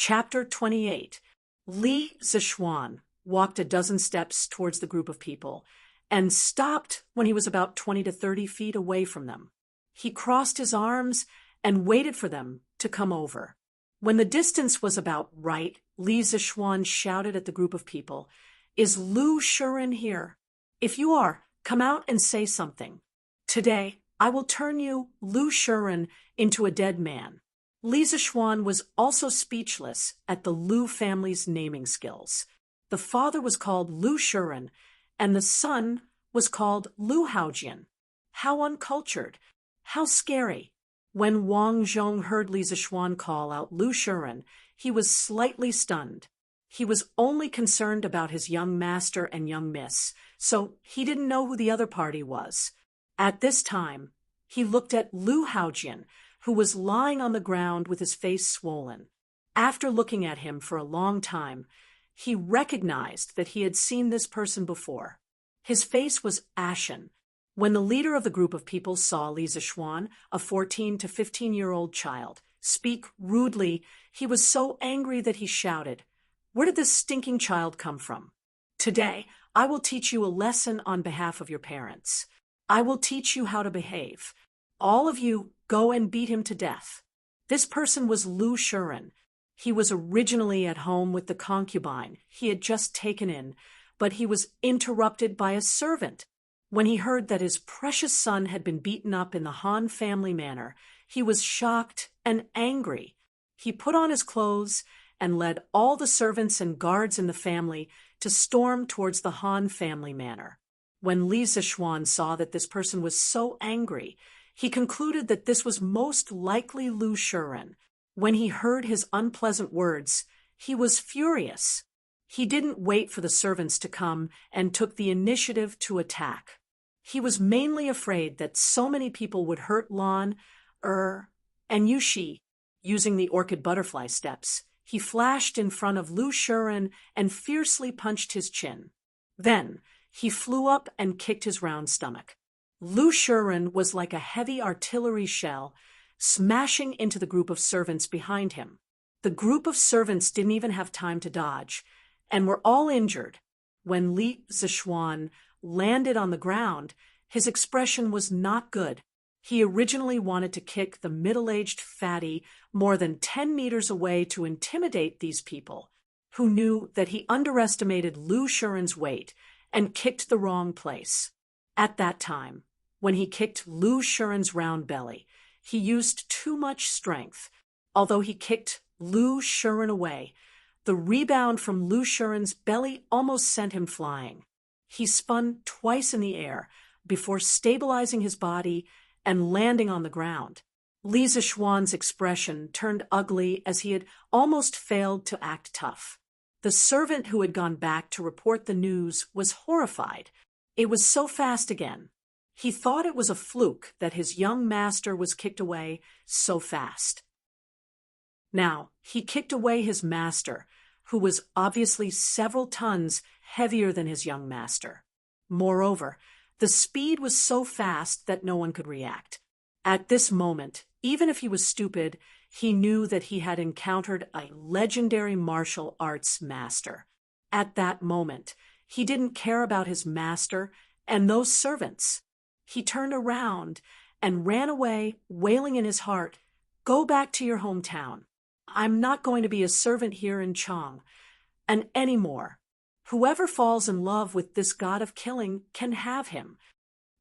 Chapter 28. Li Zixuan walked a dozen steps towards the group of people and stopped when he was about 20 to 30 feet away from them. He crossed his arms and waited for them to come over. When the distance was about right, Li Zixuan shouted at the group of people, "Is Lu Shiren here? If you are, come out and say something. Today, I will turn you, Lu Shiren, into a dead man." Li Zixuan was also speechless at the Lu family's naming skills. The father was called Lu Shiren, and the son was called Lu Haojian. How uncultured! How scary! When Wang Zhong heard Li Zixuan call out Lu Shiren, he was slightly stunned. He was only concerned about his young master and young miss, so he didn't know who the other party was. At this time, he looked at Lu Haojian, who was lying on the ground with his face swollen. After looking at him for a long time, he recognized that he had seen this person before. His face was ashen. When the leader of the group of people saw Li Zixuan, a 14 to 15-year-old child, speak rudely, he was so angry that he shouted, "Where did this stinking child come from? Today, I will teach you a lesson on behalf of your parents. I will teach you how to behave. All of you go and beat him to death." This person was Lu Shiren. He was originally at home with the concubine he had just taken in, but he was interrupted by a servant. When he heard that his precious son had been beaten up in the Han family manner, he was shocked and angry. He put on his clothes and led all the servants and guards in the family to storm towards the Han family manor. When Li Zixuan saw that this person was so angry, he concluded that this was most likely Lu Shiren. When he heard his unpleasant words, he was furious. He didn't wait for the servants to come and took the initiative to attack. He was mainly afraid that so many people would hurt Lan, and Yushi. Using the orchid butterfly steps, he flashed in front of Lu Shiren and fiercely punched his chin. Then, he flew up and kicked his round stomach. Lu Shiren was like a heavy artillery shell, smashing into the group of servants behind him. The group of servants didn't even have time to dodge, and were all injured. When Li Zixuan landed on the ground, his expression was not good. He originally wanted to kick the middle-aged fatty more than 10 meters away to intimidate these people, who knew that he underestimated Lu Shiren's weight and kicked the wrong place. At that time, when he kicked Lu Shiren's round belly, he used too much strength. Although he kicked Lu Shiren away, the rebound from Lu Shiren's belly almost sent him flying. He spun twice in the air before stabilizing his body and landing on the ground. Li Zixuan's expression turned ugly as he had almost failed to act tough. The servant who had gone back to report the news was horrified. It was so fast again. He thought it was a fluke that his young master was kicked away so fast. Now, he kicked away his master, who was obviously several tons heavier than his young master. Moreover, the speed was so fast that no one could react. At this moment, even if he was stupid, he knew that he had encountered a legendary martial arts master. At that moment, he didn't care about his master and those servants. He turned around and ran away, wailing in his heart, "Go back to your hometown. I'm not going to be a servant here in Chang, and any more. Whoever falls in love with this god of killing can have him."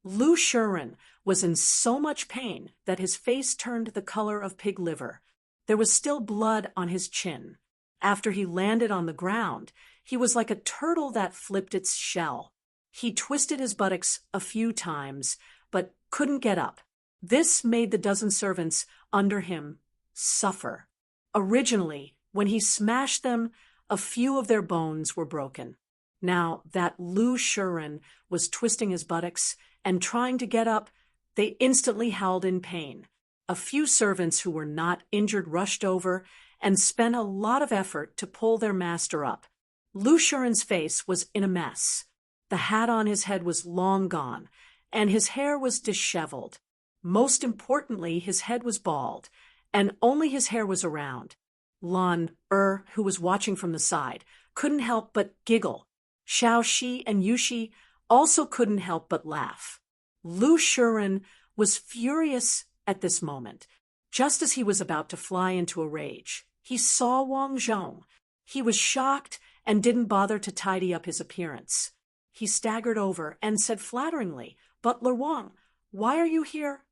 Lu Shiren was in so much pain that his face turned the color of pig liver. There was still blood on his chin. After he landed on the ground, he was like a turtle that flipped its shell. He twisted his buttocks a few times, but couldn't get up. This made the dozen servants under him suffer. Originally, when he smashed them, a few of their bones were broken. Now that Lu Shiren was twisting his buttocks and trying to get up, they instantly howled in pain. A few servants who were not injured rushed over and spent a lot of effort to pull their master up. Lu Shiren's face was in a mess. The hat on his head was long gone, and his hair was disheveled. Most importantly, his head was bald, and only his hair was around. Lan who was watching from the side, couldn't help but giggle. Xiao Shi and Yushi also couldn't help but laugh. Lu Shiren was furious at this moment. Just as he was about to fly into a rage, he saw Wang Zhong. He was shocked and didn't bother to tidy up his appearance. He staggered over and said flatteringly, "Butler Wang, why are you here?"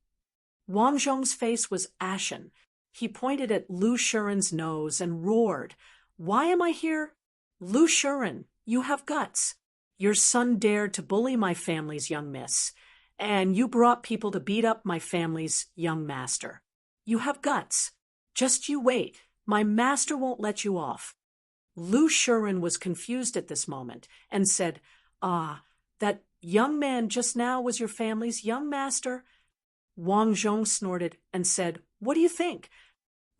Wang Zhong's face was ashen. He pointed at Lu Shiren's nose and roared, "Why am I here? Lu Shiren, you have guts. Your son dared to bully my family's young miss, and you brought people to beat up my family's young master. You have guts. Just you wait. My master won't let you off." Lu Shiren was confused at this moment and said, that young man just now was your family's young master?" Wang Zhong snorted and said, "What do you think?"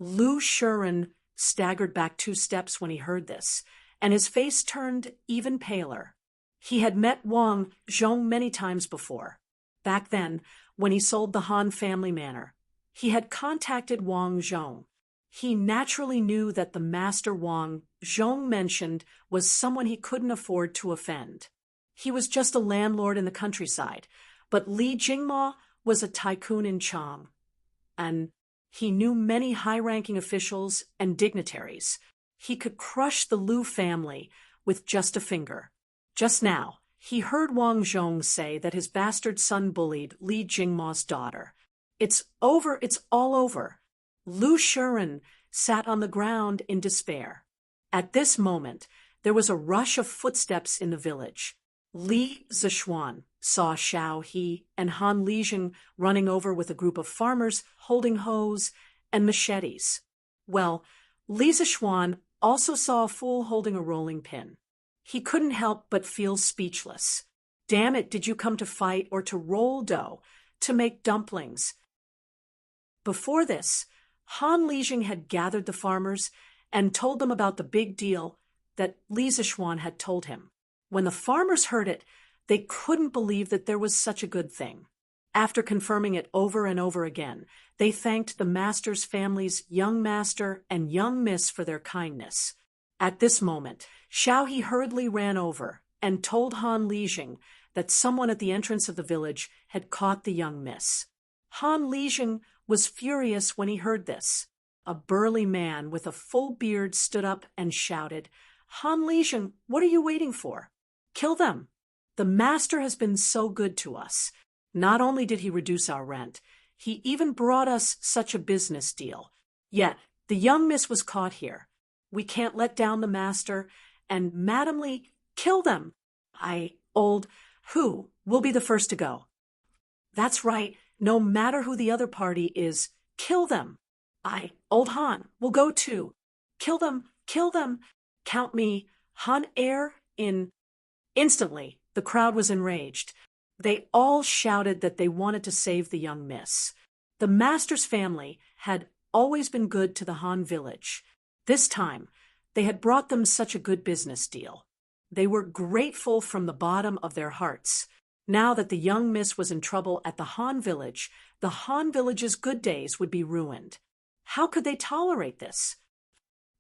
Lu Shiren staggered back 2 steps when he heard this, and his face turned even paler. He had met Wang Zhong many times before. Back then, when he sold the Han family manor, he had contacted Wang Zhong. He naturally knew that the master Wang Zhong mentioned was someone he couldn't afford to offend. He was just a landlord in the countryside, but Li Jingma was a tycoon in Chang, and he knew many high-ranking officials and dignitaries. He could crush the Lu family with just a finger. Just now, he heard Wang Zhong say that his bastard son bullied Li Jingma's daughter. "It's over, it's all over." Lu Shiren sat on the ground in despair. At this moment, there was a rush of footsteps in the village. Li Zishuan saw Xiao He and Han Lijing running over with a group of farmers holding hoes and machetes. Well, Li Zishuan also saw a fool holding a rolling pin. He couldn't help but feel speechless. Damn it, did you come to fight or to roll dough, to make dumplings? Before this, Han Lijing had gathered the farmers and told them about the big deal that Li Zishuan had told him. When the farmers heard it, they couldn't believe that there was such a good thing. After confirming it over and over again, they thanked the master's family's young master and young miss for their kindness. At this moment, Xiao He hurriedly ran over and told Han Lijing that someone at the entrance of the village had caught the young miss. Han Lijing was furious when he heard this. A burly man with a full beard stood up and shouted, "Han Lijing, what are you waiting for? Kill them. The master has been so good to us. Not only did he reduce our rent, he even brought us such a business deal. Yet, the young miss was caught here. We can't let down the master, and Madam Li, kill them. Who will be the first to go?" "That's right, no matter who the other party is, kill them." Old Han, will go too. Kill them, kill them. Count me, Han in. Instantly, the crowd was enraged. They all shouted that they wanted to save the young miss. The master's family had always been good to the Han village. This time, they had brought them such a good business deal. They were grateful from the bottom of their hearts. Now that the young miss was in trouble at the Han village's good days would be ruined. How could they tolerate this?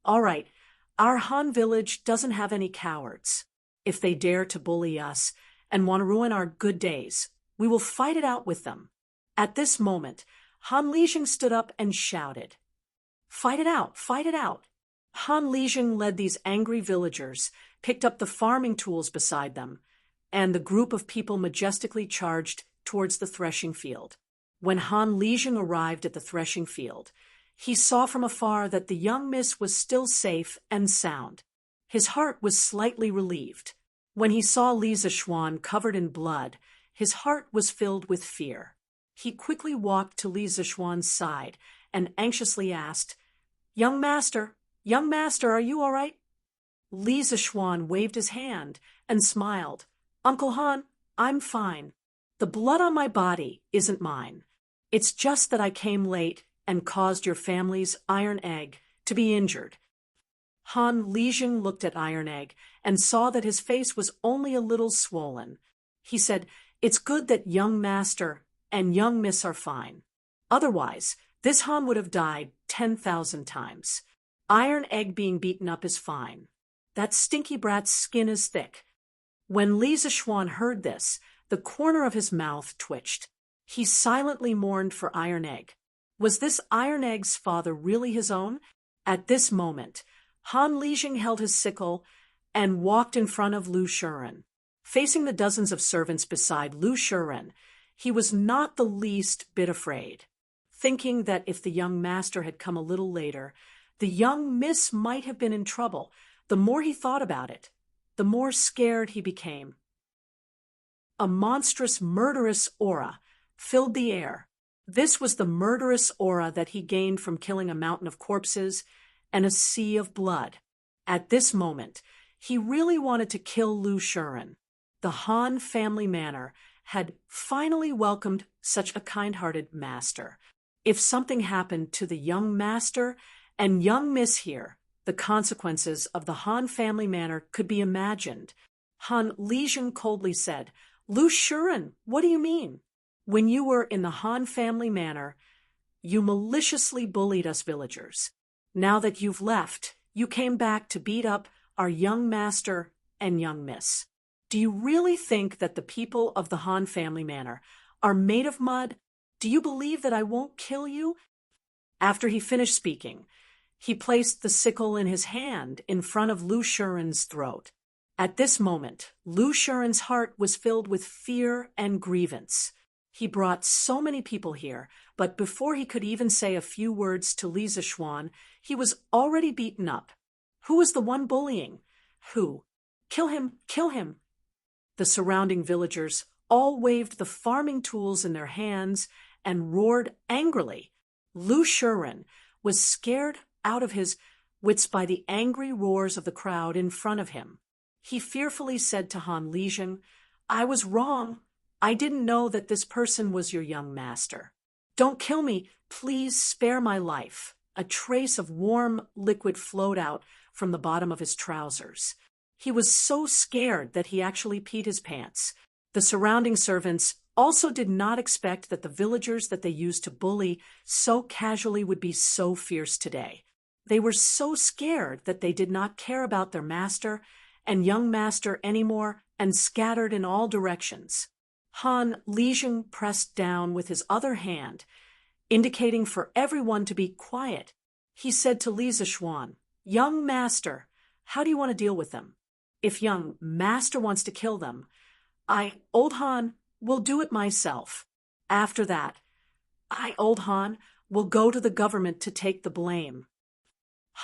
All right, our Han village doesn't have any cowards. If they dare to bully us and want to ruin our good days, we will fight it out with them. At this moment, Han Lijing stood up and shouted, "Fight it out, fight it out." Han Lijing led these angry villagers, picked up the farming tools beside them, and the group of people majestically charged towards the threshing field. When Han Lijing arrived at the threshing field, he saw from afar that the young miss was still safe and sound. His heart was slightly relieved. When he saw Li Zishuan covered in blood, his heart was filled with fear. He quickly walked to Li Zishuan's side and anxiously asked, young master, are you all right?" Li Zishuan waved his hand and smiled. "Uncle Han, I'm fine. The blood on my body isn't mine. It's just that I came late and caused your family's Iron Egg to be injured." Han Lijing looked at Iron Egg and saw that his face was only a little swollen. He said, "It's good that young master and young miss are fine. Otherwise, this Han would have died 10,000 times." Iron Egg being beaten up is fine. That stinky brat's skin is thick. When Li Zixuan heard this, the corner of his mouth twitched. He silently mourned for Iron Egg. Was this Iron Egg's father really his own? At this moment, Han Lijing held his sickle and walked in front of Lu Shiren. Facing the dozens of servants beside Lu Shiren, he was not the least bit afraid, thinking that if the young master had come a little later, the young miss might have been in trouble. The more he thought about it, the more scared he became. A monstrous, murderous aura filled the air. This was the murderous aura that he gained from killing a mountain of corpses and a sea of blood. At this moment, he really wanted to kill Lu Shiren. The Han family manor had finally welcomed such a kind-hearted master. If something happened to the young master and young miss here, the consequences of the Han family manor could be imagined. Han Lijing coldly said, "Lu Shiren, what do you mean? When you were in the Han family manor, you maliciously bullied us villagers. Now that you've left, you came back to beat up our young master and young miss. Do you really think that the people of the Han family manor are made of mud? Do you believe that I won't kill you?" After he finished speaking, he placed the sickle in his hand in front of Lu Shiren's throat. At this moment, Lu Shiren's heart was filled with fear and grievance. He brought so many people here, but before he could even say a few words to Li Zixuan, he was already beaten up. Who was the one bullying? Who? Kill him! Kill him! The surrounding villagers all waved the farming tools in their hands and roared angrily. Lu Shiren was scared out of his wits by the angry roars of the crowd in front of him. He fearfully said to Han Lijing, "I was wrong. I didn't know that this person was your young master. Don't kill me. Please spare my life." A trace of warm liquid flowed out from the bottom of his trousers. He was so scared that he actually peed his pants. The surrounding servants also did not expect that the villagers that they used to bully so casually would be so fierce today. They were so scared that they did not care about their master and young master anymore and scattered in all directions. Han Lijing pressed down with his other hand, indicating for everyone to be quiet. He said to Li Zixuan, "Young master, how do you want to deal with them? If young master wants to kill them, Old Han, will do it myself. After that, Old Han, will go to the government to take the blame."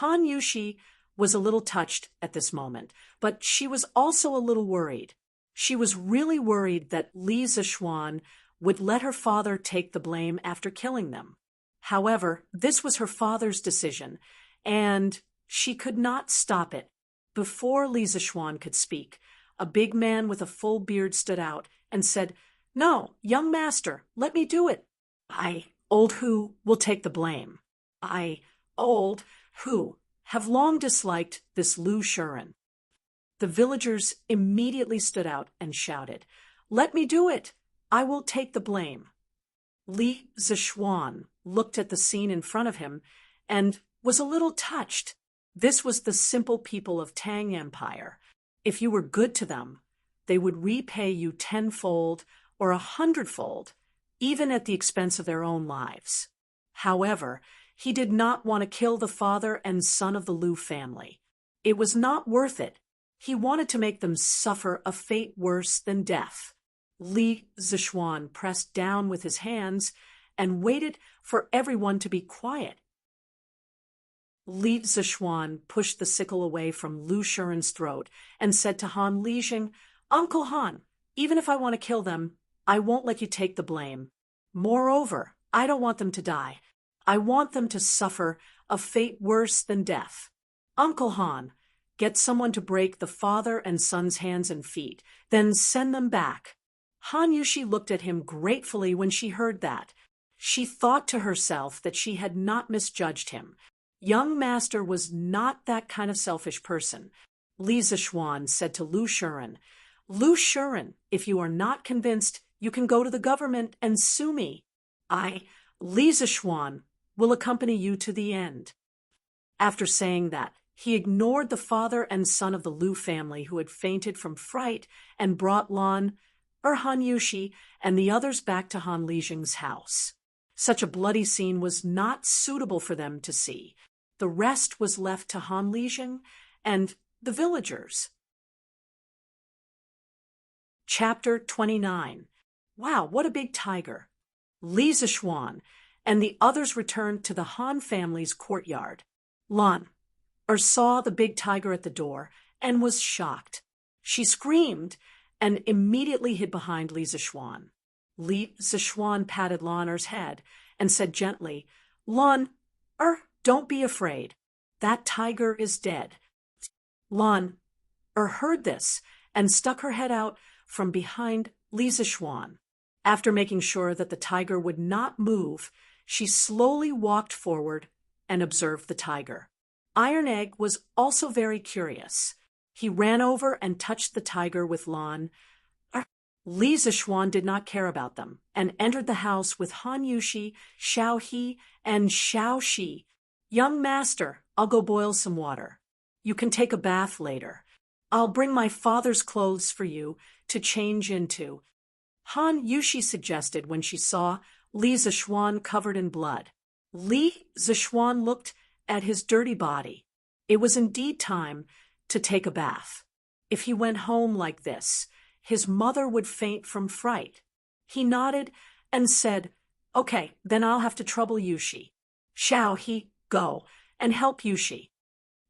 Han Yushi was a little touched at this moment, but she was also a little worried. She was really worried that Li Zixuan would let her father take the blame after killing them. However, this was her father's decision, and she could not stop it. Before Li Zixuan could speak, a big man with a full beard stood out and said, "No, young master, let me do it. Old Hu, will take the blame. Old Hu, have long disliked this Lu Shiren." The villagers immediately stood out and shouted, "Let me do it. I will take the blame." Li Zixuan looked at the scene in front of him and was a little touched. This was the simple people of Tang Empire. If you were good to them, they would repay you tenfold or 100-fold, even at the expense of their own lives. However, he did not want to kill the father and son of the Lu family. It was not worth it. He wanted to make them suffer a fate worse than death. Li Zixuan pressed down with his hands and waited for everyone to be quiet. Li Zixuan pushed the sickle away from Lu Shiren's throat and said to Han Lijing, "Uncle Han, even if I want to kill them, I won't let you take the blame. Moreover, I don't want them to die. I want them to suffer a fate worse than death. Uncle Han, get someone to break the father and son's hands and feet, then send them back." Han Yushi looked at him gratefully when she heard that. She thought to herself that she had not misjudged him. Young master was not that kind of selfish person. Li Zixuan said to Lu Shiren, "Lu Shiren, if you are not convinced, you can go to the government and sue me. Li Zixuan, will accompany you to the end." After saying that, he ignored the father and son of the Liu family who had fainted from fright and brought Han Yushi and the others back to Han Lijing's house. Such a bloody scene was not suitable for them to see. The rest was left to Han Lijing and the villagers. Chapter 29. Wow, what a big tiger! Li Zishuan and the others returned to the Han family's courtyard. Lan saw the big tiger at the door and was shocked. She screamed and immediately hid behind Li Zishuan. Li Zishuan patted Lan's head and said gently, Lan, don't be afraid. That tiger is dead. Lan heard this and stuck her head out from behind Li Zishuan. After making sure that the tiger would not move, she slowly walked forward and observed the tiger. Iron Egg was also very curious. He ran over and touched the tiger with Lan. Li Zishuan did not care about them and entered the house with Han Yushi, Xiao He, and Xiao Shi. Young master, I'll go boil some water. You can take a bath later. I'll bring my father's clothes for you to change into, Han Yushi suggested when she saw Li Zishuan covered in blood. Li Zishuan looked at his dirty body. It was indeed time to take a bath. If he went home like this, his mother would faint from fright. He nodded and said, Okay, then I'll have to trouble Yushi. Xiao He, go and help Yushi.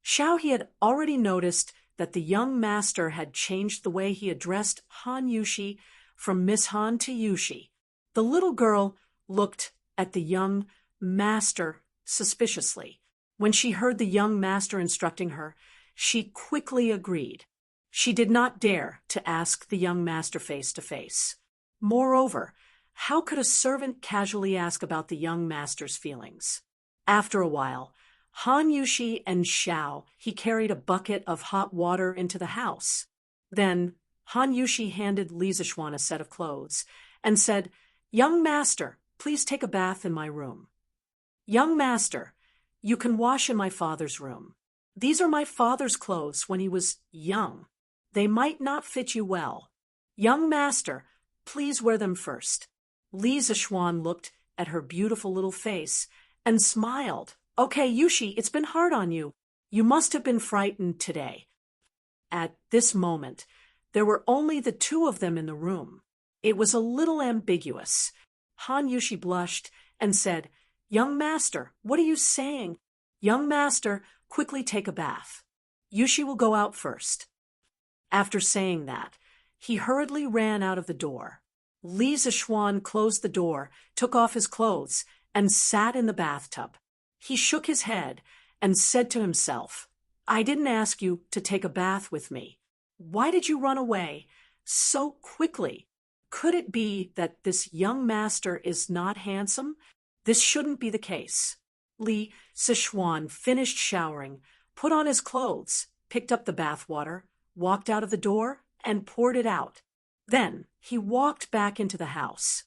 Xiao He had already noticed that the young master had changed the way he addressed Han Yushi from Miss Han to Yushi. The little girl looked at the young master suspiciously. When she heard the young master instructing her, she quickly agreed. She did not dare to ask the young master face to face. Moreover, how could a servant casually ask about the young master's feelings? After a while, Han Yushi and Xiao He carried a bucket of hot water into the house. Then Han Yushi handed Li Zishuan a set of clothes and said, Young master, please take a bath in my room. Young master, you can wash in my father's room. These are my father's clothes when he was young. They might not fit you well. Young master, please wear them first. Li Zishuan looked at her beautiful little face and smiled. Okay, Yushi, it's been hard on you. You must have been frightened today. At this moment, there were only the two of them in the room. It was a little ambiguous. Han Yushi blushed and said, Young master, what are you saying? Young master, quickly take a bath. Yushi will go out first. After saying that, he hurriedly ran out of the door. Li Zishuan closed the door, took off his clothes, and sat in the bathtub. He shook his head and said to himself, I didn't ask you to take a bath with me. Why did you run away so quickly? Could it be that this young master is not handsome? This shouldn't be the case. Li Zishuan finished showering, put on his clothes, picked up the bath water, walked out of the door, and poured it out. Then he walked back into the house.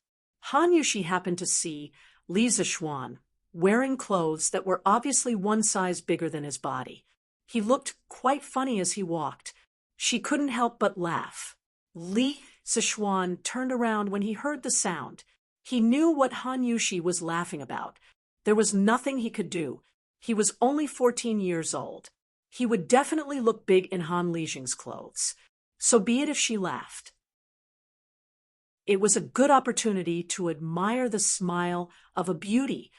Han Yushi happened to see Li Zishuan wearing clothes that were obviously one size bigger than his body. He looked quite funny as he walked. She couldn't help but laugh. Li Zishuan turned around when he heard the sound. He knew what Han Yushi was laughing about. There was nothing he could do. He was only 14 years old. He would definitely look big in Han Lijing's clothes. So be it if she laughed. It was a good opportunity to admire the smile of a beauty.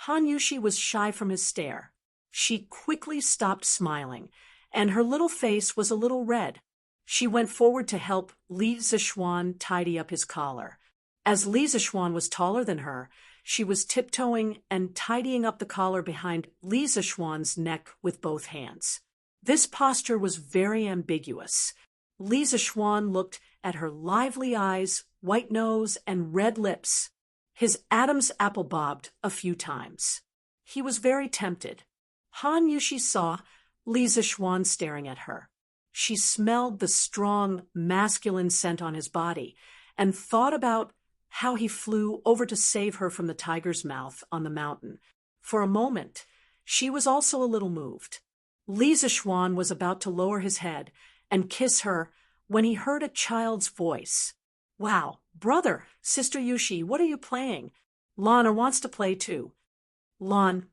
Han Yushi was shy from his stare. She quickly stopped smiling, and her little face was a little red. She went forward to help Li Zishuan tidy up his collar. As Li Zishuan was taller than her, she was tiptoeing and tidying up the collar behind Li Zishuan's neck with both hands. This posture was very ambiguous. Li Zishuan looked at her lively eyes, white nose, and red lips. His Adam's apple bobbed a few times. He was very tempted. Han Yushi saw Li Zishuan staring at her. She smelled the strong, masculine scent on his body and thought about how he flew over to save her from the tiger's mouth on the mountain. For a moment, She was also a little moved. Li Zixuan was about to lower his head and kiss her when he heard a child's voice. Wow, brother, Sister Yushi, what are you playing? Lan wants to play too. Lan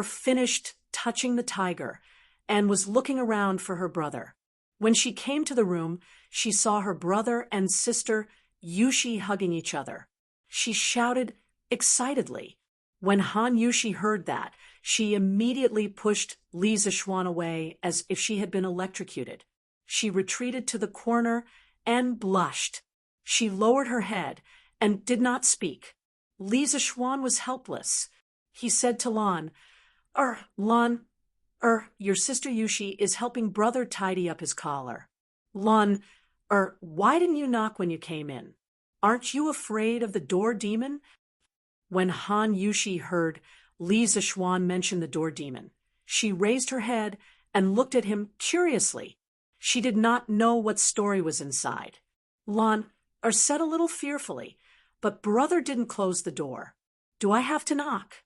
finished touching the tiger and was looking around for her brother. When she came to the room, she saw her brother and sister Yushi hugging each other. She shouted excitedly. When Han Yushi heard that, she immediately pushed Li Zixuan away as if she had been electrocuted. She retreated to the corner and blushed. She lowered her head and did not speak. Li Zixuan was helpless. He said to Lan, Lan, your sister Yushi is helping brother tidy up his collar. Lan, why didn't you knock when you came in? Aren't you afraid of the door demon? When Han Yushi heard Li Zixuan mention the door demon, she raised her head and looked at him curiously. She did not know what story was inside. Lan said a little fearfully, but brother didn't close the door. Do I have to knock?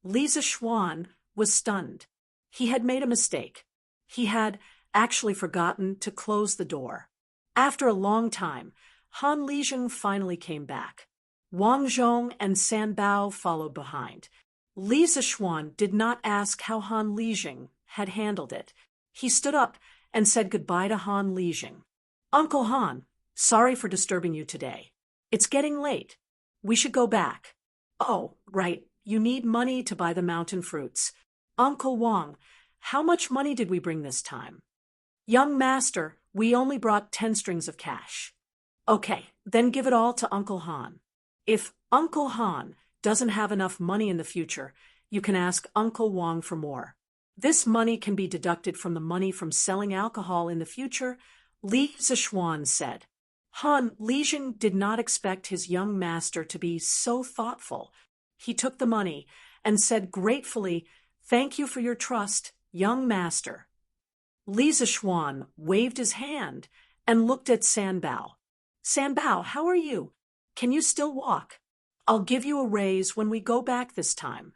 Li Zixuan was stunned. He had made a mistake. He had actually forgotten to close the door. After a long time, Han Lijing finally came back. Wang Zhong and San Bao followed behind. Li Zixuan did not ask how Han Lijing had handled it. He stood up and said goodbye to Han Lijing. Uncle Han, sorry for disturbing you today. It's getting late. We should go back. Oh, right, you need money to buy the mountain fruits. Uncle Wang, how much money did we bring this time? Young master, we only brought 10 strings of cash. Okay, then give it all to Uncle Han. If Uncle Han doesn't have enough money in the future, you can ask Uncle Wang for more. This money can be deducted from the money from selling alcohol in the future, Li Zixuan said. Han Lijing did not expect his young master to be so thoughtful. He took the money and said gratefully, "Thank you for your trust, young master." Li Zixuan waved his hand and looked at San Bao. San Bao, how are you? Can you still walk? I'll give you a raise when we go back this time.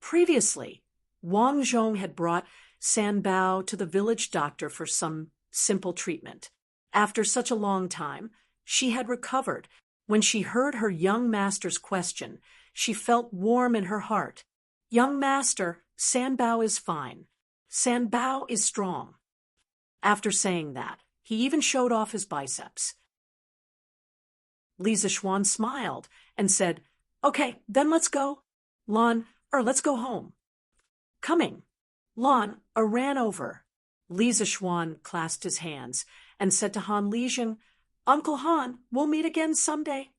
Previously, Wang Zhong had brought San Bao to the village doctor for some simple treatment. After such a long time, she had recovered. When she heard her young master's question, she felt warm in her heart. Young master, San Bao is fine. San Bao is strong. After saying that, he even showed off his biceps. Li Zixuan smiled and said, "Okay, then let's go. Lan, let's go home." Coming. Lan ran over. Li Zixuan clasped his hands and said to Han Lijing, "Uncle Han, we'll meet again someday."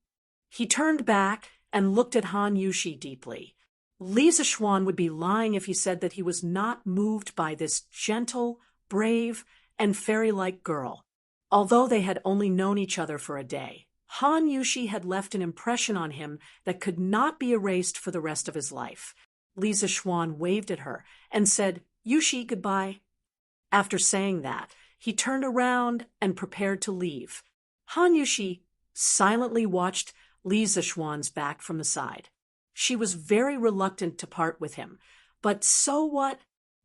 He turned back and looked at Han Yushi deeply. Li Zixuan would be lying if he said that he was not moved by this gentle, brave, and fairy-like girl. Although they had only known each other for a day, Han Yushi had left an impression on him that could not be erased for the rest of his life. Li Zixuan waved at her and said, "Yushi, goodbye." After saying that, he turned around and prepared to leave. Han Yushi silently watched Li Zixuan's back from the side. She was very reluctant to part with him, but so what?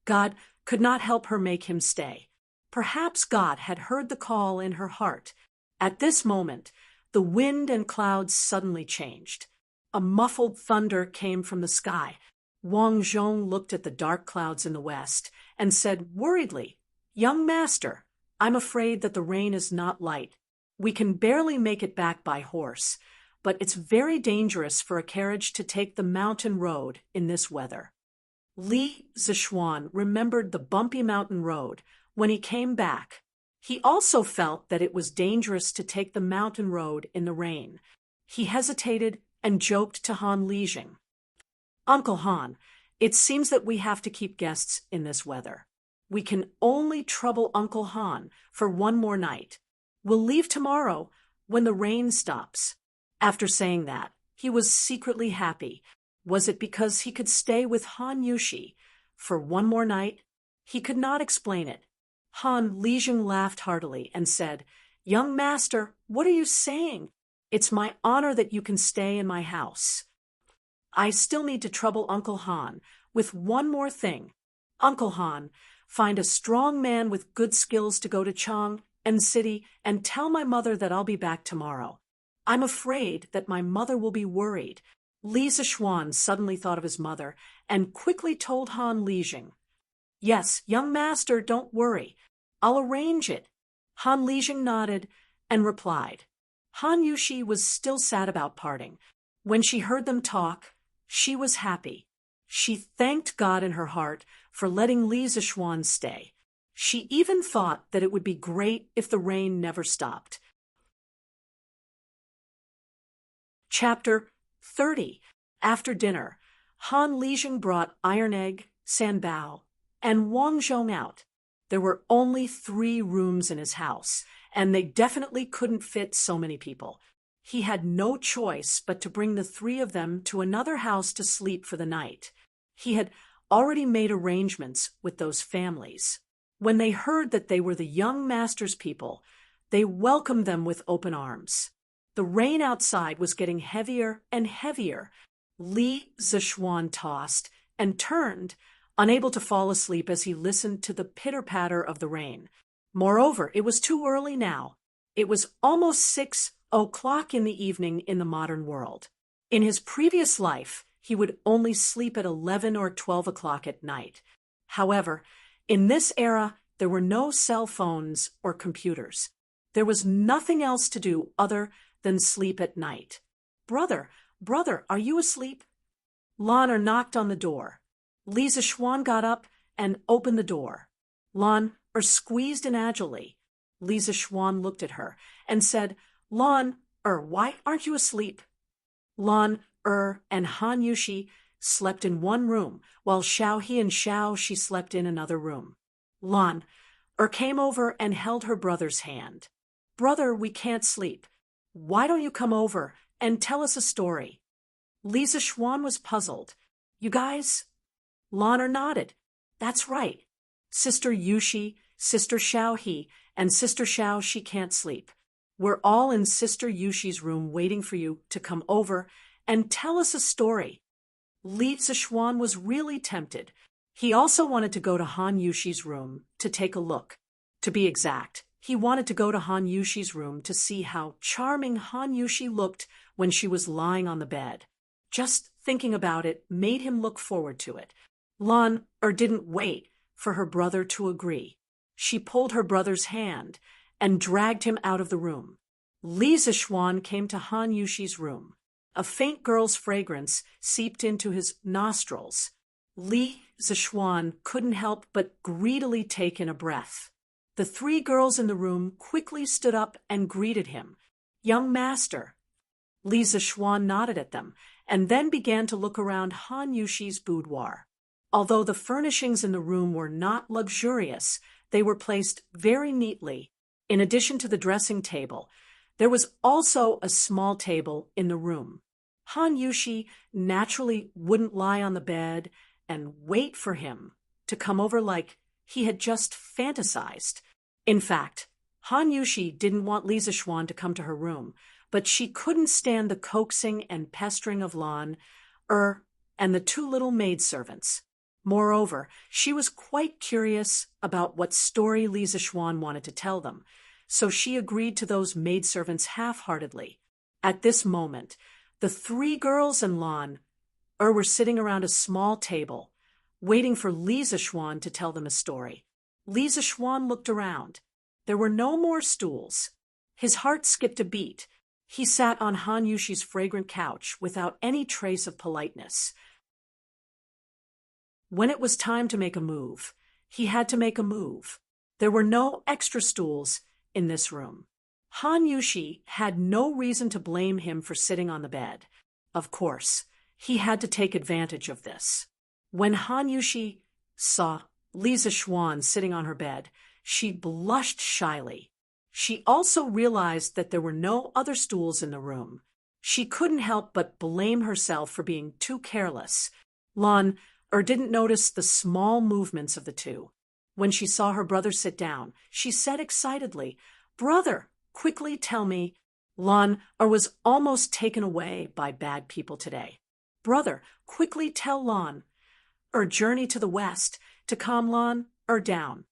God could not help her make him stay. Perhaps God had heard the call in her heart. At this moment, the wind and clouds suddenly changed. A muffled thunder came from the sky. Wang Zhong looked at the dark clouds in the west and said worriedly, "Young master, I'm afraid that the rain is not light. We can barely make it back by horse, but it's very dangerous for a carriage to take the mountain road in this weather." Li Zixuan remembered the bumpy mountain road when he came back. He also felt that it was dangerous to take the mountain road in the rain. He hesitated and joked to Han Lijing, "Uncle Han, it seems that we have to keep guests in this weather. We can only trouble Uncle Han for one more night. We'll leave tomorrow when the rain stops." After saying that, he was secretly happy. Was it because he could stay with Han Yushi for one more night? He could not explain it. Han Lijing laughed heartily and said, "Young master, what are you saying? It's my honor that you can stay in my house. I still need to trouble Uncle Han with one more thing. Uncle Han, find a strong man with good skills to go to Chang and City and tell my mother that I'll be back tomorrow. I'm afraid that my mother will be worried. Li Zishuan suddenly thought of his mother and quickly told Han Lijing. Yes, young master, don't worry. I'll arrange it. Han Lijing nodded and replied. Han Yushi was still sad about parting. When she heard them talk, she was happy. She thanked God in her heart for letting Li Zishuan stay. She even thought that it would be great if the rain never stopped. Chapter 30. After dinner, Han Lijing brought Iron Egg, Sanbao, and Wang Zhong out. There were only 3 rooms in his house, and they definitely couldn't fit so many people. He had no choice but to bring the 3 of them to another house to sleep for the night. He had already made arrangements with those families. When they heard that they were the young master's people, they welcomed them with open arms. The rain outside was getting heavier and heavier. Li Zishuan tossed and turned, unable to fall asleep as he listened to the pitter-patter of the rain. Moreover, it was too early now. It was almost 6 o'clock in the evening in the modern world. In his previous life, he would only sleep at 11 or 12 o'clock at night. However, in this era, there were no cell phones or computers. There was nothing else to do other than sleep at night. Brother, are you asleep? Lan knocked on the door. Li Zishuan got up and opened the door. Lan squeezed in agilely. Li Zishuan looked at her and said, Lan, why aren't you asleep? Lan, and Han Yushi slept in one room, while Xiao He and Xiao Shi slept in another room. Lan, came over and held her brother's hand. Brother, we can't sleep. Why don't you come over and tell us a story? Li Zishuan was puzzled. You guys? Lan nodded. That's right. Sister Yushi, Sister Xiao He, and Sister Xiao Shi can't sleep. We're all in Sister Yushi's room waiting for you to come over and tell us a story. Li Zishuan was really tempted. He also wanted to go to Han Yushi's room to take a look. To be exact, he wanted to go to Han Yushi's room to see how charming Han Yushi looked when she was lying on the bed. Just thinking about it made him look forward to it. Lan didn't wait for her brother to agree. She pulled her brother's hand and dragged him out of the room. Li Zishuan came to Han Yushi's room. A faint girl's fragrance seeped into his nostrils. Li Zishuan couldn't help but greedily take in a breath. The 3 girls in the room quickly stood up and greeted him. Young master. Li Zishuan nodded at them and then began to look around Han Yushi's boudoir. Although the furnishings in the room were not luxurious, they were placed very neatly. In addition to the dressing table, there was also a small table in the room. Han Yushi naturally wouldn't lie on the bed and wait for him to come over like he had just fantasized. In fact, Han Yushi didn't want Li Zishuan to come to her room, but she couldn't stand the coaxing and pestering of Lan, and the 2 little maidservants. Moreover, she was quite curious about what story Li Zishuan wanted to tell them, so she agreed to those maidservants half-heartedly. At this moment, the 3 girls and Lan were sitting around a small table, waiting for Li Zishuan to tell them a story. Li Zishuan looked around. There were no more stools. His heart skipped a beat. He sat on Han Yushi's fragrant couch without any trace of politeness. When it was time to make a move, he had to make a move. There were no extra stools in this room. Han Yushi had no reason to blame him for sitting on the bed. Of course, he had to take advantage of this. When Han Yushi saw Li Zishuan sitting on her bed, she blushed shyly. She also realized that there were no other stools in the room. She couldn't help but blame herself for being too careless. Lan didn't notice the small movements of the 2. When she saw her brother sit down, she said excitedly, Brother, quickly tell me. Lan was almost taken away by bad people today. Brother, quickly tell Lan. or Journey to the West, to Kamlan or down?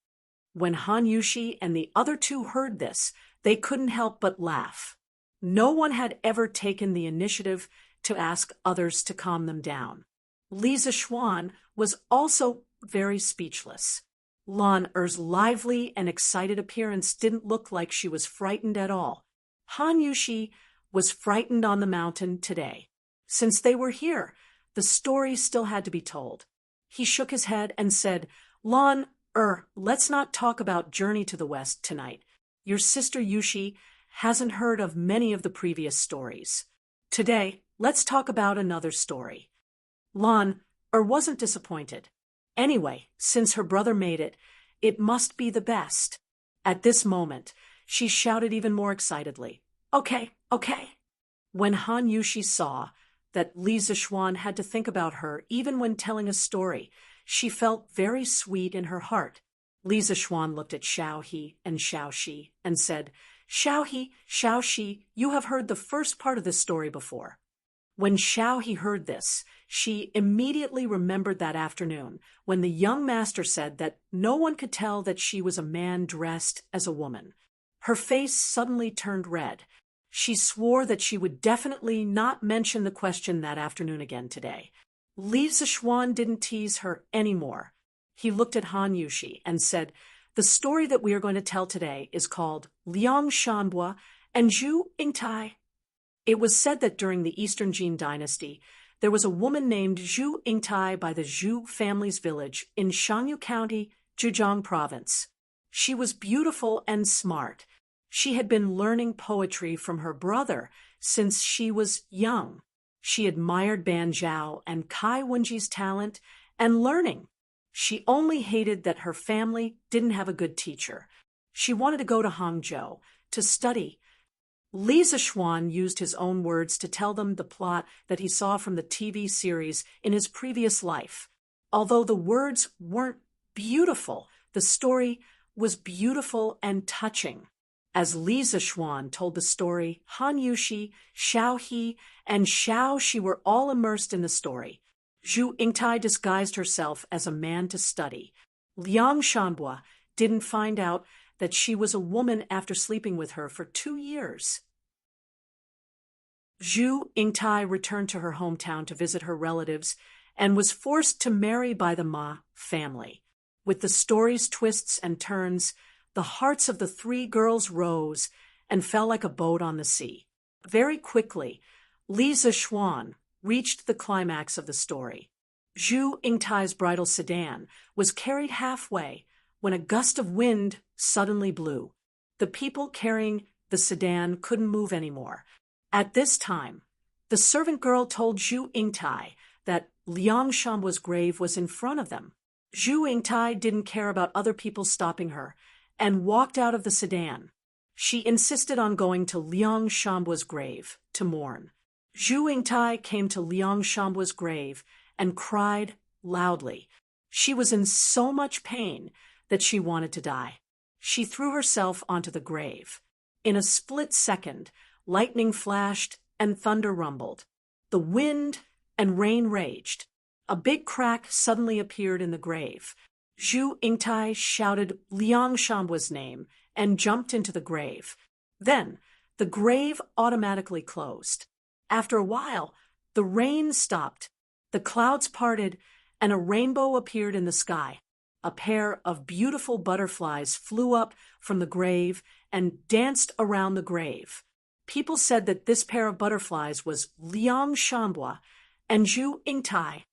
When Han Yushi and the other two heard this, they couldn't help but laugh. No one had ever taken the initiative to ask others to calm them down. Li Zixuan was also very speechless. Lan Er's lively and excited appearance didn't look like she was frightened at all. Han Yushi was frightened on the mountain today. Since they were here, the story still had to be told. He shook his head and said, Lan let's not talk about Journey to the West tonight. Your sister Yushi hasn't heard of many of the previous stories. Today, let's talk about another story. Lan wasn't disappointed. Anyway, since her brother made it, it must be the best. At this moment, she shouted even more excitedly, Okay. When Han Yushi saw that Li Zixuan had to think about her even when telling a story, she felt very sweet in her heart. Li Zixuan looked at Xiaohe and Xiaoxi and said, Xiaoxi, you have heard the first part of this story before. When Xiaohe heard this, she immediately remembered that afternoon when the young master said that no one could tell that she was a man dressed as a woman. Her face suddenly turned red. She swore that she would definitely not mention the question that afternoon again today. Li Zixuan didn't tease her anymore. He looked at Han Yushi and said, The story that we are going to tell today is called Liang Shanbua and Zhu Yingtai. It was said that during the Eastern Jin Dynasty, there was a woman named Zhu Yingtai by the Zhu family's village in Shangyu County, Zhejiang Province. She was beautiful and smart. She had been learning poetry from her brother since she was young. She admired Ban Zhao and Kai Wenji's talent and learning. She only hated that her family didn't have a good teacher. She wanted to go to Hangzhou to study. Li Zixuan used his own words to tell them the plot that he saw from the TV series in his previous life. Although the words weren't beautiful, the story was beautiful and touching. As Li Zixuan told the story, Han Yushi, Xiaohe, and Xiaoxi were all immersed in the story. Zhu Yingtai disguised herself as a man to study. Liang Shanbua didn't find out that she was a woman after sleeping with her for 2 years. Zhu Yingtai returned to her hometown to visit her relatives and was forced to marry by the Ma family. With the story's twists and turns, the hearts of the 3 girls rose and fell like a boat on the sea. Very quickly, Li Zixuan reached the climax of the story. Zhu Yingtai's bridal sedan was carried halfway when a gust of wind suddenly blew. The people carrying the sedan couldn't move anymore. At this time, the servant girl told Zhu Yingtai that Liang Shanbua's grave was in front of them. Zhu Yingtai didn't care about other people stopping her and walked out of the sedan. She insisted on going to Liang Shanbua's grave to mourn. Zhu Yingtai came to Liang Shanbua's grave and cried loudly. She was in so much pain that she wanted to die. She threw herself onto the grave. In a split second, lightning flashed and thunder rumbled. The wind and rain raged. A big crack suddenly appeared in the grave. Zhu Yingtai shouted Liang Shanbua's name and jumped into the grave. Then, the grave automatically closed. After a while, the rain stopped, the clouds parted, and a rainbow appeared in the sky. A pair of beautiful butterflies flew up from the grave and danced around the grave. People said that this pair of butterflies was Liang Shanbua and Zhu Yingtai.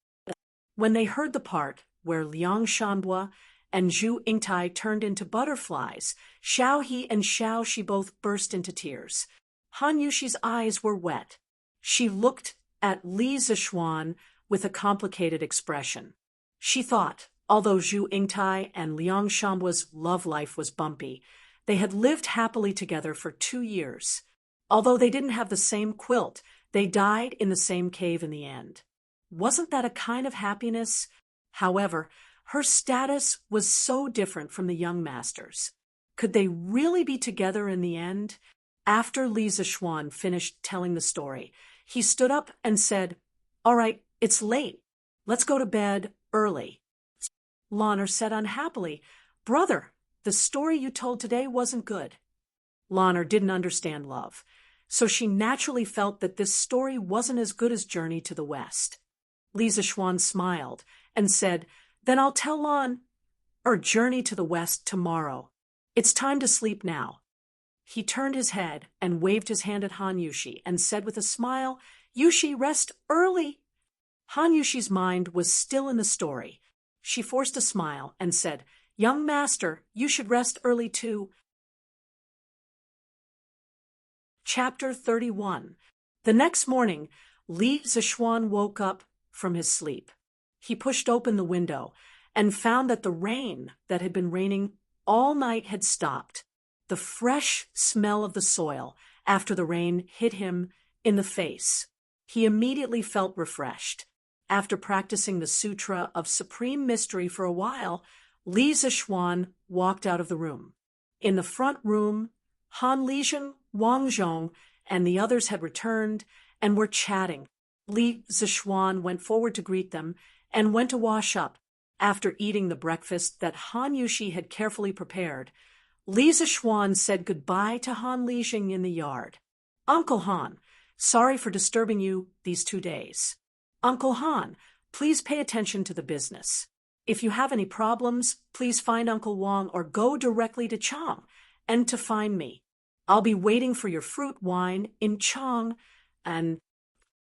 When they heard the part where Liang Shanbua and Zhu Yingtai turned into butterflies, Xiaohe and Xiaoxi both burst into tears. Han Yushi's eyes were wet. She looked at Li Zixuan with a complicated expression. She thought, although Zhu Yingtai and Liang Shanbua's love life was bumpy, they had lived happily together for 2 years. Although they didn't have the same quilt, they died in the same cave in the end. Wasn't that a kind of happiness? However, her status was so different from the young masters. Could they really be together in the end? After Li Zixuan finished telling the story, he stood up and said, "All right, it's late. Let's go to bed early. Lan said unhappily, "Brother, the story you told today wasn't good." Lan didn't understand love, so she naturally felt that this story wasn't as good as Journey to the West. Li Zixuan smiled and said, "Then I'll tell Lan Journey to the West tomorrow. It's time to sleep now." He turned his head and waved his hand at Han Yushi and said with a smile, "Yushi, rest early." Han Yushi's mind was still in the story. She forced a smile and said, "Young master, you should rest early too." Chapter 31. The next morning, Li Zixuan woke up from his sleep. He pushed open the window and found that the rain that had been raining all night had stopped. The fresh smell of the soil after the rain hit him in the face. He immediately felt refreshed. After practicing the Sutra of Supreme Mystery for a while, Li Zixuan walked out of the room. In the front room, Han Lijun, Wang Zhong, and the others had returned and were chatting. Li Zixuan went forward to greet them and went to wash up. After eating the breakfast that Han Yushi had carefully prepared, Li Zixuan said goodbye to Han Lijun in the yard. "Uncle Han, sorry for disturbing you these 2 days. Uncle Han, please pay attention to the business. If you have any problems, please find Uncle Wang or go directly to Chang and to find me. I'll be waiting for your fruit wine in Chang, and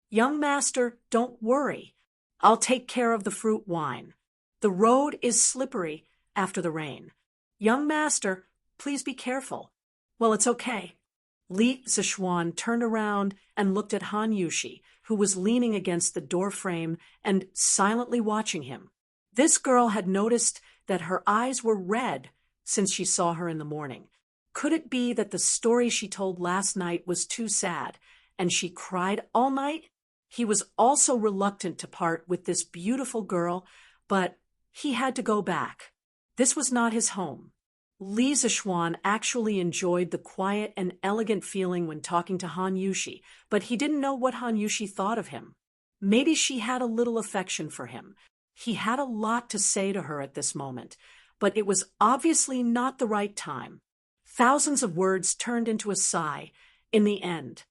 young master, don't worry. I'll take care of the fruit wine. The road is slippery after the rain. Young master, please be careful." "Well, it's okay." Li Zixuan turned around and looked at Han Yushi, who was leaning against the door frame and silently watching him. This girl had noticed that her eyes were red since she saw her in the morning. Could it be that the story she told last night was too sad, and she cried all night? He was also reluctant to part with this beautiful girl, but he had to go back. This was not his home. Li Zixuan actually enjoyed the quiet and elegant feeling when talking to Han Yushi, but he didn't know what Han Yushi thought of him. Maybe she had a little affection for him. He had a lot to say to her at this moment, but it was obviously not the right time. Thousands of words turned into a sigh in the end.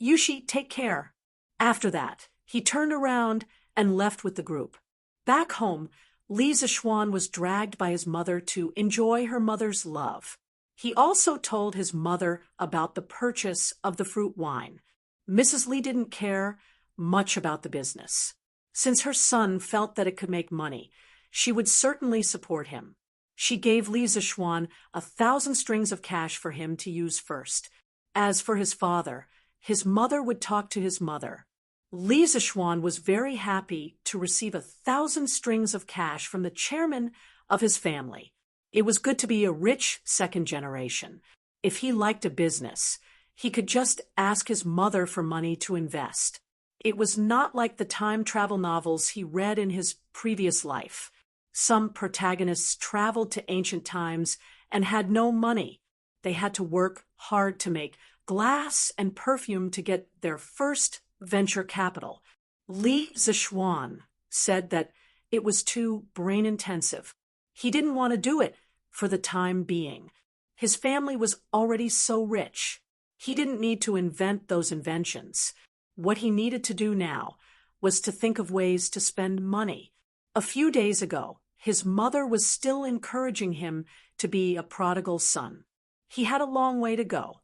"Yushi, take care." After that, he turned around and left with the group. Back home, Li Zixuan was dragged by his mother to enjoy her mother's love. He also told his mother about the purchase of the fruit wine. Mrs. Li didn't care much about the business. Since her son felt that it could make money, she would certainly support him. She gave Li Zixuan 1,000 strings of cash for him to use first. As for his father, his mother would talk to his mother. Li Zixuan was very happy to receive 1,000 strings of cash from the chairman of his family. It was good to be a rich second generation. If he liked a business, he could just ask his mother for money to invest. It was not like the time travel novels he read in his previous life. Some protagonists traveled to ancient times and had no money. They had to work hard to make glass and perfume to get their first venture capital. Li Zixuan said that it was too brain-intensive. He didn't want to do it for the time being. His family was already so rich. He didn't need to invent those inventions. What he needed to do now was to think of ways to spend money. A few days ago, his mother was still encouraging him to be a prodigal son. He had a long way to go.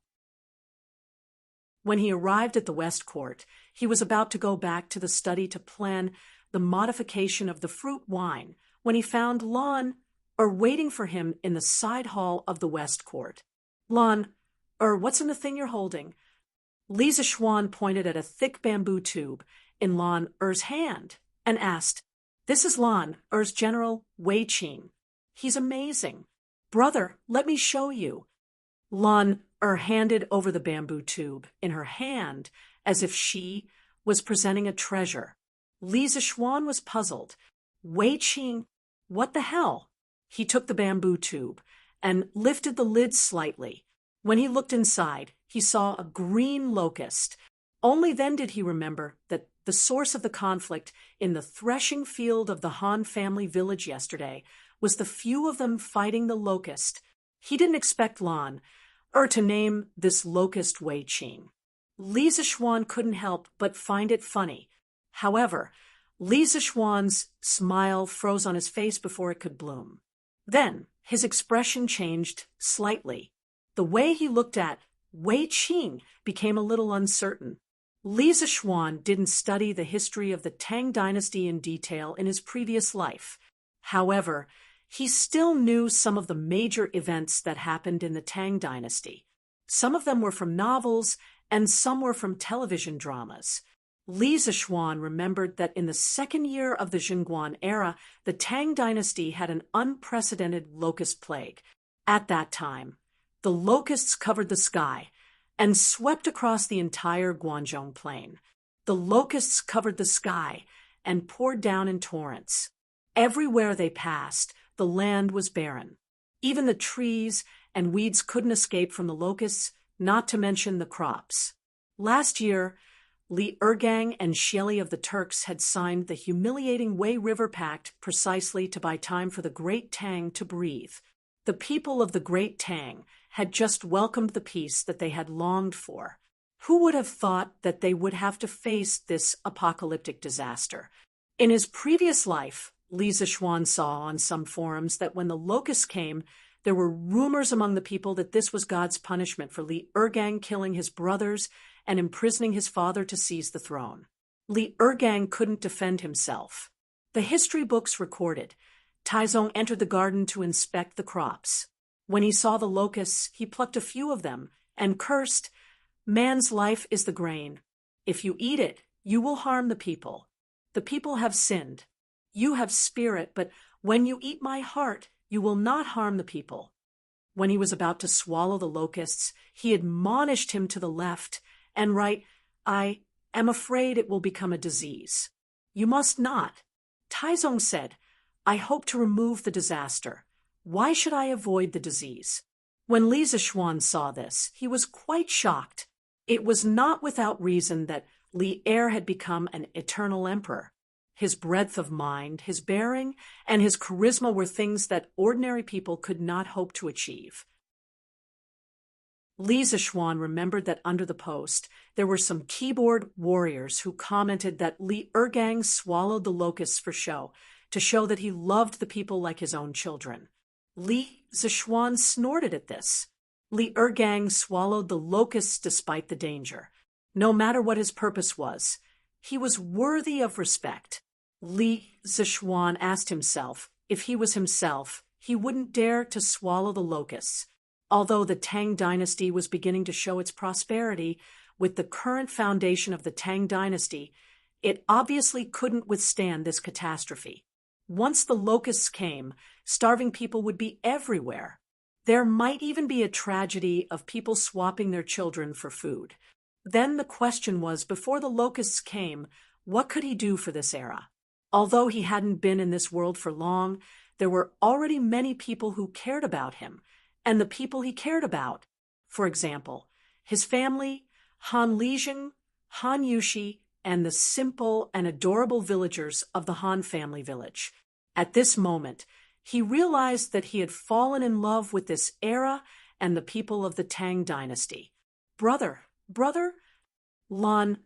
When he arrived at the West Court, he was about to go back to the study to plan the modification of the fruit wine when he found Lan waiting for him in the side hall of the West Court. "Lan, what's in the thing you're holding?" Li Zixuan pointed at a thick bamboo tube in Lan hand and asked, "This is Lan General Wei Qing. He's amazing. Brother, let me show you." Lan handed over the bamboo tube in her hand as if she was presenting a treasure. Li Zixuan was puzzled. "Wei Qing, what the hell?" He took the bamboo tube and lifted the lid slightly. When he looked inside, he saw a green locust. Only then did he remember that the source of the conflict in the threshing field of the Han family village yesterday was the few of them fighting the locust. He didn't expect Lan, to name this locust Wei Qing. Li Zixuan couldn't help but find it funny. However, Li Zixuan's smile froze on his face before it could bloom. Then, his expression changed slightly. The way he looked at Wei Qing became a little uncertain. Li Zixuan didn't study the history of the Tang Dynasty in detail in his previous life. However, he still knew some of the major events that happened in the Tang Dynasty. Some of them were from novels, and some were from television dramas. Li Zixuan remembered that in the second year of the Jingguan era, the Tang Dynasty had an unprecedented locust plague. At that time, the locusts covered the sky and swept across the entire Guangzhou plain. The locusts covered the sky and poured down in torrents. Everywhere they passed, the land was barren. Even the trees and weeds couldn't escape from the locusts, not to mention the crops. Last year, Li Ergang and Xieli of the Turks had signed the humiliating Wei River Pact precisely to buy time for the Great Tang to breathe. The people of the Great Tang had just welcomed the peace that they had longed for. Who would have thought that they would have to face this apocalyptic disaster? In his previous life, Li Zixuan saw on some forums that when the locusts came, there were rumors among the people that this was God's punishment for Li Ergang killing his brothers and imprisoning his father to seize the throne. Li Ergang couldn't defend himself. The history books recorded, Taizong entered the garden to inspect the crops. When he saw the locusts, he plucked a few of them and cursed, "Man's life is the grain. If you eat it, you will harm the people. The people have sinned. You have spirit, but when you eat my heart, you will not harm the people." When he was about to swallow the locusts, he admonished him to the left and right, "I am afraid it will become a disease." "You must not." Taizong said, "I hope to remove the disaster. Why should I avoid the disease?" When Li Zixuan saw this, he was quite shocked. It was not without reason that Li Er had become an eternal emperor. His breadth of mind, his bearing, and his charisma were things that ordinary people could not hope to achieve. Li Zixuan remembered that under the post, there were some keyboard warriors who commented that Li Ergang swallowed the locusts for show, to show that he loved the people like his own children. Li Zixuan snorted at this. Li Ergang swallowed the locusts despite the danger. No matter what his purpose was, he was worthy of respect. Li Zixuan asked himself if he was himself, he wouldn't dare to swallow the locusts. Although the Tang Dynasty was beginning to show its prosperity, with the current foundation of the Tang Dynasty, it obviously couldn't withstand this catastrophe. Once the locusts came, starving people would be everywhere. There might even be a tragedy of people swapping their children for food. Then the question was, before the locusts came, what could he do for this era? Although he hadn't been in this world for long, there were already many people who cared about him, and the people he cared about, for example, his family, Han Lijing, Han Yushi, and the simple and adorable villagers of the Han family village. At this moment, he realized that he had fallen in love with this era and the people of the Tang Dynasty. Brother, Lan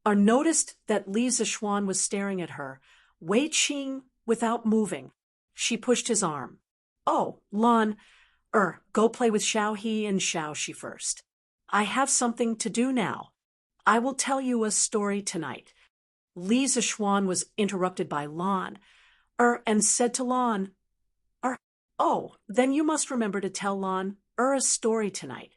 noticed that Li Zixuan was staring at her, Wei Qing without moving. She pushed his arm. "Oh, Lan, go play with Xiaohe and Xiaoxi first. I have something to do now. I will tell you a story tonight." Li Zixuan was interrupted by Lan, and said to Lan, "Oh, then you must remember to tell Lan, a story tonight."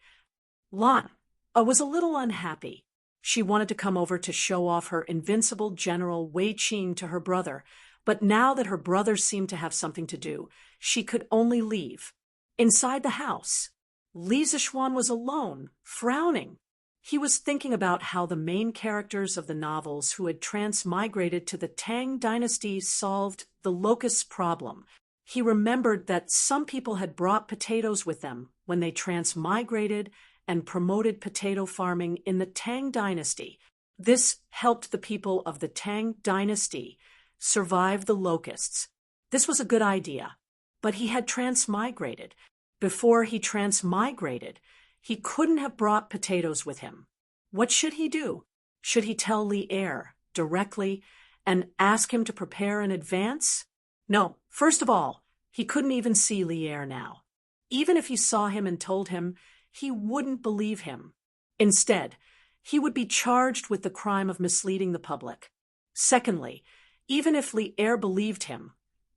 Lan, was a little unhappy. She wanted to come over to show off her invincible General Wei Qing to her brother, but now that her brother seemed to have something to do, she could only leave. Inside the house, Li Zixuan was alone, frowning. He was thinking about how the main characters of the novels who had transmigrated to the Tang Dynasty solved the locust problem. He remembered that some people had brought potatoes with them when they transmigrated and promoted potato farming in the Tang Dynasty. This helped the people of the Tang Dynasty survive the locusts. This was a good idea, but he had transmigrated. Before he transmigrated, he couldn't have brought potatoes with him. What should he do? Should he tell Li Er directly and ask him to prepare in advance? No, first of all, he couldn't even see Li Er now. Even if he saw him and told him, he wouldn't believe him. Instead, he would be charged with the crime of misleading the public. Secondly, even if Li Er believed him,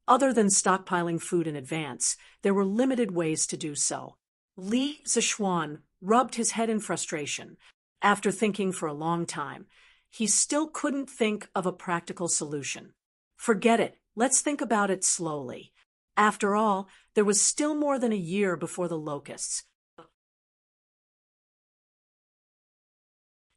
other than stockpiling food in advance, there were limited ways to do so. Li Zishuan rubbed his head in frustration. After thinking for a long time, he still couldn't think of a practical solution. Forget it. Let's think about it slowly. After all, there was still more than a year before the locusts.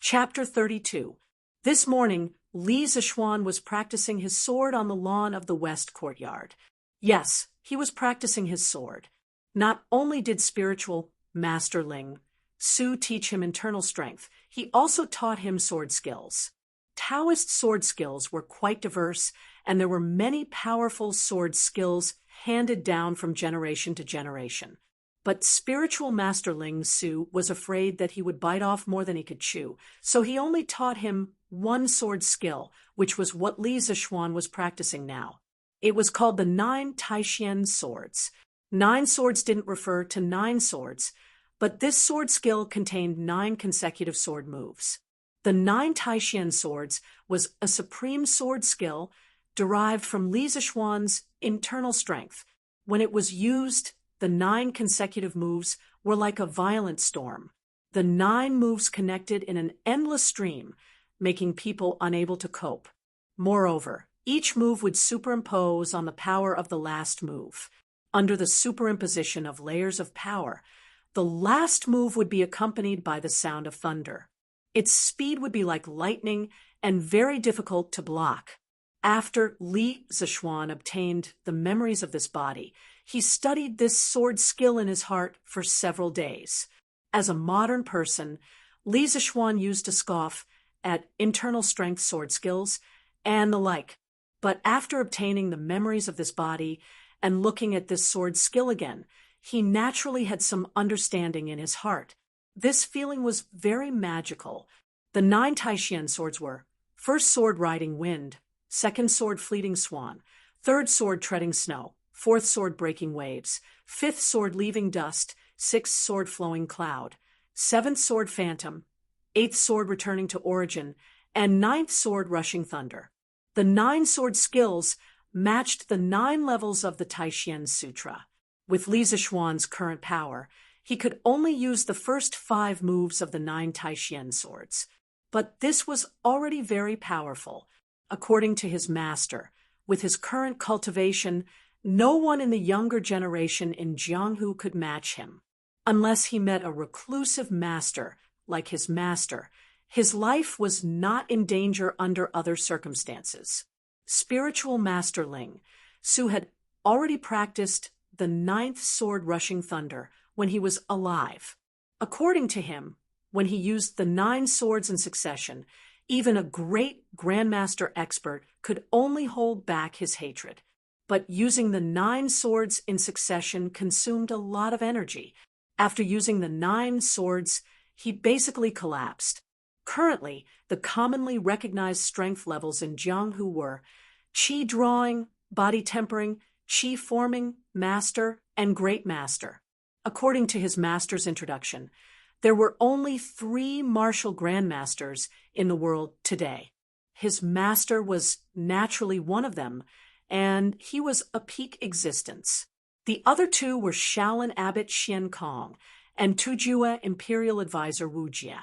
Chapter 32. This morning, Li Zishuan was practicing his sword on the lawn of the West Courtyard. Yes, he was practicing his sword. Not only did spiritual Master Ling Su teach him internal strength, he also taught him sword skills. Taoist sword skills were quite diverse, and there were many powerful sword skills handed down from generation to generation. But spiritual Master Ling Su was afraid that he would bite off more than he could chew, so he only taught him one sword skill, which was what Li Zishuan was practicing now. It was called the 9 Taishan swords. 9 swords didn't refer to 9 swords, but this sword skill contained 9 consecutive sword moves. The 9 Taishan swords was a supreme sword skill derived from Li Zishuan's internal strength. When it was used, the 9 consecutive moves were like a violent storm. The 9 moves connected in an endless stream, making people unable to cope. Moreover, each move would superimpose on the power of the last move. Under the superimposition of layers of power, the last move would be accompanied by the sound of thunder. Its speed would be like lightning and very difficult to block. After Li Zishuan obtained the memories of this body, he studied this sword skill in his heart for several days. As a modern person, Li Zishuan used to scoff at internal strength sword skills and the like. But after obtaining the memories of this body and looking at this sword skill again, he naturally had some understanding in his heart. This feeling was very magical. The 9 Taishan swords were: first sword riding wind, second sword fleeting swan, third sword treading snow, fourth sword breaking waves, fifth sword leaving dust, sixth sword flowing cloud, seventh sword phantom, eighth sword returning to origin, and ninth sword rushing thunder. The 9 sword skills matched the 9 levels of the Taishan Sutra. With Li Zishuan's current power, he could only use the first 5 moves of the 9 Taishan swords. But this was already very powerful. According to his master, with his current cultivation, no one in the younger generation in Jianghu could match him. Unless he met a reclusive master like his master, his life was not in danger under other circumstances. Spiritual Master Ling Su had already practiced the 9th sword rushing thunder when he was alive. According to him, when he used the 9 swords in succession, even a great grandmaster expert could only hold back his hatred. But using the 9 swords in succession consumed a lot of energy. After using the 9 swords, he basically collapsed. Currently, the commonly recognized strength levels in Jianghu were Qi drawing, body tempering, Qi forming, master, and great master. According to his master's introduction, there were only 3 martial grandmasters in the world today. His master was naturally one of them, and he was a peak existence. The other 2 were Shaolin Abbot Xian Kong and Tujue Imperial Advisor Wu Jia.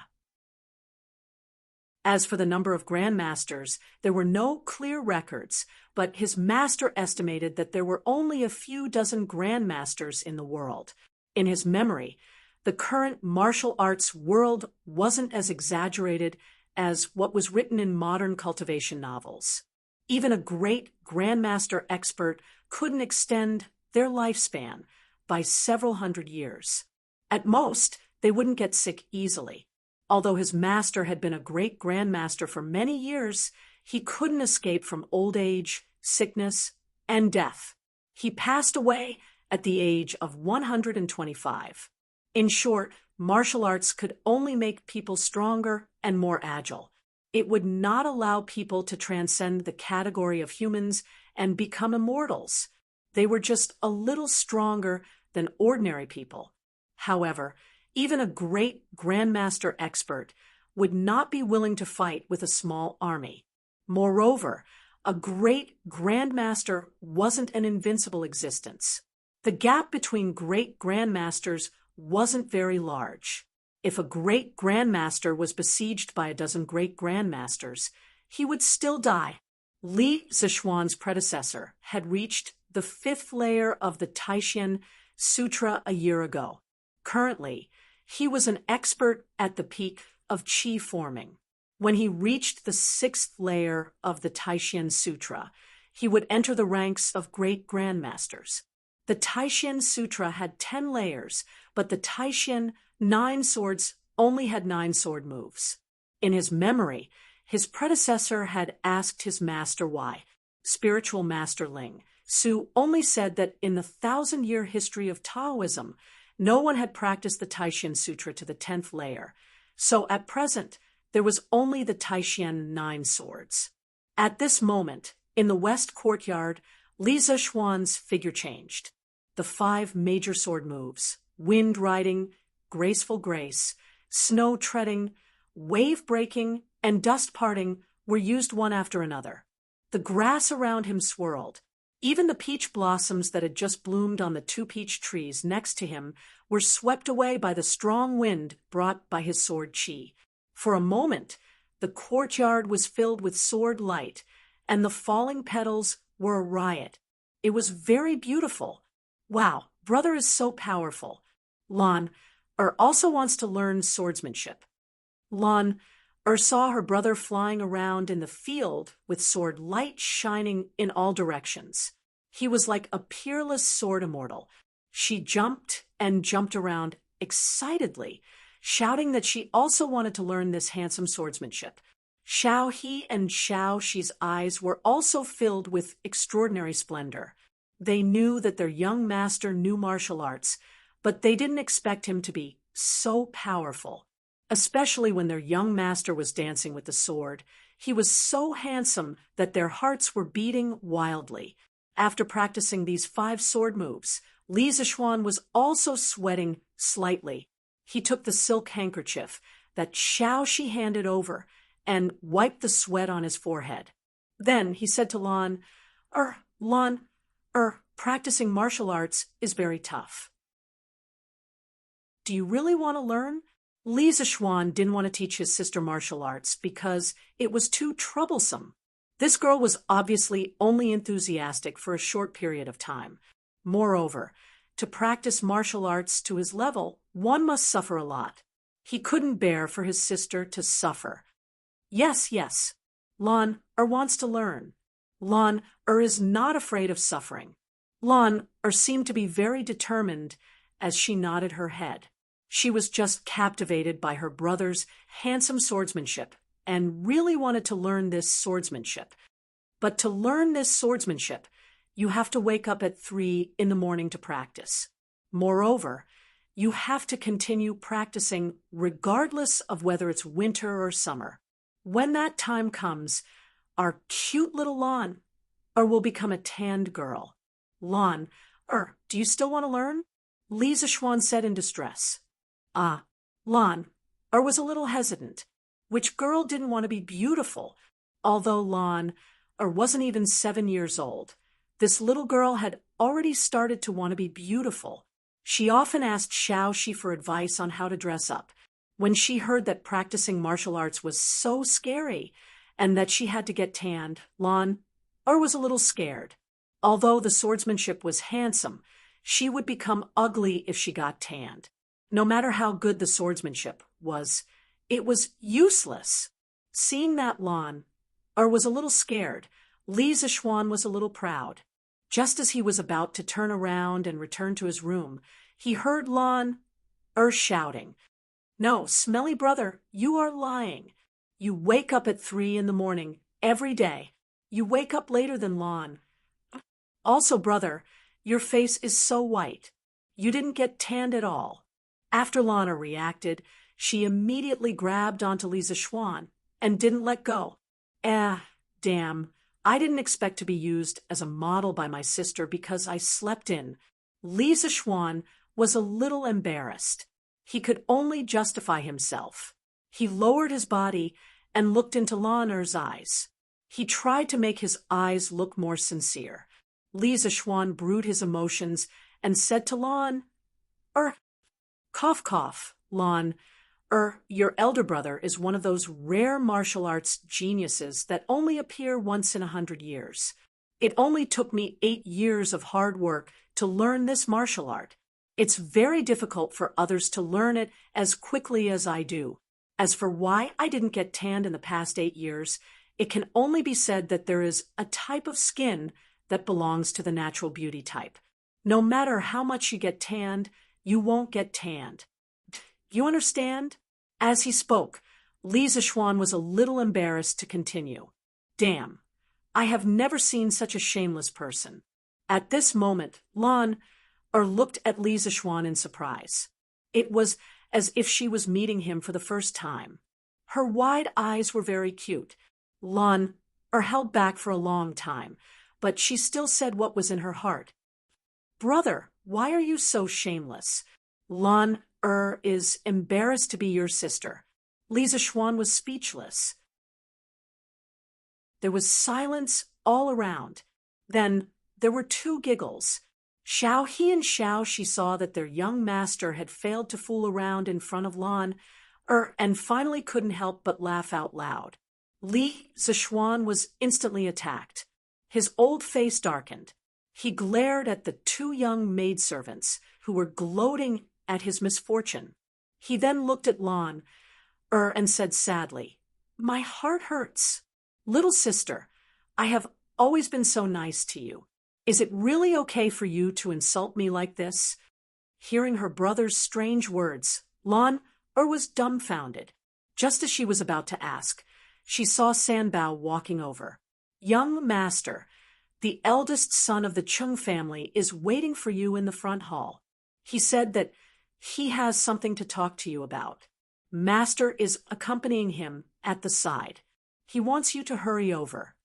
As for the number of grandmasters, there were no clear records, but his master estimated that there were only a few dozen grandmasters in the world. In his memory, the current martial arts world wasn't as exaggerated as what was written in modern cultivation novels. Even a great grandmaster expert couldn't extend their lifespan by several hundred years. At most, they wouldn't get sick easily. Although his master had been a great grandmaster for many years, he couldn't escape from old age, sickness, and death. He passed away at the age of 125. In short, martial arts could only make people stronger and more agile. It would not allow people to transcend the category of humans and become immortals. They were just a little stronger than ordinary people. However, even a great grandmaster expert would not be willing to fight with a small army. Moreover, a great grandmaster wasn't an invincible existence. The gap between great grandmasters wasn't very large. If a great grandmaster was besieged by a dozen great grandmasters, he would still die. Li Zishuan's predecessor had reached the 5th layer of the Taishan Sutra a year ago. Currently, he was an expert at the peak of qi forming. When he reached the 6th layer of the Taishan Sutra, he would enter the ranks of great grandmasters. The Taishan Sutra had 10 layers, but the Taishan 9 swords only had 9 sword moves. In his memory, his predecessor had asked his master why. Spiritual Master Ling Su only said that in the 1,000-year history of Taoism, no one had practiced the Taishan Sutra to the 10th layer. So at present, there was only the Taishan 9 swords. At this moment, in the west courtyard, Li Zishuan's figure changed. The 5 major sword moves, wind riding, graceful grace, snow treading, wave breaking, and dust parting were used one after another. The grass around him swirled. Even the peach blossoms that had just bloomed on the 2 peach trees next to him were swept away by the strong wind brought by his sword qi. For a moment, the courtyard was filled with sword light, and the falling petals were a riot. It was very beautiful. Wow, brother is so powerful. Lan also wants to learn swordsmanship. Lan saw her brother flying around in the field with sword light shining in all directions. He was like a peerless sword immortal. She jumped and jumped around excitedly, shouting that she also wanted to learn this handsome swordsmanship. Xiao He and Xiao Shi's eyes were also filled with extraordinary splendor. They knew that their young master knew martial arts, but they didn't expect him to be so powerful. Especially when their young master was dancing with the sword. He was so handsome that their hearts were beating wildly. After practicing these 5 sword moves, Li Zishuan was also sweating slightly. He took the silk handkerchief that Xiao Shi handed over and wiped the sweat on his forehead. Then he said to Lan, practicing martial arts is very tough. Do you really want to learn? Li Zishuan didn't want to teach his sister martial arts because it was too troublesome. This girl was obviously only enthusiastic for a short period of time. Moreover, to practice martial arts to his level, one must suffer a lot. He couldn't bear for his sister to suffer. Yes, Lan wants to learn. Lan is not afraid of suffering. Lan seemed to be very determined as she nodded her head. She was just captivated by her brother's handsome swordsmanship and really wanted to learn this swordsmanship. But to learn this swordsmanship, you have to wake up at 3 in the morning to practice. Moreover, you have to continue practicing regardless of whether it's winter or summer. When that time comes, our cute little Lan will become a tanned girl. Lan, do you still want to learn? Li Zishuan said in distress. Lan was a little hesitant. Which girl didn't want to be beautiful? Although Lan wasn't even 7 years old, this little girl had already started to want to be beautiful. She often asked Xiao Shi for advice on how to dress up. When she heard that practicing martial arts was so scary and that she had to get tanned, Lan was a little scared. Although the swordsmanship was handsome, she would become ugly if she got tanned. No matter how good the swordsmanship was, it was useless. Seeing that Lan was a little scared, Li Zishuan was a little proud. Just as he was about to turn around and return to his room, he heard Lan shouting, No, smelly brother, you are lying. You wake up at 3 in the morning every day. You wake up later than Lon. Also, brother, your face is so white. You didn't get tanned at all. After Lana reacted, she immediately grabbed onto Lisa Schwan and didn't let go. Damn. I didn't expect to be used as a model by my sister because I slept in. Lisa Schwan was a little embarrassed. He could only justify himself. He lowered his body and looked into Lana's eyes. He tried to make his eyes look more sincere. Lisa Schwan brewed his emotions and said to Lon, cough cough, Lon, your elder brother is one of those rare martial arts geniuses that only appear once in 100 years. It only took me 8 years of hard work to learn this martial art. It's very difficult for others to learn it as quickly as I do. As for why I didn't get tanned in the past 8 years, it can only be said that there is a type of skin that belongs to the natural beauty type. No matter how much you get tanned, you won't get tanned. You understand? As he spoke, Lisa Schwan was a little embarrassed to continue. Damn, I have never seen such a shameless person. At this moment, Lon looked at Lisa Schwan in surprise. It was as if she was meeting him for the first time. Her wide eyes were very cute. Lon held back for a long time, but she still said what was in her heart. Brother, why are you so shameless? Lon is embarrassed to be your sister. Lisa Schwan was speechless. There was silence all around. Then there were 2 giggles. Xiao He and Xiao Shi saw that their young master had failed to fool around in front of Lon, and finally couldn't help but laugh out loud. Li Zichuan was instantly attacked. His old face darkened. He glared at the 2 young maidservants who were gloating at his misfortune. He then looked at Lon, and said sadly, "My heart hurts. Little sister, I have always been so nice to you. Is it really okay for you to insult me like this?" Hearing her brother's strange words, Lon was dumbfounded. Just as she was about to ask, she saw Sanbao walking over. "Young master, the eldest son of the Chung family is waiting for you in the front hall. He said that he has something to talk to you about. Master is accompanying him at the side. He wants you to hurry over."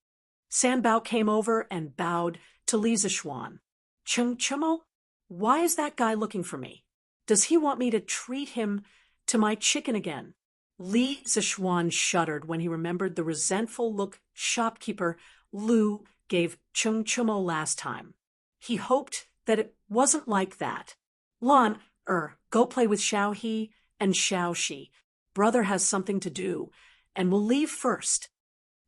Sanbao came over and bowed to Li Zichuan. "Chung Chumo, why is that guy looking for me? Does he want me to treat him to my chicken again?" Li Zichuan shuddered when he remembered the resentful look shopkeeper Lu gave Chung Chumo last time. He hoped that it wasn't like that. "Lon, go play with Xiao He and Xiao Shi. Brother has something to do, and will leave first."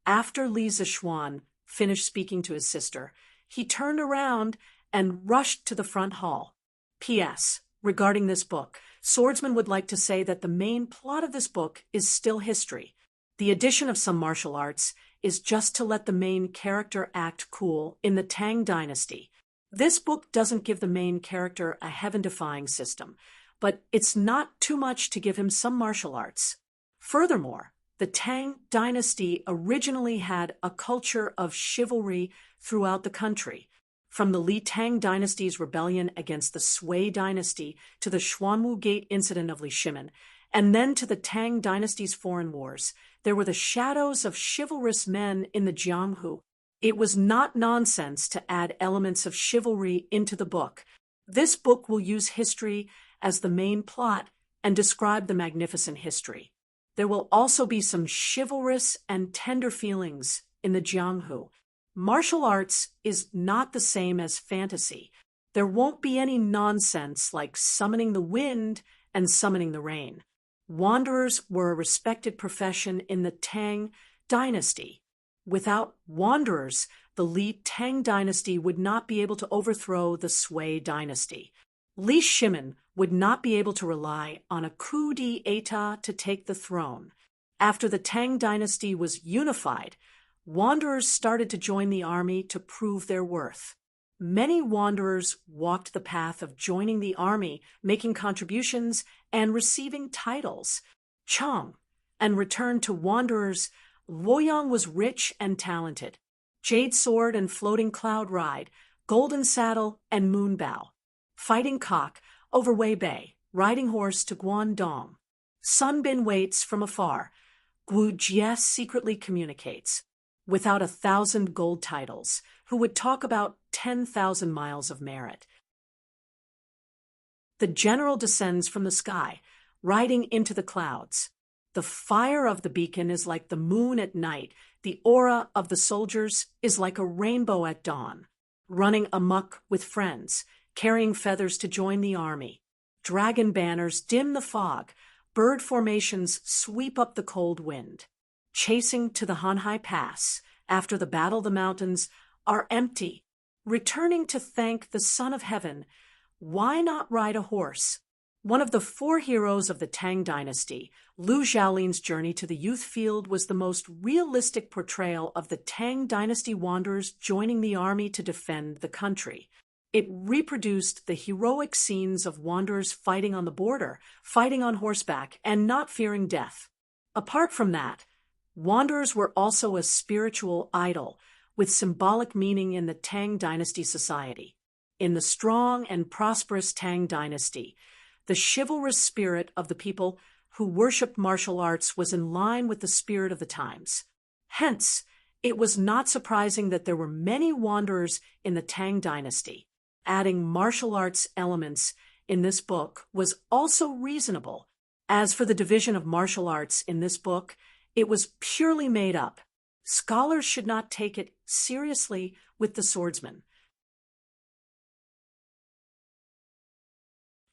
After Li Zichuan finished speaking to his sister, he turned around and rushed to the front hall. P.S. Regarding this book, Swordsman would like to say that the main plot of this book is still history. The addition of some martial arts is just to let the main character act cool in the Tang Dynasty. This book doesn't give the main character a heaven-defying system, but it's not too much to give him some martial arts. Furthermore, the Tang Dynasty originally had a culture of chivalry throughout the country. From the Li Tang Dynasty's rebellion against the Sui Dynasty to the Xuanwu Gate incident of Li Shimin, and then to the Tang Dynasty's foreign wars, there were the shadows of chivalrous men in the Jianghu. It was not nonsense to add elements of chivalry into the book. This book will use history as the main plot and describe the magnificent history. There will also be some chivalrous and tender feelings in the Jianghu. Martial arts is not the same as fantasy. There won't be any nonsense like summoning the wind and summoning the rain. Wanderers were a respected profession in the Tang Dynasty. Without wanderers, the Li Tang Dynasty would not be able to overthrow the Sui Dynasty. Li Shimin would not be able to rely on a coup d'etat to take the throne. After the Tang Dynasty was unified, wanderers started to join the army to prove their worth. many wanderers walked the path of joining the army, making contributions, and receiving titles. Chang, and returned to wanderers. Luoyang was rich and talented. Jade sword and floating cloud ride, golden saddle and moon bow. Fighting cock over Wei Bei, riding horse to Guangdong. Sunbin waits from afar. Gu Jie secretly communicates. Without 1,000 gold titles, who would talk about 10,000 miles of merit. The general descends from the sky, riding into the clouds. The fire of the beacon is like the moon at night. The aura of the soldiers is like a rainbow at dawn. Running amok with friends, carrying feathers to join the army. Dragon banners dim the fog. Bird formations sweep up the cold wind. Chasing to the Hanhai Pass, after the battle the mountains are empty. Returning to thank the Son of Heaven, why not ride a horse? One of the 4 heroes of the Tang Dynasty, Lu Xiaolin's journey to the youth field was the most realistic portrayal of the Tang Dynasty wanderers joining the army to defend the country. It reproduced the heroic scenes of wanderers fighting on the border, fighting on horseback, and not fearing death. Apart from that, wanderers were also a spiritual idol, with symbolic meaning in the Tang Dynasty society. In the strong and prosperous Tang Dynasty, the chivalrous spirit of the people who worshipped martial arts was in line with the spirit of the times. Hence, it was not surprising that there were many wanderers in the Tang Dynasty. Adding martial arts elements in this book was also reasonable. As for the division of martial arts in this book, it was purely made up. Scholars should not take it seriously with the swordsman.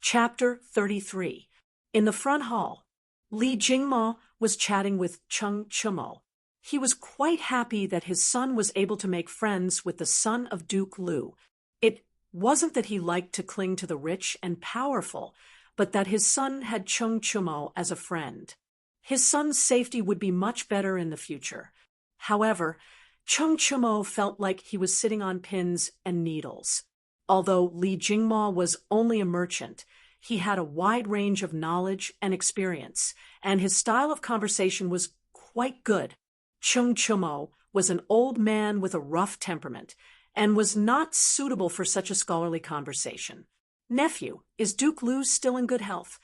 Chapter 33. In the front hall, Li Jingmo was chatting with Cheng Chumo. He was quite happy that his son was able to make friends with the son of Duke Lu. It wasn't that he liked to cling to the rich and powerful, but that his son had Cheng Chumo as a friend. His son's safety would be much better in the future. However, Cheng Chumo felt like he was sitting on pins and needles. Although Li Jingmo was only a merchant, he had a wide range of knowledge and experience, and his style of conversation was quite good. Cheng Chumo was an old man with a rough temperament, and was not suitable for such a scholarly conversation. "Nephew, is Duke Lu still in good health?"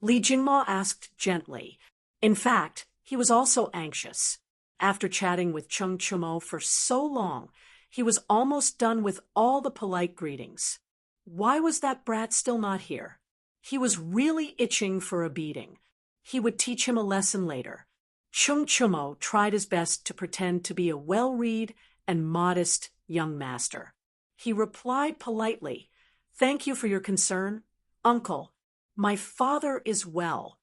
Li Jingmo asked gently. In fact, he was also anxious. After chatting with Cheng Chumo for so long, he was almost done with all the polite greetings. Why was that brat still not here? He was really itching for a beating. He would teach him a lesson later. Cheng Chumo tried his best to pretend to be a well-read and modest young master. He replied politely, "Thank you for your concern. Uncle, my father is well.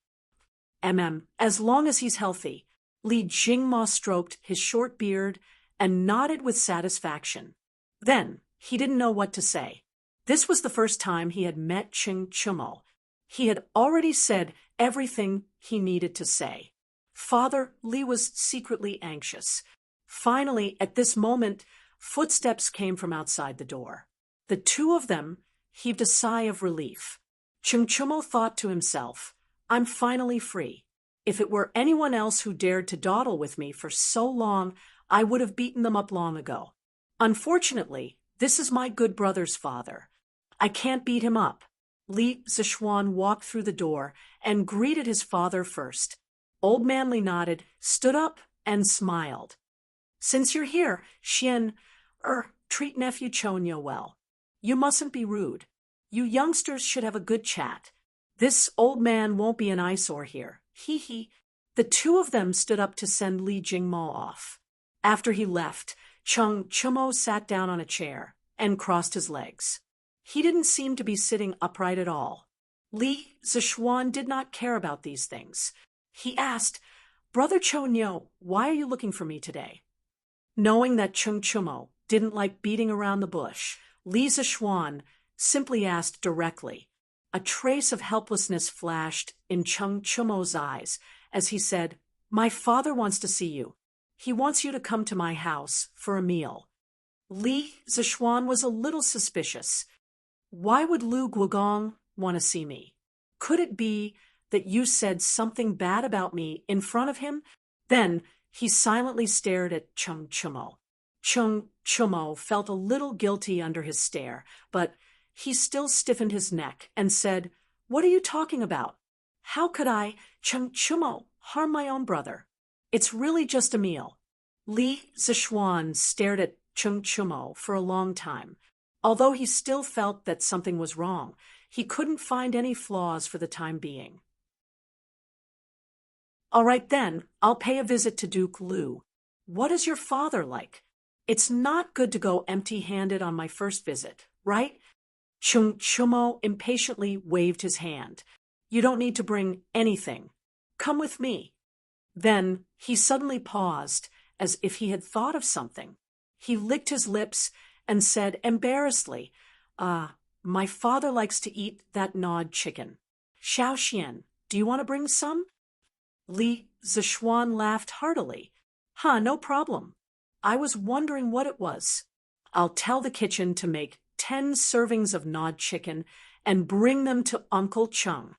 As long as he's healthy." Li Jingmo stroked his short beard and nodded with satisfaction. Then he didn't know what to say. This was the first time he had met Cheng Chumo. He had already said everything he needed to say. Father Li was secretly anxious. Finally, at this moment, footsteps came from outside the door. The two of them heaved a sigh of relief. Cheng Chumo thought to himself, "I'm finally free. If it were anyone else who dared to dawdle with me for so long, I would have beaten them up long ago. Unfortunately, this is my good brother's father. I can't beat him up." Li Zishuan walked through the door and greeted his father first. Old man Li nodded, stood up, and smiled. "Since you're here, Xian, treat nephew Chonyo well. You mustn't be rude. You youngsters should have a good chat. This old man won't be an eyesore here. Hee hee." The two of them stood up to send Li Jingmo off. After he left, Cheng Chumo sat down on a chair and crossed his legs. He didn't seem to be sitting upright at all. Li Zishuan did not care about these things. He asked, "Brother Chonyo, why are you looking for me today?" Knowing that Cheng Chumo didn't like beating around the bush, Li Zishuan simply asked directly. A trace of helplessness flashed in Cheng Chumo's eyes as he said, "My father wants to see you. He wants you to come to my house for a meal." Li Zishuan was a little suspicious. Why would Lu Guogong want to see me? Could it be that you said something bad about me in front of him? Then he silently stared at Chung Chumo. Chung Chumo felt a little guilty under his stare, but he still stiffened his neck and said, "What are you talking about? How could I, Chung Chumo, harm my own brother? It's really just a meal." Li Zishuan stared at Chung Chumo for a long time. Although he still felt that something was wrong, he couldn't find any flaws for the time being. "All right then, I'll pay a visit to Duke Lu. What is your father like? It's not good to go empty-handed on my first visit, right?" Chung Chumo impatiently waved his hand. "You don't need to bring anything. Come with me." Then he suddenly paused, as if he had thought of something. He licked his lips and said embarrassedly, "My father likes to eat that gnawed chicken. Xiaoxian, do you want to bring some?" Li Zishuan laughed heartily. No problem. I was wondering what it was. I'll tell the kitchen to make 10 servings of gnawed chicken and bring them to Uncle Chung."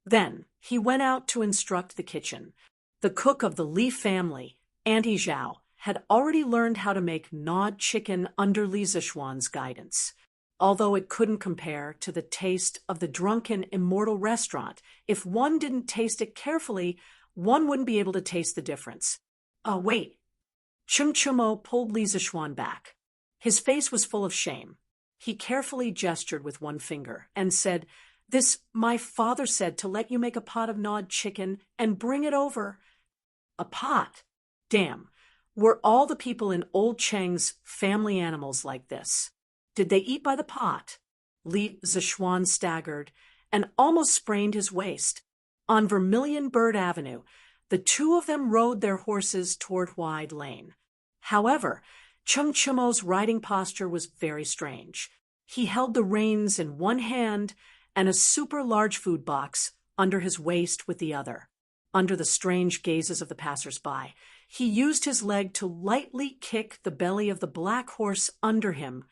Then he went out to instruct the kitchen. The cook of the Li family, Auntie Zhao, had already learned how to make gnawed chicken under Li Zishuan's guidance. Although it couldn't compare to the taste of the drunken immortal restaurant, if one didn't taste it carefully, one wouldn't be able to taste the difference. Wait. Chung Chumo pulled Li Zishuan back. His face was full of shame. He carefully gestured with one finger and said, My father said to let you make a pot of gnawed chicken and bring it over." A pot? Damn. Were all the people in Old Cheng's family animals like this? Did they eat by the pot? Li Zishuan staggered and almost sprained his waist. On Vermilion Bird Avenue, the two of them rode their horses toward Wide Lane. However, Chung Chumo's riding posture was very strange. He held the reins in one hand and a super large food box under his waist with the other. Under the strange gazes of the passers-by, he used his leg to lightly kick the belly of the black horse under him,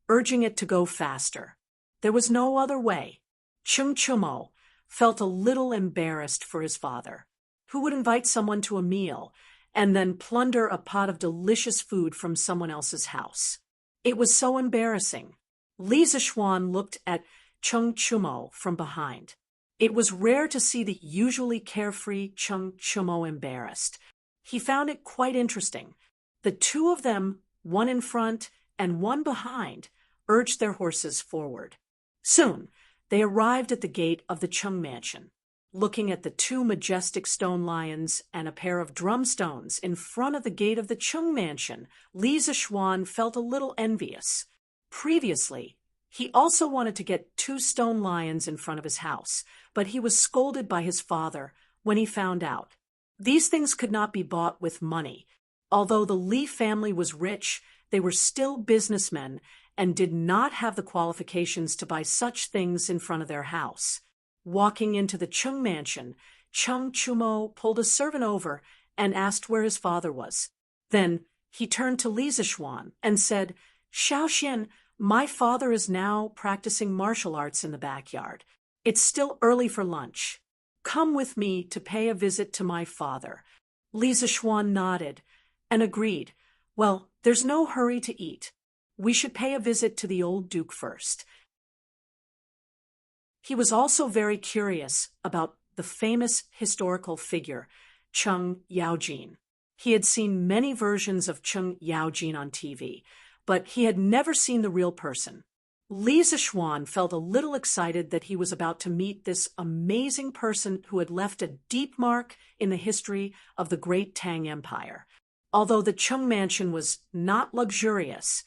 urging it to go faster. There was no other way. Chung Chumo felt a little embarrassed for his father, who would invite someone to a meal and then plunder a pot of delicious food from someone else's house. It was so embarrassing. Li Zishuan looked at Chung Chumo from behind. It was rare to see the usually carefree Chung Chumo embarrassed. He found it quite interesting. The two of them, one in front and one behind, urged their horses forward. Soon, they arrived at the gate of the Chung mansion. Looking at the two majestic stone lions and a pair of drumstones in front of the gate of the Chung mansion, Li Zishuan felt a little envious. Previously, he also wanted to get 2 stone lions in front of his house, but he was scolded by his father when he found out. These things could not be bought with money. Although the Li family was rich, they were still businessmen and did not have the qualifications to buy such things in front of their house. Walking into the Chung mansion, Chung Chumo pulled a servant over and asked where his father was. Then he turned to Li Zishuan and said, "Xiaoxian, my father is now practicing martial arts in the backyard. It's still early for lunch. Come with me to pay a visit to my father." Li Zishuan nodded and agreed. "Well, there's no hurry to eat. We should pay a visit to the old duke first." He was also very curious about the famous historical figure, Chung Yaojin. He had seen many versions of Chung Yaojin on TV, but he had never seen the real person. Li Zishuan felt a little excited that he was about to meet this amazing person who had left a deep mark in the history of the great Tang Empire. Although the Chung mansion was not luxurious,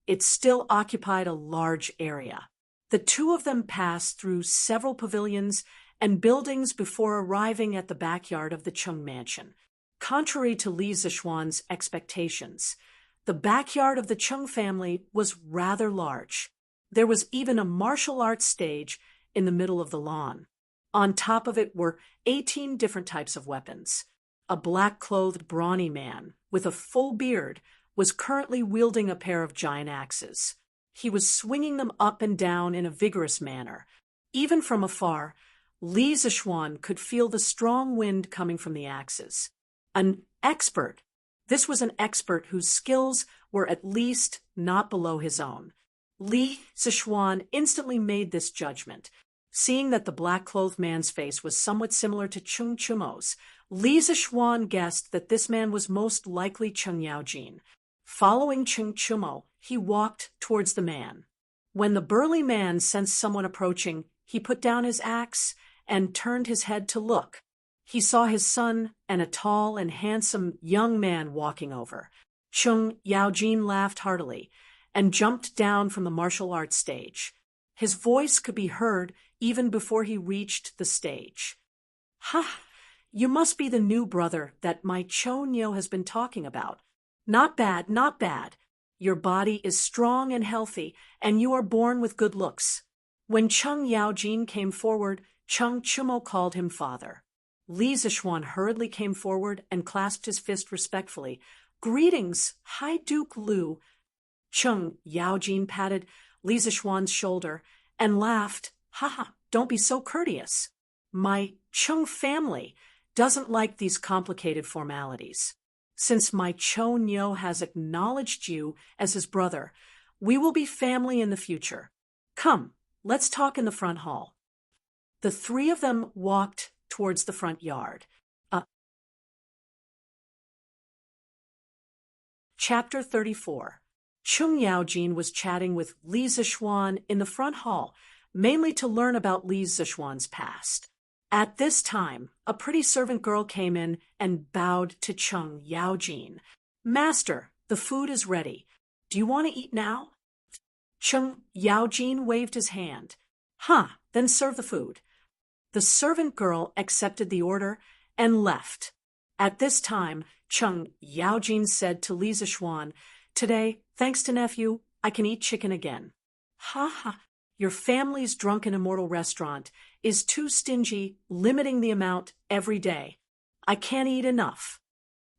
it still occupied a large area. The two of them passed through several pavilions and buildings before arriving at the backyard of the Chung mansion. Contrary to Li Zishuan's expectations, the backyard of the Chung family was rather large. There was even a martial arts stage in the middle of the lawn. On top of it were 18 different types of weapons. A black-clothed, brawny man with a full beard was currently wielding a pair of giant axes. He was swinging them up and down in a vigorous manner. Even from afar, Li Zishuan could feel the strong wind coming from the axes. An expert. This was an expert whose skills were at least not below his own. Li Zishuan instantly made this judgment. Seeing that the black-clothed man's face was somewhat similar to Cheng Chumo's, Li Zishuan guessed that this man was most likely Cheng Yaojin. Following Cheng Chumo, he walked towards the man. When the burly man sensed someone approaching, he put down his axe and turned his head to look. He saw his son and a tall and handsome young man walking over. Cheng Yaojin laughed heartily and jumped down from the martial arts stage. His voice could be heard even before he reached the stage. "Ha! You must be the new brother that my Chonyo has been talking about. Not bad, not bad. Your body is strong and healthy, and you are born with good looks." When Cheng Yaojin came forward, Cheng Chumo called him father. Li Zishuan hurriedly came forward and clasped his fist respectfully. "Greetings, High Duke Liu." Cheng Yaojin patted Li Zishuan's shoulder and laughed. "Haha, don't be so courteous. My Cheng family doesn't like these complicated formalities. Since my Chonyo has acknowledged you as his brother, we will be family in the future. Come, let's talk in the front hall." The three of them walked towards the front yard. Chapter 34. Cheng Yaojin was chatting with Li Zishuan in the front hall, mainly to learn about Li Zishuan's past. At this time, a pretty servant girl came in and bowed to Cheng Yaojin. "Master, the food is ready. Do you want to eat now?" Cheng Yaojin waved his hand. Then serve the food." The servant girl accepted the order and left. At this time, Cheng Yaojin said to Li Zishuan, "Today, thanks to nephew, I can eat chicken again." Your family's drunken immortal restaurant is too stingy, limiting the amount every day. I can't eat enough."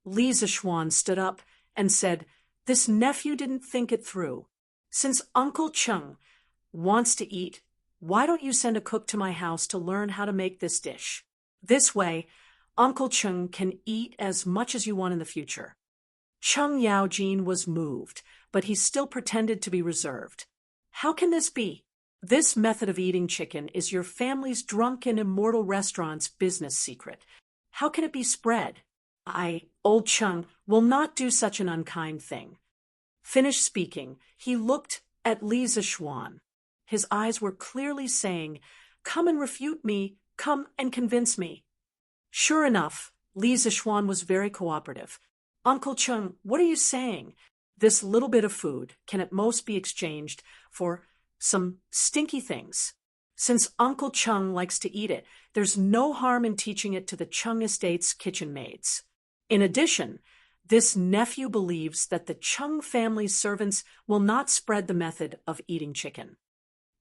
Li Zishuan stood up and said, "This nephew didn't think it through. Since Uncle Cheng wants to eat, why don't you send a cook to my house to learn how to make this dish? This way, Uncle Cheng can eat as much as you want in the future." Cheng Yaojin was moved, but he still pretended to be reserved. "How can this be? This method of eating chicken is your family's drunken immortal restaurant's business secret. How can it be spread? Old Cheng, will not do such an unkind thing." Finished speaking, he looked at Li Zishuan. His eyes were clearly saying, "Come and refute me, come and convince me." Sure enough, Li Zishuan was very cooperative. "Uncle Cheng, what are you saying? This little bit of food can at most be exchanged for some stinky things. Since Uncle Cheng likes to eat it, there's no harm in teaching it to the Cheng estate's kitchen maids. In addition, this nephew believes that the Cheng family's servants will not spread the method of eating chicken."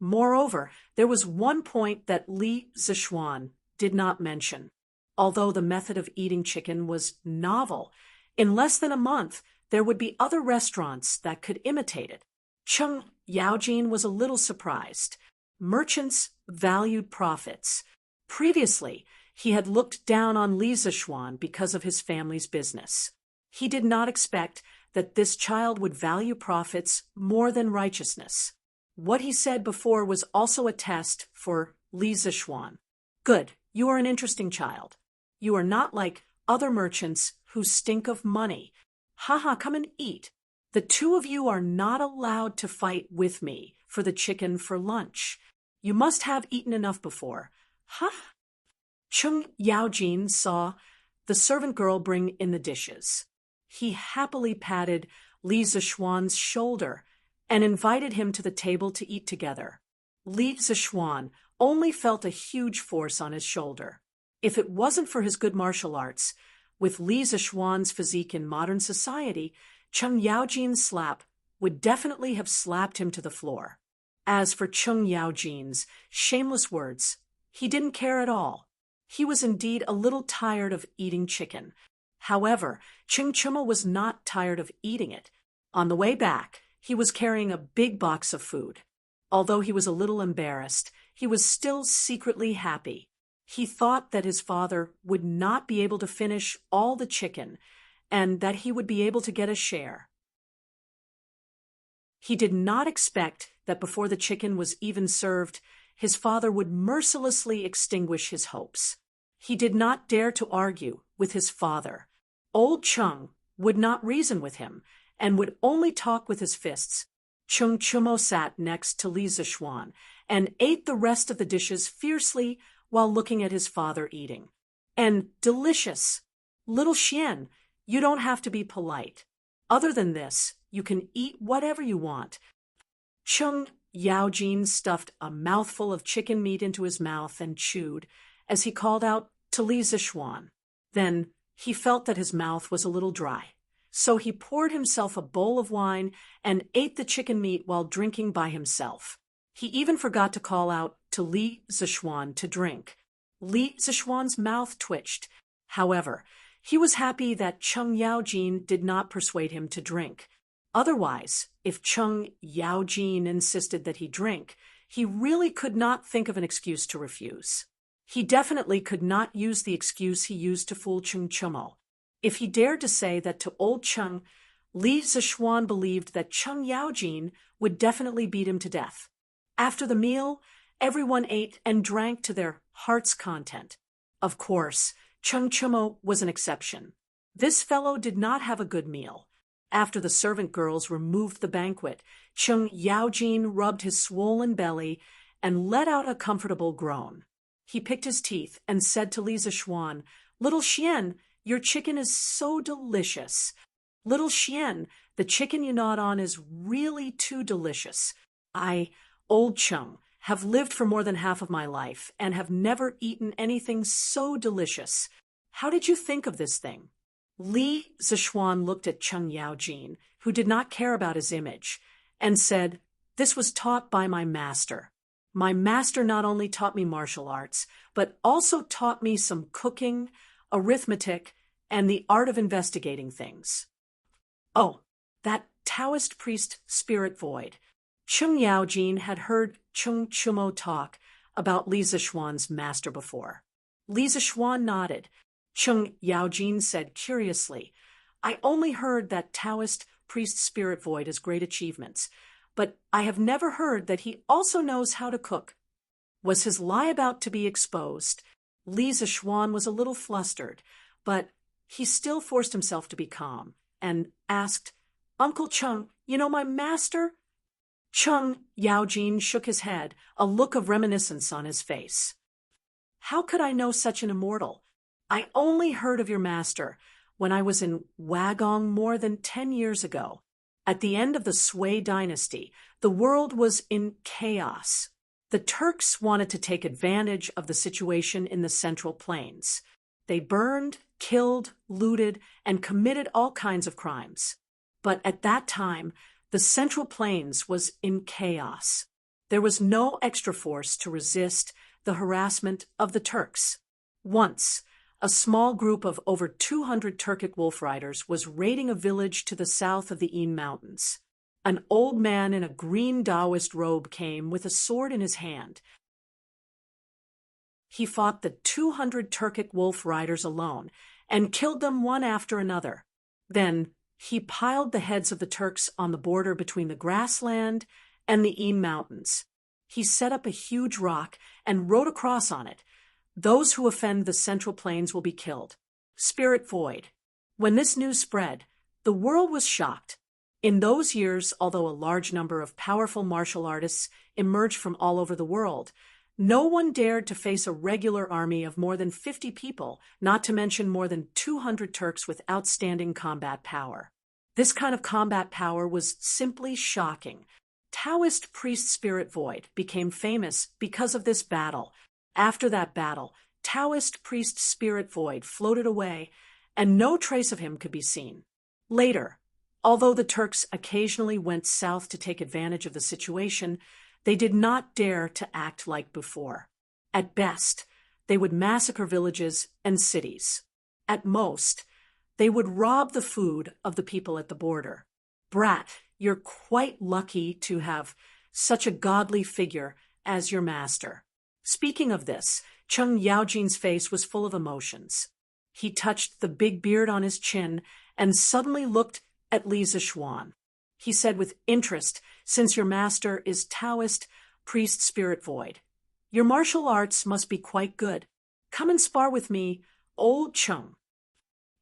Moreover, there was one point that Li Zishuan did not mention. Although the method of eating chicken was novel, in less than a month, there would be other restaurants that could imitate it. Cheng Yaojin was a little surprised. Merchants valued profits. Previously, he had looked down on Li Zishuan because of his family's business. He did not expect that this child would value profits more than righteousness. What he said before was also a test for Li Zishuan. "Good, you are an interesting child. You are not like other merchants who stink of money. Come and eat. The two of you are not allowed to fight with me for the chicken for lunch. You must have eaten enough before." Cheng Yaojin saw the servant girl bring in the dishes. He happily patted Li Zishuan's shoulder and invited him to the table to eat together. Li Zishuan only felt a huge force on his shoulder. If it wasn't for his good martial arts, with Li Zishuan's physique in modern society, Cheng Yaojin's slap would definitely have slapped him to the floor. As for Cheng Yaojin's shameless words, he didn't care at all. He was indeed a little tired of eating chicken. However, Cheng Chuma was not tired of eating it. On the way back, he was carrying a big box of food. Although he was a little embarrassed, he was still secretly happy. He thought that his father would not be able to finish all the chicken and that he would be able to get a share. He did not expect that before the chicken was even served, his father would mercilessly extinguish his hopes. He did not dare to argue with his father. Old Chung would not reason with him and would only talk with his fists. Chung Chumo sat next to Li Zixuan and ate the rest of the dishes fiercely while looking at his father eating. And delicious. Little Xian, you don't have to be polite. Other than this, you can eat whatever you want. Chung Yaojin stuffed a mouthful of chicken meat into his mouth and chewed as he called out to Li Zixuan. Then he felt that his mouth was a little dry, so he poured himself a bowl of wine and ate the chicken meat while drinking by himself. He even forgot to call out to Li Zixuan to drink. Li Zixuan's mouth twitched. However, he was happy that Chung Yaojin did not persuade him to drink. Otherwise, if Chung Yaojin insisted that he drink, he really could not think of an excuse to refuse. He definitely could not use the excuse he used to fool Chung Chumo. If he dared to say that to old Chung, Li Zixuan believed that Chung Yaojin would definitely beat him to death. After the meal, everyone ate and drank to their heart's content. Of course, Chung Chumo was an exception. This fellow did not have a good meal. After the servant girls removed the banquet, Chung Yaojin rubbed his swollen belly and let out a comfortable groan. He picked his teeth and said to Li Zixuan, "Little Xian, your chicken is so delicious. Little Xian, the chicken you gnawed on is really too delicious. I, old Chung, have lived for more than half of my life and have never eaten anything so delicious. How did you think of this thing?" Li Zixuan looked at Chung Yaojin, who did not care about his image, and said, "This was taught by my master. My master not only taught me martial arts, but also taught me some cooking, arithmetic, and the art of investigating things." Oh, that Taoist priest Spirit Void. Chung Yaojin had heard Chung Chumo talk about Li Zixuan's master before. Li Zixuan nodded. Chung Yaojin said curiously, "I only heard that Taoist priest Spirit Void has great achievements, but I have never heard that he also knows how to cook." Was his lie about to be exposed? Li Zixuan was a little flustered, but he still forced himself to be calm and asked, "Uncle Chung, you know my master?" Chung Yaojin shook his head, a look of reminiscence on his face. "How could I know such an immortal? I only heard of your master when I was in Wagong more than 10 years ago. At the end of the Sui Dynasty, the world was in chaos. The Turks wanted to take advantage of the situation in the Central Plains. They burned, killed, looted, and committed all kinds of crimes. But at that time, the Central Plains was in chaos. There was no extra force to resist the harassment of the Turks. Once, a small group of over 200 Turkic wolf riders was raiding a village to the south of the Ain Mountains. An old man in a green Taoist robe came with a sword in his hand. He fought the 200 Turkic wolf riders alone and killed them one after another. Then he piled the heads of the Turks on the border between the grassland and the Ain Mountains. He set up a huge rock and wrote a cross on it, "Those who offend the Central Plains will be killed." Spirit Void. When this news spread, the world was shocked. In those years, although a large number of powerful martial artists emerged from all over the world, no one dared to face a regular army of more than 50 people, not to mention more than 200 Turks with outstanding combat power. This kind of combat power was simply shocking. Taoist priest Spirit Void became famous because of this battle. After that battle, Taoist priest Spirit Void floated away, and no trace of him could be seen. Later, although the Turks occasionally went south to take advantage of the situation, they did not dare to act like before. At best, they would massacre villages and cities. At most, they would rob the food of the people at the border. Brat, you're quite lucky to have such a godly figure as your master. Speaking of this, Cheng Yaojin's face was full of emotions. He touched the big beard on his chin and suddenly looked at Li Zixuan. He said with interest, since your master is Taoist, priest spirit void, your martial arts must be quite good. Come and spar with me, old Cheng.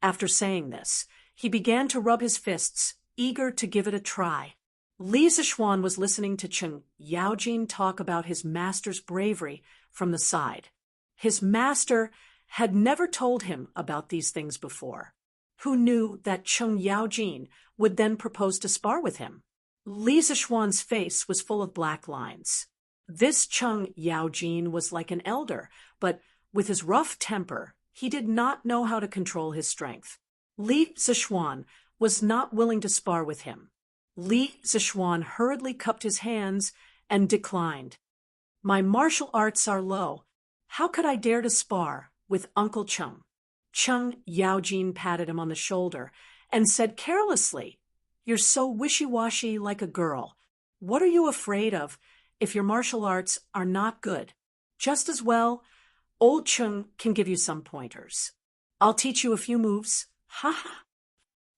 After saying this, he began to rub his fists, eager to give it a try. Li Zixuan was listening to Cheng Yaojin talk about his master's bravery from the side. His master had never told him about these things before. Who knew that Cheng Yaojin would then propose to spar with him? Li Zixuan's face was full of black lines. This Cheng Yaojin was like an elder, but with his rough temper, he did not know how to control his strength. Li Zixuan was not willing to spar with him. Li Zixuan hurriedly cupped his hands and declined. My martial arts are low. How could I dare to spar with Uncle Cheng? Cheng Yaojin patted him on the shoulder and said carelessly, You're so wishy-washy like a girl. What are you afraid of if your martial arts are not good? Just as well, old Cheng can give you some pointers. I'll teach you a few moves. Ha ha.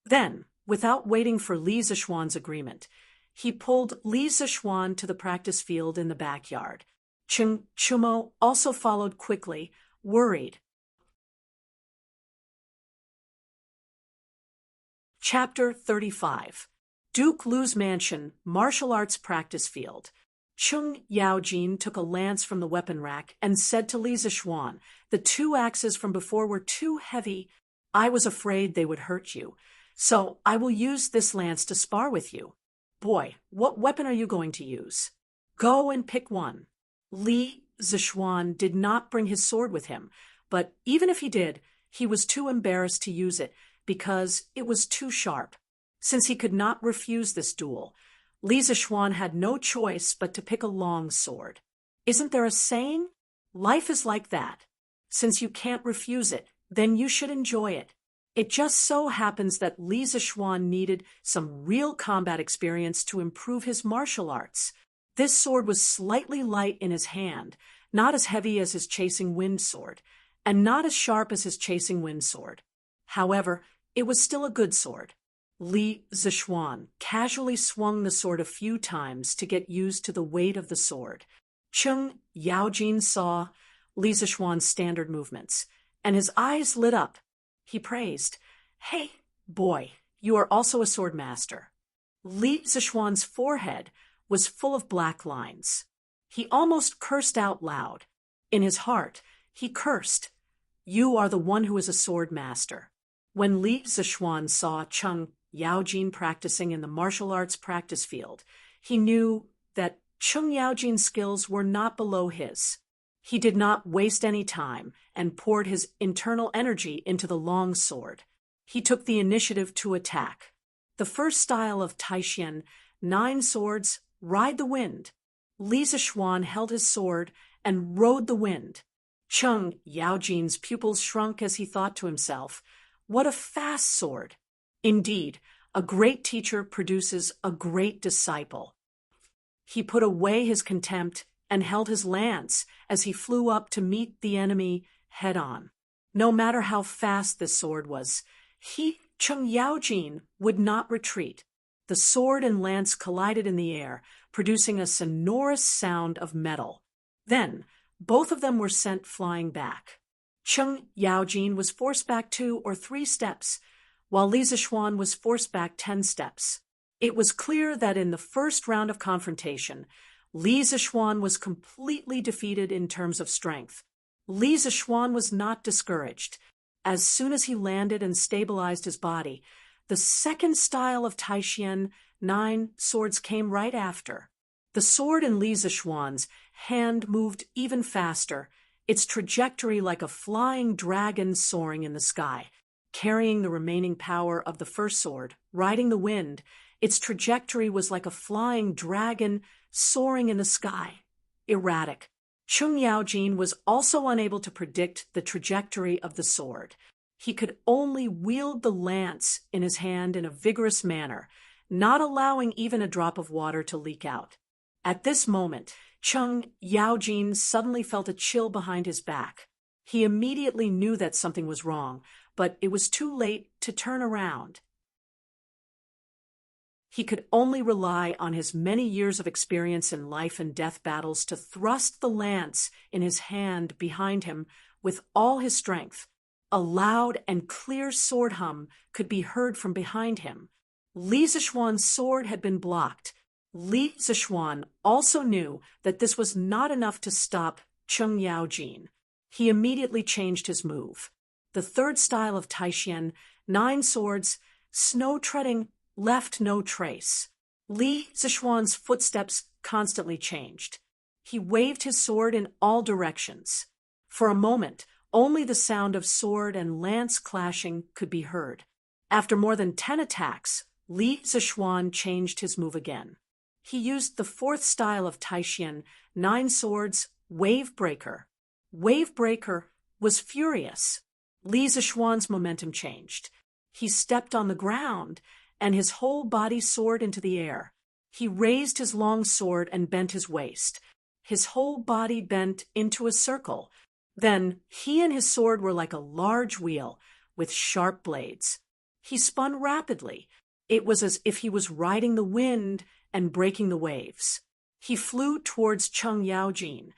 Then, without waiting for Li Zixuan's agreement, he pulled Li Zixuan to the practice field in the backyard. Cheng Chumo also followed quickly, worried. Chapter 35. Duke Lu's Mansion, Martial Arts Practice Field. Cheng Yaojin took a lance from the weapon rack and said to Li Zixuan, The 2 axes from before were too heavy. I was afraid they would hurt you, so I will use this lance to spar with you. Boy, what weapon are you going to use? Go and pick one. Li Zixuan did not bring his sword with him, but even if he did, he was too embarrassed to use it because it was too sharp. Since he could not refuse this duel, Li Zixuan had no choice but to pick a long sword. Isn't there a saying? Life is like that. Since you can't refuse it, then you should enjoy it. It just so happens that Li Zixuan needed some real combat experience to improve his martial arts. This sword was slightly light in his hand, not as heavy as his chasing wind sword, and not as sharp as his chasing wind sword. However, it was still a good sword. Li Zixuan casually swung the sword a few times to get used to the weight of the sword. Cheng Yaojin saw Li Zixuan's standard movements, and his eyes lit up. He praised, Hey, boy, you are also a sword master. Li Zixuan's forehead was full of black lines. He almost cursed out loud. In his heart, he cursed, You are the one who is a sword master. When Li Zixuan saw Cheng Yaojin practicing in the martial arts practice field, he knew that Cheng Yaojin's skills were not below his. He did not waste any time and poured his internal energy into the long sword. He took the initiative to attack. The first style of Taishan, 9 swords, ride the wind. Li Zixuan held his sword and rode the wind. Cheng Yaojin's pupils shrunk as he thought to himself, What a fast sword! Indeed, a great teacher produces a great disciple. He put away his contempt and held his lance as he flew up to meet the enemy head-on. No matter how fast this sword was, Cheng Yaojin, would not retreat. The sword and lance collided in the air, producing a sonorous sound of metal. Then, both of them were sent flying back. Cheng Yaojin was forced back 2 or 3 steps, while Li Zixuan was forced back 10 steps. It was clear that in the first round of confrontation, Li Zixuan was completely defeated in terms of strength. Li Zixuan was not discouraged. As soon as he landed and stabilized his body, the second style of Taishan, 9 swords, came right after. The sword in Li Zixuan's hand moved even faster, its trajectory like a flying dragon soaring in the sky. Carrying the remaining power of the first sword, riding the wind, its trajectory was like a flying dragon soaring in the sky. Erratic. Cheng Yaojin was also unable to predict the trajectory of the sword. He could only wield the lance in his hand in a vigorous manner, not allowing even a drop of water to leak out. At this moment, Cheng Yaojin suddenly felt a chill behind his back. He immediately knew that something was wrong, but it was too late to turn around. He could only rely on his many years of experience in life and death battles to thrust the lance in his hand behind him with all his strength. A loud and clear sword hum could be heard from behind him. Li Zishuan's sword had been blocked. Li Zishuan also knew that this was not enough to stop Cheng Yaojin. He immediately changed his move. The third style of Taishan, 9 swords, snow treading, left no trace. Li Zishuan's footsteps constantly changed. He waved his sword in all directions. For a moment, only the sound of sword and lance clashing could be heard. After more than 10 attacks, Li Zishuan changed his move again. He used the fourth style of Taishan, 9 swords, Wave Breaker. Wave Breaker was furious. Li Zishuan's momentum changed. He stepped on the ground, and his whole body soared into the air. He raised his long sword and bent his waist. His whole body bent into a circle. Then he and his sword were like a large wheel with sharp blades. He spun rapidly. It was as if he was riding the wind and breaking the waves. He flew towards Cheng Yaojin.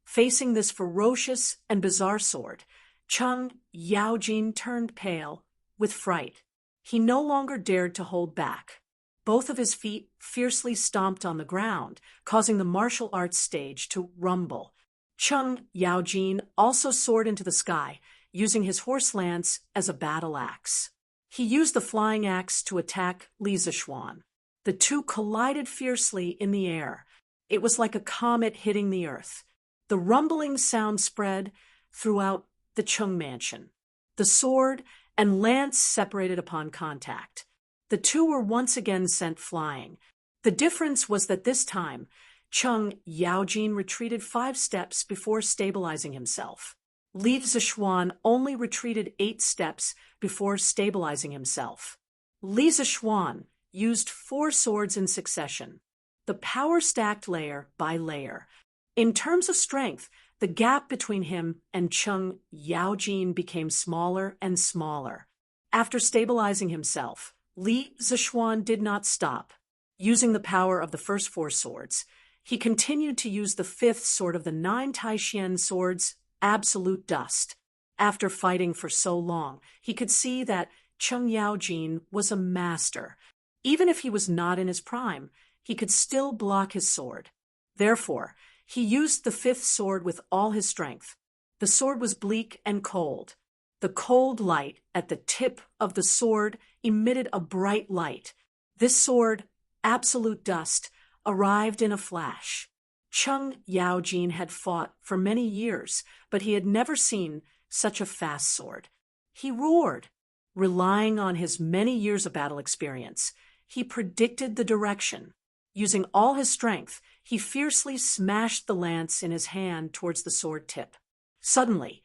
Facing this ferocious and bizarre sword, Cheng Yaojin turned pale with fright. He no longer dared to hold back. Both of his feet fiercely stomped on the ground, causing the martial arts stage to rumble. Cheng Yaojin also soared into the sky, using his horse lance as a battle axe. He used the flying axe to attack Li Zishuan. The two collided fiercely in the air. It was like a comet hitting the earth. The rumbling sound spread throughout the Cheng mansion. The sword and lance separated upon contact. The two were once again sent flying. The difference was that this time, Cheng Yaojin retreated 5 steps before stabilizing himself. Li Zishuan only retreated 8 steps before stabilizing himself. Li Zishuan used 4 swords in succession. The power stacked layer by layer. In terms of strength, the gap between him and Cheng Yaojin became smaller and smaller. After stabilizing himself, Li Zishuan did not stop. Using the power of the first 4 swords, he continued to use the 5th sword of the 9 Taishan swords, Absolute Dust. After fighting for so long, he could see that Cheng Yaojin was a master. Even if he was not in his prime, he could still block his sword. Therefore, he used the 5th sword with all his strength. The sword was bleak and cold. The cold light at the tip of the sword emitted a bright light. This sword, Absolute Dust, arrived in a flash. Cheng Yaojin had fought for many years, but he had never seen such a fast sword. He roared. Relying on his many years of battle experience, he predicted the direction. Using all his strength, he fiercely smashed the lance in his hand towards the sword tip. Suddenly,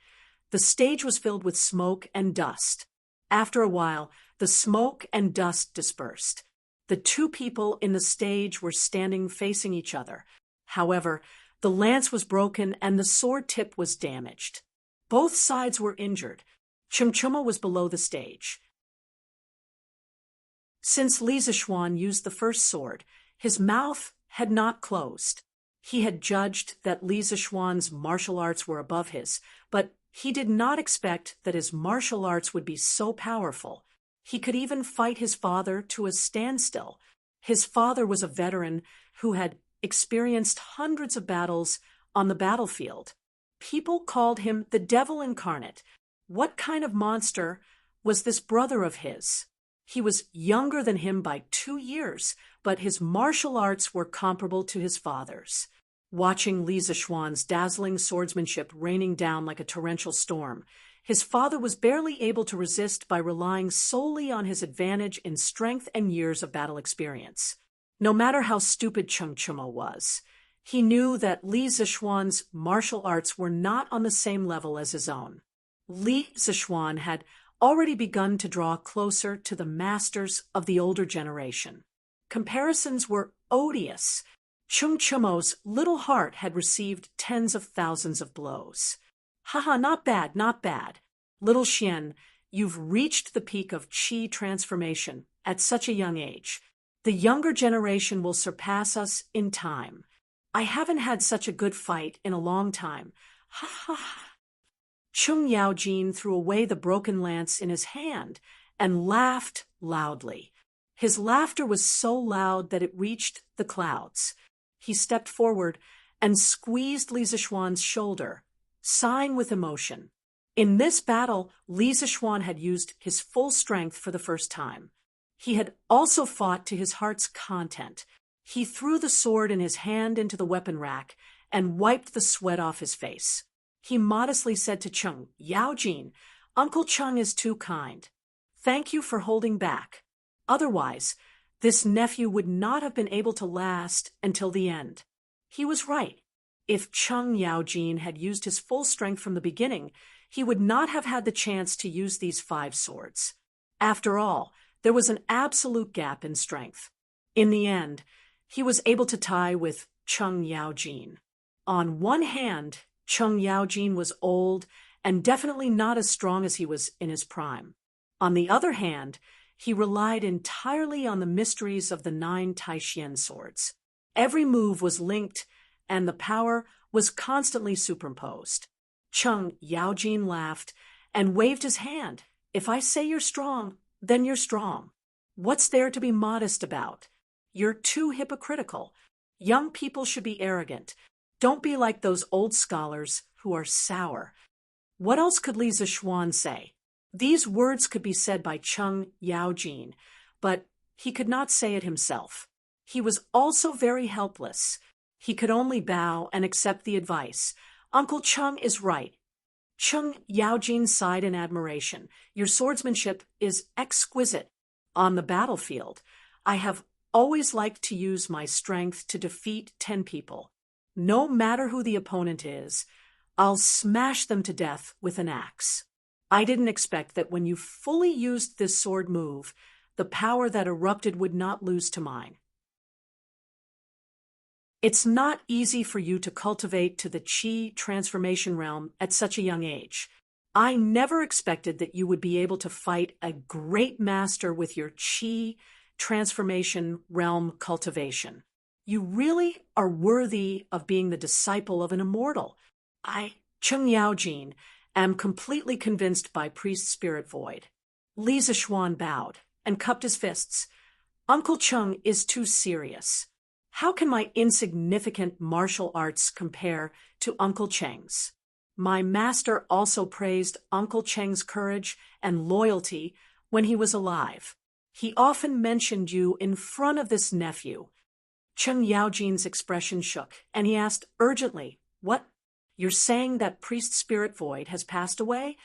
the stage was filled with smoke and dust. After a while, the smoke and dust dispersed. The 2 people in the stage were standing facing each other. However, the lance was broken and the sword tip was damaged. Both sides were injured. Chumchuma was below the stage. Since Li Zishuan used the first sword, his mouth had not closed. He had judged that Li Zishuan's martial arts were above his, but he did not expect that his martial arts would be so powerful. He could even fight his father to a standstill. His father was a veteran who had experienced hundreds of battles on the battlefield. People called him the devil incarnate. What kind of monster was this brother of his? He was younger than him by 2 years, but his martial arts were comparable to his father's. Watching Li Zishuan's dazzling swordsmanship raining down like a torrential storm, his father was barely able to resist by relying solely on his advantage in strength and years of battle experience. No matter how stupid Chumchuma was, he knew that Li Zishuan's martial arts were not on the same level as his own. Li Zishuan had already begun to draw closer to the masters of the older generation. Comparisons were odious. Chung Chumo's little heart had received tens of thousands of blows. Haha, not bad, not bad. Little Xian, you've reached the peak of qi transformation at such a young age. The younger generation will surpass us in time. I haven't had such a good fight in a long time. Ha ha ha. Chung Yaojin threw away the broken lance in his hand and laughed loudly. His laughter was so loud that it reached the clouds. He stepped forward and squeezed Li Zixuan's shoulder, sighing with emotion. In this battle, Li Zixuan had used his full strength for the first time. He had also fought to his heart's content. He threw the sword in his hand into the weapon rack and wiped the sweat off his face. He modestly said to Chung Yaojin, "Uncle Chung is too kind. Thank you for holding back. Otherwise, this nephew would not have been able to last until the end." He was right. If Chung Yaojin had used his full strength from the beginning, he would not have had the chance to use these 5 swords. After all, there was an absolute gap in strength. In the end, he was able to tie with Chung Yaojin. On one hand, Chung Yaojin was old and definitely not as strong as he was in his prime. On the other hand, he relied entirely on the mysteries of the 9 Taixuan swords. Every move was linked, and the power was constantly superimposed. Chung Yaojin laughed and waved his hand. "If I say you're strong, then you're strong. What's there to be modest about? You're too hypocritical. Young people should be arrogant. Don't be like those old scholars who are sour." What else could Li Zixuan say? These words could be said by Chung Yaojin, but he could not say it himself. He was also very helpless. He could only bow and accept the advice. "Uncle Chung is right." Chung Yaojin sighed in admiration. "Your swordsmanship is exquisite. On the battlefield, I have always liked to use my strength to defeat 10 people. No matter who the opponent is, I'll smash them to death with an axe. I didn't expect that when you fully used this sword move, the power that erupted would not lose to mine. It's not easy for you to cultivate to the qi transformation realm at such a young age. I never expected that you would be able to fight a great master with your qi transformation realm cultivation. You really are worthy of being the disciple of an immortal. I, Chung Yaojin, am completely convinced by Priest Spirit Void." Li Zixuan bowed and cupped his fists. "Uncle Chung is too serious. How can my insignificant martial arts compare to Uncle Cheng's? My master also praised Uncle Cheng's courage and loyalty when he was alive. He often mentioned you in front of this nephew." Chung Yaojin's expression shook, and he asked urgently, "What? You're saying that Priest Spirit Void has passed away?"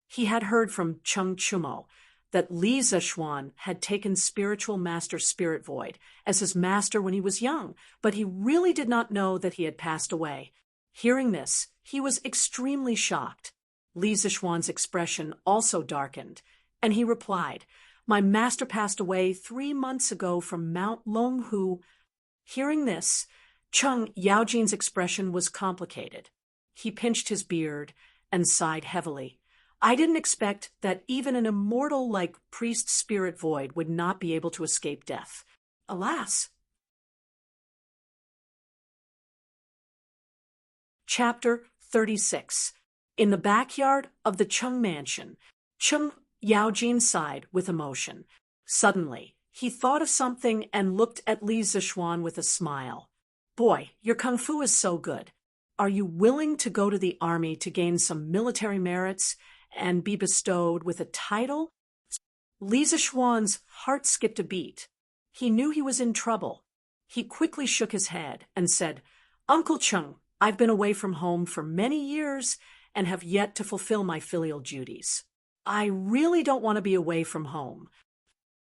He had heard from Chung Chumo that Li Zixuan had taken Spiritual Master Spirit Void as his master when he was young, but he really did not know that he had passed away. Hearing this, he was extremely shocked. Li Zixuan's expression also darkened, and he replied, "My master passed away 3 months ago from Mount Longhu." Hearing this, Chung Yaojin's expression was complicated. He pinched his beard and sighed heavily. "I didn't expect that even an immortal like Priest Spirit Void would not be able to escape death. Alas." Chapter 36. In the backyard of the Chung mansion, Chung Yaojin sighed with emotion. Suddenly, he thought of something and looked at Li Zixuan with a smile. "Boy, your kung fu is so good. Are you willing to go to the army to gain some military merits and be bestowed with a title?" Li Zixuan's heart skipped a beat. He knew he was in trouble. He quickly shook his head and said, "Uncle Chung, I've been away from home for many years and have yet to fulfill my filial duties. I really don't want to be away from home."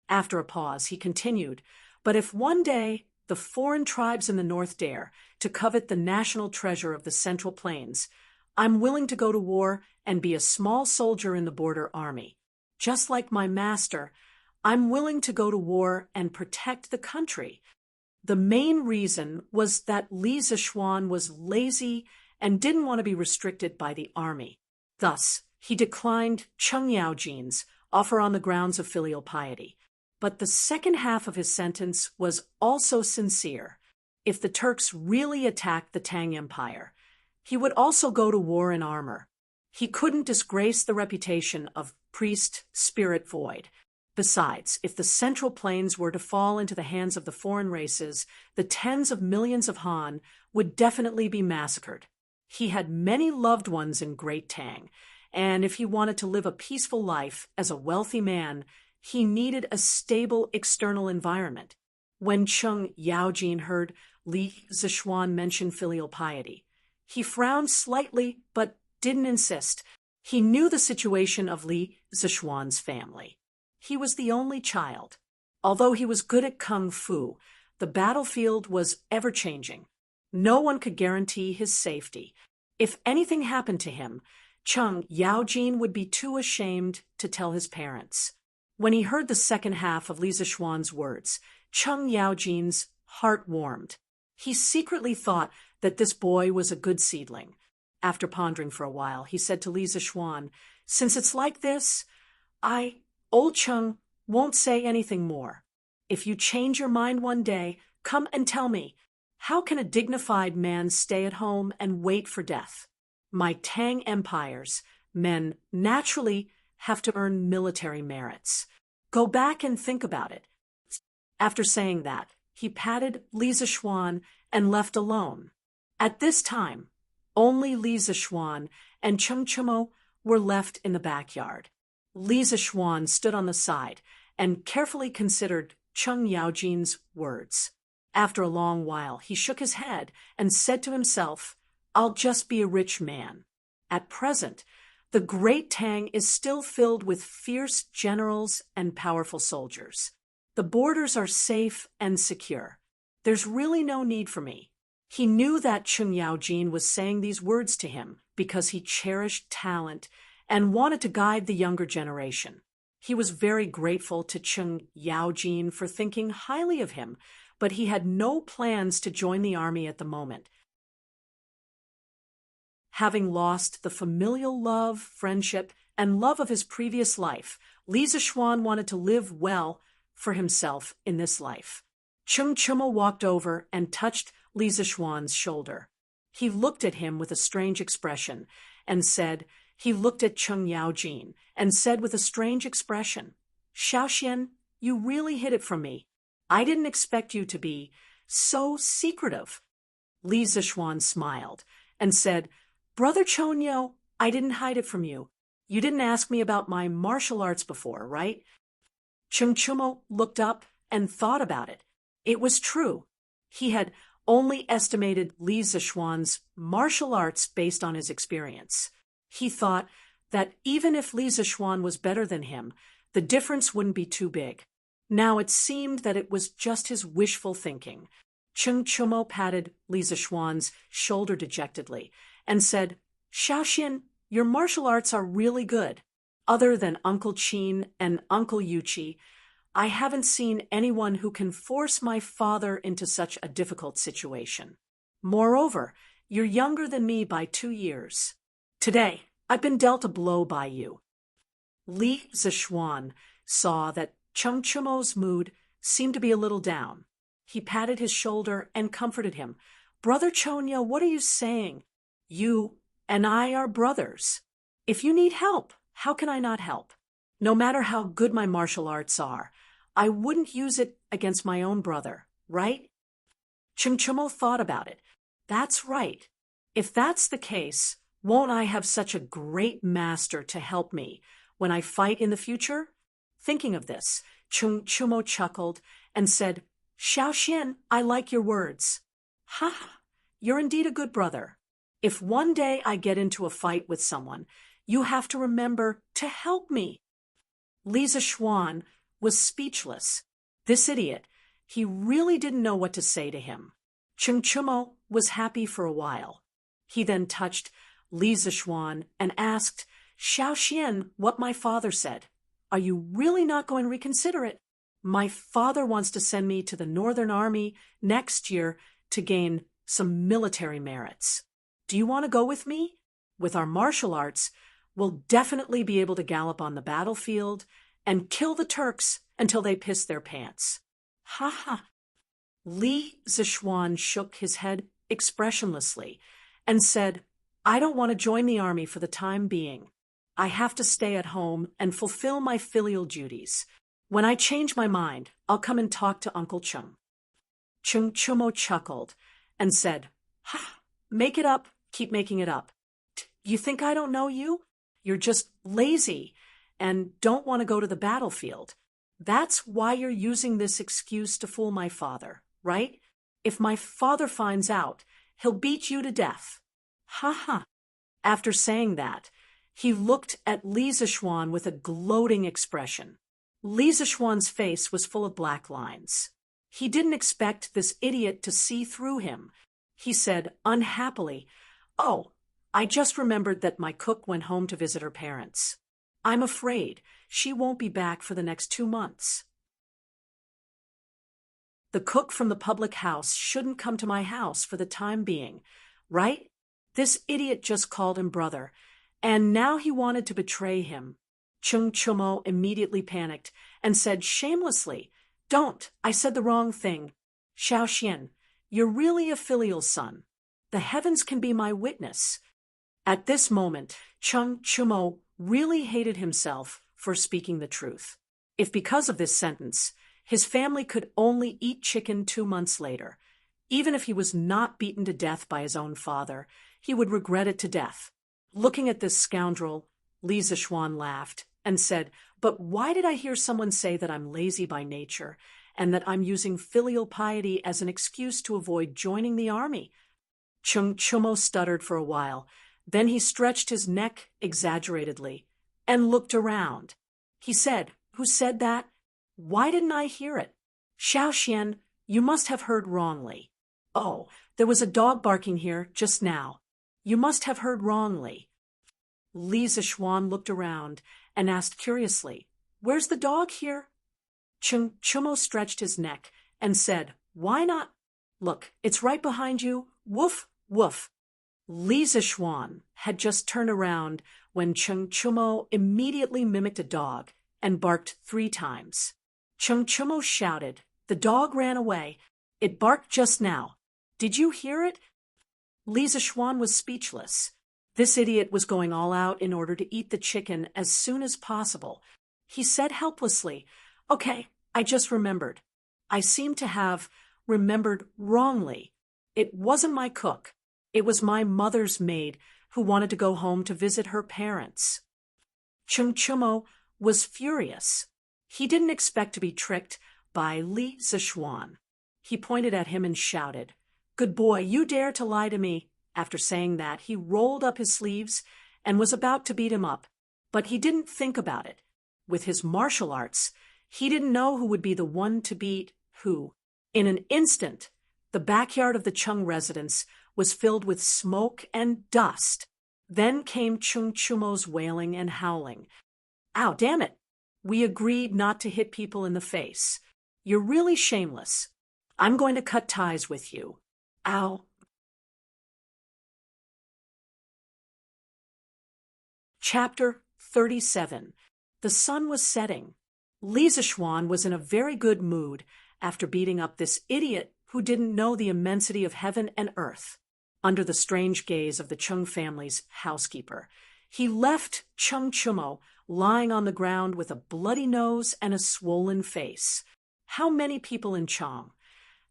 After a pause, he continued, "But if one day the foreign tribes in the north dare to covet the national treasure of the Central Plains, I'm willing to go to war and be a small soldier in the border army. Just like my master, I'm willing to go to war and protect the country. The main reason was that Li Zishuan was lazy and didn't want to be restricted by the army. Thus, he declined Cheng Yaojin's offer on the grounds of filial piety. But the second half of his sentence was also sincere. If the Turks really attacked the Tang Empire, he would also go to war in armor. He couldn't disgrace the reputation of priest spirit void. Besides, if the Central Plains were to fall into the hands of the foreign races, the tens of millions of Han would definitely be massacred. He had many loved ones in Great Tang, and if he wanted to live a peaceful life as a wealthy man, he needed a stable external environment. When Cheng Yaojin heard Li Zishuan mention filial piety, he frowned slightly but didn't insist. He knew the situation of Li Zishuan's family. He was the only child. Although he was good at kung fu, the battlefield was ever-changing. No one could guarantee his safety. If anything happened to him, Cheng Yaojin would be too ashamed to tell his parents. When he heard the second half of Li Zishuan's words, Cheng Yaojin's heart warmed. He secretly thought that this boy was a good seedling. After pondering for a while, he said to Li Zishuan, "Since it's like this, Old Cheng, won't say anything more. If you change your mind one day, come and tell me. How can a dignified man stay at home and wait for death? My Tang Empire's men naturally have to earn military merits. Go back and think about it." After saying that, he patted Li Zishuan and left alone. At this time, only Li Zishuan and Cheng Chimo were left in the backyard. Li Zishuan stood on the side and carefully considered Cheng Yaojin's words. After a long while, he shook his head and said to himself, "I'll just be a rich man." At present, the Great Tang is still filled with fierce generals and powerful soldiers. The borders are safe and secure. There's really no need for me. He knew that Cheng Yaojin was saying these words to him because he cherished talent and wanted to guide the younger generation. He was very grateful to Cheng Yaojin for thinking highly of him, but he had no plans to join the army at the moment. Having lost the familial love, friendship, and love of his previous life, Li Zishuan wanted to live well for himself in this life. Cheng Chimo walked over and touched Li Zishuan's shoulder. He looked at him with a strange expression and said, He looked at Cheng Yaojin and said with a strange expression, "Xiaoxian, you really hid it from me. I didn't expect you to be so secretive." Li Zishuan smiled and said, "Brother Chonyo, I didn't hide it from you. You didn't ask me about my martial arts before, right?" Cheng Chimo looked up and thought about it. It was true. He had only estimated Li Zishuan's martial arts based on his experience. He thought that even if Li Zishuan was better than him, the difference wouldn't be too big. Now it seemed that it was just his wishful thinking. Cheng Chimo patted Li Zishuan's shoulder dejectedly and said, "Xiaoxian, your martial arts are really good. Other than Uncle Qin and Uncle Yuqi, I haven't seen anyone who can force my father into such a difficult situation. Moreover, you're younger than me by 2 years. Today, I've been dealt a blow by you." Li Zishuan saw that Cheng Chimo's mood seemed to be a little down. He patted his shoulder and comforted him. "Brother Chonyo, what are you saying? You and I are brothers. If you need help, how can I not help? No matter how good my martial arts are, I wouldn't use it against my own brother, right?" Cheng Chimo thought about it. "That's right. If that's the case, won't I have such a great master to help me when I fight in the future?" Thinking of this, Cheng Chimo chuckled and said, "Xiaoxian, I like your words. Ha! You're indeed a good brother. If one day I get into a fight with someone, you have to remember to help me." Li Zishuan was speechless. This idiot, he really didn't know what to say to him. Cheng Chimo was happy for a while. He then touched Li Zishuan and asked Xiaoxian what my father said. Are you really not going to reconsider it? My father wants to send me to the Northern Army next year to gain some military merits. Do you want to go with me? With our martial arts, we'll definitely be able to gallop on the battlefield and kill the Turks until they piss their pants. Ha ha. Li Zishuan shook his head expressionlessly and said, I don't want to join the army for the time being. I have to stay at home and fulfill my filial duties. When I change my mind, I'll come and talk to Uncle Chung. Chung Chumo chuckled and said, Ha, make it up, keep making it up. You think I don't know you? You're just lazy and don't want to go to the battlefield. That's why you're using this excuse to fool my father, right? If my father finds out, he'll beat you to death. Ha ha. After saying that, he looked at Li Zishuan with a gloating expression. Li Zishuan's face was full of black lines. He didn't expect this idiot to see through him. He said unhappily, Oh, I just remembered that my cook went home to visit her parents. I'm afraid she won't be back for the next 2 months. The cook from the public house shouldn't come to my house for the time being, right? This idiot just called him brother, and now he wanted to betray him. Chung Chumo immediately panicked and said shamelessly, Don't, I said the wrong thing. Xiao Xian, you're really a filial son. The heavens can be my witness. At this moment, Chung Chumo really hated himself for speaking the truth. If because of this sentence, his family could only eat chicken 2 months later, even if he was not beaten to death by his own father, he would regret it to death. Looking at this scoundrel, Li Zishuan laughed and said, But why did I hear someone say that I'm lazy by nature and that I'm using filial piety as an excuse to avoid joining the army? Chung Chumo stuttered for a while. Then he stretched his neck exaggeratedly and looked around. He said, Who said that? Why didn't I hear it? Xiao Xian, you must have heard wrongly. Oh, there was a dog barking here just now. You must have heard wrongly. Li Zishuan looked around and asked curiously, Where's the dog here? Chung Chumo stretched his neck and said, Why not? Look, it's right behind you. Woof, woof. Li Zishuan had just turned around when Chung Chumo immediately mimicked a dog and barked 3 times. Chung Chumo shouted, The dog ran away. It barked just now. Did you hear it? Li Zishuan was speechless. This idiot was going all out in order to eat the chicken as soon as possible. He said helplessly, Okay, I just remembered. I seem to have remembered wrongly. It wasn't my cook. It was my mother's maid who wanted to go home to visit her parents. Chung Chumo was furious. He didn't expect to be tricked by Li Zishuan. He pointed at him and shouted, Good boy, you dare to lie to me. After saying that, he rolled up his sleeves and was about to beat him up, but he didn't think about it. With his martial arts, he didn't know who would be the one to beat who. In an instant, the backyard of the Chung residence was filled with smoke and dust. Then came Chung Chumo's wailing and howling. Ow, damn it! We agreed not to hit people in the face. You're really shameless. I'm going to cut ties with you. Ow. Chapter 37. The sun was setting. Li Zishuan was in a very good mood after beating up this idiot who didn't know the immensity of heaven and earth. Under the strange gaze of the Chung family's housekeeper, he left Chung Chumo lying on the ground with a bloody nose and a swollen face. How many people in Chang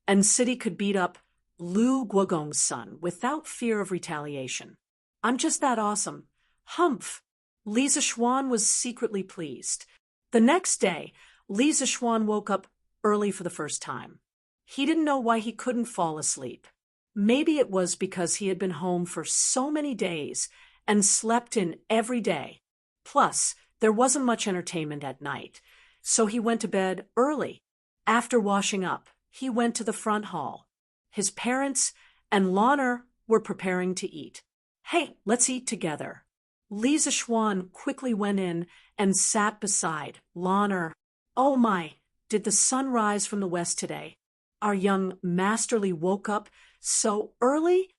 and city could beat up Lu Guogong's son without fear of retaliation? I'm just that awesome. Humph! Li Zishuan was secretly pleased. The next day, Li Zishuan woke up early for the first time. He didn't know why he couldn't fall asleep. Maybe it was because he had been home for so many days and slept in every day. Plus, there wasn't much entertainment at night, so he went to bed early. After washing up, he went to the front hall. His parents and Lawner were preparing to eat. Hey, let's eat together. Li Zixuan quickly went in and sat beside Lan. Oh my, did the sun rise from the west today? Our young Master Li woke up so early?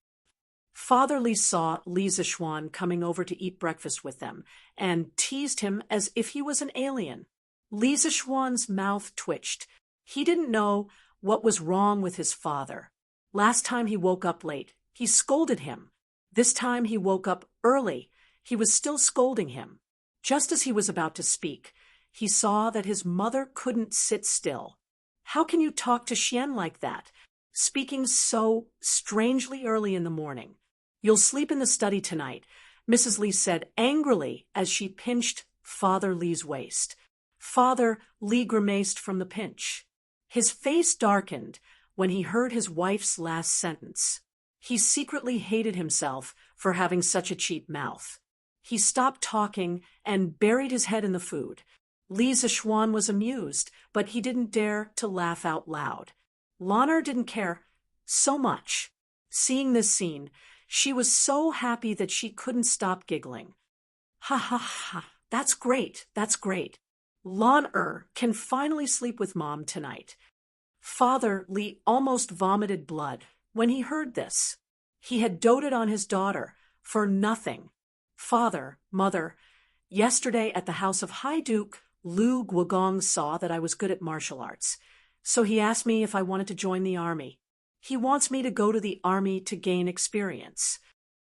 Father Li saw Li Zixuan coming over to eat breakfast with them and teased him as if he was an alien. Li Zixuan's mouth twitched. He didn't know what was wrong with his father. Last time he woke up late, he scolded him. This time he woke up early. He was still scolding him. Just as he was about to speak, he saw that his mother couldn't sit still. How can you talk to Xian like that, speaking so strangely early in the morning? You'll sleep in the study tonight, Mrs. Li said angrily as she pinched Father Li's waist. Father Li grimaced from the pinch. His face darkened when he heard his wife's last sentence. He secretly hated himself for having such a cheap mouth. He stopped talking and buried his head in the food. Li Zixuan was amused, but he didn't dare to laugh out loud. Lan didn't care so much. Seeing this scene, she was so happy that she couldn't stop giggling. Ha ha ha, that's great, that's great. Lan can finally sleep with Mom tonight. Father Li almost vomited blood when he heard this. He had doted on his daughter for nothing. Father, Mother, yesterday at the house of High Duke, Lu Guogong saw that I was good at martial arts, so he asked me if I wanted to join the army. He wants me to go to the army to gain experience.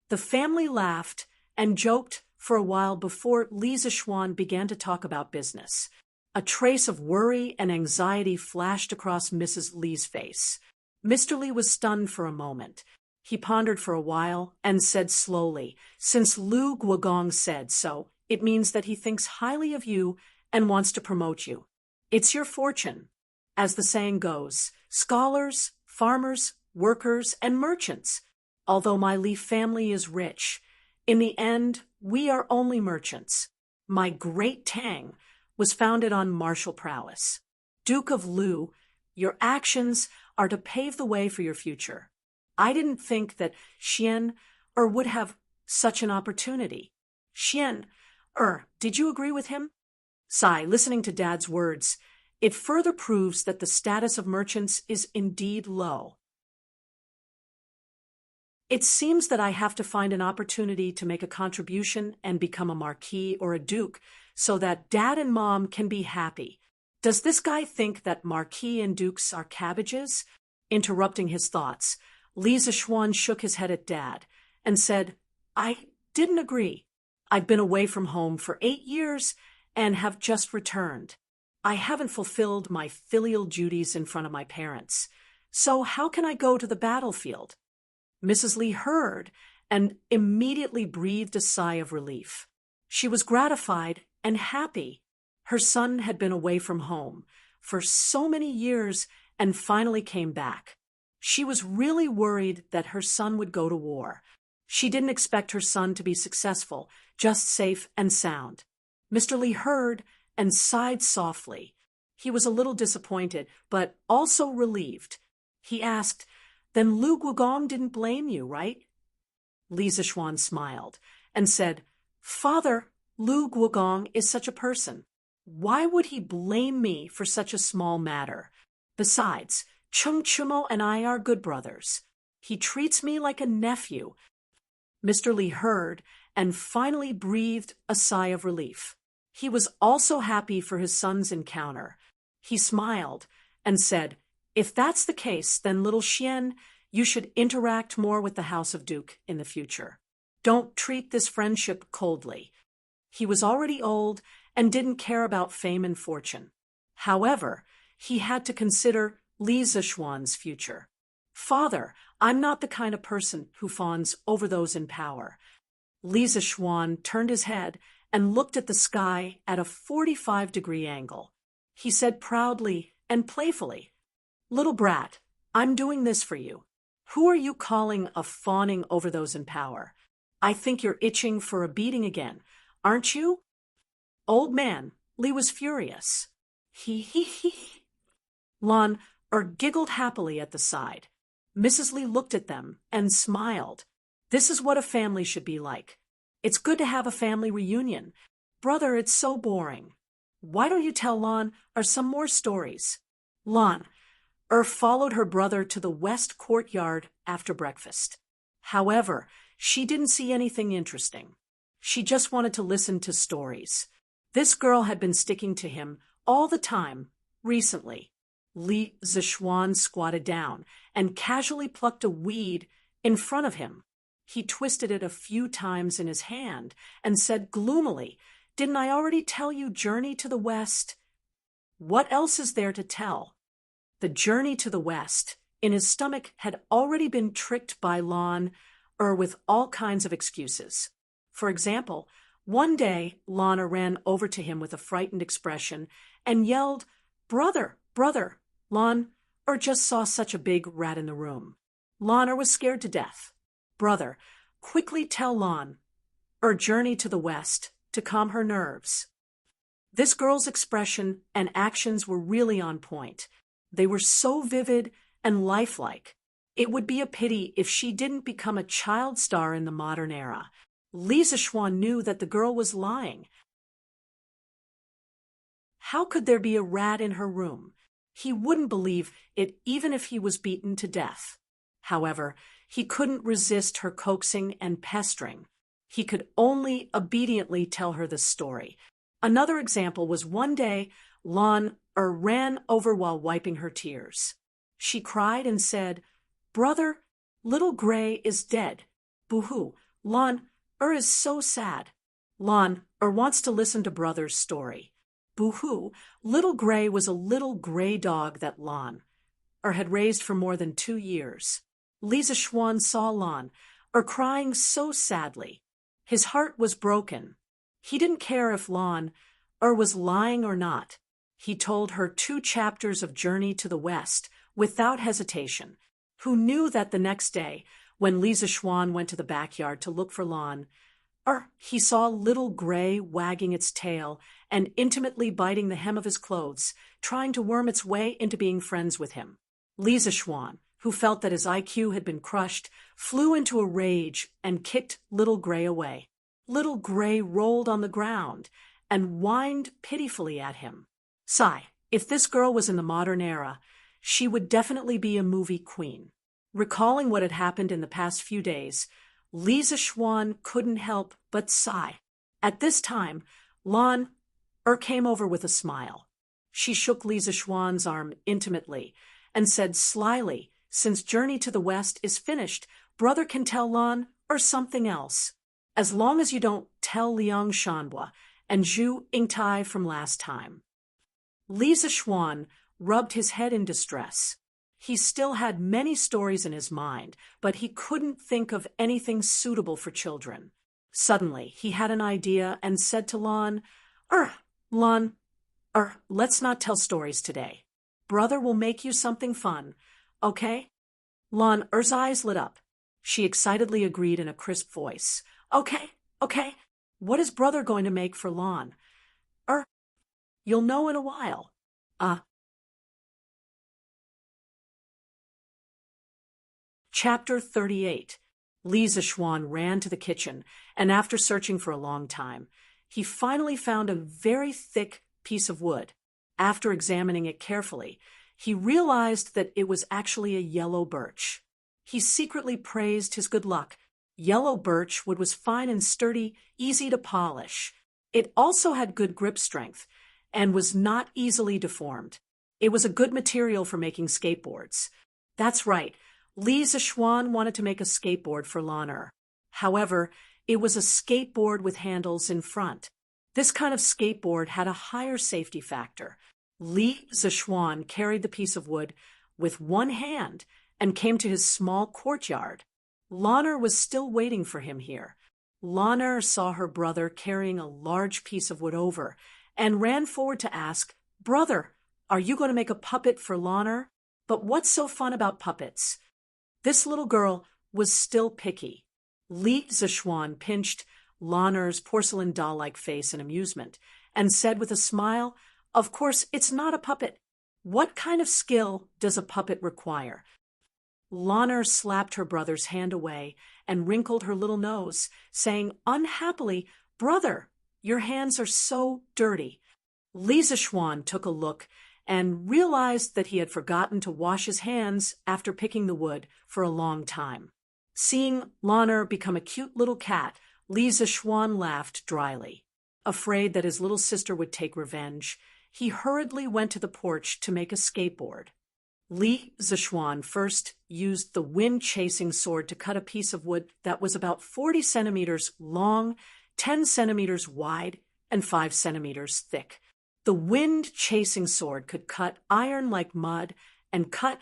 The family laughed and joked for a while before Li Zixuan began to talk about business. A trace of worry and anxiety flashed across Mrs. Li's face. Mr. Li was stunned for a moment. He pondered for a while and said slowly, "Since Lu Guogong said so, it means that he thinks highly of you and wants to promote you. It's your fortune. As the saying goes, scholars, farmers, workers, and merchants. Although my Li family is rich, in the end, we are only merchants. My great Tang was founded on martial prowess. Duke of Lu, your actions are to pave the way for your future. I didn't think that Xian would have such an opportunity. Xian, did you agree with him?" Sigh, listening to Dad's words, it further proves that the status of merchants is indeed low. It seems that I have to find an opportunity to make a contribution and become a marquis or a duke so that Dad and Mom can be happy. Does this guy think that marquis and dukes are cabbages? Interrupting his thoughts, Li Zixuan shook his head at Dad and said, "I didn't agree. I've been away from home for 8 years and have just returned. I haven't fulfilled my filial duties in front of my parents. So how can I go to the battlefield?" Mrs. Li heard and immediately breathed a sigh of relief. She was gratified and happy. Her son had been away from home for so many years and finally came back. She was really worried that her son would go to war. She didn't expect her son to be successful, just safe and sound. Mr. Li heard and sighed softly. He was a little disappointed, but also relieved. He asked, "Then Lu Guogong didn't blame you, right?" Li Zixuan smiled and said, "Father, Lu Guogong is such a person. Why would he blame me for such a small matter? Besides, Chung Chumo and I are good brothers. He treats me like a nephew." Mr. Li heard and finally breathed a sigh of relief. He was also happy for his son's encounter. He smiled and said, "If that's the case, then little Xian, you should interact more with the House of Duke in the future. Don't treat this friendship coldly." He was already old and didn't care about fame and fortune. However, he had to consider Li Zixuan's future. "Father, I'm not the kind of person who fawns over those in power." Li Zixuan turned his head and looked at the sky at a 45-degree angle. He said proudly and playfully, "Little brat, I'm doing this for you. Who are you calling a fawning over those in power? I think you're itching for a beating again, aren't you?" Old man, Li was furious. He. Lan giggled happily at the side. Mrs. Li looked at them and smiled. This is what a family should be like. It's good to have a family reunion. Brother, it's so boring. Why don't you tell Lan some more stories? Lan followed her brother to the west courtyard after breakfast. However, she didn't see anything interesting. She just wanted to listen to stories. This girl had been sticking to him all the time recently. Li Zishuan squatted down and casually plucked a weed in front of him. He twisted it a few times in his hand and said gloomily, "Didn't I already tell you Journey to the West?" What else is there to tell? The Journey to the West, in his stomach, had already been tricked by Lan with all kinds of excuses. For example, one day Lana ran over to him with a frightened expression and yelled, "Brother, brother!" Lan just saw such a big rat in the room. Lana was scared to death. Brother, quickly tell Lan Journey to the West to calm her nerves. This girl's expression and actions were really on point. They were so vivid and lifelike. It would be a pity if she didn't become a child star in the modern era. Li Zishuan knew that the girl was lying. How could there be a rat in her room? He wouldn't believe it even if he was beaten to death. However, he couldn't resist her coaxing and pestering. He could only obediently tell her the story. Another example was one day Lan ran over while wiping her tears. She cried and said, "Brother, little Gray is dead. Boo-hoo, Lan is so sad." Lan wants to listen to Brother's story. Boo-hoo, little Gray was a little gray dog that Lan had raised for more than 2 years. Li Zishuan saw Lan crying so sadly. His heart was broken. He didn't care if Lan was lying or not. He told her 2 chapters of Journey to the West without hesitation. Who knew that the next day, when Li Zishuan went to the backyard to look for Lan, he saw little Gray wagging its tail and intimately biting the hem of his clothes, trying to worm its way into being friends with him. Li Zishuan, who felt that his IQ had been crushed, flew into a rage and kicked little Gray away. Little Gray rolled on the ground and whined pitifully at him. Sigh, if this girl was in the modern era, she would definitely be a movie queen. Recalling what had happened in the past few days, Li Zishuan couldn't help but sigh. At this time, Lan came over with a smile. She shook Li Zishuan's arm intimately and said slyly, "Since Journey to the West is finished, Brother can tell Lan something else. As long as you don't tell Liang Shanhua and Zhu Yingtai from last time." Li Zishuan rubbed his head in distress. He still had many stories in his mind, but he couldn't think of anything suitable for children. Suddenly, he had an idea and said to Lan, Lan, let's not tell stories today. Brother will make you something fun, okay?" Lan's eyes lit up. She excitedly agreed in a crisp voice. Okay. What is Brother going to make for Lan?" You'll know in a while. Chapter 38. Li Zishuan ran to the kitchen, and after searching for a long time, he finally found a very thick piece of wood. After examining it carefully, he realized that it was actually a yellow birch. He secretly praised his good luck. Yellow birch wood was fine and sturdy, easy to polish. It also had good grip strength and was not easily deformed. It was a good material for making skateboards. That's right, Li Zishuan wanted to make a skateboard for Lan. However, it was a skateboard with handles in front. This kind of skateboard had a higher safety factor. Li Zishuan carried the piece of wood with one hand and came to his small courtyard. Lan was still waiting for him here. Lan saw her brother carrying a large piece of wood over and ran forward to ask, "Brother, are you going to make a puppet for Lan? But what's so fun about puppets?" This little girl was still picky. Li Zishuan pinched Lan's porcelain doll-like face in amusement and said with a smile, "Of course, it's not a puppet. What kind of skill does a puppet require?" Lanner slapped her brother's hand away and wrinkled her little nose, saying unhappily, "Brother, your hands are so dirty." Li Zixuan took a look and realized that he had forgotten to wash his hands after picking the wood for a long time. Seeing Lanner become a cute little cat, Li Zixuan laughed dryly. Afraid that his little sister would take revenge, he hurriedly went to the porch to make a skateboard. Li Zixuan first used the wind-chasing sword to cut a piece of wood that was about 40 centimeters long, 10 centimeters wide, and 5 centimeters thick. The wind-chasing sword could cut iron like mud and cut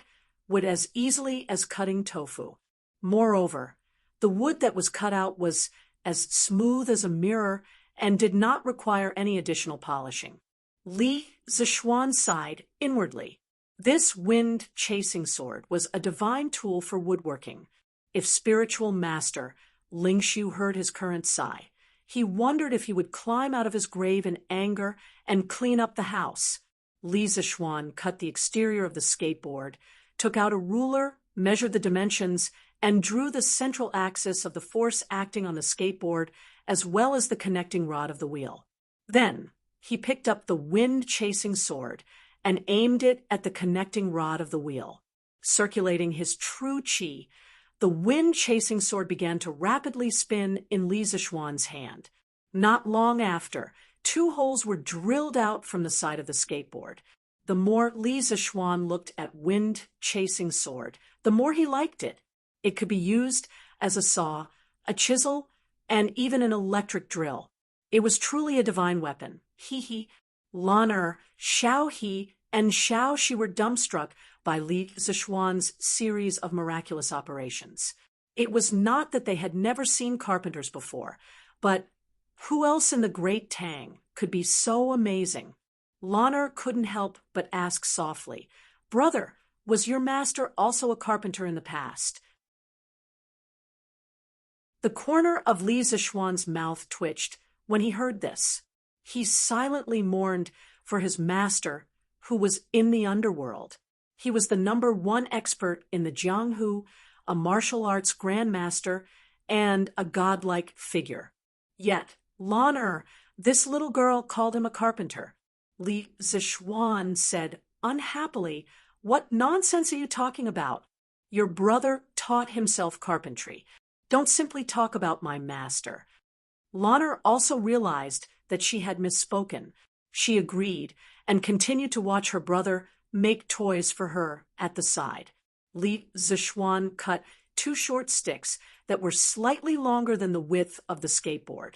wood as easily as cutting tofu. Moreover, the wood that was cut out was as smooth as a mirror and did not require any additional polishing. Li Zixuan sighed inwardly. This wind-chasing sword was a divine tool for woodworking. If spiritual master Ling Xiu heard his current sigh, he wondered if he would climb out of his grave in anger and clean up the house. Li Zixuan cut the exterior of the skateboard, took out a ruler, measured the dimensions, and drew the central axis of the force acting on the skateboard as well as the connecting rod of the wheel. Then he picked up the wind-chasing sword and aimed it at the connecting rod of the wheel. Circulating his true qi, the wind-chasing sword began to rapidly spin in Li Zixuan's hand. Not long after, 2 holes were drilled out from the side of the skateboard. The more Li Zixuan looked at wind-chasing sword, the more he liked it. It could be used as a saw, a chisel, and even an electric drill. It was truly a divine weapon. He. Lanner, Xiao He, and Xiao Shi were dumbstruck by Li Zixuan's series of miraculous operations. It was not that they had never seen carpenters before, but who else in the great Tang could be so amazing? Lanner couldn't help but ask softly, "Brother, was your master also a carpenter in the past?" The corner of Li Zixuan's mouth twitched when he heard this. He silently mourned for his master, who was in the underworld. He was the #1 expert in the Jianghu, a martial arts grandmaster, and a godlike figure. Yet, Lanner, this little girl, called him a carpenter. Li Zixuan said unhappily, "What nonsense are you talking about? Your brother taught himself carpentry. Don't simply talk about my master." Lanner also realized that she had misspoken. She agreed and continued to watch her brother make toys for her at the side. Li Zixuan cut 2 short sticks that were slightly longer than the width of the skateboard.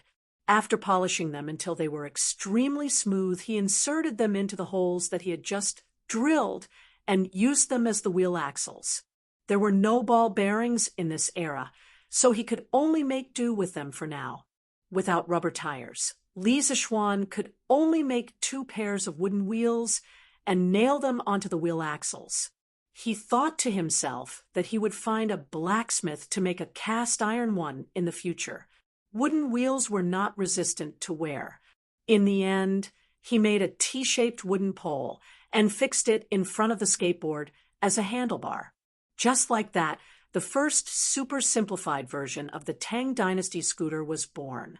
After polishing them until they were extremely smooth, he inserted them into the holes that he had just drilled and used them as the wheel axles. There were no ball bearings in this era, so he could only make do with them for now. Without rubber tires, Li Zixuan could only make 2 pairs of wooden wheels and nail them onto the wheel axles. He thought to himself that he would find a blacksmith to make a cast iron one in the future. Wooden wheels were not resistant to wear. In the end, he made a T-shaped wooden pole and fixed it in front of the skateboard as a handlebar. Just like that, the first super simplified version of the Tang Dynasty scooter was born.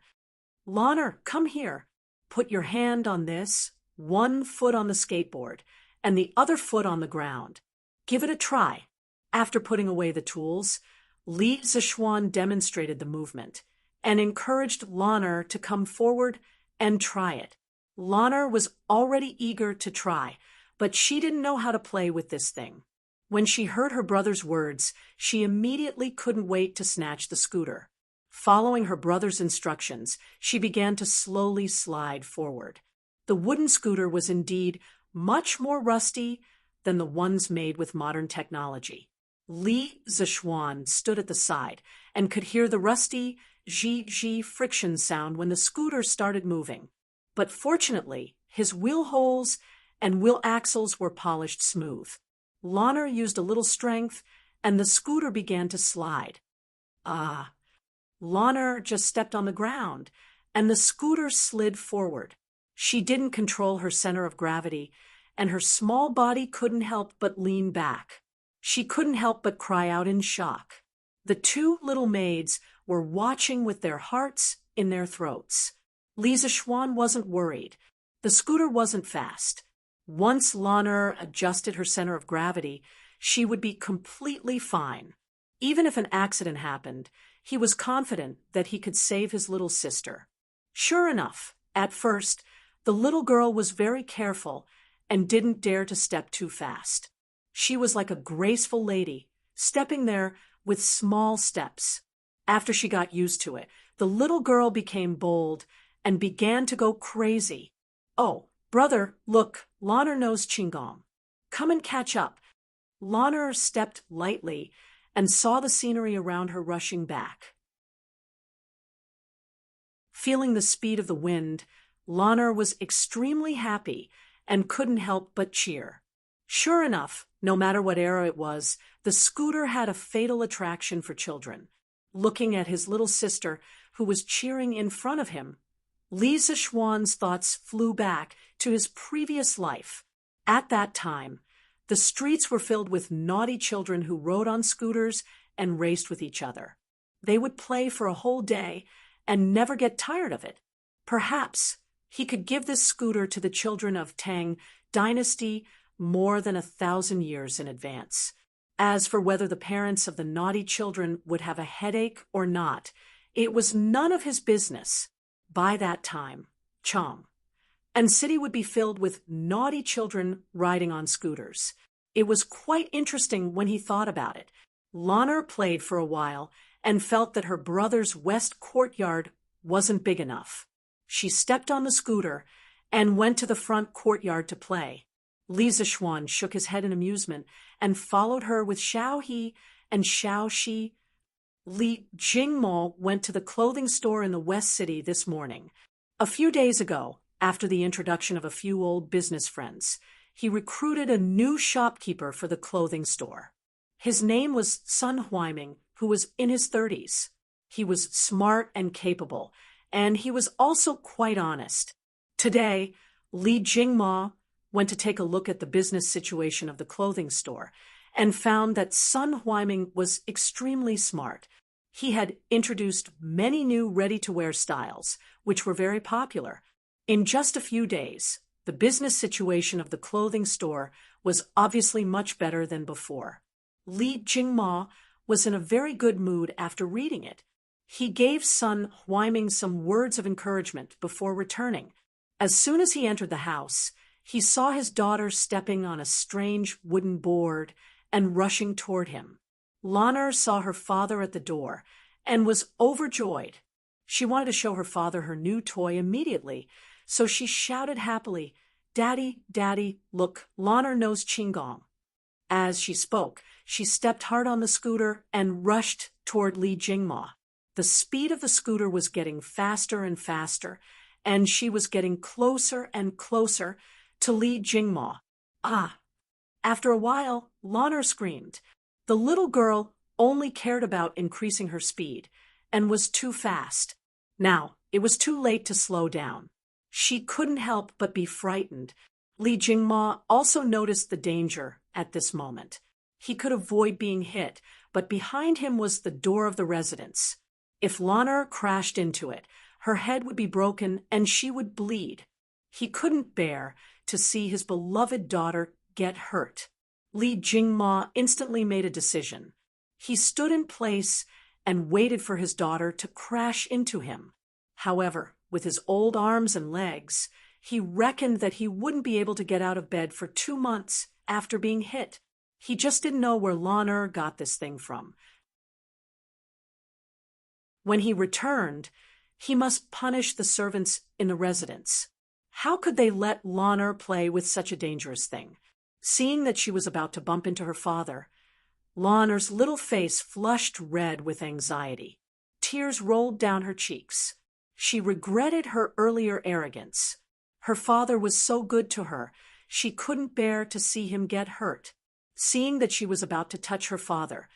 "Lanner, come here. Put your hand on this, 1 foot on the skateboard, and the other foot on the ground. Give it a try." After putting away the tools, Li Zixuan demonstrated the movement and encouraged Lanner to come forward and try it. Lanner was already eager to try, but she didn't know how to play with this thing. When she heard her brother's words, she immediately couldn't wait to snatch the scooter. Following her brother's instructions, she began to slowly slide forward. The wooden scooter was indeed much more rusty than the ones made with modern technology. Li Zixuan stood at the side and could hear the rusty zhi-zhi friction sound when the scooter started moving. But fortunately, his wheel holes and wheel axles were polished smooth. Lanner used a little strength, and the scooter began to slide. Lanner just stepped on the ground, and the scooter slid forward. She didn't control her center of gravity, and her small body couldn't help but lean back. She couldn't help but cry out in shock. The two little maids were watching with their hearts in their throats. Lisa Schwann wasn't worried. The scooter wasn't fast. Once Lana adjusted her center of gravity, she would be completely fine. Even if an accident happened, he was confident that he could save his little sister. Sure enough, at first, the little girl was very careful and didn't dare to step too fast. She was like a graceful lady, stepping there with small steps. After she got used to it, the little girl became bold and began to go crazy. "Oh, brother, look, Lana knows Qigong. Come and catch up." Lana stepped lightly and saw the scenery around her rushing back. Feeling the speed of the wind, Lana was extremely happy and couldn't help but cheer. Sure enough, no matter what era it was, the scooter had a fatal attraction for children. Looking at his little sister, who was cheering in front of him, Lisa Schwann's thoughts flew back to his previous life. At that time, the streets were filled with naughty children who rode on scooters and raced with each other. They would play for a whole day and never get tired of it. Perhaps he could give this scooter to the children of Tang Dynasty more than 1,000 years in advance. As for whether the parents of the naughty children would have a headache or not, it was none of his business. By that time, Chong and city would be filled with naughty children riding on scooters. It was quite interesting when he thought about it. Lana played for a while and felt that her brother's west courtyard wasn't big enough. She stepped on the scooter and went to the front courtyard to play. Lisa Schwann shook his head in amusement and followed her with Xiao He and Xiao Shi. Li Jingmo went to the clothing store in the West City this morning. A few days ago, after the introduction of a few old business friends, he recruited a new shopkeeper for the clothing store. His name was Sun Huaiming, who was in his 30s. He was smart and capable, and he was also quite honest. Today, Li Jingmo went to take a look at the business situation of the clothing store and found that Sun Huaiming was extremely smart. He had introduced many new ready-to-wear styles, which were very popular. In just a few days, the business situation of the clothing store was obviously much better than before. Li Jingmo was in a very good mood after reading it. He gave Sun Huaiming some words of encouragement before returning. As soon as he entered the house, he saw his daughter stepping on a strange wooden board and rushing toward him. Lana saw her father at the door and was overjoyed. She wanted to show her father her new toy immediately, so she shouted happily, "Daddy, Daddy, look, Lana knows Qigong." As she spoke, she stepped hard on the scooter and rushed toward Li Jingmo. The speed of the scooter was getting faster and faster, and she was getting closer and closer to Li Jingmo. "Ah!" After a while, Lana screamed. The little girl only cared about increasing her speed and was too fast. Now, it was too late to slow down. She couldn't help but be frightened. Li Jingmo also noticed the danger at this moment. He could avoid being hit, but behind him was the door of the residence. If Lana crashed into it, her head would be broken and she would bleed. He couldn't bear to see his beloved daughter get hurt. Li Jingmo instantly made a decision. He stood in place and waited for his daughter to crash into him. However, with his old arms and legs, he reckoned that he wouldn't be able to get out of bed for 2 months after being hit. He just didn't know where Lana got this thing from. When he returned, he must punish the servants in the residence. How could they let Lana play with such a dangerous thing? Seeing that she was about to bump into her father, Lana's little face flushed red with anxiety. Tears rolled down her cheeks. She regretted her earlier arrogance. Her father was so good to her, she couldn't bear to see him get hurt. Seeing that she was about to touch her father,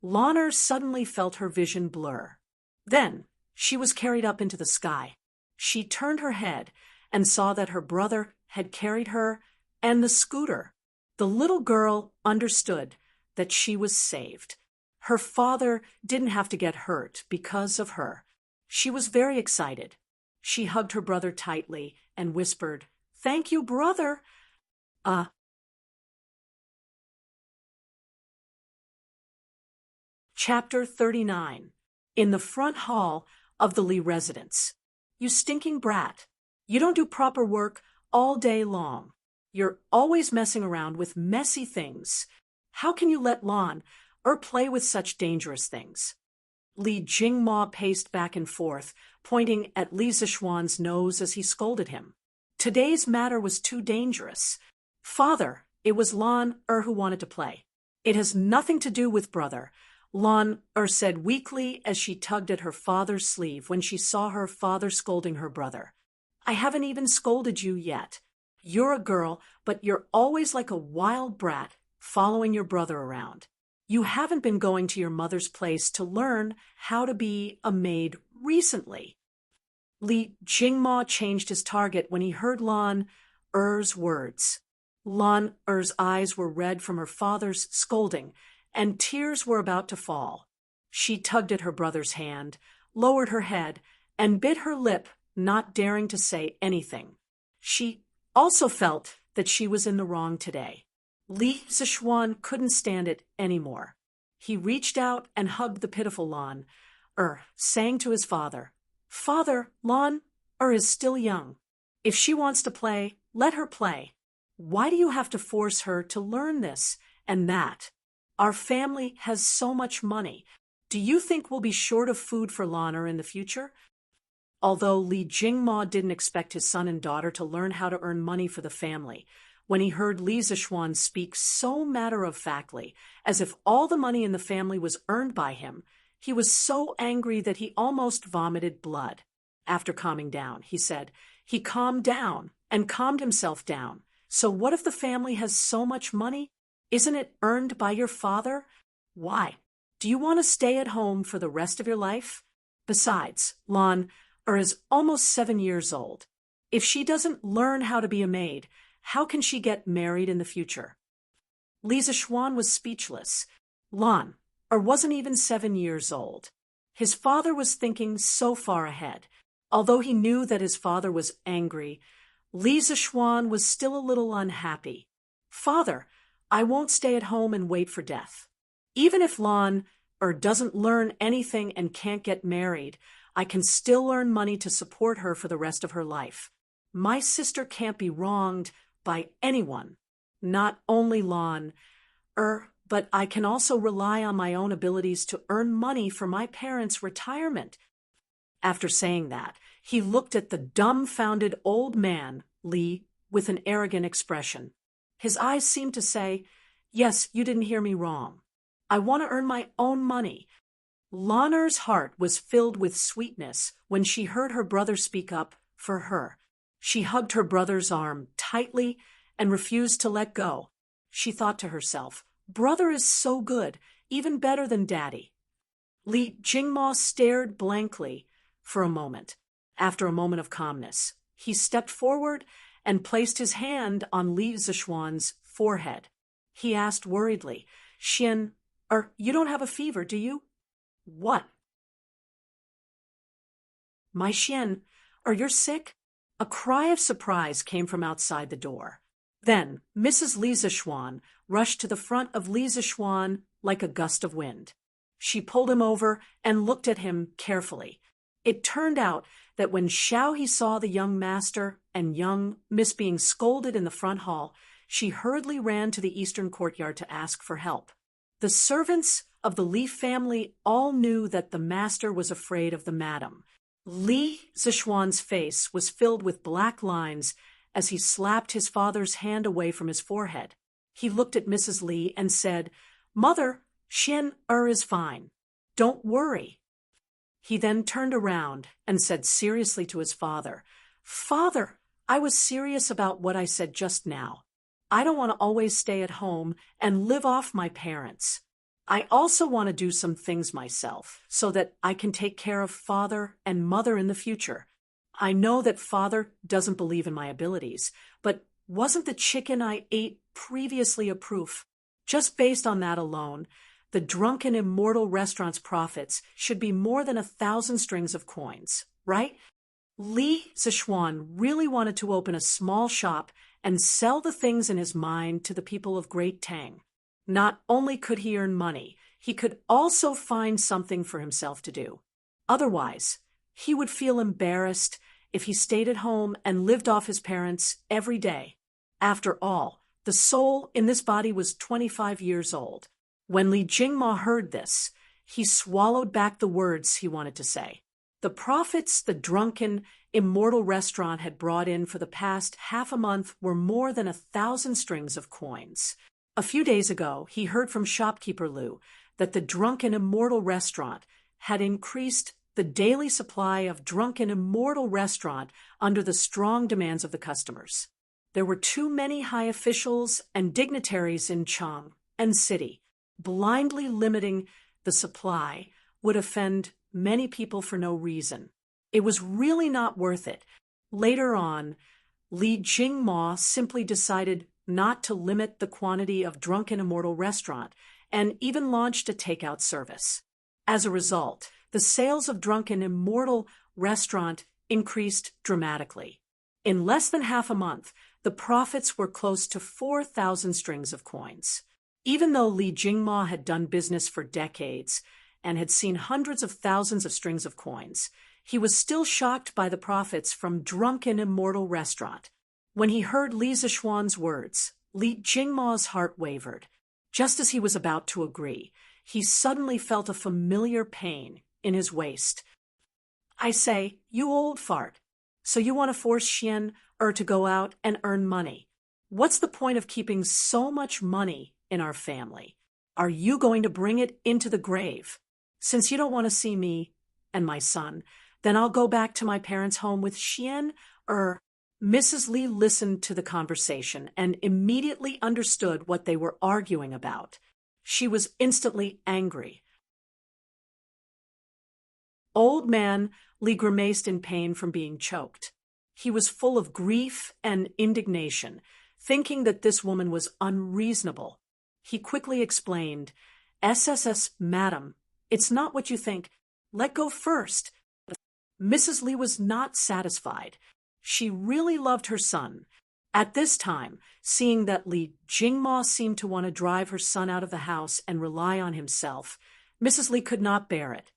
Lana suddenly felt her vision blur. Then she was carried up into the sky. She turned her head and saw that her brother had carried her and the scooter. The little girl understood that she was saved. Her father didn't have to get hurt because of her. She was very excited. She hugged her brother tightly and whispered, "Thank you, brother." Chapter 39. In the front hall of the Lee residence. "You stinking brat. You don't do proper work all day long. You're always messing around with messy things. How can you let Lan play with such dangerous things?" Li Jingma paced back and forth, pointing at Li Zixuan's nose as he scolded him. Today's matter was too dangerous. "Father, it was Lan who wanted to play. It has nothing to do with brother," Lan said weakly as she tugged at her father's sleeve when she saw her father scolding her brother. "I haven't even scolded you yet. You're a girl, but you're always like a wild brat, following your brother around. You haven't been going to your mother's place to learn how to be a maid recently." Li Jingma changed his target when he heard Lan Er's words. Lan Er's eyes were red from her father's scolding, and tears were about to fall. She tugged at her brother's hand, lowered her head, and bit her lip, not daring to say anything. She also felt that she was in the wrong today. Li Zixuan couldn't stand it anymore. He reached out and hugged the pitiful Lan saying to his father, "Father, Lan is still young. If she wants to play, let her play. Why do you have to force her to learn this and that? Our family has so much money. Do you think we'll be short of food for Lan in the future?" Although Li Jingma didn't expect his son and daughter to learn how to earn money for the family, when he heard Li Zixuan speak so matter-of-factly, as if all the money in the family was earned by him, he was so angry that he almost vomited blood. After calming down, he said, he calmed down and calmed himself down. "So what if the family has so much money? Isn't it earned by your father? Why? Do you want to stay at home for the rest of your life? Besides, Lan is almost 7 years old. If she doesn't learn how to be a maid, how can she get married in the future?" Li Zixuan was speechless. Lan wasn't even 7 years old. His father was thinking so far ahead. Although he knew that his father was angry, Li Zixuan was still a little unhappy. "Father, I won't stay at home and wait for death. Even if Lan doesn't learn anything and can't get married, I can still earn money to support her for the rest of her life. My sister can't be wronged by anyone, not only Lan, but I can also rely on my own abilities to earn money for my parents' retirement." After saying that, he looked at the dumbfounded old man, Li, with an arrogant expression. His eyes seemed to say, "Yes, you didn't hear me wrong. I want to earn my own money." Lan's heart was filled with sweetness when she heard her brother speak up for her. She hugged her brother's arm tightly and refused to let go. She thought to herself, "Brother is so good, even better than Daddy." Li Jingma stared blankly for a moment. After a moment of calmness, he stepped forward and placed his hand on Li Zixuan's forehead. He asked worriedly, "Xian, you don't have a fever, do you?" "What?" "My Xian, you're sick?" A cry of surprise came from outside the door. Then Mrs. Li Zixuan rushed to the front of Li Zixuan like a gust of wind. She pulled him over and looked at him carefully. It turned out that when Xiao saw the young master and young Miss being scolded in the front hall, she hurriedly ran to the eastern courtyard to ask for help. The servants of the Li family all knew that the master was afraid of the madam. Li Zixuan's face was filled with black lines as he slapped his father's hand away from his forehead. He looked at Mrs. Li and said, "Mother, Xian is fine. Don't worry." He then turned around and said seriously to his father, "Father, I was serious about what I said just now. I don't want to always stay at home and live off my parents. I also want to do some things myself so that I can take care of father and mother in the future. I know that father doesn't believe in my abilities, but wasn't the chicken I ate previously a proof? Just based on that alone, the drunken immortal restaurant's profits should be more than 1,000 strings of coins, right? Li Zichuan really wanted to open a small shop and sell the things in his mind to the people of Great Tang. Not only could he earn money, he could also find something for himself to do. Otherwise, he would feel embarrassed if he stayed at home and lived off his parents every day. After all, the soul in this body was 25 years old. When Li Jingma heard this, he swallowed back the words he wanted to say. The profits the drunken, immortal restaurant had brought in for the past half a month were more than 1,000 strings of coins. A few days ago, he heard from shopkeeper Liu that the drunken immortal restaurant had increased the daily supply of drunken immortal restaurant under the strong demands of the customers. There were too many high officials and dignitaries in Chang and city. Blindly limiting the supply would offend many people for no reason. It was really not worth it. Later on, Li Jingma simply decided not to limit the quantity of drunken immortal restaurant and even launched a takeout service. As a result, the sales of drunken immortal restaurant increased dramatically. In less than half a month, the profits were close to 4,000 strings of coins. Even though Li Jingma had done business for decades and had seen hundreds of thousands of strings of coins, he was still shocked by the profits from drunken immortal restaurant. When he heard Li Zichuan's words, Li Jingma's heart wavered. Just as he was about to agree, he suddenly felt a familiar pain in his waist. I say, you old fart. So you want to force Xian to go out and earn money? What's the point of keeping so much money in our family? Are you going to bring it into the grave? Since you don't want to see me and my son, then I'll go back to my parents' home with Xian Mrs. Li listened to the conversation and immediately understood what they were arguing about. She was instantly angry. Old man Li grimaced in pain from being choked. He was full of grief and indignation, thinking that this woman was unreasonable. He quickly explained, "SSS, madam, it's not what you think. Let go first." Mrs. Li was not satisfied. She really loved her son. At this time, seeing that Li Jingma seemed to want to drive her son out of the house and rely on himself, Mrs. Li could not bear it.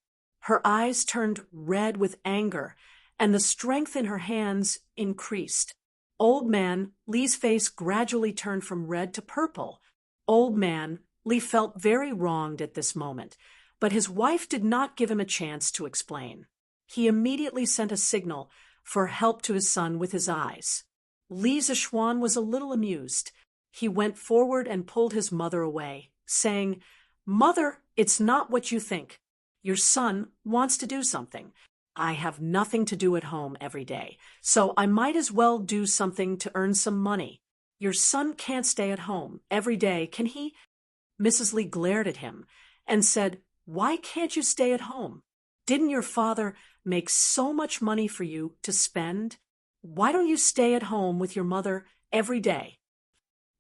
Her eyes turned red with anger, and the strength in her hands increased. Old man Li's face gradually turned from red to purple. Old man Li felt very wronged at this moment, but his wife did not give him a chance to explain. He immediately sent a signal for help to his son with his eyes. Li Zichuan was a little amused. He went forward and pulled his mother away, saying, "Mother, it's not what you think. Your son wants to do something. I have nothing to do at home every day, so I might as well do something to earn some money. Your son can't stay at home every day, can he?" Mrs. Li glared at him and said, "Why can't you stay at home? Didn't your father make so much money for you to spend? Why don't you stay at home with your mother every day?"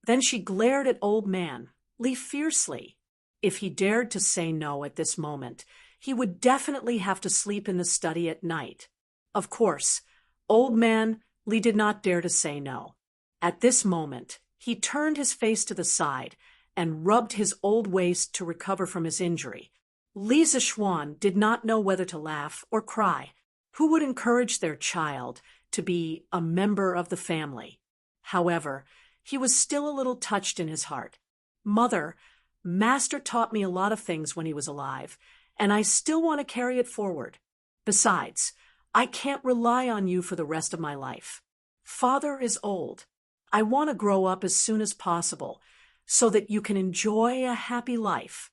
Then she glared at old man Li fiercely. If he dared to say no at this moment, he would definitely have to sleep in the study at night. Of course, old man Li did not dare to say no. At this moment, he turned his face to the side and rubbed his old waist to recover from his injury. Li Zichuan did not know whether to laugh or cry. Who would encourage their child to be a member of the family? However, he was still a little touched in his heart. "Mother, Master taught me a lot of things when he was alive, and I still want to carry it forward. Besides, I can't rely on you for the rest of my life. Father is old. I want to grow up as soon as possible so that you can enjoy a happy life."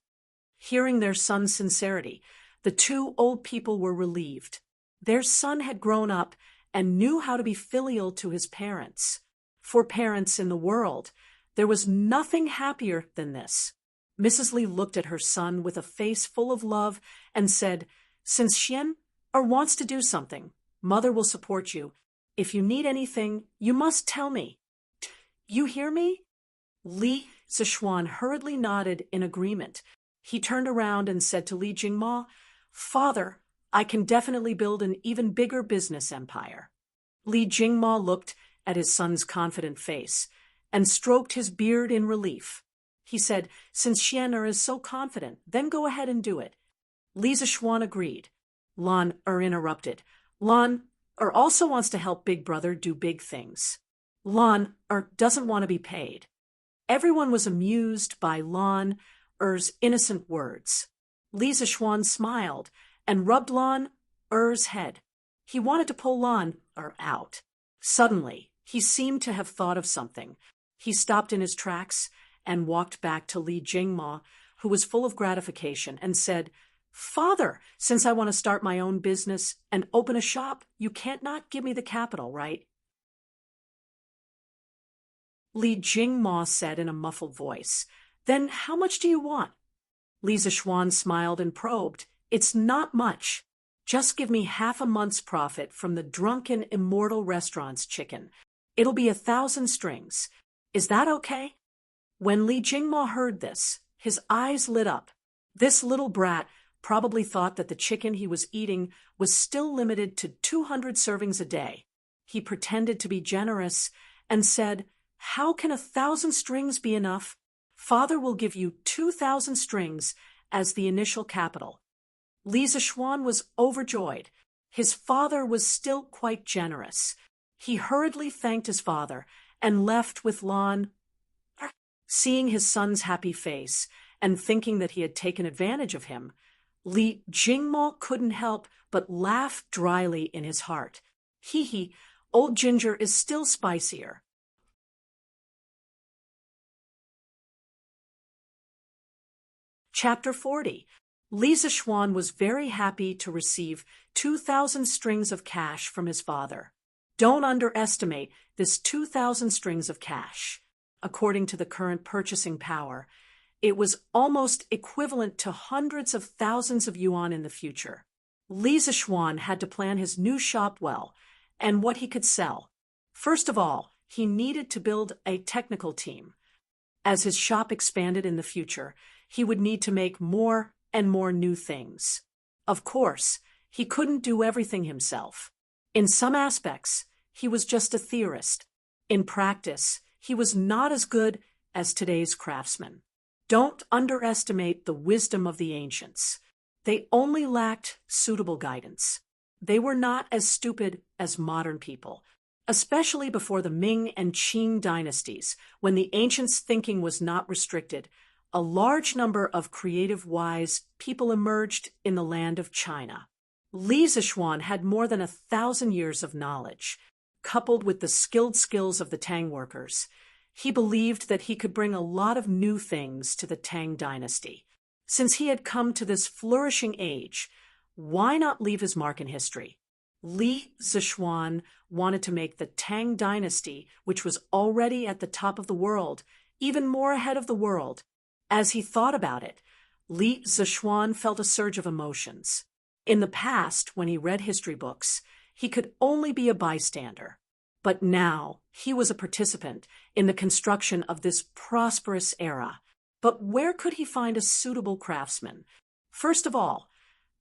Hearing their son's sincerity, the two old people were relieved. Their son had grown up and knew how to be filial to his parents. For parents in the world, there was nothing happier than this. Mrs. Li looked at her son with a face full of love and said, "Since Xian wants to do something, Mother will support you. If you need anything, you must tell me. You hear me?" Li Zishuan hurriedly nodded in agreement. He turned around and said to Li Jingma, "Father, I can definitely build an even bigger business empire." Li Jingma looked at his son's confident face and stroked his beard in relief. He said, "Since Xian'er is so confident, then go ahead and do it." Li Zishuan agreed. Lan interrupted. Lan also wants to help Big Brother do big things. Lan doesn't want to be paid. Everyone was amused by Lan innocent words. Li Zishuan smiled and rubbed Lan head. He wanted to pull Lan out. Suddenly, he seemed to have thought of something. He stopped in his tracks and walked back to Li Jingma, who was full of gratification, and said, "Father, since I want to start my own business and open a shop, you can't not give me the capital, right?" Li Jingma said in a muffled voice, "Then how much do you want?" Li Zishuan smiled and probed, "It's not much. Just give me half a month's profit from the drunken immortal restaurant's chicken. It'll be 1,000 strings. Is that okay?" When Li Jingma heard this, his eyes lit up. This little brat probably thought that the chicken he was eating was still limited to 200 servings a day. He pretended to be generous and said, "How can 1,000 strings be enough? Father will give you 2,000 strings as the initial capital." Li Zishuan was overjoyed. His father was still quite generous. He hurriedly thanked his father and left with Lan. Seeing his son's happy face and thinking that he had taken advantage of him, Li Jingma couldn't help but laugh dryly in his heart. Hee, old ginger is still spicier. Chapter 40. Li Zishuan was very happy to receive 2,000 strings of cash from his father. Don't underestimate this 2,000 strings of cash. According to the current purchasing power, it was almost equivalent to hundreds of thousands of yuan in the future. Li Zishuan had to plan his new shop well and what he could sell. First of all, he needed to build a technical team. As his shop expanded in the future, he would need to make more and more new things. Of course, he couldn't do everything himself. In some aspects, he was just a theorist. In practice, he was not as good as today's craftsmen. Don't underestimate the wisdom of the ancients. They only lacked suitable guidance. They were not as stupid as modern people, especially before the Ming and Qing dynasties, when the ancients' thinking was not restricted. A large number of creative, wise people emerged in the land of China. Li Zishuan had more than 1,000 years of knowledge. Coupled with the skilled skills of the Tang workers, he believed that he could bring a lot of new things to the Tang dynasty. Since he had come to this flourishing age, why not leave his mark in history? Li Zishuan wanted to make the Tang dynasty, which was already at the top of the world, even more ahead of the world. As he thought about it, Li Zishuan felt a surge of emotions. In the past, when he read history books, he could only be a bystander. But now, he was a participant in the construction of this prosperous era. But where could he find a suitable craftsman? First of all,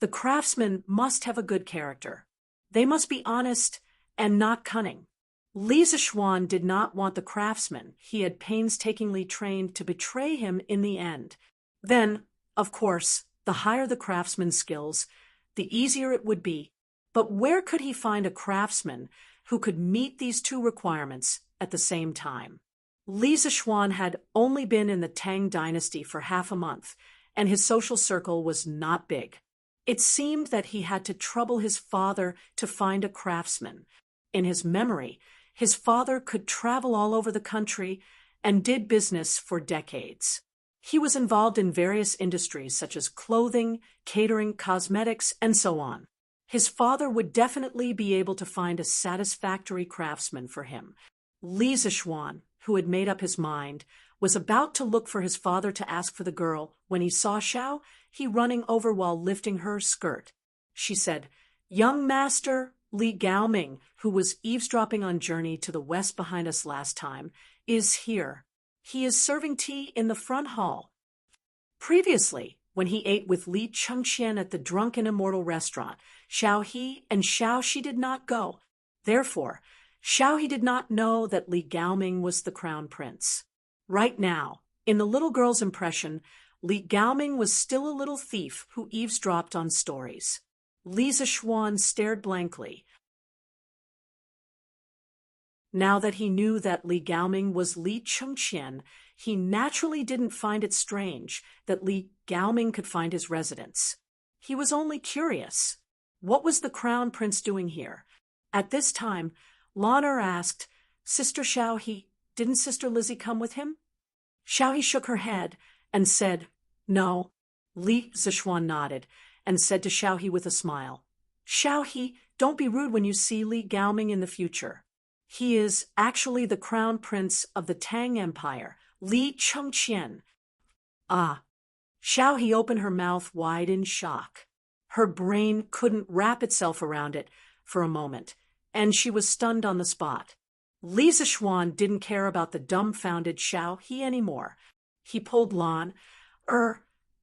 the craftsman must have a good character. They must be honest and not cunning. Li Zishuan did not want the craftsman he had painstakingly trained to betray him in the end. Then, of course, the higher the craftsman's skills, the easier it would be. But where could he find a craftsman who could meet these two requirements at the same time? Li Zishuan had only been in the Tang dynasty for half a month, and his social circle was not big. It seemed that he had to trouble his father to find a craftsman. In his memory, his father could travel all over the country and did business for decades. He was involved in various industries such as clothing, catering, cosmetics, and so on. His father would definitely be able to find a satisfactory craftsman for him. Li Zishuan, who had made up his mind, was about to look for his father to ask for the girl when he saw Xiao He running over while lifting her skirt. She said, "Young master, Li Gaoming, who was eavesdropping on Journey to the West behind us last time, is here." He is serving tea in the front hall. Previously, when he ate with Li Chengqian at the Drunken Immortal restaurant, Xiao He and Xiao Shi did not go. Therefore, Xiao He did not know that Li Gaoming was the crown prince. Right now, in the little girl's impression, Li Gaoming was still a little thief who eavesdropped on stories. Li Zishuan stared blankly. Now that he knew that Li Gaoming was Li Chengqian, he naturally didn't find it strange that Li Gaoming could find his residence. He was only curious. What was the crown prince doing here? At this time, Lan asked, "Sister Xiao He, didn't Sister Lizzie come with him?" Xiao He shook her head and said, "No." Li Zishuan nodded and said to Xiao He with a smile, "Xiao He, don't be rude when you see Li Gaoming in the future. He is actually the crown prince of the Tang Empire, Li Chengqian." Ah. Xiao He opened her mouth wide in shock. Her brain couldn't wrap itself around it for a moment, and she was stunned on the spot. Li Zishuan didn't care about the dumbfounded Xiao He anymore. He pulled Lan,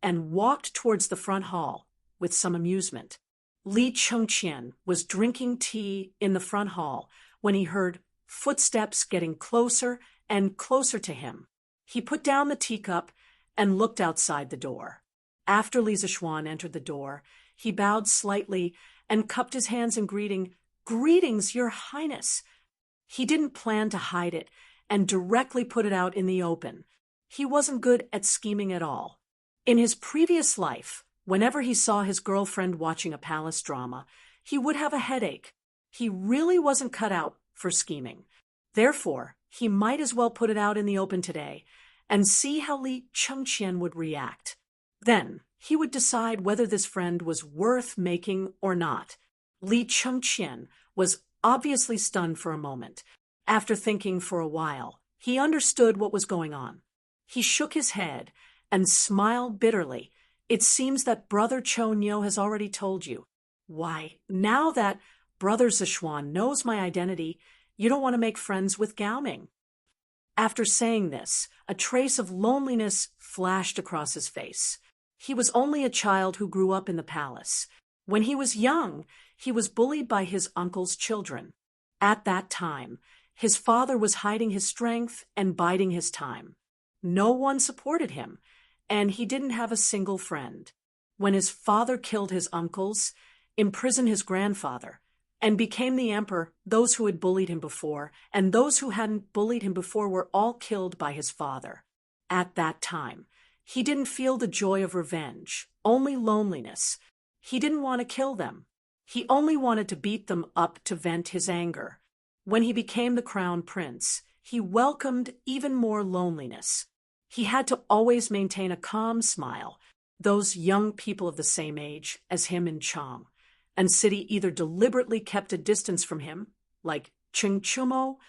and walked towards the front hall with some amusement. Li Chengqian was drinking tea in the front hall when he heard footsteps getting closer and closer to him. He put down the teacup and looked outside the door. After Li Zishuan entered the door, he bowed slightly and cupped his hands in greeting. "Greetings, Your Highness." He didn't plan to hide it and directly put it out in the open. He wasn't good at scheming at all. In his previous life, whenever he saw his girlfriend watching a palace drama, he would have a headache. He really wasn't cut out for scheming. Therefore, he might as well put it out in the open today and see how Li Chengqian would react. Then, he would decide whether this friend was worth making or not. Li Chengqian was obviously stunned for a moment. After thinking for a while, he understood what was going on. He shook his head and smiled bitterly. "It seems that Brother Cho Nyo has already told you. Why, now that Brother Zishuan knows my identity, you don't want to make friends with Gaoming." After saying this, a trace of loneliness flashed across his face. He was only a child who grew up in the palace. When he was young, he was bullied by his uncle's children. At that time, his father was hiding his strength and biding his time. No one supported him, and he didn't have a single friend. When his father killed his uncles, imprisoned his grandfather, and became the emperor, those who had bullied him before and those who hadn't bullied him before were all killed by his father. At that time, he didn't feel the joy of revenge, only loneliness. He didn't want to kill them. He only wanted to beat them up to vent his anger. When he became the crown prince, he welcomed even more loneliness. He had to always maintain a calm smile, those young people of the same age as him in Chang. And City either deliberately kept a distance from him, like Ching Chumo,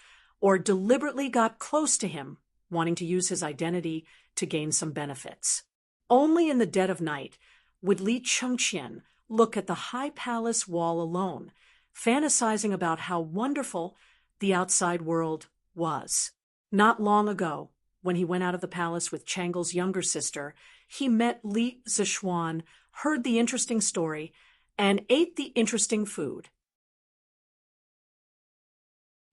or deliberately got close to him, wanting to use his identity to gain some benefits. Only in the dead of night would Li Chengqian look at the high palace wall alone, fantasizing about how wonderful the outside world was. Not long ago, when he went out of the palace with Changle's younger sister, he met Li Zishuan, heard the interesting story, and ate the interesting food.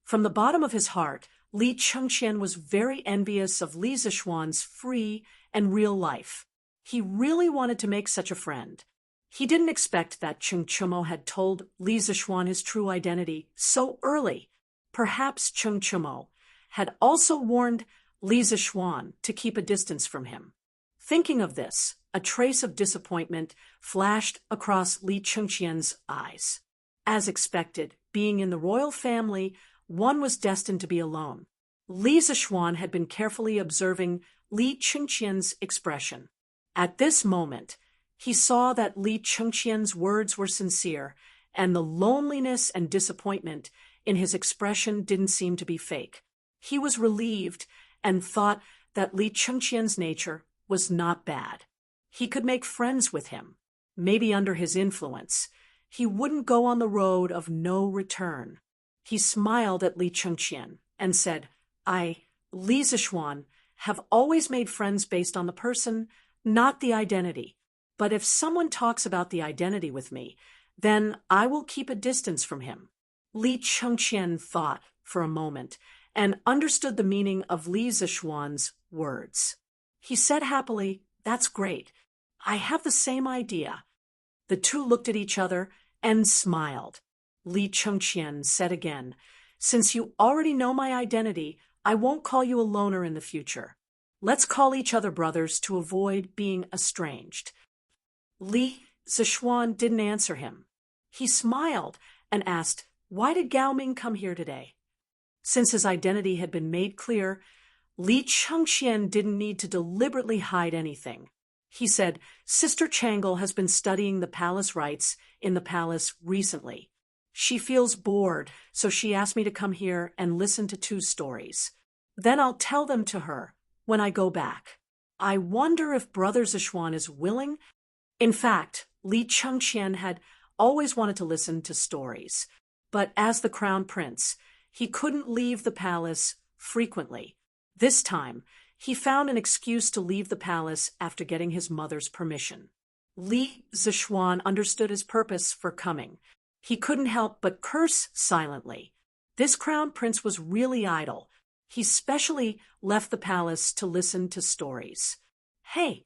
From the bottom of his heart, Li Chengqian was very envious of Li Zishuan's free and real life. He really wanted to make such a friend. He didn't expect that Ching Chumo had told Li Zishuan his true identity so early. Perhaps Ching Chumo had also warned Li Zishuan to keep a distance from him. Thinking of this, a trace of disappointment flashed across Li Chengqian's eyes. As expected, being in the royal family, one was destined to be alone. Li Zishuan had been carefully observing Li Chengqian's expression. At this moment, he saw that Li Chengqian's words were sincere, and the loneliness and disappointment in his expression didn't seem to be fake. He was relieved and thought that Li Chengqian's nature was not bad. He could make friends with him, maybe under his influence. He wouldn't go on the road of no return. He smiled at Li Chengqian and said, Li Zishuan, have always made friends based on the person, not the identity. But if someone talks about the identity with me, then I will keep a distance from him. Li Chengqian thought for a moment and understood the meaning of Li Zishuan's words. He said happily, "That's great. I have the same idea." The two looked at each other and smiled. Li Chengqian said again, "Since you already know my identity, I won't call you a loner in the future. Let's call each other brothers to avoid being estranged." Li Zishuan didn't answer him. He smiled and asked, "Why did Gao Ming come here today?" Since his identity had been made clear, Li Chengqian didn't need to deliberately hide anything. He said, "Sister Changle has been studying the palace rites in the palace recently. She feels bored, so she asked me to come here and listen to 2 stories. Then I'll tell them to her when I go back. I wonder if Brother Zishuan is willing." In fact, Li Chengqian had always wanted to listen to stories, but as the crown prince, he couldn't leave the palace frequently. This time, he found an excuse to leave the palace after getting his mother's permission. Li Zishuan understood his purpose for coming. He couldn't help but curse silently. This crown prince was really idle. He specially left the palace to listen to stories. Hey!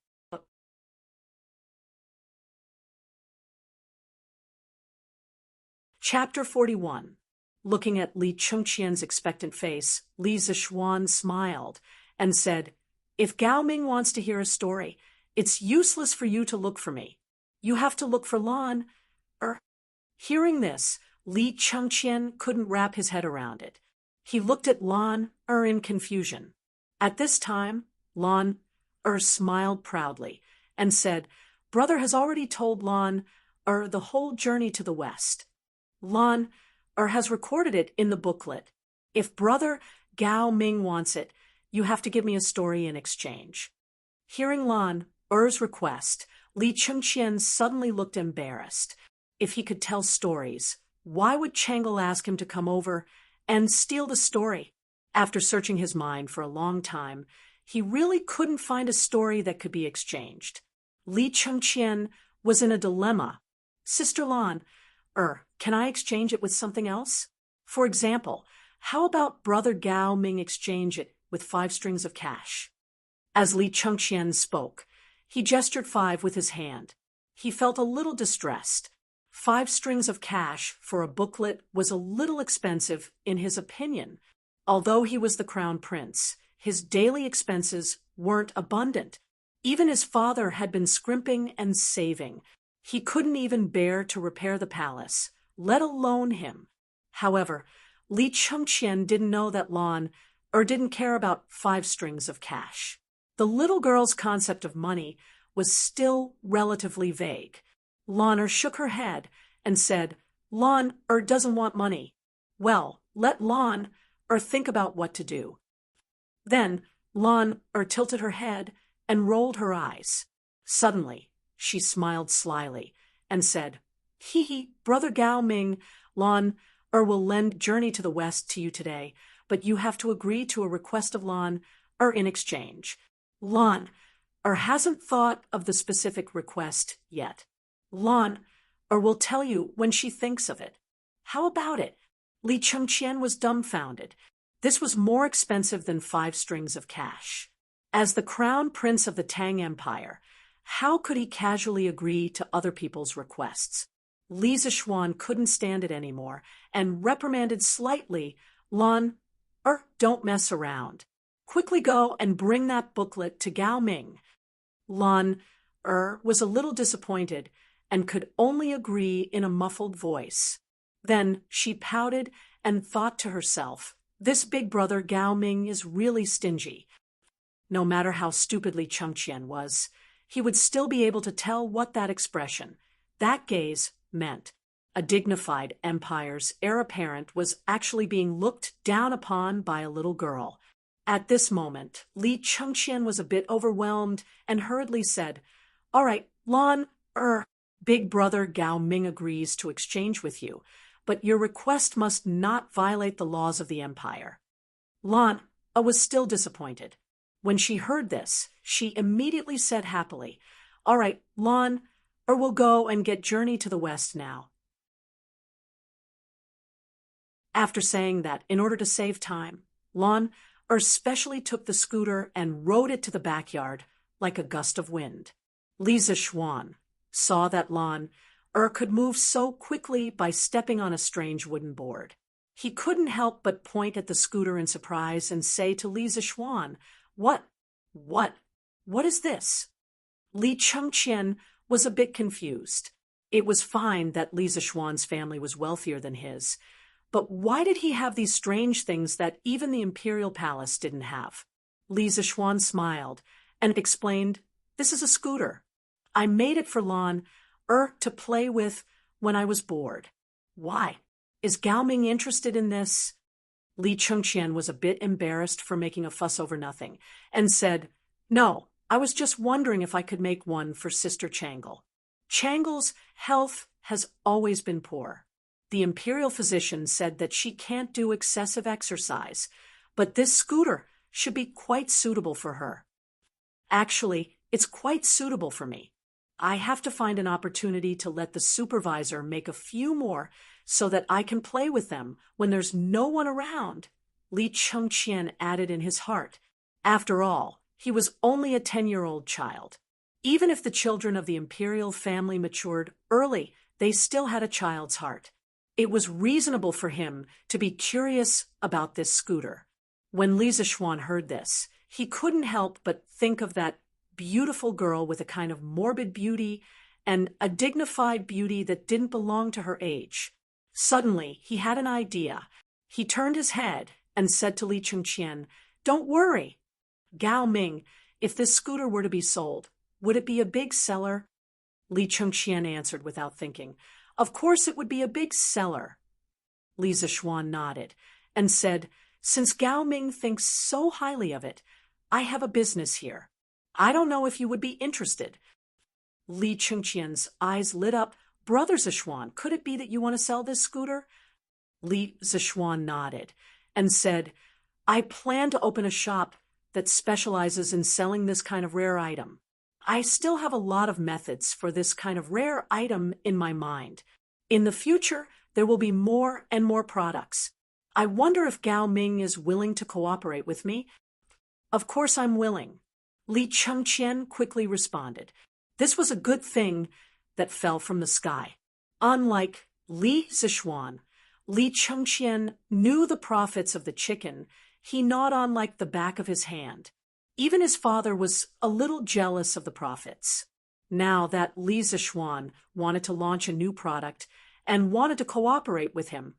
Chapter 41. Looking at Li Chengqian's expectant face, Li Zishuan smiled and said, "If Gao Ming wants to hear a story, it's useless for you to look for me. You have to look for Lan." Hearing this, Li Chengqian couldn't wrap his head around it. He looked at Lan in confusion. At this time, Lan smiled proudly and said, "Brother has already told Lan the whole journey to the west. Lan has recorded it in the booklet. If Brother Gao Ming wants it, you have to give me a story in exchange." Hearing Lan's request, Li Chengqian suddenly looked embarrassed. If he could tell stories, why would Changle ask him to come over and steal the story? After searching his mind for a long time, he really couldn't find a story that could be exchanged. Li Chengqian was in a dilemma. "Sister Lan, can I exchange it with something else? For example, how about Brother Gao Ming exchange it with 5 strings of cash?" As Li Chengqian spoke, he gestured 5 with his hand. He felt a little distressed. 5 strings of cash for a booklet was a little expensive in his opinion. Although he was the crown prince, his daily expenses weren't abundant. Even his father had been scrimping and saving. He couldn't even bear to repair the palace, let alone him. However, Li Chengqian didn't know that Lan didn't care about 5 strings of cash. The little girl's concept of money was still relatively vague. Lan shook her head and said, "Lan doesn't want money." "Well, let Lan think about what to do." Then Lan tilted her head and rolled her eyes. Suddenly, she smiled slyly and said, "Hee, Brother Gao Ming, Lan will lend Journey to the West to you today, but you have to agree to a request of Lan in exchange. Lan hasn't thought of the specific request yet. Lan will tell you when she thinks of it." "How about it?" Li Chengqian was dumbfounded. This was more expensive than 5 strings of cash. As the crown prince of the Tang Empire, how could he casually agree to other people's requests? Li Zishuan couldn't stand it anymore and reprimanded slightly, "Lan, don't mess around. Quickly go and bring that booklet to Gao Ming." Lan was a little disappointed and could only agree in a muffled voice. Then she pouted and thought to herself, "This big brother Gao Ming is really stingy." No matter how stupidly Chengqian was, he would still be able to tell what that expression, that gaze, meant. A dignified empire's heir apparent was actually being looked down upon by a little girl. At this moment, Li Chengqian was a bit overwhelmed and hurriedly said, "All right, Lan, big brother Gao Ming agrees to exchange with you, but your request must not violate the laws of the empire." Lan was still disappointed. When she heard this, she immediately said happily, "All right, Lon, or we'll go and get Journey to the west now." After saying that, in order to save time, Lon specially took the scooter and rode it to the backyard like a gust of wind. Lisa Schwan saw that Lon could move so quickly by stepping on a strange wooden board. He couldn't help but point at the scooter in surprise and say to Lisa Schwan, What is this?" Li Chengqian was a bit confused. It was fine that Lisa Schwan's family was wealthier than his, but why did he have these strange things that even the imperial palace didn't have? Lisa Schwan smiled and explained, "This is a scooter. I made it for Lon to play with when I was bored." "Why? Is Gao Ming interested in this?" Li Chengqian was a bit embarrassed for making a fuss over nothing, and said, "No, I was just wondering if I could make one for Sister Changle. Changle's health has always been poor. The imperial physician said that she can't do excessive exercise, but this scooter should be quite suitable for her. Actually, it's quite suitable for me. I have to find an opportunity to let the supervisor make a few more so that I can play with them when there's no one around," Li Chengqian added in his heart. After all, he was only a 10-year-old child. Even if the children of the imperial family matured early, they still had a child's heart. It was reasonable for him to be curious about this scooter. When Lisa Schwan heard this, he couldn't help but think of that beautiful girl with a kind of morbid beauty and a dignified beauty that didn't belong to her age. Suddenly, he had an idea. He turned his head and said to Li Chengqian, "Don't worry. Gao Ming, if this scooter were to be sold, would it be a big seller?" Li Chengqian answered without thinking, "Of course it would be a big seller." Lisa Schwan nodded and said, "Since Gao Ming thinks so highly of it, I have a business here. I don't know if you would be interested." Li Chengqian's eyes lit up. "Brother Zishuan, could it be that you want to sell this scooter?" Li Zishuan nodded and said, "I plan to open a shop that specializes in selling this kind of rare item. I still have a lot of methods for this kind of rare item in my mind. In the future, there will be more and more products. I wonder if Gao Ming is willing to cooperate with me." "Of course I'm willing," Li Chengqian quickly responded. This was a good thing that fell from the sky. Unlike Li Zishuan, Li Chengqian knew the profits of the chicken he gnawed on like the back of his hand. Even his father was a little jealous of the profits. Now that Li Zishuan wanted to launch a new product and wanted to cooperate with him,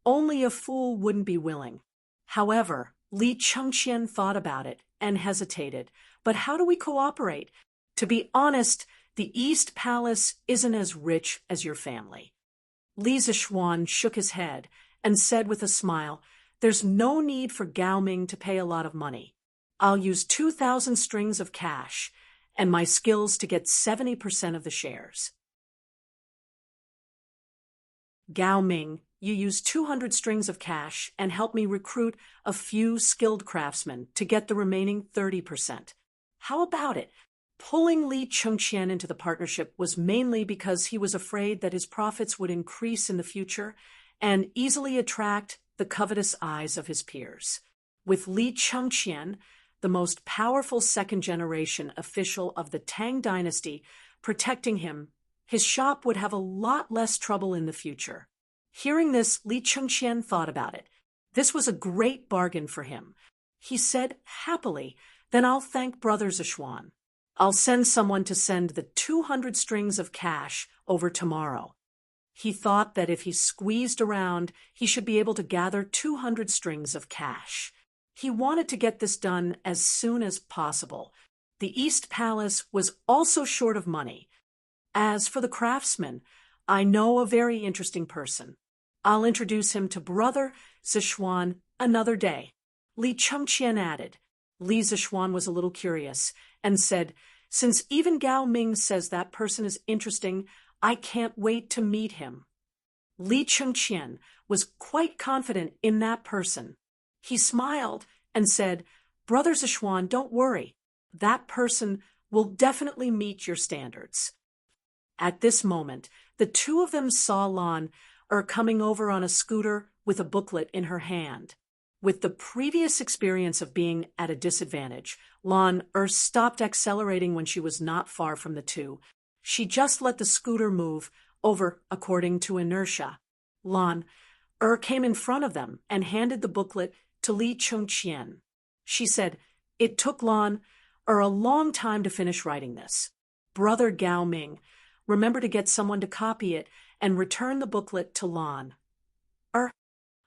only a fool wouldn't be willing. However, Li Chengqian thought about it and hesitated. "But how do we cooperate? To be honest, the East Palace isn't as rich as your family." Li Zishuan shook his head and said with a smile, "There's no need for Gao Ming to pay a lot of money. I'll use 2,000 strings of cash and my skills to get 70% of the shares." "Gao Ming, you use 200 strings of cash and help me recruit a few skilled craftsmen to get the remaining 30%. How about it?" Pulling Li Chengqian into the partnership was mainly because he was afraid that his profits would increase in the future and easily attract the covetous eyes of his peers. With Li Chengqian, the most powerful second-generation official of the Tang Dynasty, protecting him, his shop would have a lot less trouble in the future. Hearing this, Li Chengqian thought about it. This was a great bargain for him. He said happily, "Then I'll thank Brother Zishuan. I'll send someone to send the 200 strings of cash over tomorrow." He thought that if he squeezed around, he should be able to gather 200 strings of cash. He wanted to get this done as soon as possible. The East Palace was also short of money. "As for the craftsman, I know a very interesting person. I'll introduce him to Brother Zishuan another day," Li Chengqian added. Li Zishuan was a little curious and said, "Since even Gao Ming says that person is interesting, I can't wait to meet him." Li Chengqian was quite confident in that person. He smiled and said, Brother Sichuan, don't worry. That person will definitely meet your standards. At this moment, the two of them saw Lan coming over on a scooter with a booklet in her hand. With the previous experience of being at a disadvantage, Lan stopped accelerating when she was not far from the two. She just let the scooter move over according to inertia. Lan came in front of them and handed the booklet to Li Chengqian. She said, "It took Lan a long time to finish writing this. Brother Gao Ming, remember to get someone to copy it and return the booklet to Lan."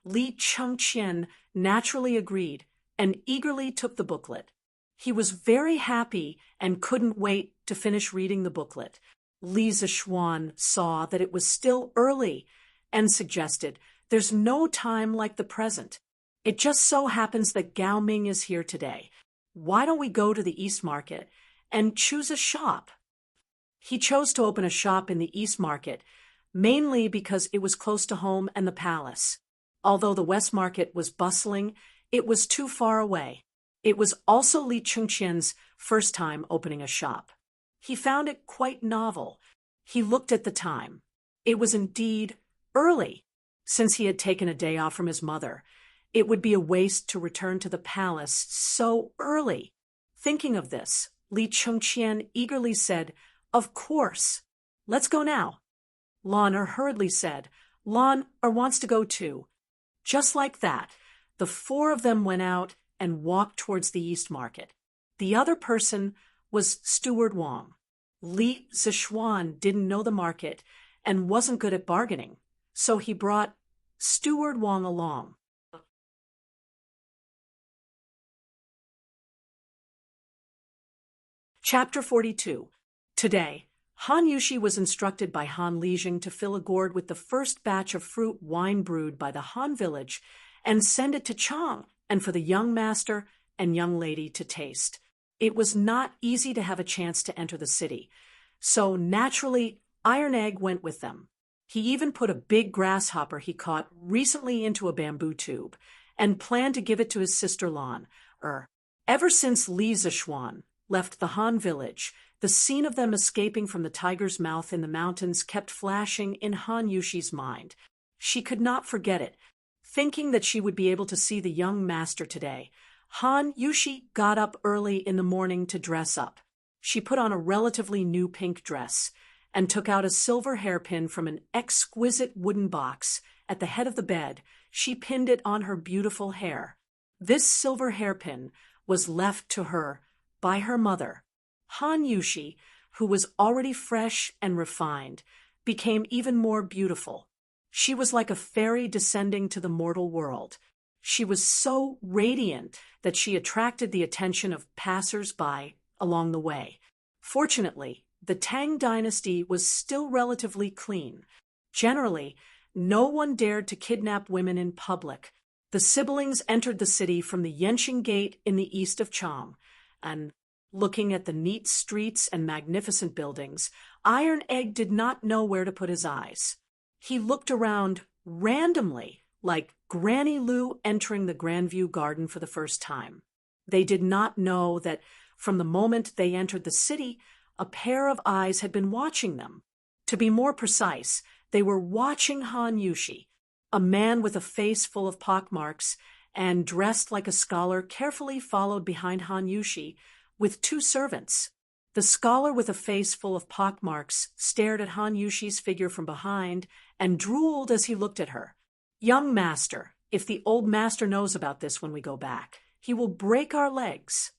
Li Chengqian naturally agreed and eagerly took the booklet. He was very happy and couldn't wait to finish reading the booklet. Li Zishuan saw that it was still early and suggested, "There's no time like the present. It just so happens that Gao Ming is here today. Why don't we go to the East Market and choose a shop?" He chose to open a shop in the East Market, mainly because it was close to home and the palace. Although the West Market was bustling, it was too far away. It was also Li Chengqian's first time opening a shop. He found it quite novel. He looked at the time. It was indeed early. Since he had taken a day off from his mother, it would be a waste to return to the palace so early. Thinking of this, Li Chengqian eagerly said, "Of course. Let's go now." Lan hurriedly said, "Lan wants to go too." Just like that, the four of them went out and walked towards the East Market. The other person was Steward Wang. Li Zishuan didn't know the market and wasn't good at bargaining, so he brought Steward Wang along. Chapter 42. Today, Han Yushi was instructed by Han Lijing to fill a gourd with the first batch of fruit wine brewed by the Han village and send it to Chang and for the young master and young lady to taste. It was not easy to have a chance to enter the city, so naturally Iron Egg went with them. He even put a big grasshopper he caught recently into a bamboo tube and planned to give it to his sister Lan. Ever since Li Zishuan left the Han village, the scene of them escaping from the tiger's mouth in the mountains kept flashing in Han Yushi's mind. She could not forget it. Thinking that she would be able to see the young master today, Han Yushi got up early in the morning to dress up. She put on a relatively new pink dress and took out a silver hairpin from an exquisite wooden box at the head of the bed. She pinned it on her beautiful hair. This silver hairpin was left to her by her mother. Han Yushi, who was already fresh and refined, became even more beautiful. She was like a fairy descending to the mortal world. She was so radiant that she attracted the attention of passers-by along the way. Fortunately, the Tang Dynasty was still relatively clean. Generally, no one dared to kidnap women in public. The siblings entered the city from the Yenqing Gate in the east of Chang, and looking at the neat streets and magnificent buildings, Iron Egg did not know where to put his eyes. He looked around randomly, like Granny Lu entering the Grandview Garden for the first time. They did not know that from the moment they entered the city, a pair of eyes had been watching them. To be more precise, they were watching Han Yushi, a man with a face full of pockmarks and dressed like a scholar carefully followed behind Han Yushi with two servants. The scholar with a face full of pockmarks stared at Han Yushi's figure from behind and drooled as he looked at her. "Young master, if the old master knows about this when we go back, he will break our legs."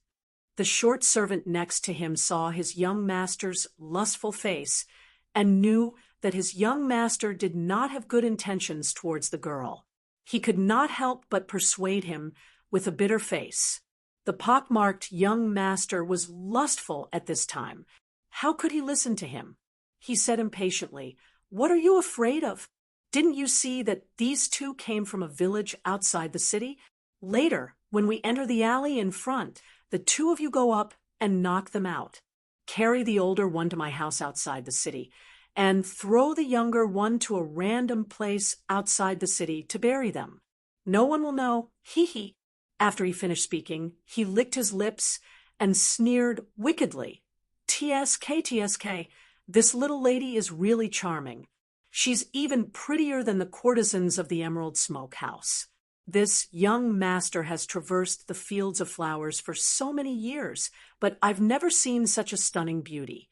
The short servant next to him saw his young master's lustful face and knew that his young master did not have good intentions towards the girl. He could not help but persuade him with a bitter face. The pockmarked young master was lustful at this time. How could he listen to him? He said impatiently, "What are you afraid of? Didn't you see that these two came from a village outside the city? Later, when we enter the alley in front, the two of you go up and knock them out. Carry the older one to my house outside the city, and throw the younger one to a random place outside the city to bury them. No one will know, hee hee." After he finished speaking, he licked his lips and sneered wickedly. "TSK, TSK, this little lady is really charming. She's even prettier than the courtesans of the Emerald Smoke House. This young master has traversed the fields of flowers for so many years, but I've never seen such a stunning beauty."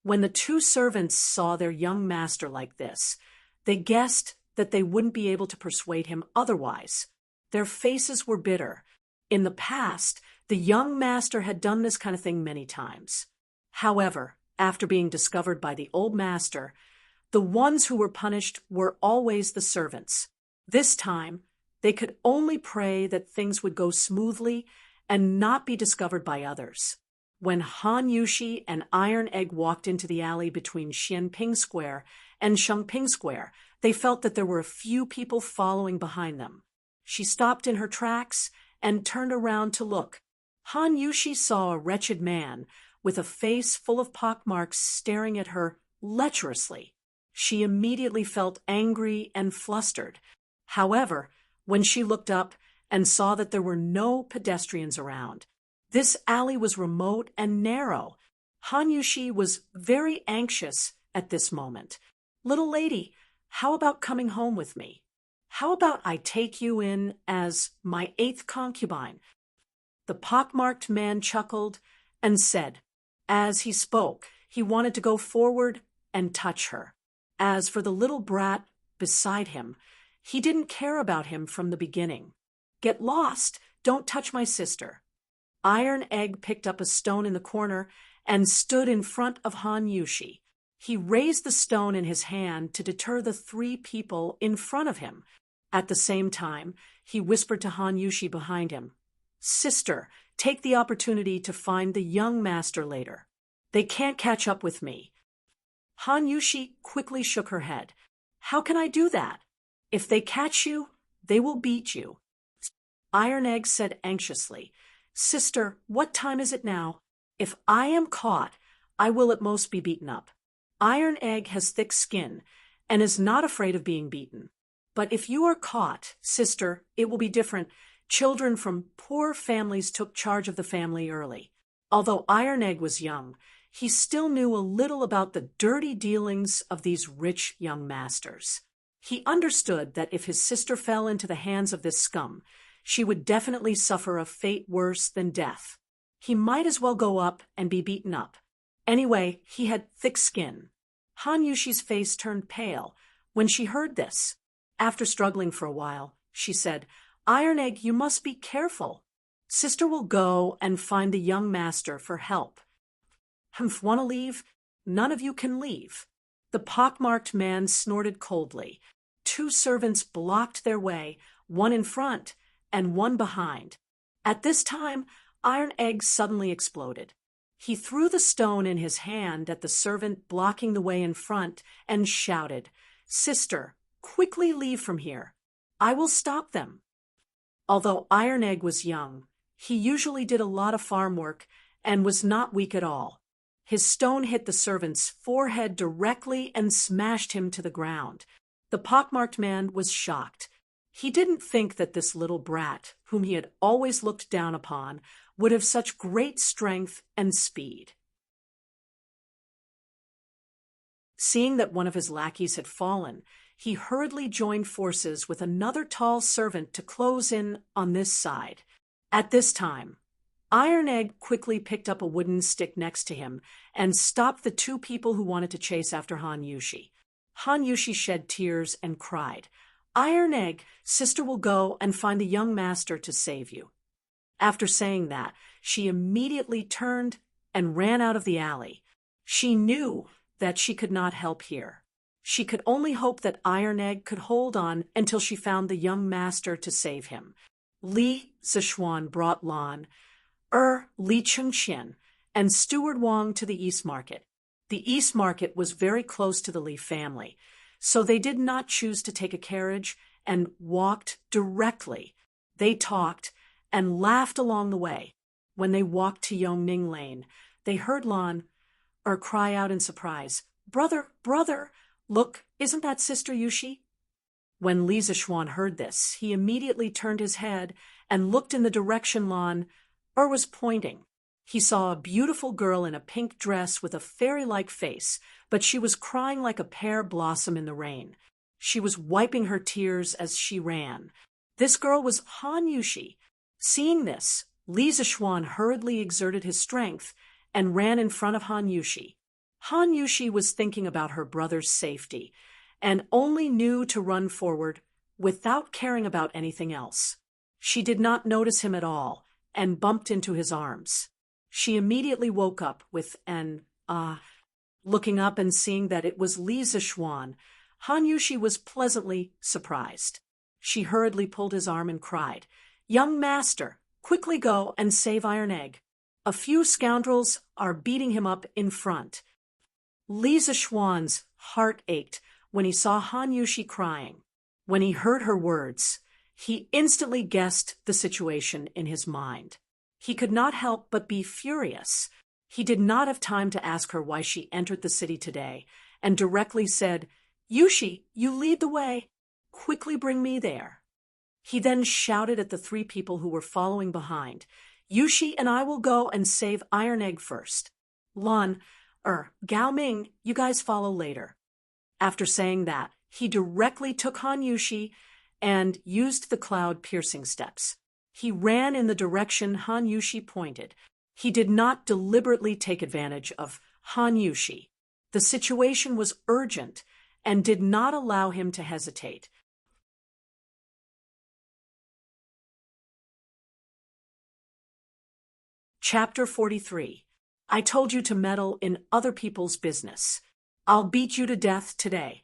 When the two servants saw their young master like this, they guessed that they wouldn't be able to persuade him otherwise. Their faces were bitter. In the past, the young master had done this kind of thing many times. However, after being discovered by the old master, the ones who were punished were always the servants. This time, they could only pray that things would go smoothly and not be discovered by others. When Han Yushi and Iron Egg walked into the alley between Xianping Square and Shengping Square, they felt that there were a few people following behind them. She stopped in her tracks and turned around to look. Han Yushi saw a wretched man with a face full of pockmarks staring at her lecherously. She immediately felt angry and flustered. However, when she looked up and saw that there were no pedestrians around, this alley was remote and narrow. Han Yushi was very anxious at this moment. "Little lady, how about coming home with me? How about I take you in as my 8th concubine?" The pockmarked man chuckled and said, as he spoke, he wanted to go forward and touch her. As for the little brat beside him, he didn't care about him from the beginning. "Get lost! Don't touch my sister." Iron Egg picked up a stone in the corner and stood in front of Han Yushi. He raised the stone in his hand to deter the 3 people in front of him. At the same time, he whispered to Han Yushi behind him, "Sister, take the opportunity to find the young master later. They can't catch up with me." Han Yushi quickly shook her head. "How can I do that? If they catch you, they will beat you." Iron Egg said anxiously, "Sister, what time is it now? If I am caught, I will at most be beaten up. Iron Egg has thick skin and is not afraid of being beaten. But if you are caught, sister, it will be different. Children from poor families took charge of the family early." Although Iron Egg was young, he still knew a little about the dirty dealings of these rich young masters. He understood that if his sister fell into the hands of this scum, she would definitely suffer a fate worse than death. He might as well go up and be beaten up. Anyway, he had thick skin. Han Yushi's face turned pale when she heard this. After struggling for a while, she said, "Iron Egg, you must be careful. Sister will go and find the young master for help." "Humph, want to leave? None of you can leave." The pockmarked man snorted coldly. 2 servants blocked their way, one in front and one behind. At this time, Iron Egg suddenly exploded. He threw the stone in his hand at the servant blocking the way in front and shouted, "Sister, quickly leave from here. I will stop them." Although Iron Egg was young, he usually did a lot of farm work and was not weak at all. His stone hit the servant's forehead directly and smashed him to the ground. The pockmarked man was shocked. He didn't think that this little brat, whom he had always looked down upon, would have such great strength and speed. Seeing that one of his lackeys had fallen, he hurriedly joined forces with another tall servant to close in on this side. At this time, Iron Egg quickly picked up a wooden stick next to him and stopped the 2 people who wanted to chase after Han Yushi. Han Yushi shed tears and cried, "Iron Egg, sister will go and find the young master to save you." After saying that, she immediately turned and ran out of the alley. She knew that she could not help here. She could only hope that Iron Egg could hold on until she found the young master to save him. Li Zishuan brought Lan, Li Chengqian, and Steward Wang to the East Market. The East Market was very close to the Li family, so they did not choose to take a carriage and walked directly. They talked and laughed along the way. When they walked to Yongning Lane, they heard Lan cry out in surprise, "Brother, brother, look, isn't that Sister Yushi?" When Li Zixuan heard this, he immediately turned his head and looked in the direction Lan was pointing. He saw a beautiful girl in a pink dress with a fairy-like face, but she was crying like a pear blossom in the rain. She was wiping her tears as she ran. This girl was Han Yushi. Seeing this, Li Zixuan hurriedly exerted his strength and ran in front of Han Yushi. Han Yushi was thinking about her brother's safety and only knew to run forward without caring about anything else. She did not notice him at all and bumped into his arms. She immediately woke up with an looking up and seeing that it was Li Zixuan. Han Yushi was pleasantly surprised. She hurriedly pulled his arm and cried, "Young master, quickly go and save Iron Egg. A few scoundrels are beating him up in front." Li Zixuan's heart ached when he saw Han Yushi crying. When he heard her words, he instantly guessed the situation in his mind. He could not help but be furious. He did not have time to ask her why she entered the city today, and directly said, "Yushi, you lead the way. Quickly bring me there." He then shouted at the three people who were following behind, "Yushi and I will go and save Iron Egg first. Lan, Gao Ming, you guys follow later." After saying that, he directly took Han Yushi and used the cloud-piercing steps. He ran in the direction Han Yushi pointed. He did not deliberately take advantage of Han Yushi. The situation was urgent and did not allow him to hesitate. Chapter 43. I told you to meddle in other people's business. I'll beat you to death today.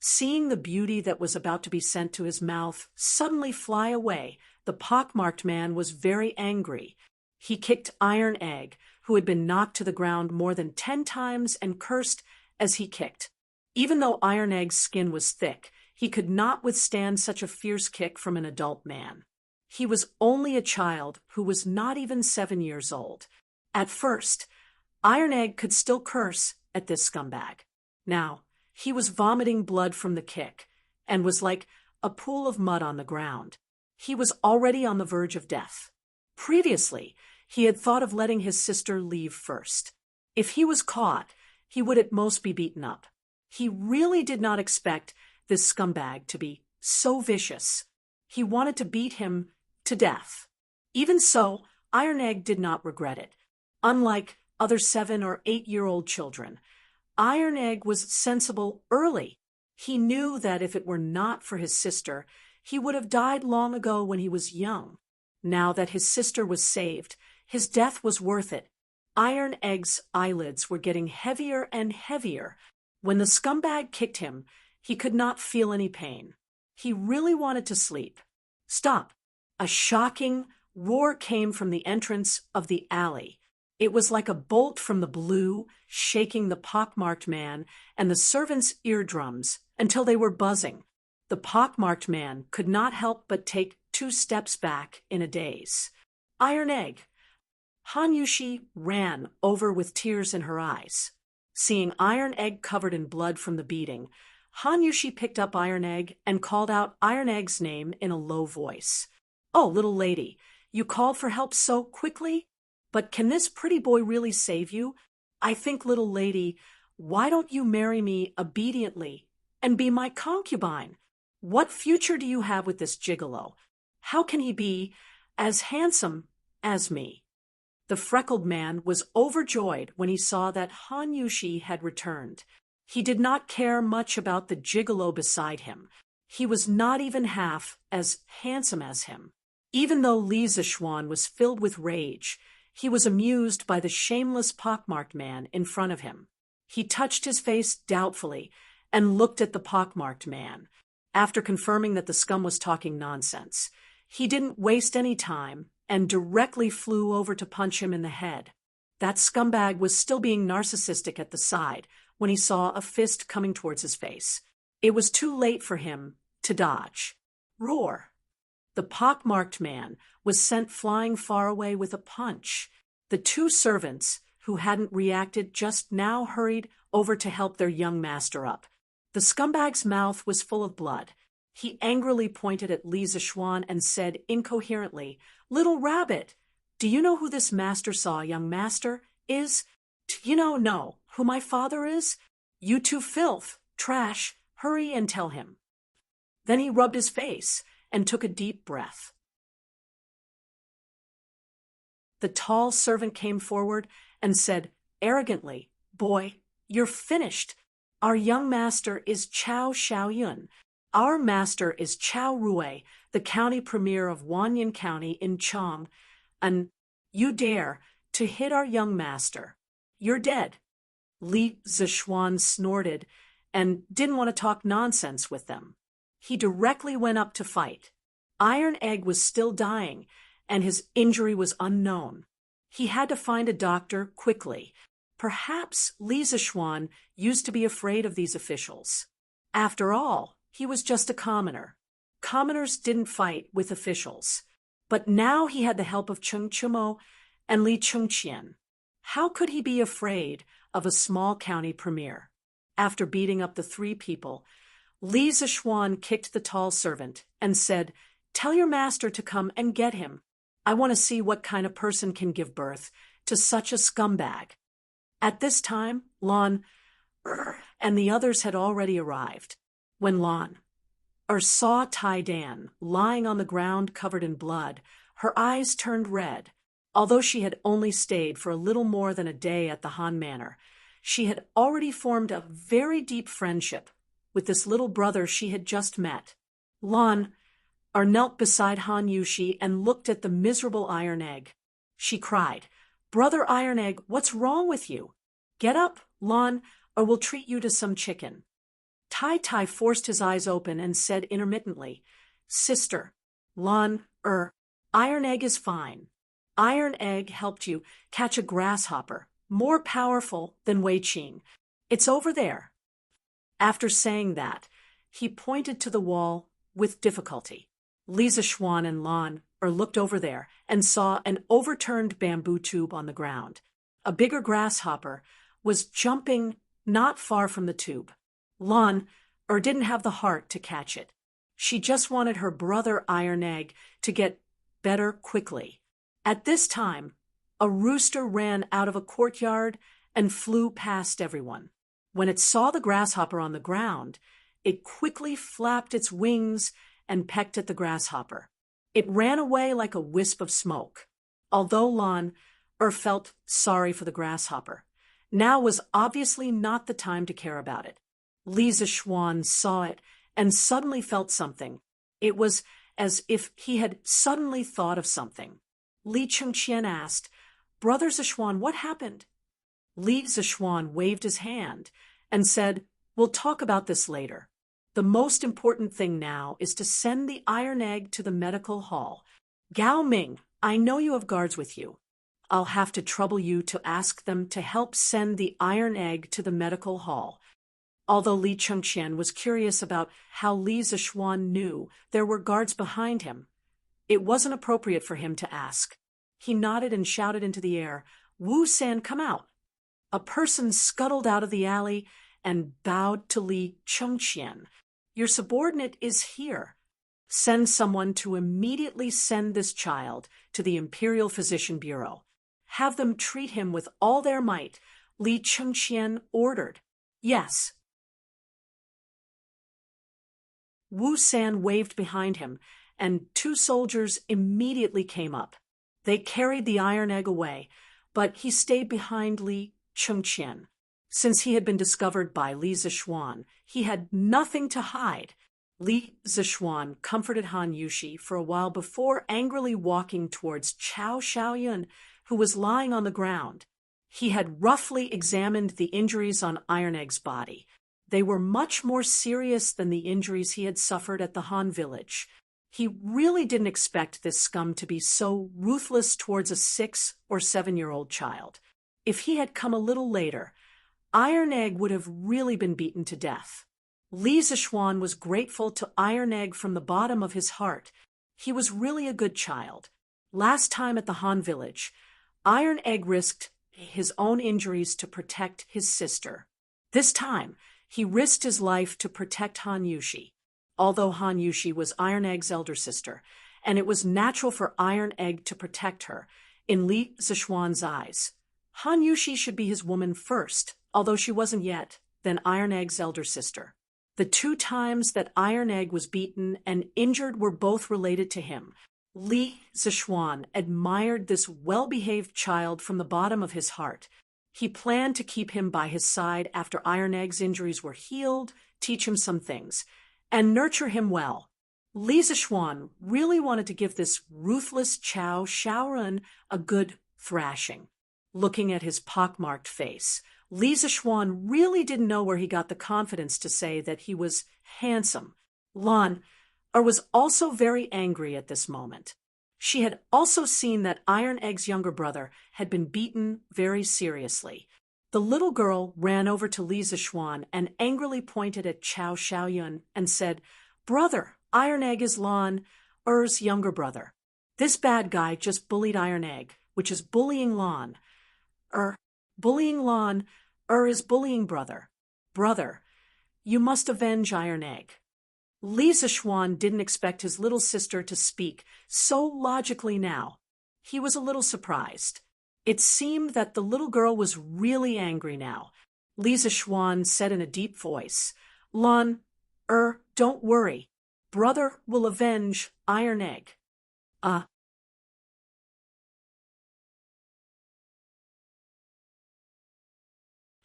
Seeing the beauty that was about to be sent to his mouth suddenly fly away, the pockmarked man was very angry. He kicked Iron Egg, who had been knocked to the ground more than 10 times, and cursed as he kicked. Even though Iron Egg's skin was thick, he could not withstand such a fierce kick from an adult man. He was only a child who was not even 7 years old. At first, Iron Egg could still curse at this scumbag. Now, he was vomiting blood from the kick and was like a pool of mud on the ground. He was already on the verge of death. Previously, he had thought of letting his sister leave first. If he was caught, he would at most be beaten up. He really did not expect this scumbag to be so vicious. He wanted to beat him to death. Even so, Iron Egg did not regret it. Unlike other 7- or 8-year-old children, Iron Egg was sensible early. He knew that if it were not for his sister, he would have died long ago when he was young. Now that his sister was saved, his death was worth it. Iron Egg's eyelids were getting heavier and heavier. When the scumbag kicked him, he could not feel any pain. He really wanted to sleep. Stop! A shocking roar came from the entrance of the alley. It was like a bolt from the blue, shaking the pockmarked man and the servants' eardrums until they were buzzing. The pockmarked man could not help but take 2 steps back in a daze. Iron Egg! Han Yushi ran over with tears in her eyes. Seeing Iron Egg covered in blood from the beating, Han Yushi picked up Iron Egg and called out Iron Egg's name in a low voice. "Oh, little lady, you called for help so quickly? But can this pretty boy really save you? I think, little lady, why don't you marry me obediently and be my concubine? What future do you have with this gigolo? How can he be as handsome as me?" The freckled man was overjoyed when he saw that Han Yushi had returned. He did not care much about the gigolo beside him. He was not even half as handsome as him. Even though Li Zixuan was filled with rage, he was amused by the shameless pockmarked man in front of him. He touched his face doubtfully and looked at the pockmarked man. After confirming that the scum was talking nonsense, he didn't waste any time and directly flew over to punch him in the head. That scumbag was still being narcissistic at the side when he saw a fist coming towards his face. It was too late for him to dodge. Roar! The pockmarked man was sent flying far away with a punch. The 2 servants, who hadn't reacted just now, hurried over to help their young master up. The scumbag's mouth was full of blood. He angrily pointed at Li Zixuan and said incoherently, "Little rabbit, do you know who this master saw, young master, is? Do you know who my father is? You two filth, trash, hurry and tell him." Then he rubbed his face and took a deep breath. The tall servant came forward and said arrogantly, "Boy, you're finished. Our young master is Chao Xiaoyun. Our master is Chao Rui, the county premier of Wanyan County in Chong, and you dare to hit our young master. You're dead." Li Zixuan snorted and didn't want to talk nonsense with them. He directly went up to fight. Iron Egg was still dying, and his injury was unknown. He had to find a doctor quickly. Perhaps Li Zixuan used to be afraid of these officials. After all, he was just a commoner. Commoners didn't fight with officials. But now he had the help of Cheng Chumo and Li Chengqian. How could he be afraid of a small county premier? After beating up the three people, Li Zixuan kicked the tall servant and said, "Tell your master to come and get him. I want to see what kind of person can give birth to such a scumbag." At this time, Lan and the others had already arrived. When Lan saw Tai Dan lying on the ground covered in blood, her eyes turned red. Although she had only stayed for a little more than a day at the Han Manor, she had already formed a very deep friendship with this little brother she had just met. Lan knelt beside Han Yushi and looked at the miserable Iron Egg. She cried, "Brother Iron Egg, what's wrong with you? Get up, Lan, or we'll treat you to some chicken." Tai Tai forced his eyes open and said intermittently, "Sister, Lan, Iron Egg is fine. Iron Egg helped you catch a grasshopper, more powerful than Wei Qing. It's over there." After saying that, he pointed to the wall with difficulty. Li Zixuan and Lan looked over there and saw an overturned bamboo tube on the ground. A bigger grasshopper was jumping not far from the tube. Lan didn't have the heart to catch it. She just wanted her brother Iron Egg to get better quickly. At this time, a rooster ran out of a courtyard and flew past everyone. When it saw the grasshopper on the ground, it quickly flapped its wings and pecked at the grasshopper. It ran away like a wisp of smoke. Although Lan felt sorry for the grasshopper, now was obviously not the time to care about it. Li Zixuan saw it and suddenly felt something. It was as if he had suddenly thought of something. Li Chengqian asked, "Brother Zixuan, what happened?" Li Zixuan waved his hand and said, "We'll talk about this later. The most important thing now is to send the Iron Egg to the medical hall. Gao Ming, I know you have guards with you. I'll have to trouble you to ask them to help send the Iron Egg to the medical hall." Although Li Chengqian was curious about how Li Zixuan knew there were guards behind him, it wasn't appropriate for him to ask. He nodded and shouted into the air, "Wu San, come out." A person scuttled out of the alley and bowed to Li Chengqian. "Your subordinate is here. Send someone to immediately send this child to the Imperial Physician Bureau. Have them treat him with all their might," Li Chengqian ordered. "Yes." Wu San waved behind him, and two soldiers immediately came up. They carried the Iron Egg away, but he stayed behind Li Chengqian. Since he had been discovered by Li Zixuan, he had nothing to hide. Li Zixuan comforted Han Yushi for a while before angrily walking towards Chao Xiaoyun, who was lying on the ground. He had roughly examined the injuries on Iron Egg's body. They were much more serious than the injuries he had suffered at the Han village. He really didn't expect this scum to be so ruthless towards a 6- or 7-year-old child. If he had come a little later, Iron Egg would have really been beaten to death. Li Zixuan was grateful to Iron Egg from the bottom of his heart. He was really a good child. Last time at the Han village, Iron Egg risked his own injuries to protect his sister. This time, he risked his life to protect Han Yushi. although Han Yushi was Iron Egg's elder sister, and it was natural for Iron Egg to protect her. In Li Zishuan's eyes, Han Yushi should be his woman first, although she wasn't yet, then Iron Egg's elder sister. The 2 times that Iron Egg was beaten and injured were both related to him. Li Zishuan admired this well-behaved child from the bottom of his heart. He planned to keep him by his side after Iron Egg's injuries were healed, teach him some things, and nurture him well. Li Zishuan really wanted to give this ruthless Chao Shaorun a good thrashing. Looking at his pockmarked face, Li Zishuan really didn't know where he got the confidence to say that he was handsome. Lan was also very angry at this moment. She had also seen that Iron Egg's younger brother had been beaten very seriously. The little girl ran over to Li Zishuan and angrily pointed at Chao Shaoyun and said, "Brother, Iron Egg is Lan's younger brother. This bad guy just bullied Iron Egg, which is bullying Lan. Bullying Lan is bullying brother. Brother, you must avenge Iron Egg." Li Zishuan didn't expect his little sister to speak so logically now. He was a little surprised. It seemed that the little girl was really angry now. Li Zishuan said in a deep voice, "Lan, don't worry. Brother will avenge Iron Egg."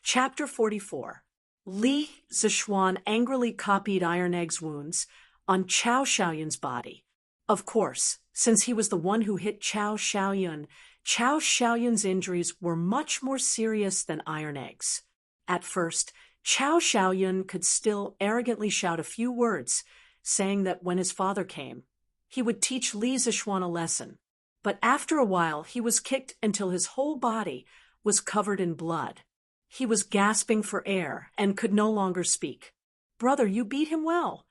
Chapter 44. Li Zishuan angrily copied Iron Egg's wounds on Chao Shaoyun's body. Of course, since he was the one who hit Chao Shaoyun's injuries were much more serious than Iron Egg's. At first, Chao Shaoyun could still arrogantly shout a few words, saying that when his father came, he would teach Li Zishuan a lesson. But after a while, he was kicked until his whole body was covered in blood. He was gasping for air and could no longer speak. "Brother, you beat him well."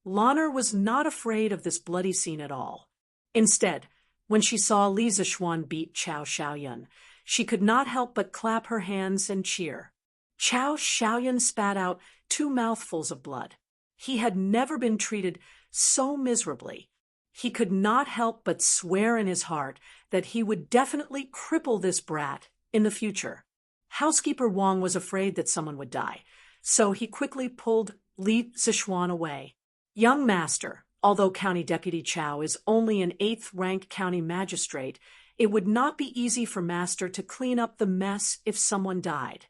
Lan was not afraid of this bloody scene at all. Instead, when she saw Li Zishuan beat Chao Shaoyun, she could not help but clap her hands and cheer. Chao Shaoyun spat out 2 mouthfuls of blood. He had never been treated so miserably. He could not help but swear in his heart that he would definitely cripple this brat in the future. Housekeeper Wang was afraid that someone would die, so he quickly pulled Li Zishuan away. "Young master, although County Deputy Chao is only an 8th-rank county magistrate, it would not be easy for master to clean up the mess if someone died."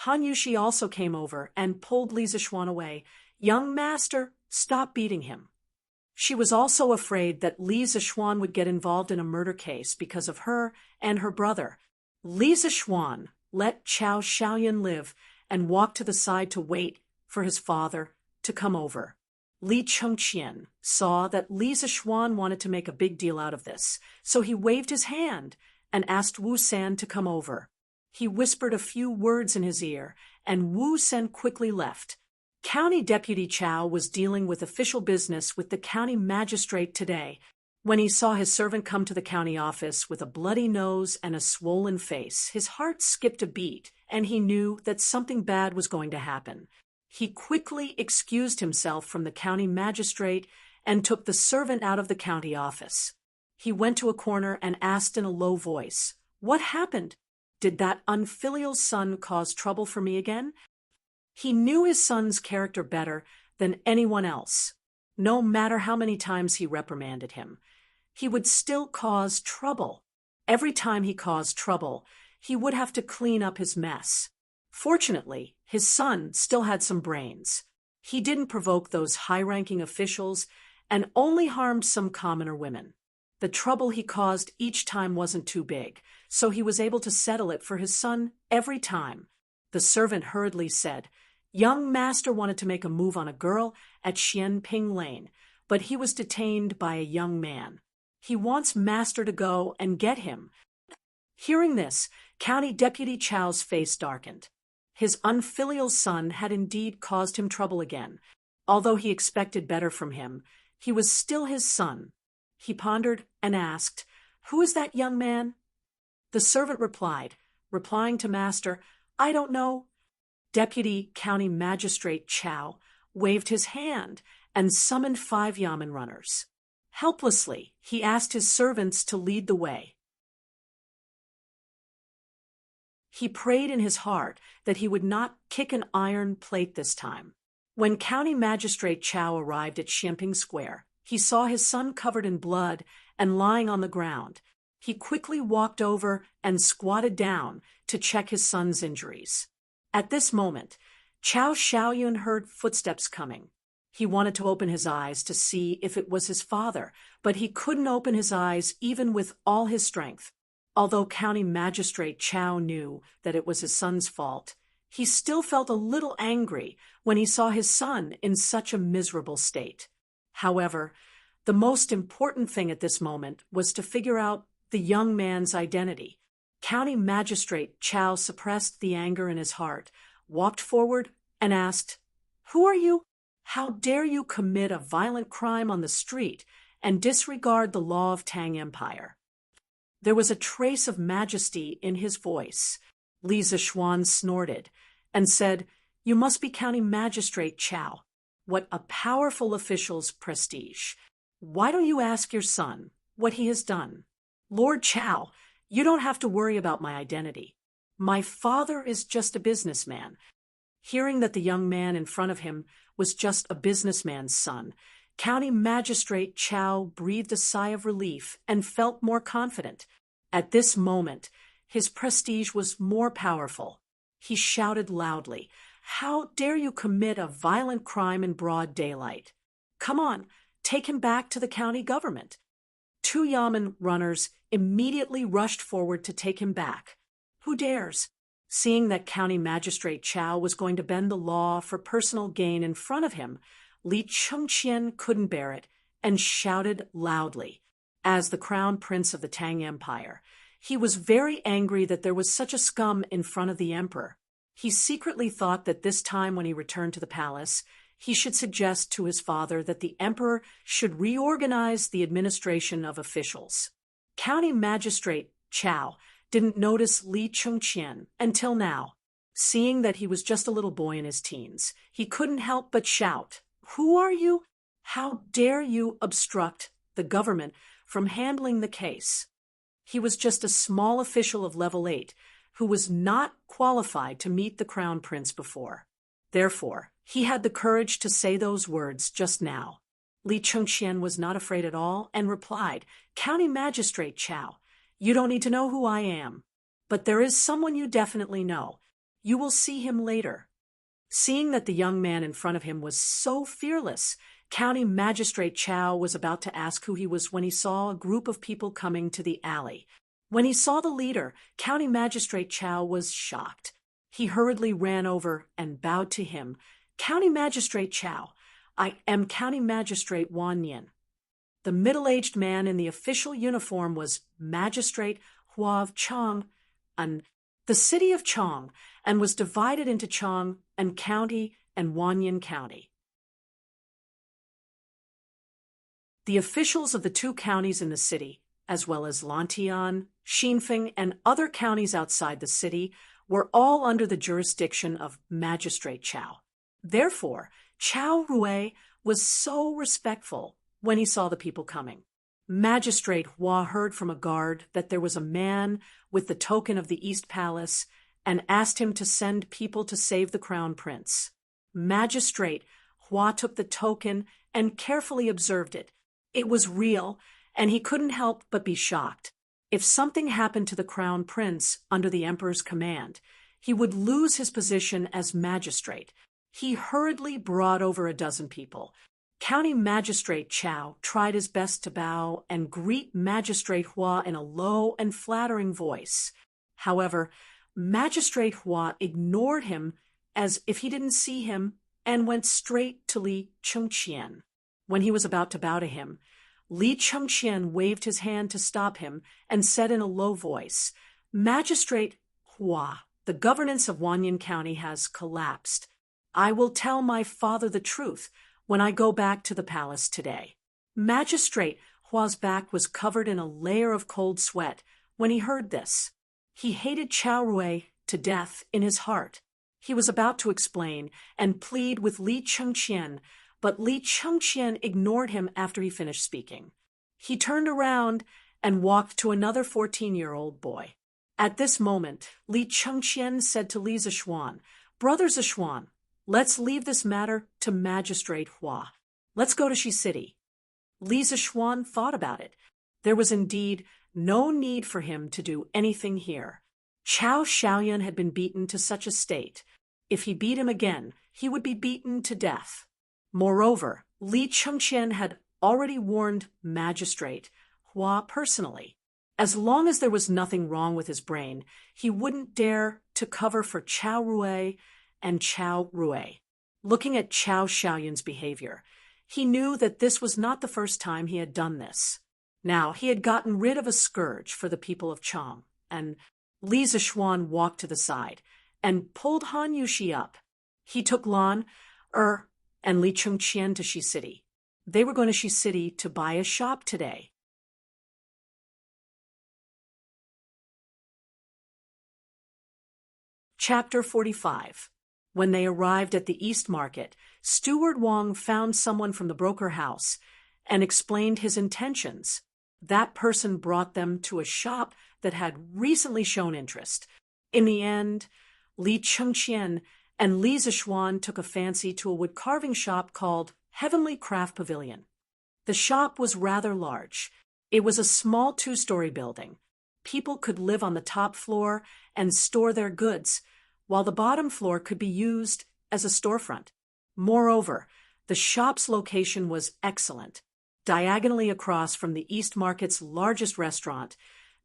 Han Yushi also came over and pulled Li Zishuan away. "Young master, stop beating him." She was also afraid that Li Zishuan would get involved in a murder case because of her and her brother. Li Zishuan let Chao Shaoyun live and walked to the side to wait for his father to come over. Li Chengqian saw that Li Zishuan wanted to make a big deal out of this, so he waved his hand and asked Wu San to come over. He whispered a few words in his ear, and Wu San quickly left. County Deputy Chao was dealing with official business with the county magistrate today when he saw his servant come to the county office with a bloody nose and a swollen face. His heart skipped a beat, and he knew that something bad was going to happen. He quickly excused himself from the county magistrate and took the servant out of the county office. He went to a corner and asked in a low voice, "What happened? Did that unfilial son cause trouble for me again?" He knew his son's character better than anyone else. No matter how many times he reprimanded him, he would still cause trouble. Every time he caused trouble, he would have to clean up his mess. Fortunately, his son still had some brains. He didn't provoke those high-ranking officials and only harmed some commoner women. The trouble he caused each time wasn't too big, so he was able to settle it for his son every time. The servant hurriedly said, "Young master wanted to make a move on a girl at Xianping Lane, but he was detained by a young man. He wants master to go and get him." Hearing this, County Deputy Chao's face darkened. His unfilial son had indeed caused him trouble again. Although he expected better from him, he was still his son. He pondered and asked, "Who is that young man?" The servant replying to master, "I don't know." Deputy County Magistrate Chao waved his hand, and summoned 5 yamen runners. Helplessly, he asked his servants to lead the way. He prayed in his heart that he would not kick an iron plate this time. When County Magistrate Chow arrived at Xianping Square, he saw his son covered in blood and lying on the ground. He quickly walked over and squatted down to check his son's injuries. At this moment, Chow Xiaoyun heard footsteps coming. He wanted to open his eyes to see if it was his father, but he couldn't open his eyes even with all his strength. Although County Magistrate Chow knew that it was his son's fault, he still felt a little angry when he saw his son in such a miserable state. However, the most important thing at this moment was to figure out the young man's identity. County Magistrate Chow suppressed the anger in his heart, walked forward, and asked, "Who are you? How dare you commit a violent crime on the street and disregard the law of Tang Empire?" There was a trace of majesty in his voice. Li Zishuan snorted and said, "You must be County Magistrate Chow. What a powerful official's prestige. Why don't you ask your son what he has done?" "Lord Chow, you don't have to worry about my identity. My father is just a businessman." Hearing that the young man in front of him was just a businessman's son, County Magistrate Chow breathed a sigh of relief and felt more confident. At this moment, his prestige was more powerful. He shouted loudly, "How dare you commit a violent crime in broad daylight? Come on, take him back to the county government." 2 yamen runners immediately rushed forward to take him back. "Who dares?" Seeing that County Magistrate Chow was going to bend the law for personal gain in front of him, Li Chengqian couldn't bear it and shouted loudly. As the crown prince of the Tang Empire, he was very angry that there was such a scum in front of the emperor. He secretly thought that this time when he returned to the palace, he should suggest to his father that the emperor should reorganize the administration of officials. County Magistrate Chow didn't notice Li Chengqian until now. Seeing that he was just a little boy in his teens, he couldn't help but shout, "Who are you? How dare you obstruct the government from handling the case?" He was just a small official of level 8 who was not qualified to meet the crown prince before. Therefore, he had the courage to say those words just now. Li Chengqian was not afraid at all and replied, "County Magistrate Chow, you don't need to know who I am. But there is someone you definitely know. You will see him later." Seeing that the young man in front of him was so fearless, County Magistrate Chow was about to ask who he was when he saw a group of people coming to the alley. When he saw the leader, County Magistrate Chow was shocked. He hurriedly ran over and bowed to him. "County Magistrate Chow, I am County Magistrate Wan Yin." The middle-aged man in the official uniform was Magistrate Hua of Chang, the city of Chang, and was divided into Chang and County and Wanyan County. The officials of the 2 counties in the city, as well as Lantian, Xinfeng, and other counties outside the city, were all under the jurisdiction of Magistrate Chow. Therefore, Chow Rui was so respectful when he saw the people coming. Magistrate Hua heard from a guard that there was a man with the token of the East Palace and asked him to send people to save the crown prince. Magistrate Hua took the token and carefully observed it. It was real, and he couldn't help but be shocked. If something happened to the crown prince under the emperor's command, he would lose his position as magistrate. He hurriedly brought over a dozen people. County Magistrate Chow tried his best to bow and greet Magistrate Hua in a low and flattering voice. However, Magistrate Hua ignored him as if he didn't see him and went straight to Li Chengqian. When he was about to bow to him, Li Chengqian waved his hand to stop him and said in a low voice, "Magistrate Hua, the governance of Wanyan County has collapsed. I will tell my father the truth when I go back to the palace today." Magistrate Hua's back was covered in a layer of cold sweat when he heard this. He hated Chow Rui to death in his heart. He was about to explain and plead with Li Chengqian but Li Chengqian ignored him after he finished speaking. He turned around and walked to another 14-year-old boy. At this moment, Li Chengqian said to Li Zishuan, "Brother Zishuan, let's leave this matter to Magistrate Hua. Let's go to Shi City." Li Zishuan thought about it. There was indeed no need for him to do anything here. Chao Xiaoyan had been beaten to such a state. If he beat him again, he would be beaten to death. Moreover, Li Chengqian had already warned Magistrate Hua personally. As long as there was nothing wrong with his brain, he wouldn't dare to cover for Chao Rui and Chao Rui. Looking at Chao Xiaoyan's behavior, he knew that this was not the first time he had done this. Now, he had gotten rid of a scourge for the people of Chang, and Li Zishuan walked to the side and pulled Han Yushi up. He took Lan, and Li Chengqian to Shi City. They were going to Shi City to buy a shop today. Chapter 45. When they arrived at the East Market, Steward Wang found someone from the broker house and explained his intentions. That person brought them to a shop that had recently shown interest. In the end, Li Chengqian and Li Zishuan took a fancy to a wood-carving shop called Heavenly Craft Pavilion. The shop was rather large. It was a small 2-story building. People could live on the top floor and store their goods, while the bottom floor could be used as a storefront. Moreover, the shop's location was excellent. Diagonally across from the East Market's largest restaurant,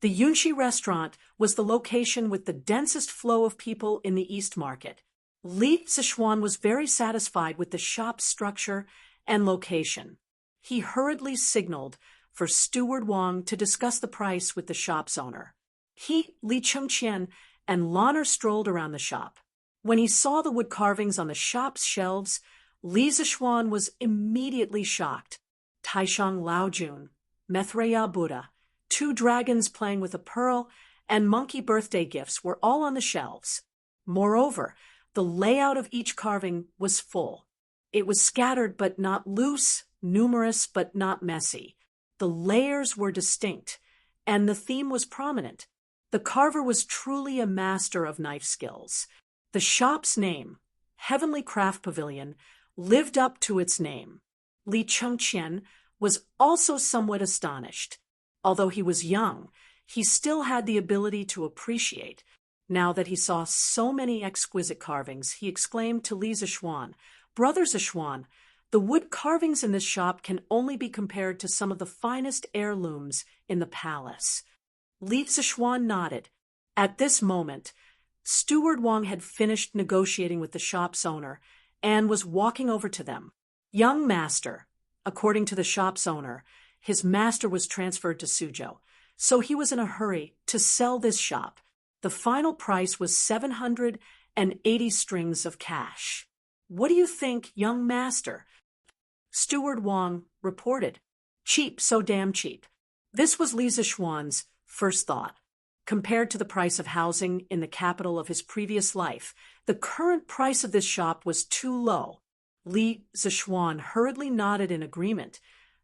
the Yunxi restaurant was the location with the densest flow of people in the East Market. Li Zishuan was very satisfied with the shop's structure and location. He hurriedly signaled for Steward Wang to discuss the price with the shop's owner. He, Li Chengqian, and Lanner strolled around the shop. When he saw the wood carvings on the shop's shelves, Li Zishuan was immediately shocked. Taishang Laojun, Methreya Buddha, 2 dragons playing with a pearl, and monkey birthday gifts were all on the shelves. Moreover, the layout of each carving was full. It was scattered but not loose, numerous but not messy. The layers were distinct, and the theme was prominent. The carver was truly a master of knife skills. The shop's name, Heavenly Craft Pavilion, lived up to its name. Li Chengqian was also somewhat astonished. Although he was young, he still had the ability to appreciate. Now that he saw so many exquisite carvings, he exclaimed to Li Zishuan, "Brother Zishuan, the wood carvings in this shop can only be compared to some of the finest heirlooms in the palace." Li Zishuan nodded. At this moment, Steward Wang had finished negotiating with the shop's owner and was walking over to them. "Young master," according to the shop's owner, his master was transferred to Suzhou, so he was in a hurry to sell this shop. The final price was 780 strings of cash. "What do you think, young master?" Steward Wang reported. "Cheap, so damn cheap." This was Li Zishuan's first thought. Compared to the price of housing in the capital of his previous life, the current price of this shop was too low. Li Zishuan hurriedly nodded in agreement,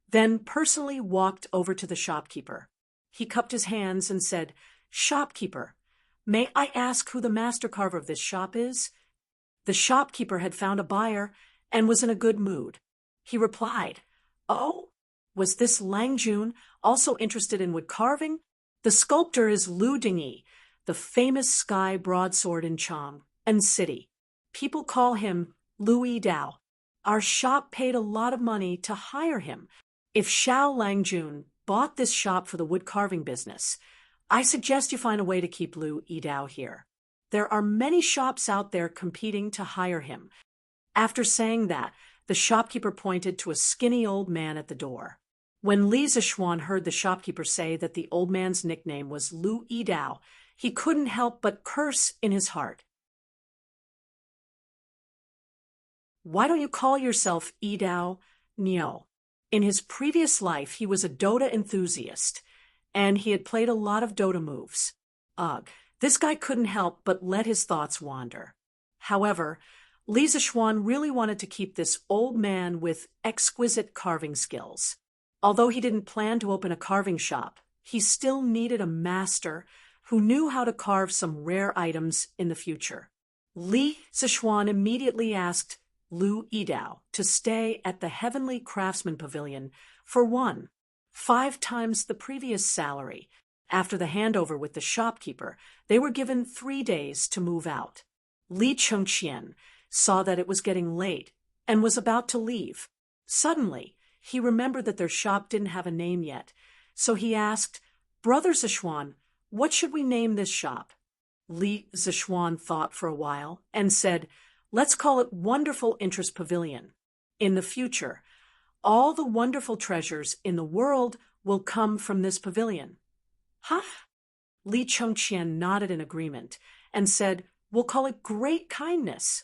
then personally walked over to the shopkeeper. He cupped his hands and said, "Shopkeeper, may I ask who the master carver of this shop is?" The shopkeeper had found a buyer and was in a good mood. He replied, "Oh, was this Lang Jun also interested in wood carving? The sculptor is Lu Dingyi, the famous sky broadsword in Chang and City. People call him Lu Yidao. Our shop paid a lot of money to hire him. If Xiao Langjun bought this shop for the wood carving business, I suggest you find a way to keep Lu Yidao here. There are many shops out there competing to hire him." After saying that, the shopkeeper pointed to a skinny old man at the door. When Li Zishuan heard the shopkeeper say that the old man's nickname was Lu Yidao, he couldn't help but curse in his heart. "Why don't you call yourself Yidao Niu?" In his previous life, he was a Dota enthusiast, and he had played a lot of Dota moves. Ugh, this guy couldn't help but let his thoughts wander. However, Li Zixuan really wanted to keep this old man with exquisite carving skills. Although he didn't plan to open a carving shop, he still needed a master who knew how to carve some rare items in the future. Li Zixuan immediately asked Lu Yidao to stay at the Heavenly Craftsman Pavilion for 5 times the previous salary. After the handover with the shopkeeper, they were given 3 days to move out. Li Chengqian saw that it was getting late and was about to leave. Suddenly, he remembered that their shop didn't have a name yet, so he asked, "Brother Zixuan, what should we name this shop?" Li Zixuan thought for a while and said, "Let's call it Wonderful Interest Pavilion. In the future, all the wonderful treasures in the world will come from this pavilion." "Huh?" Li Chengqian nodded in agreement and said, "We'll call it Great Kindness."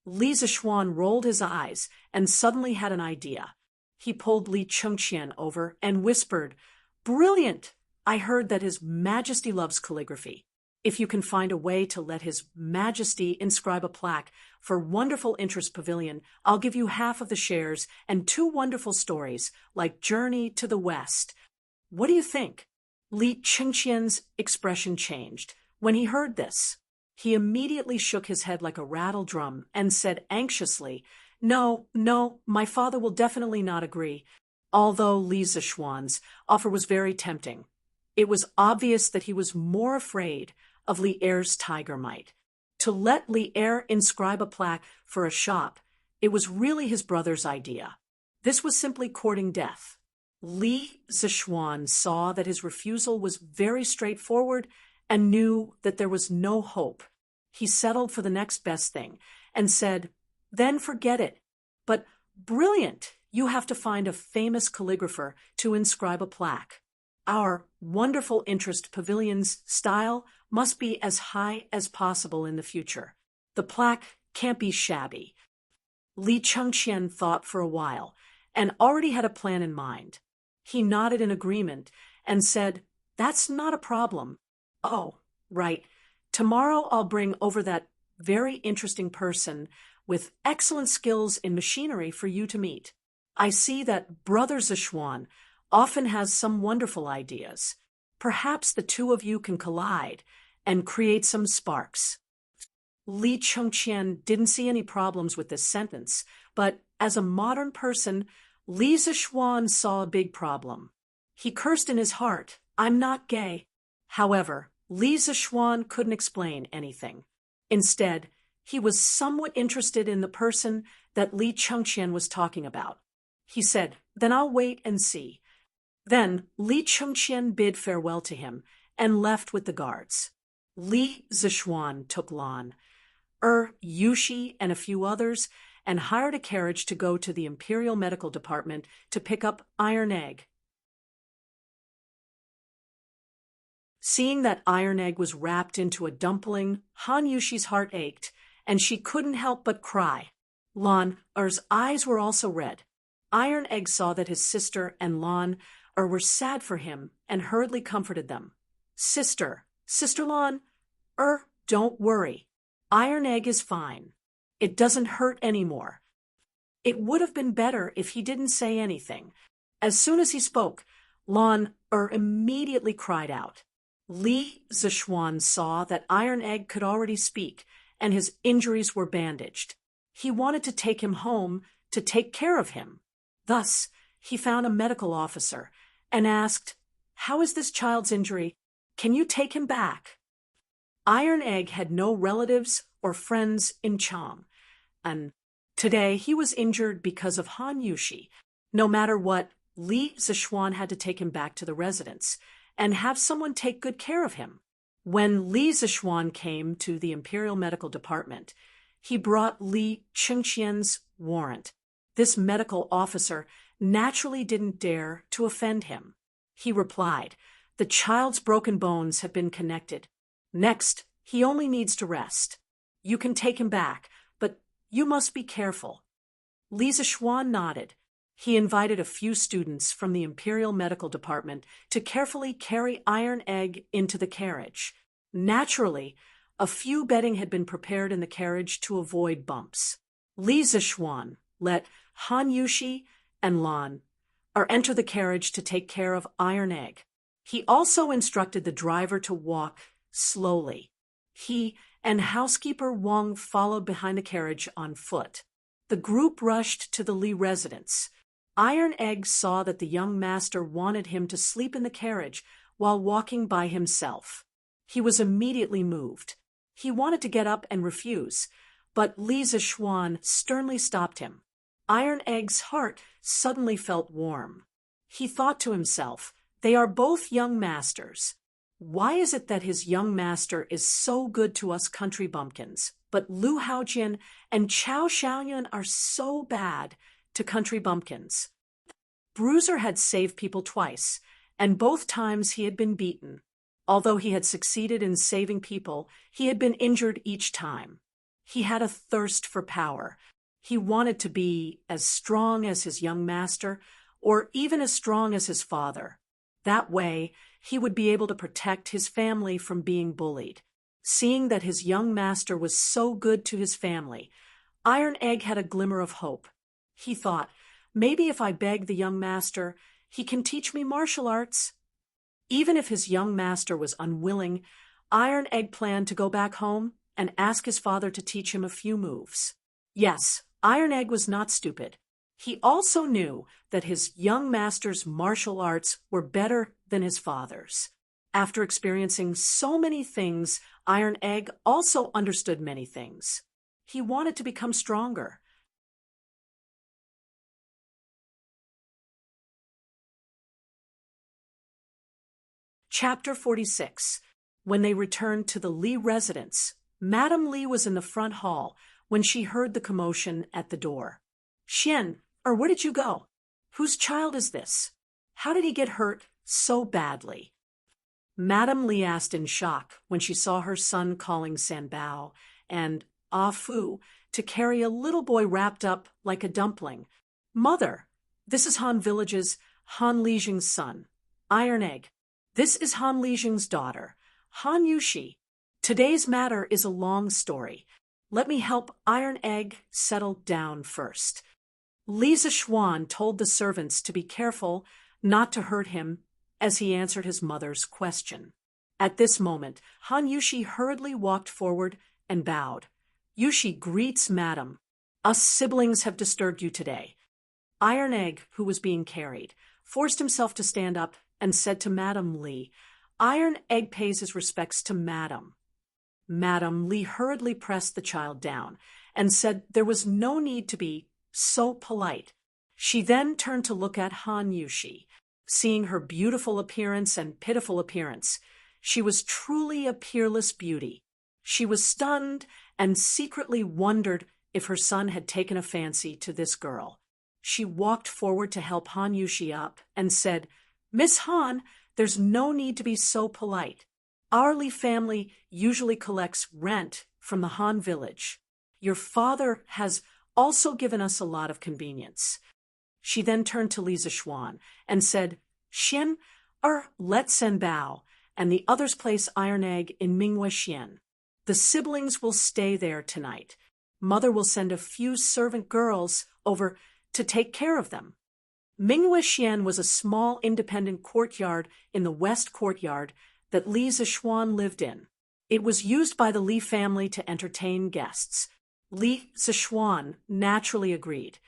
Li Zixuan rolled his eyes and suddenly had an idea. He pulled Li Chengqian over and whispered, "Brilliant! I heard that His Majesty loves calligraphy. If you can find a way to let His Majesty inscribe a plaque for Wonderful Interest Pavilion, I'll give you half of the shares and 2 wonderful stories, like Journey to the West. What do you think?" Li Chengqian's expression changed when he heard this. He immediately shook his head like a rattle drum and said anxiously, No, my father will definitely not agree." Although Li Zixuan's offer was very tempting, it was obvious that he was more afraid of Li Er's tiger might. To let Li Er inscribe a plaque for a shop, it was really his brother's idea. This was simply courting death. Li Zixuan saw that his refusal was very straightforward and knew that there was no hope. He settled for the next best thing and said, "Then forget it. But brilliant, you have to find a famous calligrapher to inscribe a plaque. Our Wonderful Interest Pavilion's style must be as high as possible in the future. The plaque can't be shabby." Li Chengqian thought for a while and already had a plan in mind. He nodded in agreement and said, "That's not a problem. Oh, right. Tomorrow I'll bring over that very interesting person with excellent skills in machinery for you to meet. I see that Brother Zixuan often has some wonderful ideas. Perhaps the 2 of you can collide and create some sparks." Li Chengqian didn't see any problems with this sentence, but as a modern person, Li Zixuan saw a big problem. He cursed in his heart, "I'm not gay." However, Li Zixuan couldn't explain anything. Instead, he was somewhat interested in the person that Li Chengqian was talking about. He said, "Then I'll wait and see." Then Li Chengqian bid farewell to him and left with the guards. Li Zixuan took Lan, Yushi, and a few others and hired a carriage to go to the Imperial Medical Department to pick up Iron Egg. Seeing that Iron Egg was wrapped into a dumpling, Han Yushi's heart ached, and she couldn't help but cry. Lan's eyes were also red. Iron Egg saw that his sister and Lan were sad for him and hurriedly comforted them. Sister Lan, don't worry. Iron Egg is fine. It doesn't hurt anymore." It would have been better if he didn't say anything. As soon as he spoke, Lan immediately cried out. Li Zixuan saw that Iron Egg could already speak, and his injuries were bandaged. He wanted to take him home to take care of him. Thus, he found a medical officer and asked, "How is this child's injury? Can you take him back?" Iron Egg had no relatives or friends in Chang, and today he was injured because of Han Yushi. No matter what, Li Zixuan had to take him back to the residence and have someone take good care of him. When Li Zixuan came to the Imperial Medical Department, he brought Li Chengqian's warrant. This medical officer naturally didn't dare to offend him. He replied, "The child's broken bones have been connected. Next, he only needs to rest. You can take him back, but you must be careful." Li Zixuan nodded. He invited a few students from the Imperial Medical Department to carefully carry Iron Egg into the carriage. Naturally, A few bedding had been prepared in the carriage to avoid bumps. Li Zishuan let Han Yushi and Lan enter the carriage to take care of Iron Egg. He also instructed the driver to walk slowly. He and housekeeper Wang followed behind the carriage on foot. The group rushed to the Li residence. Iron Egg saw that the young master wanted him to sleep in the carriage while walking by himself. He was immediately moved. He wanted to get up and refuse, but Li Zishuan sternly stopped him. Iron Egg's heart suddenly felt warm. He thought to himself, they are both young masters. Why is it that his young master is so good to us country bumpkins, but Lu Haojian and Chao Xiaoyun are so bad to country bumpkins? Bruiser had saved people twice, and both times he had been beaten. Although he had succeeded in saving people, he had been injured each time. He had a thirst for power. He wanted to be as strong as his young master, or even as strong as his father. That way, he would be able to protect his family from being bullied. Seeing that his young master was so good to his family, Iron Egg had a glimmer of hope. He thought, maybe if I beg the young master, he can teach me martial arts. Even if his young master was unwilling, Iron Egg planned to go back home and ask his father to teach him a few moves. Yes, Iron Egg was not stupid. He also knew that his young master's martial arts were better than his father's. After experiencing so many things, Iron Egg also understood many things. He wanted to become stronger. Chapter 46. When they returned to the Li residence, Madame Li was in the front hall when she heard the commotion at the door. Xian, where did you go? Whose child is this? How did he get hurt so badly? Madame Li asked in shock when she saw her son calling Sanbao and Ah Fu to carry a little boy wrapped up like a dumpling. Mother, this is Han Village's Han Lijing's son, Iron Egg. This is Han Lijing's daughter, Han Yushi. Today's matter is a long story. Let me help Iron Egg settle down first. Li Zishuan told the servants to be careful not to hurt him as he answered his mother's question. At this moment, Han Yushi hurriedly walked forward and bowed. Yushi greets Madam. Us siblings have disturbed you today. Iron Egg, who was being carried, forced himself to stand up and said to Madame Li, Iron Egg pays his respects to Madam. Madame Li hurriedly pressed the child down and said there was no need to be so polite. She then turned to look at Han Yushi. Seeing her beautiful appearance and pitiful appearance, she was truly a peerless beauty. She was stunned and secretly wondered if her son had taken a fancy to this girl. She walked forward to help Han Yushi up and said, Miss Han, there's no need to be so polite. Our Li family usually collects rent from the Han village. Your father has also given us a lot of convenience. She then turned to Li Zishuan and said, Xian, let Sanbao and the others place Iron Egg in Minghua Xian. The siblings will stay there tonight. Mother will send a few servant girls over to take care of them. Minghua Xian was a small independent courtyard in the west courtyard that Li Zishuan lived in. It was used by the Li family to entertain guests. Li Zishuan naturally agreed.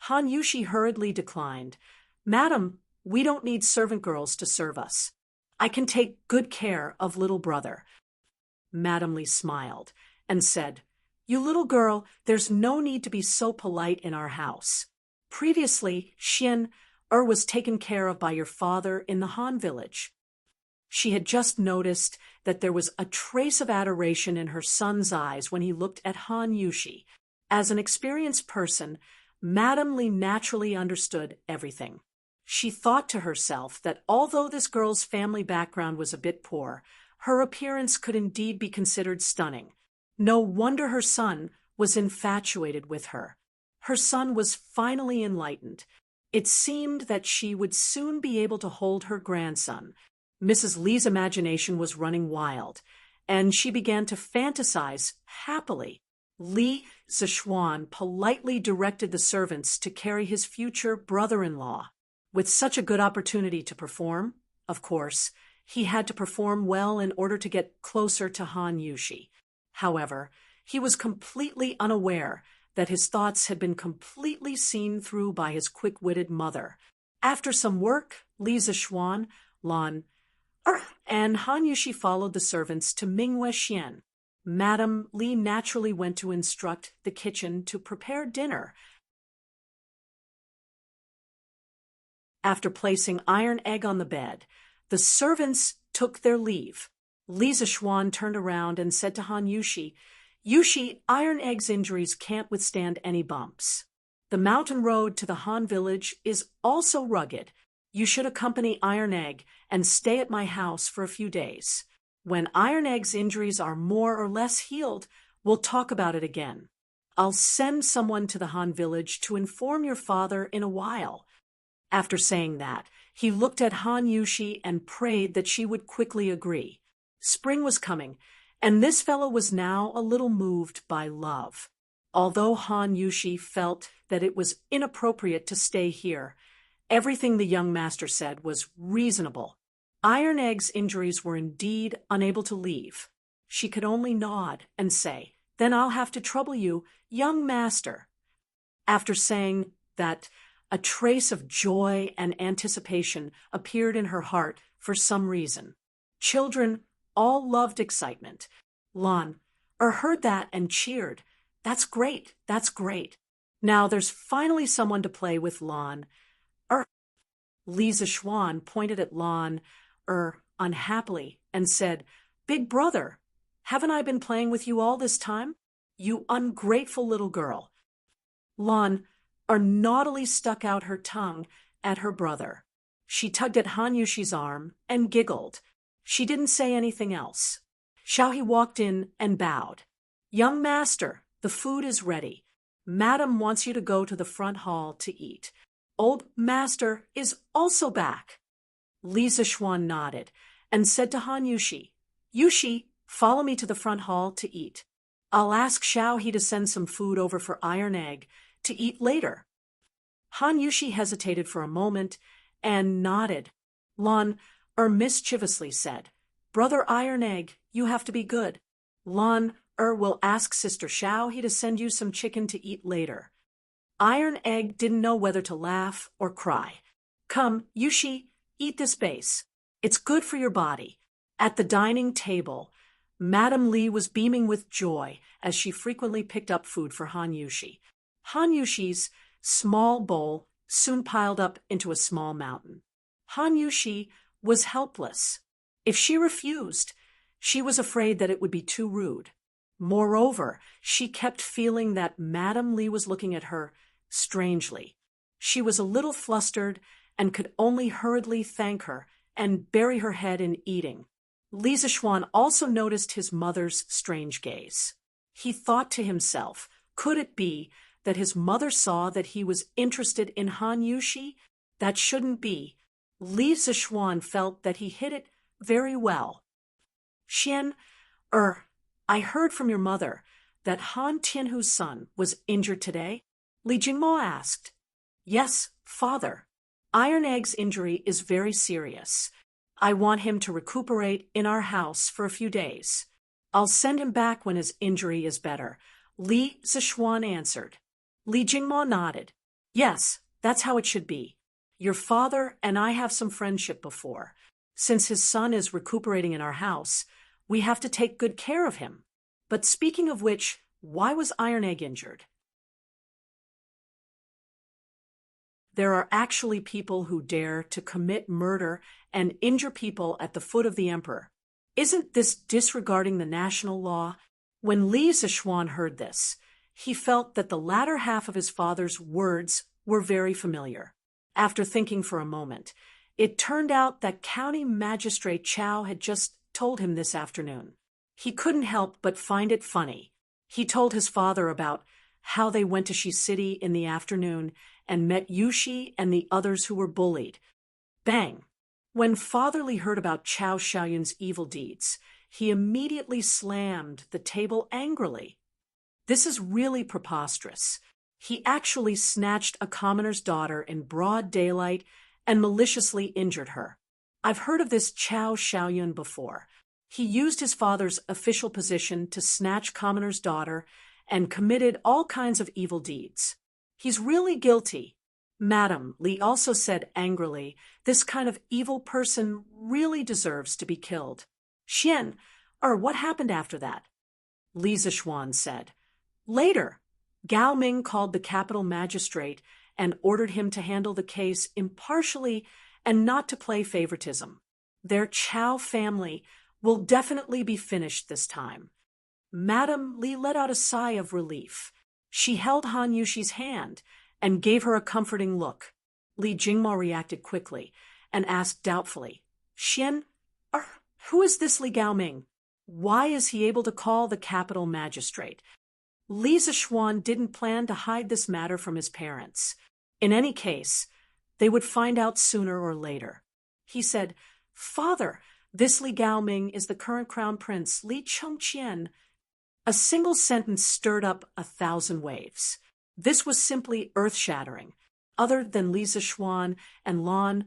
Han Yushi hurriedly declined. Madam, we don't need servant girls to serve us. I can take good care of little brother. Madame Li smiled and said, You little girl, there's no need to be so polite in our house. Previously, Xian was taken care of by your father in the Han village. She had just noticed that there was a trace of adoration in her son's eyes when he looked at Han Yushi. As an experienced person, Madame Li naturally understood everything. She thought to herself that although this girl's family background was a bit poor, her appearance could indeed be considered stunning. No wonder her son was infatuated with her. Her son was finally enlightened. It seemed that she would soon be able to hold her grandson. Mrs. Li's imagination was running wild, and she began to fantasize happily. Li Zishuan politely directed the servants to carry his future brother-in-law. With such a good opportunity to perform, of course, he had to perform well in order to get closer to Han Yushi. However, he was completely unaware that his thoughts had been completely seen through by his quick-witted mother. After some work, Li Zishuan, Lan, and Han Yushi followed the servants to Mingwei Xian. Madame Li naturally went to instruct the kitchen to prepare dinner. After placing Iron Egg on the bed, the servants took their leave. Li Zishuan turned around and said to Han Yushi, "Yushi, Iron Egg's injuries can't withstand any bumps. The mountain road to the Han village is also rugged. You should accompany Iron Egg and stay at my house for a few days. When Iron Egg's injuries are more or less healed, we'll talk about it again. I'll send someone to the Han village to inform your father in a while." After saying that, he looked at Han Yushi and prayed that she would quickly agree. Spring was coming, and this fellow was now a little moved by love. Although Han Yushi felt that it was inappropriate to stay here, everything the young master said was reasonable. Iron Egg's injuries were indeed unable to leave. She could only nod and say, "Then I'll have to trouble you, young master." After saying that, a trace of joy and anticipation appeared in her heart for some reason. Children all loved excitement. Lan heard that and cheered. "That's great, that's great. Now there's finally someone to play with Lan." Li Zishuan pointed at Lan unhappily and said, "Big brother, haven't I been playing with you all this time? You ungrateful little girl." Lan naughtily stuck out her tongue at her brother. She tugged at Han Yushi's arm and giggled. She didn't say anything else. Xiaohe walked in and bowed. "Young master, the food is ready. Madam wants you to go to the front hall to eat. Old master is also back." Li Zishuan nodded and said to Han Yushi, "Yushi, follow me to the front hall to eat. I'll ask Xiaohe to send some food over for Iron Egg to eat later." Han Yushi hesitated for a moment and nodded. Lan mischievously said, "Brother Iron Egg, you have to be good. Lan will ask Sister Xiaohe to send you some chicken to eat later." Iron Egg didn't know whether to laugh or cry. "Come, Yushi, eat this base. It's good for your body." At the dining table, Madame Li was beaming with joy as she frequently picked up food for Han Yushi. Han Yushi's small bowl soon piled up into a small mountain. Han Yushi was helpless. If she refused, she was afraid that it would be too rude. Moreover, she kept feeling that Madame Li was looking at her strangely. She was a little flustered and could only hurriedly thank her and bury her head in eating. Li Zishuan also noticed his mother's strange gaze. He thought to himself, could it be that his mother saw that he was interested in Han Yushi? That shouldn't be. Li Zishuan felt that he hid it very well. "Xian, I heard from your mother that Han Tianhu's son was injured today?" Li Jingmo asked. "Yes, father. Iron Egg's injury is very serious. I want him to recuperate in our house for a few days. I'll send him back when his injury is better," Li Zishuan answered. Li Jingmo nodded. "Yes, that's how it should be. Your father and I have some friendship before. Since his son is recuperating in our house, we have to take good care of him. But speaking of which, why was Iron Egg injured?" There are actually people who dare to commit murder and injure people at the foot of the emperor. Isn't this disregarding the national law? When Li Zishuan heard this, he felt that the latter half of his father's words were very familiar. After thinking for a moment, it turned out that County Magistrate Chow had just told him this afternoon. He couldn't help but find it funny. He told his father about how they went to Shi City in the afternoon and met Yushi and the others who were bullied. Bang! When Father Li heard about Chow Xiaoyun's evil deeds, he immediately slammed the table angrily. This is really preposterous. He actually snatched a commoner's daughter in broad daylight and maliciously injured her. I've heard of this Chao Xiaoyun before. He used his father's official position to snatch commoner's daughter and committed all kinds of evil deeds. He's really guilty. Madam, Li also said angrily, this kind of evil person really deserves to be killed. Xian, what happened after that? Li Zishuan said. Later, Gao Ming called the capital magistrate and ordered him to handle the case impartially and not to play favoritism. Their Chao family will definitely be finished this time. Madam Li let out a sigh of relief. She held Han Yushi's hand and gave her a comforting look. Li Jingmo reacted quickly and asked doubtfully, Xian, who is this Li Gaoming? Why is he able to call the capital magistrate? Li Zishuan didn't plan to hide this matter from his parents. In any case, they would find out sooner or later. He said, Father, this Li Gaoming is the current crown prince, Li Chengqian. A single sentence stirred up 1,000 waves. This was simply earth-shattering. Other than Li Zishuan and Lan,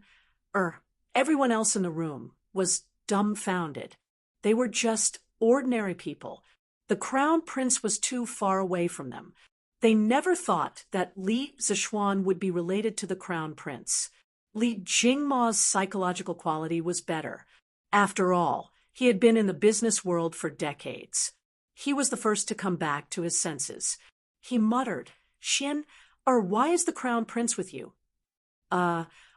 everyone else in the room was dumbfounded. They were just ordinary people. The crown prince was too far away from them. They never thought that Li Zishuan would be related to the crown prince. Li Jingma's psychological quality was better. After all, he had been in the business world for decades. He was the first to come back to his senses. He muttered, Xian, why is the crown prince with you?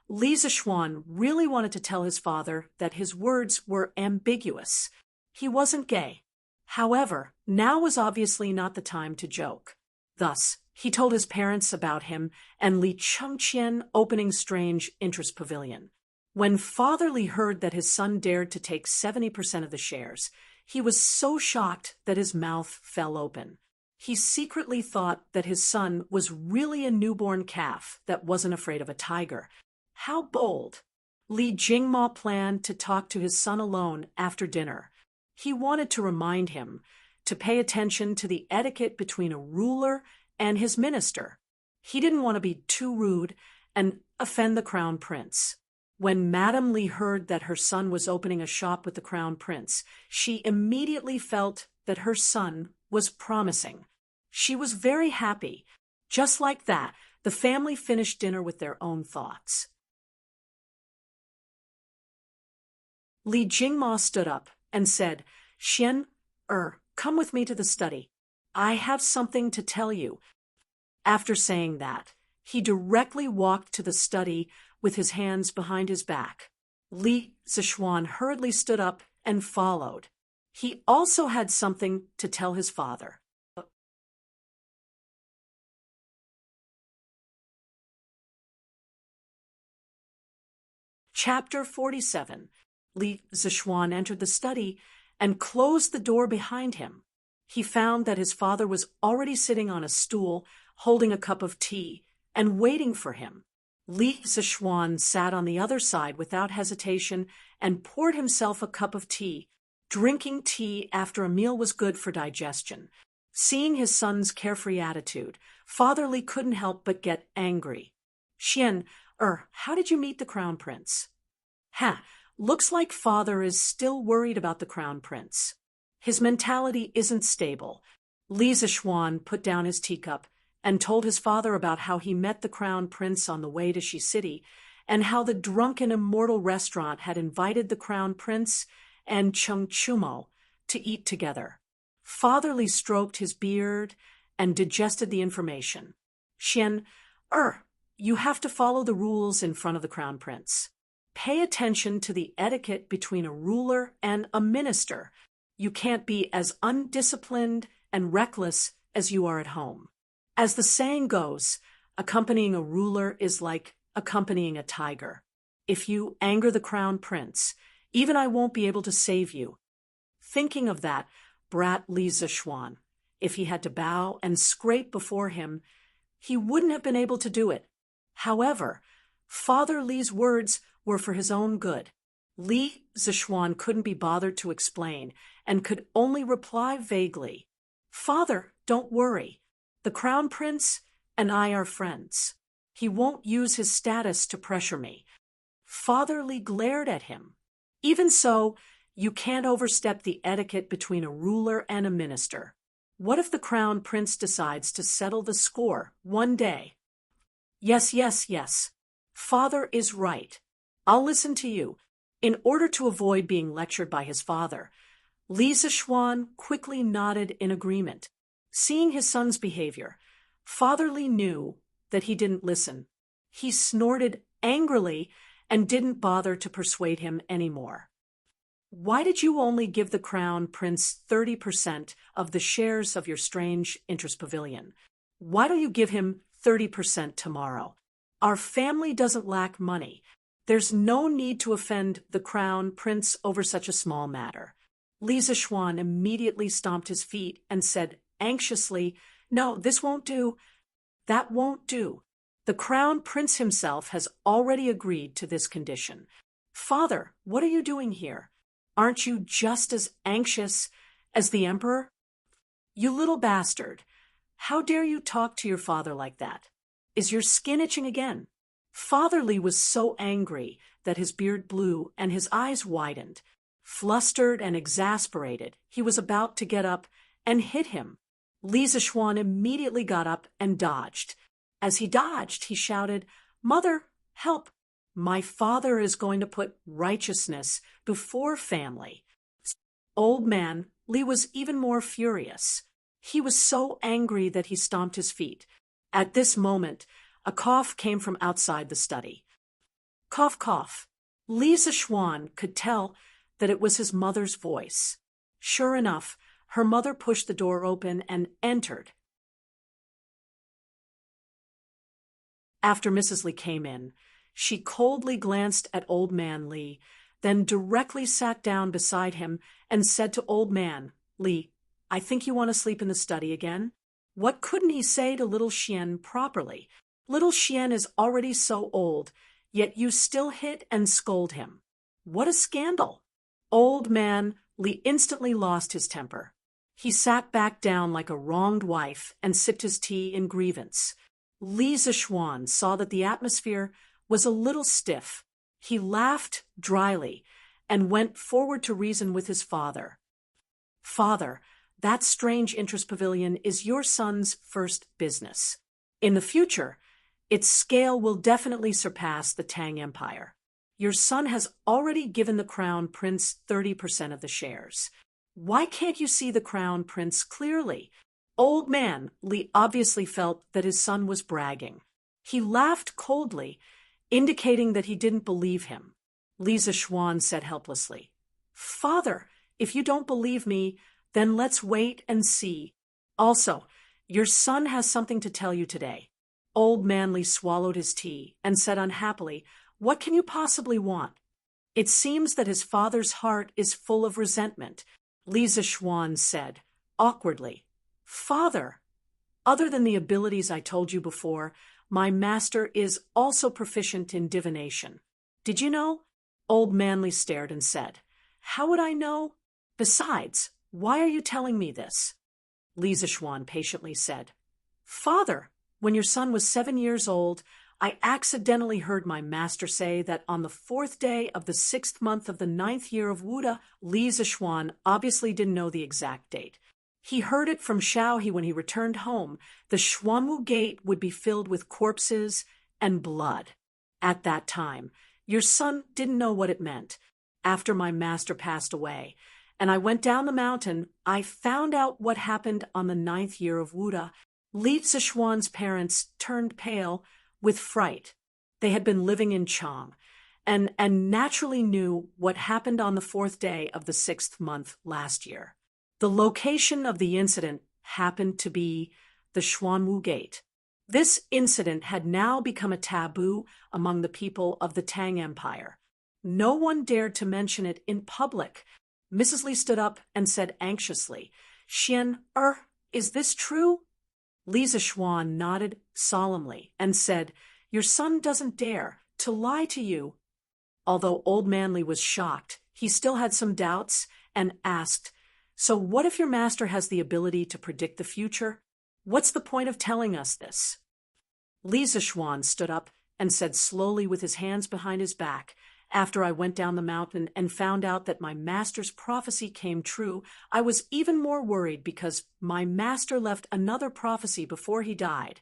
Li Zishuan really wanted to tell his father that his words were ambiguous. He wasn't gay. However, now was obviously not the time to joke. Thus, he told his parents about him and Li Chengqian opening Strange Interest Pavilion. When Father Li heard that his son dared to take 70% of the shares, he was so shocked that his mouth fell open. He secretly thought that his son was really a newborn calf that wasn't afraid of a tiger. How bold! Li Jingma planned to talk to his son alone after dinner. He wanted to remind him to pay attention to the etiquette between a ruler and his minister. He didn't want to be too rude and offend the crown prince. When Madame Li heard that her son was opening a shop with the crown prince, she immediately felt that her son was promising. She was very happy. Just like that, the family finished dinner with their own thoughts. Li Jingma stood up and said, Xian, come with me to the study. I have something to tell you. After saying that, he directly walked to the study with his hands behind his back. Li Zishuan hurriedly stood up and followed. He also had something to tell his father. Chapter 47. Li Zishuan entered the study and closed the door behind him. He found that his father was already sitting on a stool, holding a cup of tea, and waiting for him. Li Zishuan sat on the other side without hesitation and poured himself a cup of tea. Drinking tea after a meal was good for digestion. Seeing his son's carefree attitude, Father Li couldn't help but get angry. Xian, how did you meet the crown prince? Looks like father is still worried about the crown prince. His mentality isn't stable. Li Zishuan put down his teacup and told his father about how he met the crown prince on the way to Shi City and how the drunken immortal restaurant had invited the crown prince and Cheng Chumo to eat together. Father Li stroked his beard and digested the information. Xian, you have to follow the rules in front of the crown prince. Pay attention to the etiquette between a ruler and a minister. You can't be as undisciplined and reckless as you are at home. As the saying goes, accompanying a ruler is like accompanying a tiger. If you anger the crown prince, even I won't be able to save you. Thinking of that, brat Li Zishuan, if he had to bow and scrape before him, he wouldn't have been able to do it. However, Father Li's words were for his own good. Li Zishuan couldn't be bothered to explain and could only reply vaguely, "Father, don't worry. The Crown Prince and I are friends. He won't use his status to pressure me." Father Li glared at him. "Even so, you can't overstep the etiquette between a ruler and a minister. What if the Crown Prince decides to settle the score one day?" "Yes, yes, yes. Father is right. I'll listen to you." In order to avoid being lectured by his father, Li Zishuan quickly nodded in agreement. Seeing his son's behavior, Father Li knew that he didn't listen. He snorted angrily and didn't bother to persuade him anymore. "Why did you only give the Crown Prince 30% of the shares of your strange interest pavilion? Why don't you give him 30% tomorrow? Our family doesn't lack money. There's no need to offend the Crown Prince over such a small matter." Li Zishuan immediately stomped his feet and said anxiously, "No, this won't do. That won't do. The Crown Prince himself has already agreed to this condition. Father, what are you doing here? Aren't you just as anxious as the Emperor?" "You little bastard. How dare you talk to your father like that? Is your skin itching again?" Father Li was so angry that his beard blew and his eyes widened. Flustered and exasperated, he was about to get up and hit him. Li Zishuan immediately got up and dodged. As he dodged, he shouted, "Mother, help! My father is going to put righteousness before family." Old man Li was even more furious. He was so angry that he stomped his feet. At this moment, a cough came from outside the study. Cough, cough. Li Zishuan could tell that it was his mother's voice. Sure enough, her mother pushed the door open and entered. After Mrs. Li came in, she coldly glanced at Old Man Li, then directly sat down beside him and said to Old Man Li, "I think you want to sleep in the study again?" What couldn't he say to little Xian properly? Little Xian is already so old, yet you still hit and scold him. What a scandal! Old Man Li instantly lost his temper. He sat back down like a wronged wife and sipped his tea in grievance. Li Zishuan saw that the atmosphere was a little stiff. He laughed dryly and went forward to reason with his father. "Father, that strange interest pavilion is your son's first business. In the future, its scale will definitely surpass the Tang Empire. Your son has already given the Crown Prince 30% of the shares. Why can't you see the Crown Prince clearly?" Old Man Li obviously felt that his son was bragging. He laughed coldly, indicating that he didn't believe him. Li Zishuan said helplessly, "Father, if you don't believe me, then let's wait and see. Also, your son has something to tell you today." Old Man Li swallowed his tea and said unhappily, "What can you possibly want?" It seems that his father's heart is full of resentment, Li Zishuan said, awkwardly. "Father, other than the abilities I told you before, my master is also proficient in divination. Did you know?" Old Man Li stared and said, "How would I know? Besides, why are you telling me this?" Li Zishuan patiently said, "Father, when your son was 7 years old, I accidentally heard my master say that on the 4th day of the 6th month of the 9th year of Wuda." Li Zishuan obviously didn't know the exact date. He heard it from Xiaohe when he returned home. The Xuanwu Gate would be filled with corpses and blood. At that time, your son didn't know what it meant. After my master passed away, and I went down the mountain, I found out what happened on the 9th year of Wuda. Li Zishuan's parents turned pale with fright. They had been living in Chang, and naturally knew what happened on the 4th day of the 6th month last year. The location of the incident happened to be the Xuanwu Gate. This incident had now become a taboo among the people of the Tang Empire. No one dared to mention it in public. Mrs. Li stood up and said anxiously, "Xian, is this true?" Li Zishuan nodded solemnly and said, "Your son doesn't dare to lie to you." Although Old Man Li was shocked, he still had some doubts and asked, So what if your master has the ability to predict the future? What's the point of telling us this? Li Zishuan stood up and said slowly with his hands behind his back, after I went down the mountain and found out that my master's prophecy came true, I was even more worried because my master left another prophecy before he died.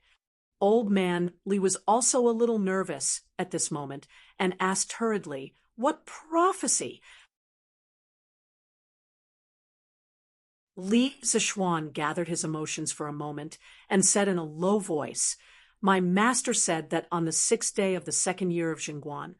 Old man Li was also a little nervous at this moment and asked hurriedly, "What prophecy?" Li Zishuan gathered his emotions for a moment and said in a low voice, "My master said that on the 6th day of the 2nd year of Jingguan,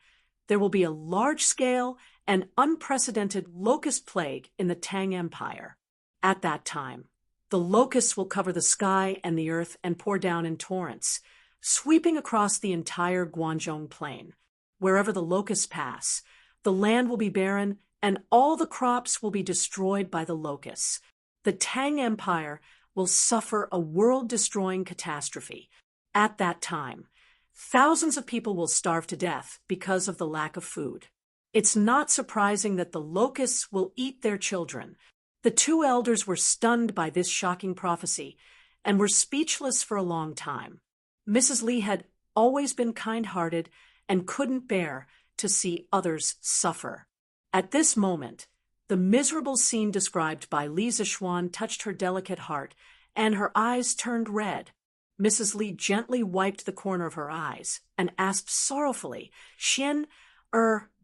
there will be a large-scale and unprecedented locust plague in the Tang Empire. At that time, the locusts will cover the sky and the earth and pour down in torrents, sweeping across the entire Guanzhong plain. Wherever the locusts pass, the land will be barren and all the crops will be destroyed by the locusts. The Tang Empire will suffer a world-destroying catastrophe. At that time, thousands of people will starve to death because of the lack of food. It's not surprising that the locusts will eat their children." The two elders were stunned by this shocking prophecy and were speechless for a long time. Mrs. Li had always been kind-hearted and couldn't bear to see others suffer. At this moment, the miserable scene described by Li Zishuan touched her delicate heart, and her eyes turned red. Mrs. Li gently wiped the corner of her eyes and asked sorrowfully, "Xian,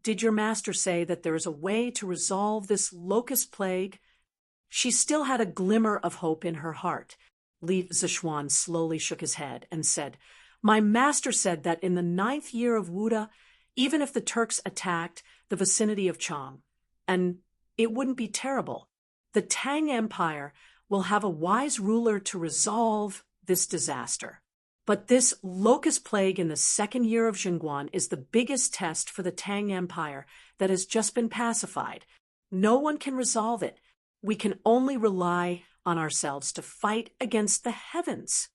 did your master say that there is a way to resolve this locust plague?" She still had a glimmer of hope in her heart. Li Zishuan slowly shook his head and said, "My master said that in the 9th year of Wuda, even if the Turks attacked the vicinity of Chang, and it wouldn't be terrible, the Tang Empire will have a wise ruler to resolve this disaster. But this locust plague in the 2nd year of Jingguan is the biggest test for the Tang Empire that has just been pacified. No one can resolve it. We can only rely on ourselves to fight against the heavens."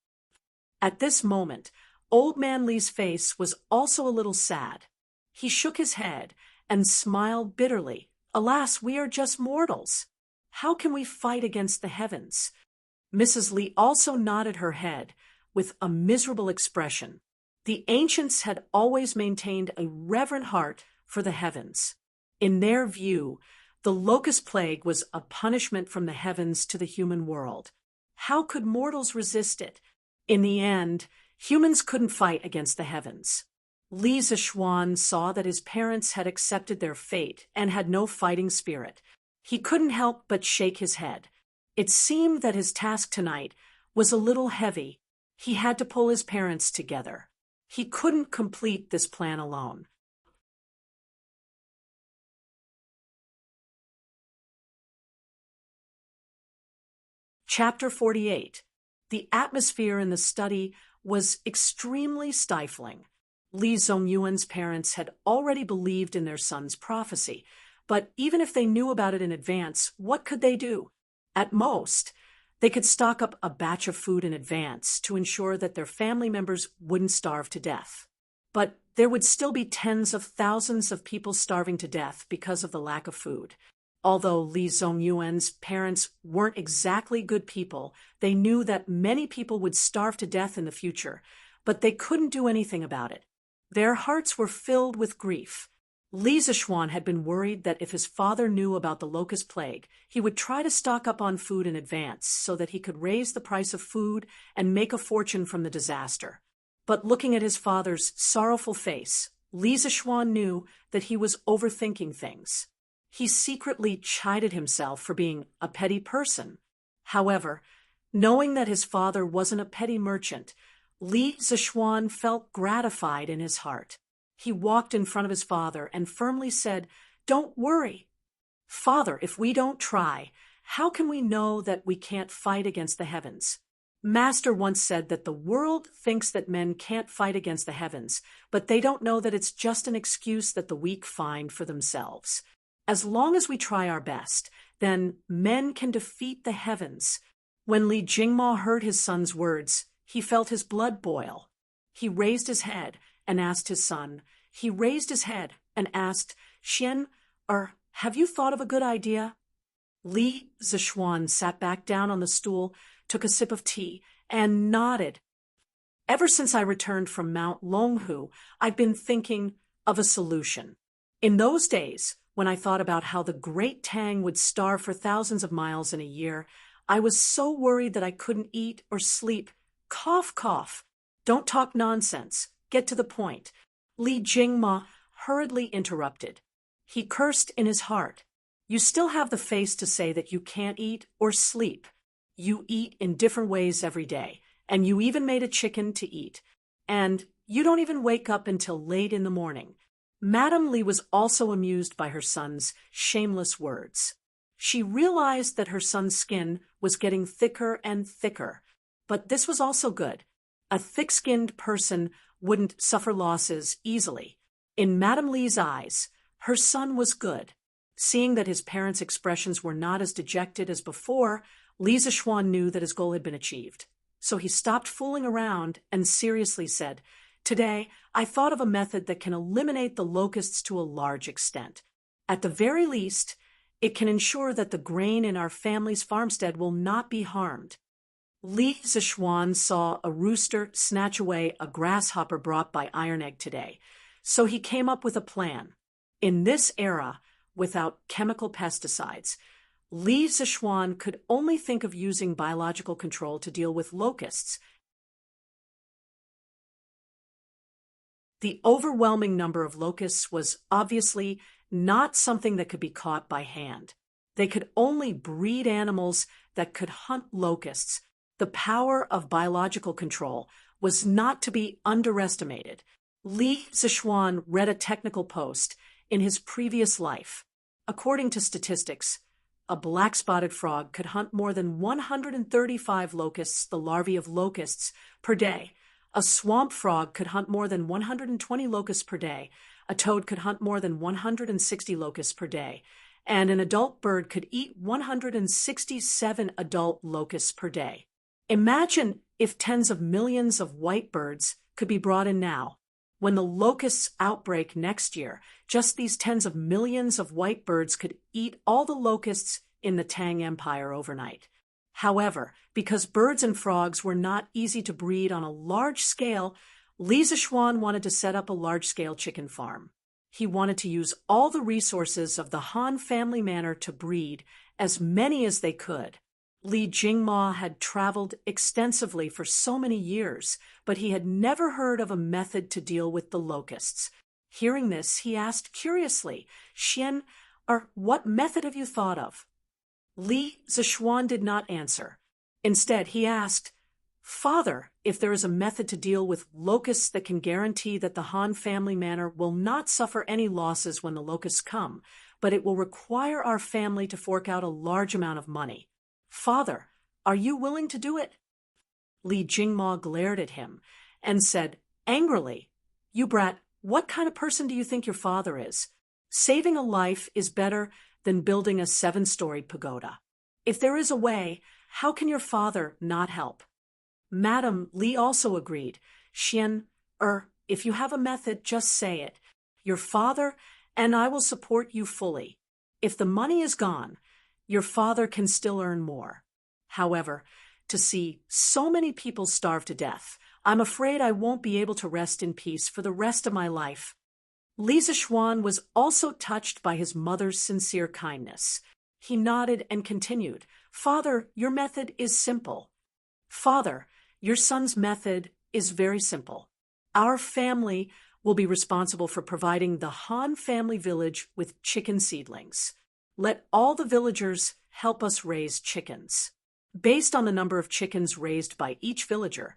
At this moment, Old Man Li's face was also a little sad. He shook his head and smiled bitterly. "Alas, we are just mortals. How can we fight against the heavens?" Mrs. Li also nodded her head with a miserable expression. The ancients had always maintained a reverent heart for the heavens. In their view, the locust plague was a punishment from the heavens to the human world. How could mortals resist it? In the end, humans couldn't fight against the heavens. Li Zishuan saw that his parents had accepted their fate and had no fighting spirit. He couldn't help but shake his head. It seemed that his task tonight was a little heavy. He had to pull his parents together. He couldn't complete this plan alone. Chapter 48. The atmosphere in the study was extremely stifling. Li Zongyuan's parents had already believed in their son's prophecy, but even if they knew about it in advance, what could they do? At most, they could stock up a batch of food in advance to ensure that their family members wouldn't starve to death. But there would still be tens of thousands of people starving to death because of the lack of food. Although Li Zongyuan's parents weren't exactly good people, they knew that many people would starve to death in the future, but they couldn't do anything about it. Their hearts were filled with grief. Li Zishuan had been worried that if his father knew about the locust plague, he would try to stock up on food in advance so that he could raise the price of food and make a fortune from the disaster. But looking at his father's sorrowful face, Li Zishuan knew that he was overthinking things. He secretly chided himself for being a petty person. However, knowing that his father wasn't a petty merchant, Li Zishuan felt gratified in his heart. He walked in front of his father and firmly said, "Don't worry. Father, if we don't try, how can we know that we can't fight against the heavens? Master once said that the world thinks that men can't fight against the heavens, but they don't know that it's just an excuse that the weak find for themselves. As long as we try our best, then men can defeat the heavens." When Li Jingma heard his son's words, he felt his blood boil. He raised his head and asked his son. He raised his head and asked, "Xian, have you thought of a good idea?" Li Zishuan sat back down on the stool, took a sip of tea, and nodded. Ever since I returned from Mount Longhu, I've been thinking of a solution. In those days, when I thought about how the great Tang would starve for thousands of miles in a year, I was so worried that I couldn't eat or sleep. Cough, cough. Don't talk nonsense. Get to the point. Li Jingma hurriedly interrupted. He cursed in his heart. You still have the face to say that you can't eat or sleep. You eat in different ways every day, and you even made a chicken to eat. And you don't even wake up until late in the morning. Madame Li was also amused by her son's shameless words. She realized that her son's skin was getting thicker and thicker. But this was also good. A thick-skinned person wouldn't suffer losses easily. In Madame Li's eyes, her son was good. Seeing that his parents' expressions were not as dejected as before, Li Zishuan knew that his goal had been achieved. So he stopped fooling around and seriously said, "Today, I thought of a method that can eliminate the locusts to a large extent. At the very least, it can ensure that the grain in our family's farmstead will not be harmed." Li Zishuan saw a rooster snatch away a grasshopper brought by Iron Egg today, so he came up with a plan. In this era, without chemical pesticides, Li Zishuan could only think of using biological control to deal with locusts. The overwhelming number of locusts was obviously not something that could be caught by hand. They could only breed animals that could hunt locusts. The power of biological control was not to be underestimated. Li Zishuan read a technical post in his previous life. According to statistics, a black-spotted frog could hunt more than 135 locusts, the larvae of locusts, per day. A swamp frog could hunt more than 120 locusts per day. A toad could hunt more than 160 locusts per day. And an adult bird could eat 167 adult locusts per day. Imagine if tens of millions of white birds could be brought in now. When the locusts outbreak next year, just these tens of millions of white birds could eat all the locusts in the Tang Empire overnight. However, because birds and frogs were not easy to breed on a large scale, Li Zishuan wanted to set up a large-scale chicken farm. He wanted to use all the resources of the Han family manor to breed as many as they could. Li Jingma had traveled extensively for so many years, but he had never heard of a method to deal with the locusts. Hearing this, he asked curiously, "Xian, or what method have you thought of?" Li Zishuan did not answer. Instead, he asked, "Father, if there is a method to deal with locusts that can guarantee that the Han family manor will not suffer any losses when the locusts come, but it will require our family to fork out a large amount of money. Father, are you willing to do it?" Li Jingma glared at him and said angrily, "You brat, what kind of person do you think your father is? Saving a life is better than building a 7-storied pagoda. If there is a way, how can your father not help?" Madame Li also agreed. "Xian, if you have a method, just say it. Your father and I will support you fully. If the money is gone, your father can still earn more. However, to see so many people starve to death, I'm afraid I won't be able to rest in peace for the rest of my life." Li Zishuan was also touched by his mother's sincere kindness. He nodded and continued, "Father, your method is simple. Father, your son's method is very simple. Our family will be responsible for providing the Han family village with chicken seedlings. Let all the villagers help us raise chickens. Based on the number of chickens raised by each villager,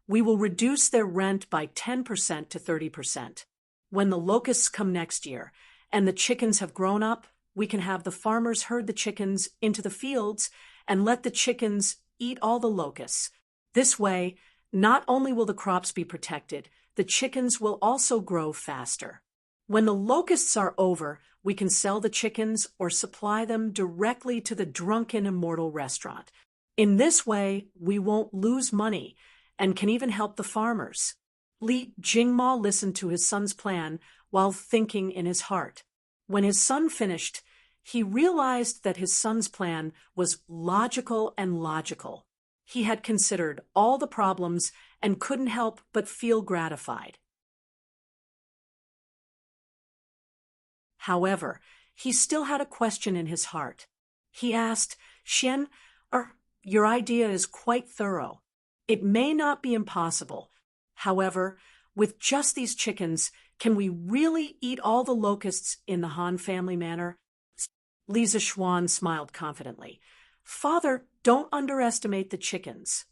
we will reduce their rent by 10% to 30%. When the locusts come next year and the chickens have grown up, we can have the farmers herd the chickens into the fields and let the chickens eat all the locusts. This way, not only will the crops be protected, the chickens will also grow faster. When the locusts are over, we can sell the chickens or supply them directly to the Drunken Immortal restaurant. In this way, we won't lose money and can even help the farmers." Li Jingma listened to his son's plan while thinking in his heart. When his son finished, He realized that his son's plan was logical and logical. He had considered all the problems and couldn't help but feel gratified. However, he still had a question in his heart. He asked, Xian, your idea is quite thorough. It may not be impossible. However, with just these chickens, can we really eat all the locusts in the Han family manor? Li Zishuan smiled confidently. Father, don't underestimate the chickens.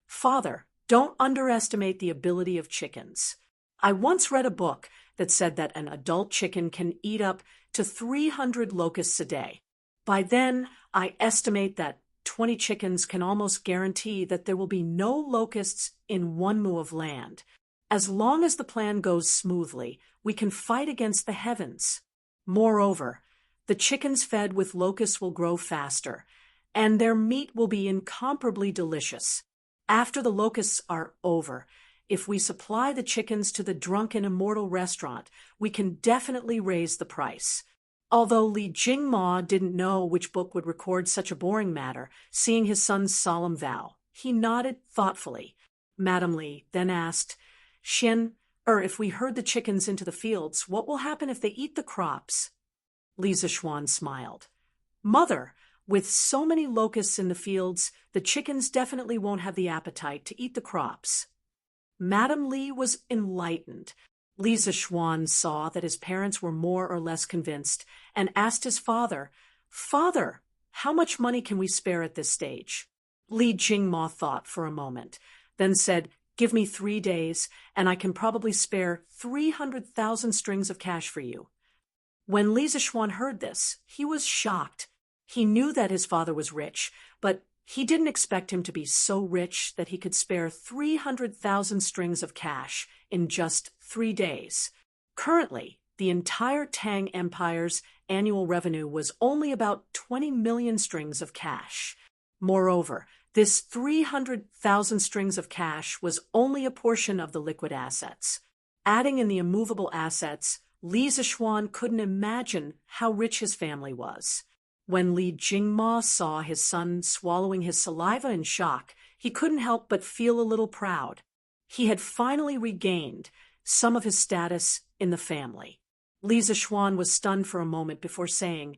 Father, don't underestimate the ability of chickens. I once read a book that said that an adult chicken can eat up to 300 locusts a day. By then, I estimate that 20 chickens can almost guarantee that there will be no locusts in one mu of land. As long as the plan goes smoothly, we can fight against the heavens. Moreover, the chickens fed with locusts will grow faster, and their meat will be incomparably delicious. After the locusts are over, if we supply the chickens to the drunken immortal restaurant, we can definitely raise the price. Although Li Jingma didn't know which book would record such a boring matter, seeing his son's solemn vow, he nodded thoughtfully. Madame Li then asked, Xian, if we herd the chickens into the fields, what will happen if they eat the crops? Li Zishuan smiled. Mother, with so many locusts in the fields, the chickens definitely won't have the appetite to eat the crops. Madame Li was enlightened. Li Zishuan saw that his parents were more or less convinced and asked his father, Father, how much money can we spare at this stage? Li Jingma thought for a moment, then said, Give me 3 days, and I can probably spare 300,000 strings of cash for you. When Li Zishuan heard this, he was shocked. He knew that his father was rich, but he didn't expect him to be so rich that he could spare 300,000 strings of cash in just 3 days. Currently, the entire Tang Empire's annual revenue was only about 20 million strings of cash. Moreover, this 300,000 strings of cash was only a portion of the liquid assets. Adding in the immovable assets, Li Zishuan couldn't imagine how rich his family was. When Li Jingma saw his son swallowing his saliva in shock, he couldn't help but feel a little proud. He had finally regained some of his status in the family. Li Zishuan was stunned for a moment before saying,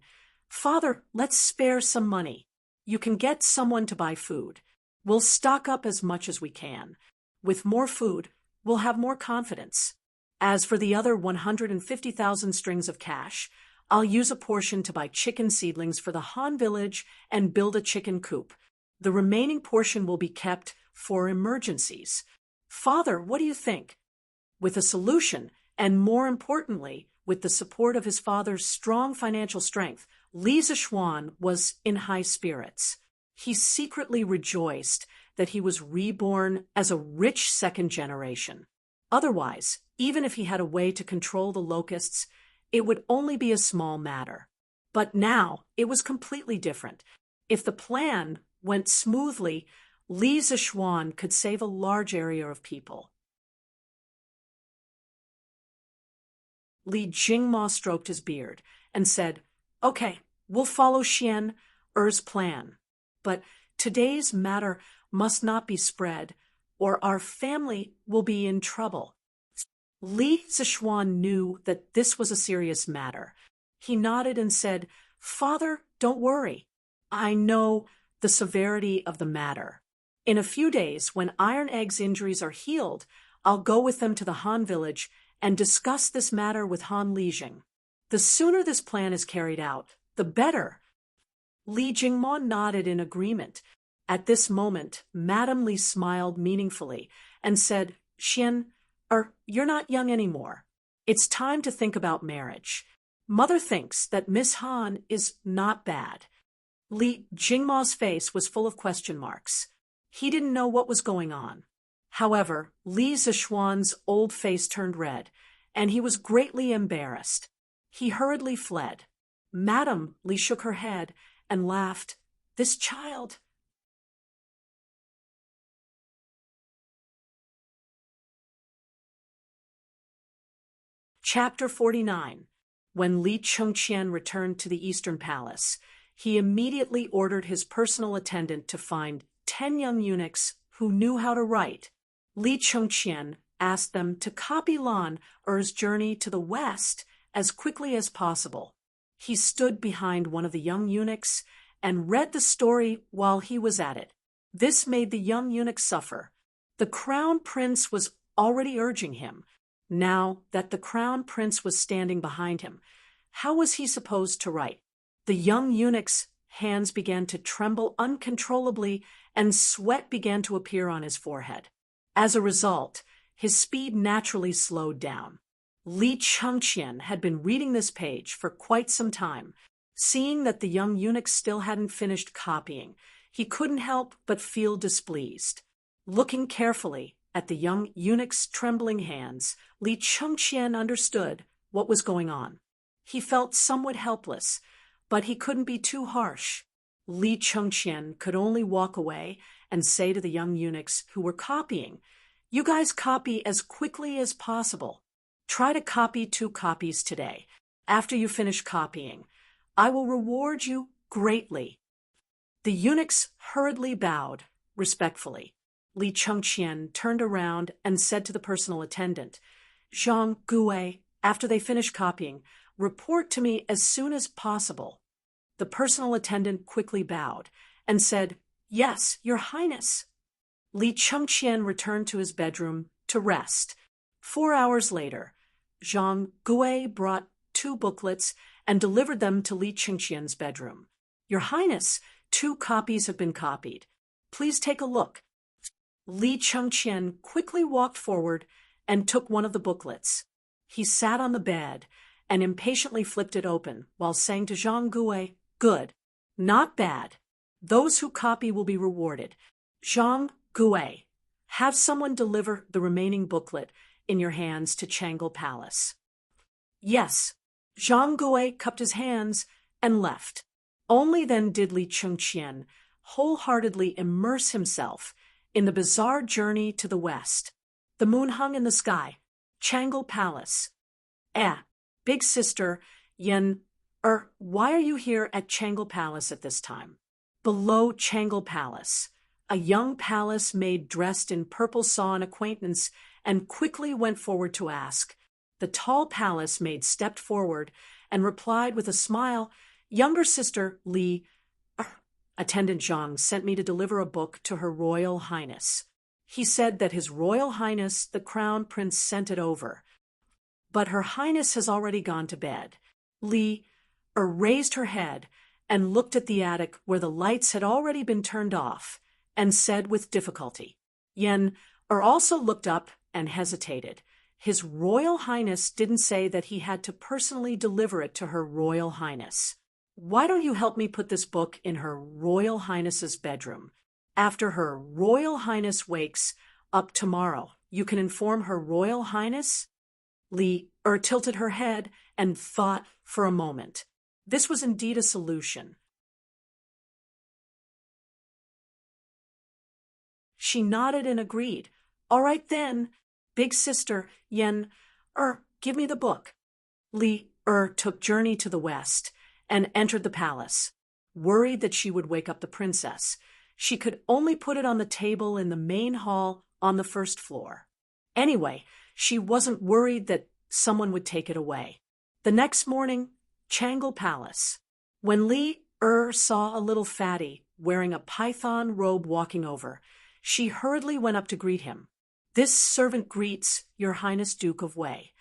Father, let's spare some money. You can get someone to buy food. We'll stock up as much as we can. With more food, we'll have more confidence. As for the other 150,000 strings of cash, I'll use a portion to buy chicken seedlings for the Han village and build a chicken coop. The remaining portion will be kept for emergencies. Father, what do you think? With a solution, and more importantly, with the support of his father's strong financial strength, Li Zishuan was in high spirits. He secretly rejoiced that he was reborn as a rich second generation. Otherwise, even if he had a way to control the locusts, it would only be a small matter. But now it was completely different. If the plan went smoothly, Li Zishuan could save a large area of people. Li Jingma stroked his beard and said, Okay, we'll follow Xian Er's plan. But today's matter must not be spread, or our family will be in trouble. Li Zishuan knew that this was a serious matter. He nodded and said, Father, don't worry. I know the severity of the matter. In a few days, when Iron Egg's injuries are healed, I'll go with them to the Han village and discuss this matter with Han Lijing. The sooner this plan is carried out, the better. Li Jingma nodded in agreement. At this moment, Madame Li smiled meaningfully and said, Xian, you're not young anymore. It's time to think about marriage. Mother thinks that Miss Han is not bad. Li Jingma's face was full of question marks. He didn't know what was going on. However, Li Zishuan's old face turned red, and he was greatly embarrassed. He hurriedly fled. Madame Li shook her head and laughed. This child... Chapter 49. When Li Chengqian returned to the Eastern Palace, he immediately ordered his personal attendant to find 10 young eunuchs who knew how to write. Li Chengqian asked them to copy Lan Er's journey to the west as quickly as possible. He stood behind one of the young eunuchs and read the story while he was at it. This made the young eunuch suffer. The crown prince was already urging him. Now that the crown prince was standing behind him, how was he supposed to write? The young eunuch's hands began to tremble uncontrollably, and sweat began to appear on his forehead. As a result, his speed naturally slowed down. Li Chengqian had been reading this page for quite some time. Seeing that the young eunuch still hadn't finished copying, he couldn't help but feel displeased. Looking carefully at the young eunuch's trembling hands, Li Chengqian understood what was going on. He felt somewhat helpless, but he couldn't be too harsh. Li Chengqian could only walk away and say to the young eunuchs who were copying, "You guys copy as quickly as possible. Try to copy 2 copies today. After you finish copying, I will reward you greatly." The eunuchs hurriedly bowed, respectfully. Li Chengqian turned around and said to the personal attendant, "Zhang Gui, after they finish copying, report to me as soon as possible." The personal attendant quickly bowed and said, "Yes, Your Highness." Li Chengqian returned to his bedroom to rest. 4 hours later, Zhang Gui brought 2 booklets and delivered them to Li Chengqian's bedroom. "Your Highness, 2 copies have been copied. Please take a look." Li Chengqian quickly walked forward and took one of the booklets. He sat on the bed and impatiently flipped it open while saying to Zhang Gui, "Good. Not bad. Those who copy will be rewarded. Zhang Gui, have someone deliver the remaining booklet in your hands to Changle Palace." "Yes." Zhang Gui cupped his hands and left. Only then did Li Chengqian wholeheartedly immerse himself in the bizarre journey to the west. The moon hung in the sky. Changle Palace. Big sister, Yen, why are you here at Changle Palace at this time? Below Changle Palace, a young palace maid dressed in purple saw an acquaintance and quickly went forward to ask. The tall palace maid stepped forward and replied with a smile, "Younger sister Li, Attendant Zhang sent me to deliver a book to Her Royal Highness. He said that His Royal Highness, the Crown Prince, sent it over. But Her Highness has already gone to bed." Li raised her head and looked at the attic where the lights had already been turned off and said with difficulty. Yen also looked up and hesitated. His Royal Highness didn't say that he had to personally deliver it to Her Royal Highness. Why don't you help me put this book in Her Royal Highness's bedroom? After Her Royal Highness wakes up tomorrow, you can inform Her Royal Highness? Li tilted her head and thought for a moment. This was indeed a solution. She nodded and agreed. "All right then, big sister, Yen, give me the book." Li took journey to the west and entered the palace. Worried that she would wake up the princess, she could only put it on the table in the main hall on the 1st floor. Anyway, she wasn't worried that someone would take it away. The next morning, Changle Palace. When Li saw a little fatty wearing a python robe walking over, she hurriedly went up to greet him. "This servant greets Your Highness Duke of Wei."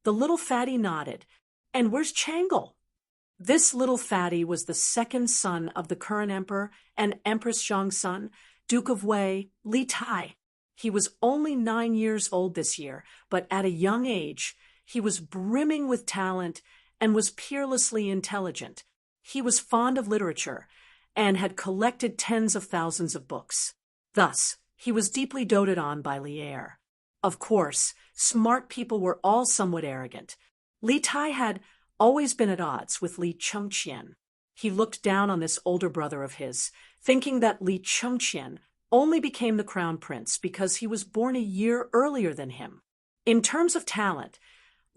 The little fatty nodded. "And where's Changle?" This little fatty was the 2nd son of the current emperor and Empress Zhang's son, Duke of Wei, Li Tai. He was only 9 years old this year, but at a young age, he was brimming with talent and was peerlessly intelligent. He was fond of literature and had collected tens of thousands of books. Thus, he was deeply doted on by Li. Of course, smart people were all somewhat arrogant. Li Tai had always been at odds with Li Chengqian. He looked down on this older brother of his, thinking that Li Chengqian only became the crown prince because he was born a year earlier than him. In terms of talent,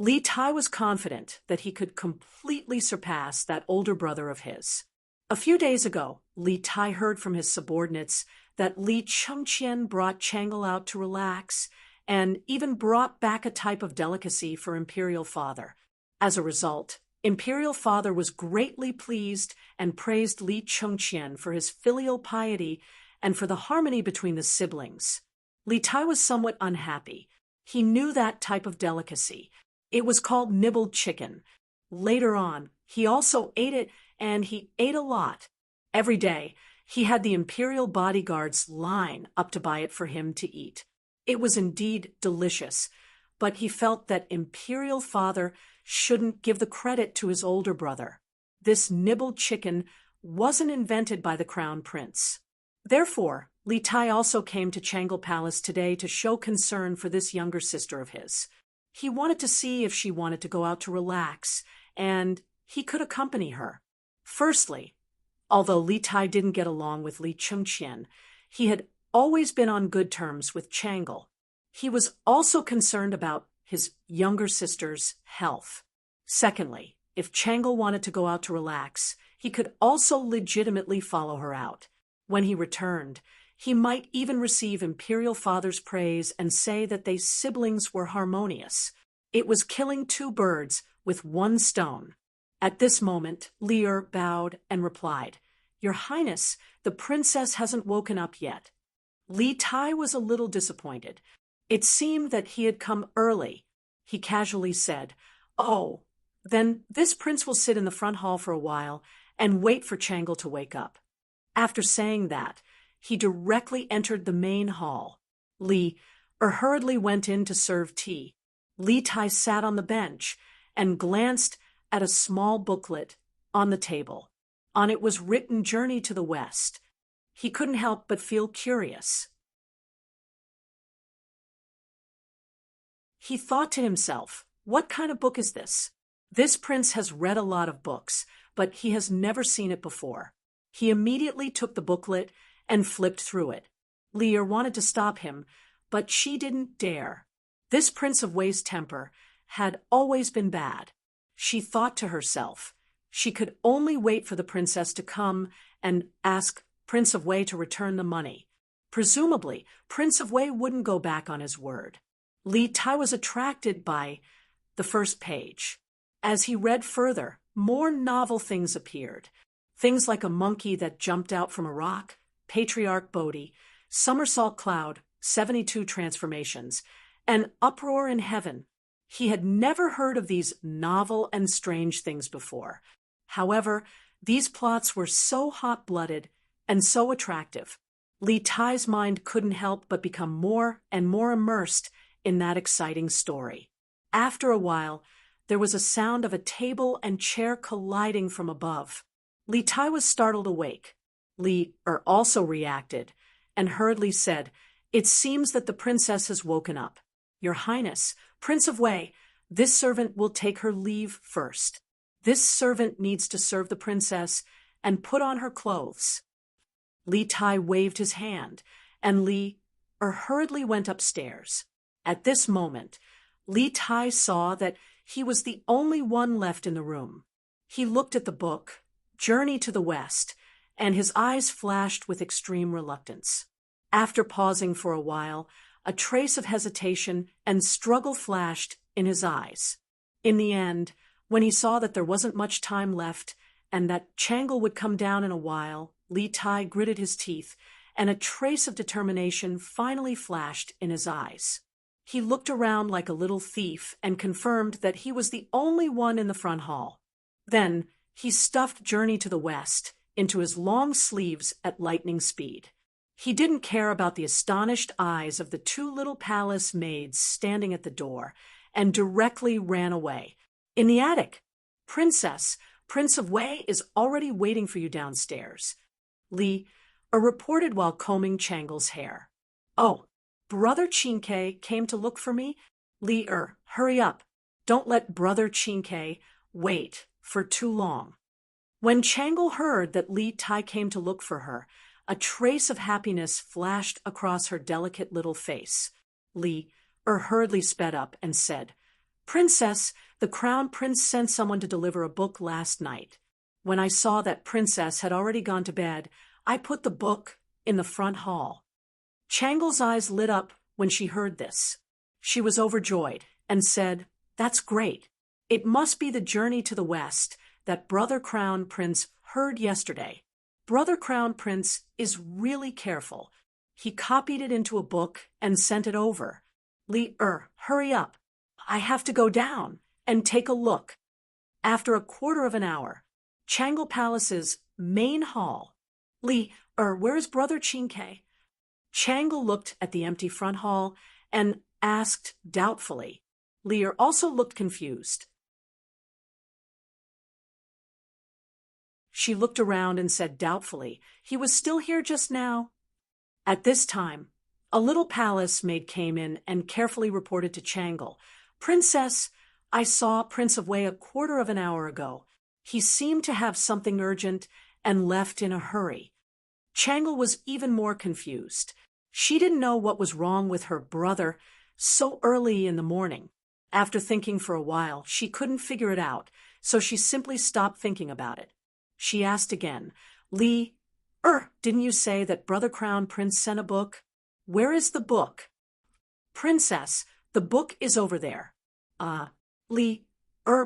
Li Tai was confident that he could completely surpass that older brother of his. A few days ago, Li Tai heard from his subordinates that Li Chengqian brought Changle out to relax and even brought back a type of delicacy for Imperial Father. As a result, Imperial Father was greatly pleased and praised Li Chengqian for his filial piety and for the harmony between the siblings. Li Tai was somewhat unhappy. He knew that type of delicacy. It was called nibbled chicken. Later on, he also ate it, and he ate a lot. Every day, he had the imperial bodyguards line up to buy it for him to eat. It was indeed delicious, but he felt that Imperial Father shouldn't give the credit to his older brother. This nibbled chicken wasn't invented by the Crown Prince. Therefore, Li Tai also came to Changle Palace today to show concern for this younger sister of his. He wanted to see if she wanted to go out to relax, and he could accompany her. Firstly, although Li Tai didn't get along with Li Chengqian, he had always been on good terms with Changle. He was also concerned about his younger sister's health. Secondly, if Changle wanted to go out to relax, he could also legitimately follow her out. When he returned, he might even receive Imperial Father's praise and say that they siblings were harmonious. It was killing two birds with one stone. At this moment, Lear bowed and replied, "Your Highness, the princess hasn't woken up yet." Li Tai was a little disappointed. It seemed that he had come early. He casually said, "Oh, then this prince will sit in the front hall for a while and wait for Changle to wake up." After saying that, he directly entered the main hall. Li hurriedly went in to serve tea. Li Tai sat on the bench and glanced at a small booklet on the table. On it was written "Journey to the West." He couldn't help but feel curious. He thought to himself, what kind of book is this? This prince has read a lot of books, but he has never seen it before. He immediately took the booklet and flipped through it. Lear wanted to stop him, but she didn't dare. This Prince of Wei's temper had always been bad. She thought to herself, she could only wait for the princess to come and ask Prince of Wei to return the money. Presumably, Prince of Wei wouldn't go back on his word. Li Tai was attracted by the first page. As he read further, more novel things appeared. Things like a monkey that jumped out from a rock, Patriarch Bodhi, Somersault Cloud, 72 transformations, and Uproar in Heaven. He had never heard of these novel and strange things before. However, these plots were so hot-blooded and so attractive. Li Tai's mind couldn't help but become more and more immersed in that exciting story. After a while, there was a sound of a table and chair colliding from above. Li Tai was startled awake. Li also reacted and hurriedly said, "It seems that the princess has woken up. Your Highness, Prince of Wei, this servant will take her leave first. This servant needs to serve the princess and put on her clothes." Li Tai waved his hand, and Li hurriedly went upstairs. At this moment, Li Tai saw that he was the only one left in the room. He looked at the book, Journey to the West, and his eyes flashed with extreme reluctance. After pausing for a while, a trace of hesitation and struggle flashed in his eyes. In the end, when he saw that there wasn't much time left and that Changle would come down in a while, Li Tai gritted his teeth, and a trace of determination finally flashed in his eyes. He looked around like a little thief and confirmed that he was the only one in the front hall. Then he stuffed Journey to the West into his long sleeves at lightning speed. He didn't care about the astonished eyes of the two little palace maids standing at the door, and directly ran away. "In the attic! Princess, Prince of Wei is already waiting for you downstairs," Li reported while combing Changle's hair. "Oh, Brother Qingke came to look for me? Li hurry up. Don't let Brother Qingke wait for too long." When Changle heard that Li Tai came to look for her, a trace of happiness flashed across her delicate little face. Li hurriedly sped up and said, Princess, the crown prince sent someone to deliver a book last night. When I saw that Princess had already gone to bed, I put the book in the front hall. Changle's eyes lit up when she heard this. She was overjoyed and said, "That's great. It must be the journey to the west that Brother Crown Prince heard yesterday. Brother Crown Prince is really careful. He copied it into a book and sent it over. Hurry up. I have to go down and take a look." After a quarter of an hour, Changle Palace's main hall. Where's Brother Chinke? Changle looked at the empty front hall and asked doubtfully. Lear also looked confused. She looked around and said doubtfully, "He was still here just now." At this time, a little palace maid came in and carefully reported to Changle, "Princess, I saw Prince of Wei a quarter of an hour ago. He seemed to have something urgent and left in a hurry." Changle was even more confused. She didn't know what was wrong with her brother so early in the morning. After thinking for a while, she couldn't figure it out, so she simply stopped thinking about it. She asked again, Didn't you say that Brother Crown Prince sent a book? Where is the book?" "Princess, the book is over there."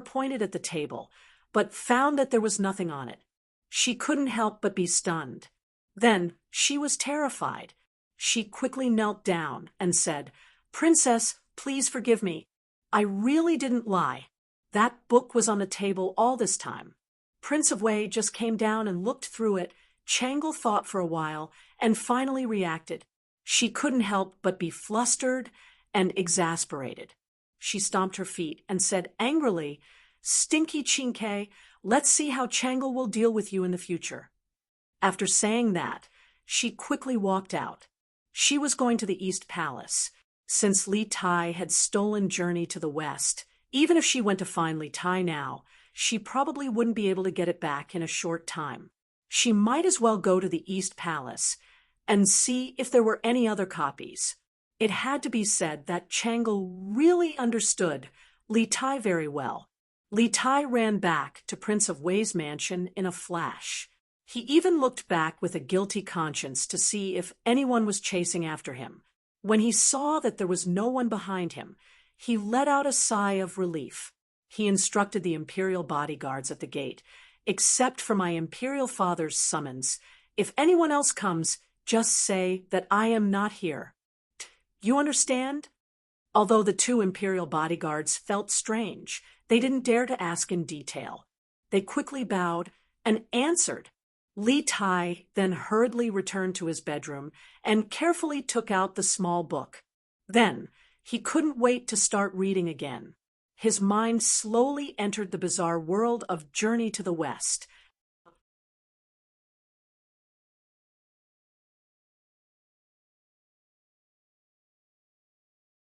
Pointed at the table, but found that there was nothing on it. She couldn't help but be stunned. Then she was terrified. She quickly knelt down and said, "Princess, please forgive me. I really didn't lie. That book was on the table all this time." Prince of Wei just came down and looked through it. Changle thought for a while and finally reacted. She couldn't help but be flustered and exasperated. She stomped her feet and said angrily, "Stinky Chinke, let's see how Changle will deal with you in the future." After saying that, she quickly walked out. She was going to the East Palace. Since Li Tai had stolen Journey to the West, even if she went to find Li Tai now, she probably wouldn't be able to get it back in a short time. She might as well go to the East Palace and see if there were any other copies. It had to be said that Changle really understood Li Tai very well. Li Tai ran back to Prince of Wei's mansion in a flash. He even looked back with a guilty conscience to see if anyone was chasing after him. When he saw that there was no one behind him, he let out a sigh of relief. He instructed the imperial bodyguards at the gate, "Except for my imperial father's summons, if anyone else comes, just say that I am not here. You understand?" Although the two imperial bodyguards felt strange, they didn't dare to ask in detail. They quickly bowed and answered. Li Tai then hurriedly returned to his bedroom and carefully took out the small book. Then he couldn't wait to start reading again. His mind slowly entered the bizarre world of Journey to the West.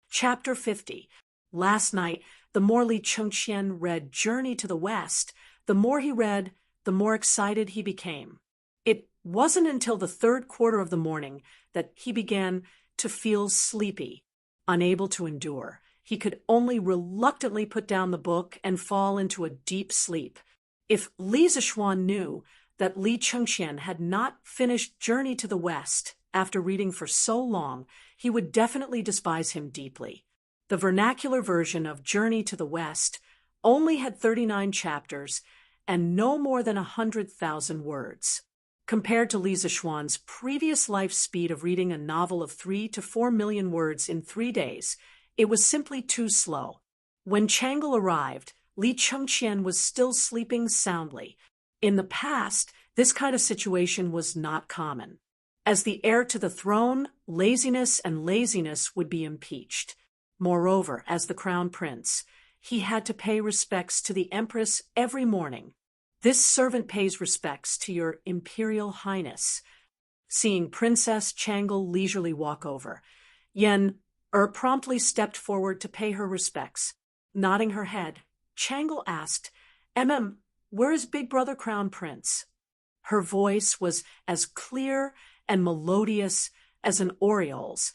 Chapter 50. Last night, the more Li Chengqian read Journey to the West, the more he read, the more excited he became. It wasn't until the third quarter of the morning that he began to feel sleepy, unable to endure. He could only reluctantly put down the book and fall into a deep sleep. If Li Zishuan knew that Li Chengqian had not finished Journey to the West after reading for so long, he would definitely despise him deeply. The vernacular version of Journey to the West only had 39 chapters and no more than 100,000 words. Compared to Li Zishuan's previous life speed of reading a novel of 3 to 4 million words in 3 days, it was simply too slow. When Changle arrived, Li Chengqian was still sleeping soundly. In the past, this kind of situation was not common. As the heir to the throne, laziness would be impeached. Moreover, as the crown prince, he had to pay respects to the empress every morning. "This servant pays respects to your imperial highness." Seeing Princess Changle leisurely walk over, Yen promptly stepped forward to pay her respects. Nodding her head, Changle asked, where is Big Brother Crown Prince?" Her voice was as clear and melodious as an oriole's,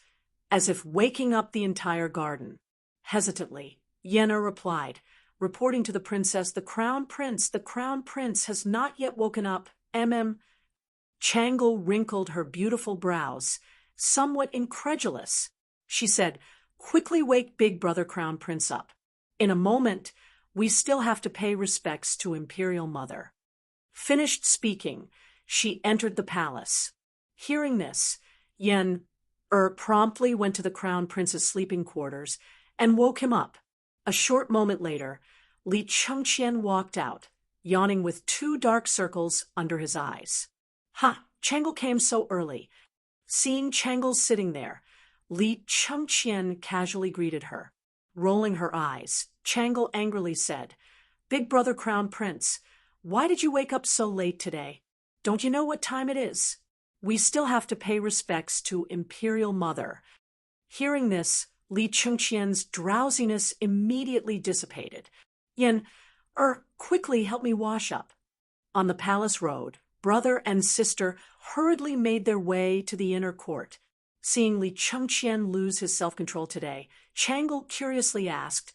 as if waking up the entire garden. Hesitantly, Yenna replied, reporting to the princess, the crown prince has not yet woken up. Changle wrinkled her beautiful brows, somewhat incredulous. She said, quickly wake big brother crown prince up. In a moment, we still have to pay respects to Imperial Mother. Finished speaking, she entered the palace. Hearing this, Yen promptly went to the crown prince's sleeping quarters and woke him up. A short moment later, Li Chengqian walked out, yawning with 2 dark circles under his eyes. Ha! Changle came so early. Seeing Changle sitting there, Li Chengqian casually greeted her. Rolling her eyes, Changle angrily said, Big brother crown prince, why did you wake up so late today? Don't you know what time it is? We still have to pay respects to Imperial Mother. Hearing this, Li Chengqian's drowsiness immediately dissipated. Yen, quickly help me wash up. On the palace road, brother and sister hurriedly made their way to the inner court. Seeing Li Chengqian lose his self-control today, Changle curiously asked,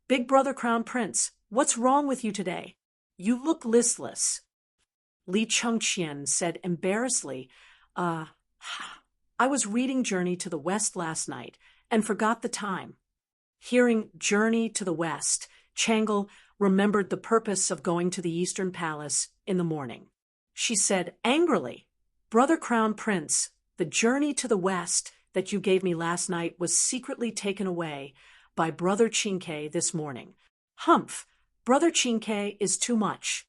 Big brother crown prince, what's wrong with you today? You look listless. Li Chengqian said embarrassedly, I was reading Journey to the West last night and forgot the time. Hearing Journey to the West, Changle remembered the purpose of going to the Eastern Palace in the morning. She said angrily, Brother Crown Prince, the journey to the West that you gave me last night was secretly taken away by Brother Qingke this morning. Humph, Brother Qingke is too much.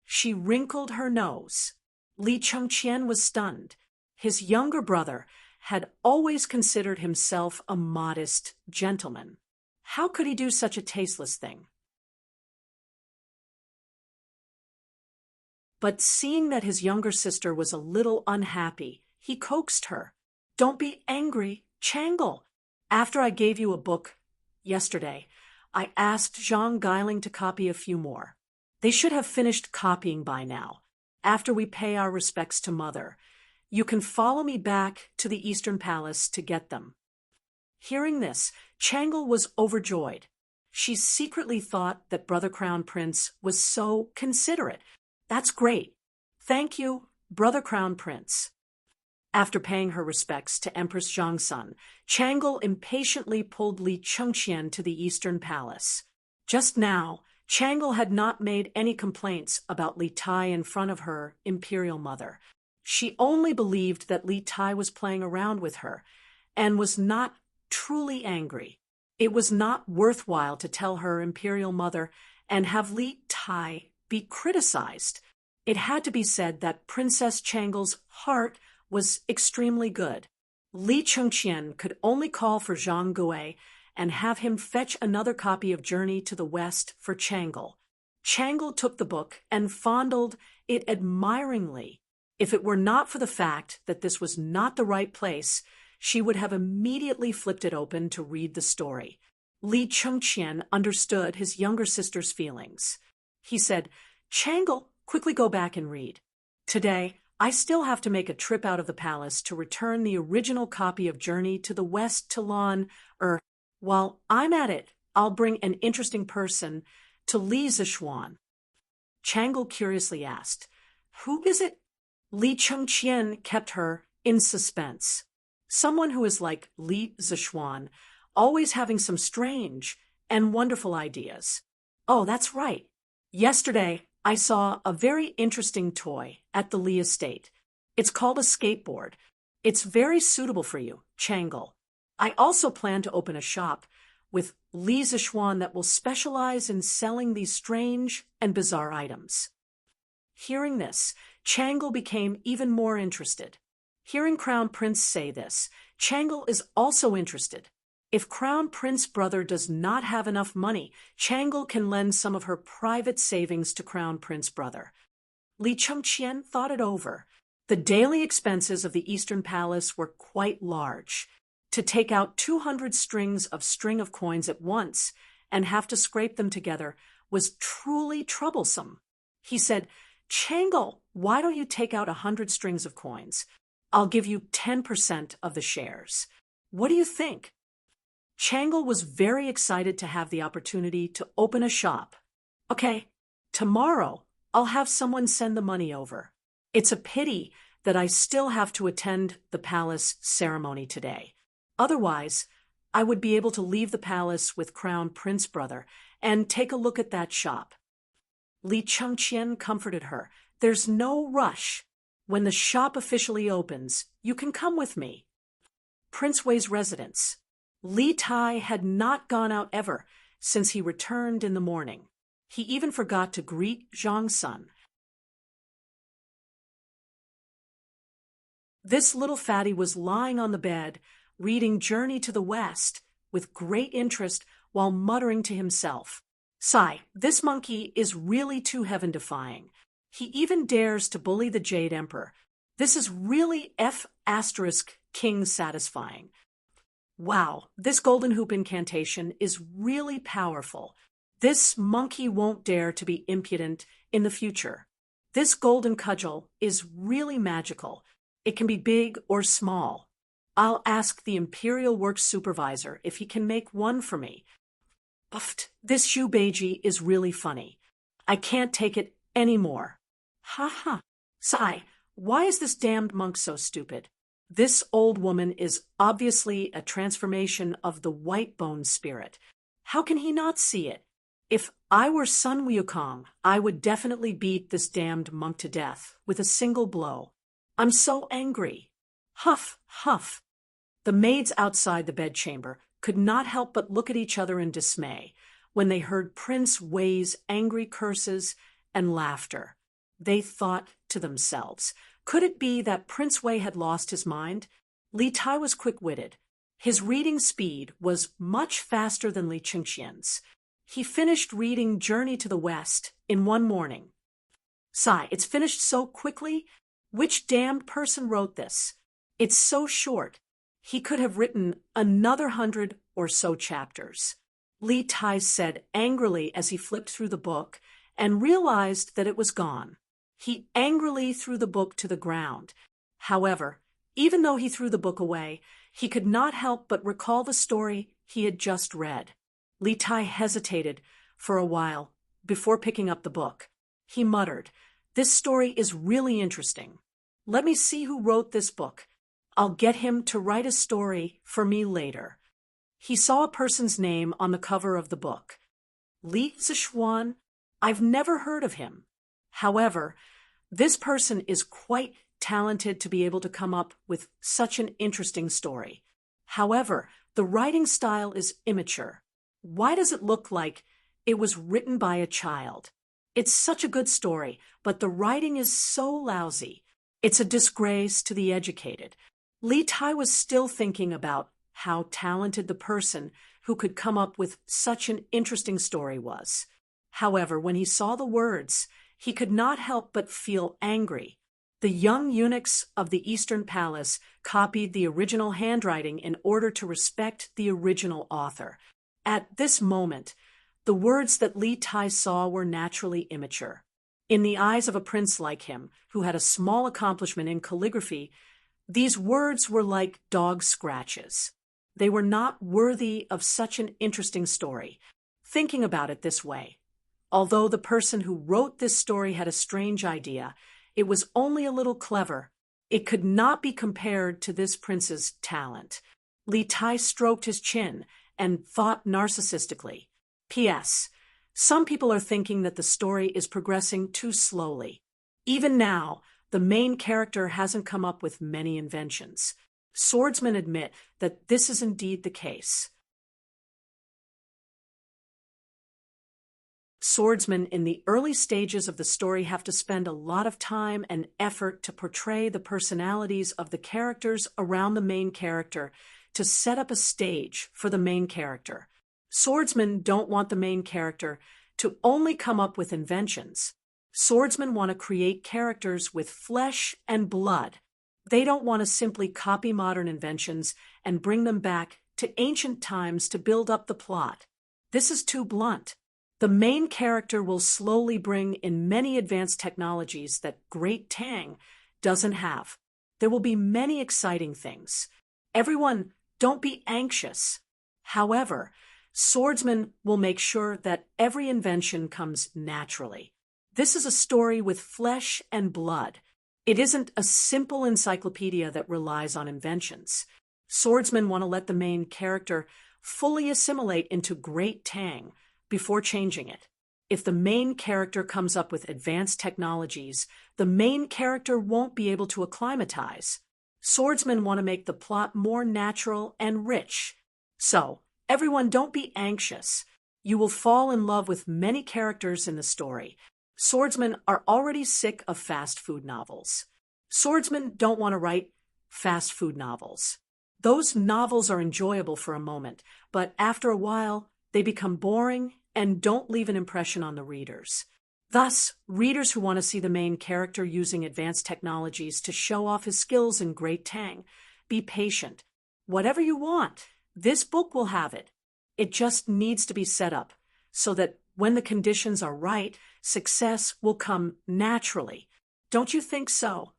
She wrinkled her nose. Li Chengqian was stunned. His younger brother had always considered himself a modest gentleman. How could he do such a tasteless thing? But seeing that his younger sister was a little unhappy, he coaxed her. Don't be angry, Changle. After I gave you a book yesterday, I asked Zhang Geiling to copy a few more. They should have finished copying by now. After we pay our respects to Mother, you can follow me back to the Eastern Palace to get them. Hearing this, Changle was overjoyed. She secretly thought that Brother Crown Prince was so considerate. That's great. Thank you, Brother Crown Prince. After paying her respects to Empress Zhangsun, Changle impatiently pulled Li Chengqian to the Eastern Palace. Just now, Changle had not made any complaints about Li Tai in front of her Imperial Mother. She only believed that Li Tai was playing around with her and was not truly angry. It was not worthwhile to tell her Imperial Mother and have Li Tai be criticized. It had to be said that Princess Changle's heart was extremely good. Li Chengqian could only call for Zhang Gui and have him fetch another copy of Journey to the West for Changle. Changle took the book and fondled it admiringly. If it were not for the fact that this was not the right place, she would have immediately flipped it open to read the story. Li Chengqian understood his younger sister's feelings. He said, Changle, quickly go back and read. Today, I still have to make a trip out of the palace to return the original copy of Journey to the West to Lan. While I'm at it, I'll bring an interesting person to Li Zishuan. Changle curiously asked, Who is it? Li Chengqian kept her in suspense. Someone who is like Li Zishuan, always having some strange and wonderful ideas. Oh, that's right. Yesterday, I saw a very interesting toy at the Li estate. It's called a skateboard. It's very suitable for you, Changle. I also plan to open a shop with Li Zishuan that will specialize in selling these strange and bizarre items. Hearing this, Changle became even more interested. Hearing Crown Prince say this, Changle is also interested. If Crown Prince brother does not have enough money, Changle can lend some of her private savings to Crown Prince brother. Li Chengqian thought it over. The daily expenses of the Eastern Palace were quite large. To take out 200 strings of coins at once and have to scrape them together was truly troublesome. He said, Changle, why don't you take out 100 strings of coins? I'll give you 10% of the shares. What do you think? Changle was very excited to have the opportunity to open a shop. Okay, tomorrow I'll have someone send the money over. It's a pity that I still have to attend the palace ceremony today. Otherwise, I would be able to leave the palace with Crown Prince Brother and take a look at that shop. Li Chengqian comforted her. There's no rush. When the shop officially opens, you can come with me. Prince Wei's residence. Li Tai had not gone out ever since he returned in the morning. He even forgot to greet Zhang Sun. This little fatty was lying on the bed, reading Journey to the West with great interest while muttering to himself, "Sigh, this monkey is really too heaven-defying. He even dares to bully the Jade Emperor. This is really F***king satisfying. Wow, this golden hoop incantation is really powerful. This monkey won't dare to be impudent in the future. This golden cudgel is really magical. It can be big or small. I'll ask the Imperial Works Supervisor if he can make one for me. Uffed, this Shubeiji is really funny. I can't take it anymore. Ha ha. Sigh, why is this damned monk so stupid? This old woman is obviously a transformation of the white bone spirit. How can he not see it? If I were Sun Wukong, I would definitely beat this damned monk to death with a single blow. I'm so angry. Huff, huff. The maids outside the bedchamber could not help but look at each other in dismay when they heard Prince Wei's angry curses and laughter. They thought to themselves, could it be that Prince Wei had lost his mind? Li Tai was quick-witted. His reading speed was much faster than Li Chengqian's. He finished reading Journey to the West in one morning. Sigh, it's finished so quickly? Which damned person wrote this? It's so short. He could have written another 100 or so chapters. Li Tai said angrily as he flipped through the book and realized that it was gone. He angrily threw the book to the ground. However, even though he threw the book away, he could not help but recall the story he had just read. Li Tai hesitated for a while before picking up the book. He muttered, "This story is really interesting. Let me see who wrote this book. I'll get him to write a story for me later." He saw a person's name on the cover of the book. Li Zishuan? I've never heard of him. However, this person is quite talented to be able to come up with such an interesting story. However, the writing style is immature. Why does it look like it was written by a child? It's such a good story, but the writing is so lousy. It's a disgrace to the educated. Li Tai was still thinking about how talented the person who could come up with such an interesting story was. However, when he saw the words, he could not help but feel angry. The young eunuchs of the Eastern Palace copied the original handwriting in order to respect the original author. At this moment, the words that Li Tai saw were naturally immature. In the eyes of a prince like him, who had a small accomplishment in calligraphy, these words were like dog scratches. They were not worthy of such an interesting story. Thinking about it this way, although the person who wrote this story had a strange idea, it was only a little clever. It could not be compared to this prince's talent. Li Tai stroked his chin and thought narcissistically. P.S. Some people are thinking that the story is progressing too slowly. Even now, the main character hasn't come up with many inventions. Swordsmen admit that this is indeed the case. Swordsmen in the early stages of the story have to spend a lot of time and effort to portray the personalities of the characters around the main character to set up a stage for the main character. Swordsmen don't want the main character to only come up with inventions. Swordsmen want to create characters with flesh and blood. They don't want to simply copy modern inventions and bring them back to ancient times to build up the plot. This is too blunt. The main character will slowly bring in many advanced technologies that great Tang doesn't have. There will be many exciting things. Everyone, don't be anxious. However, swordsmen will make sure that every invention comes naturally. This is a story with flesh and blood. It isn't a simple encyclopedia that relies on inventions. Swordsmen want to let the main character fully assimilate into Great Tang before changing it. If the main character comes up with advanced technologies, the main character won't be able to acclimatize. Swordsmen want to make the plot more natural and rich. So, everyone, don't be anxious. You will fall in love with many characters in the story. Swordsmen are already sick of fast food novels. Swordsmen don't want to write fast food novels. Those novels are enjoyable for a moment, but after a while, they become boring and don't leave an impression on the readers. Thus, readers who want to see the main character using advanced technologies to show off his skills in Great Tang, be patient. Whatever you want, this book will have it. It just needs to be set up so that when the conditions are right, success will come naturally. Don't you think so?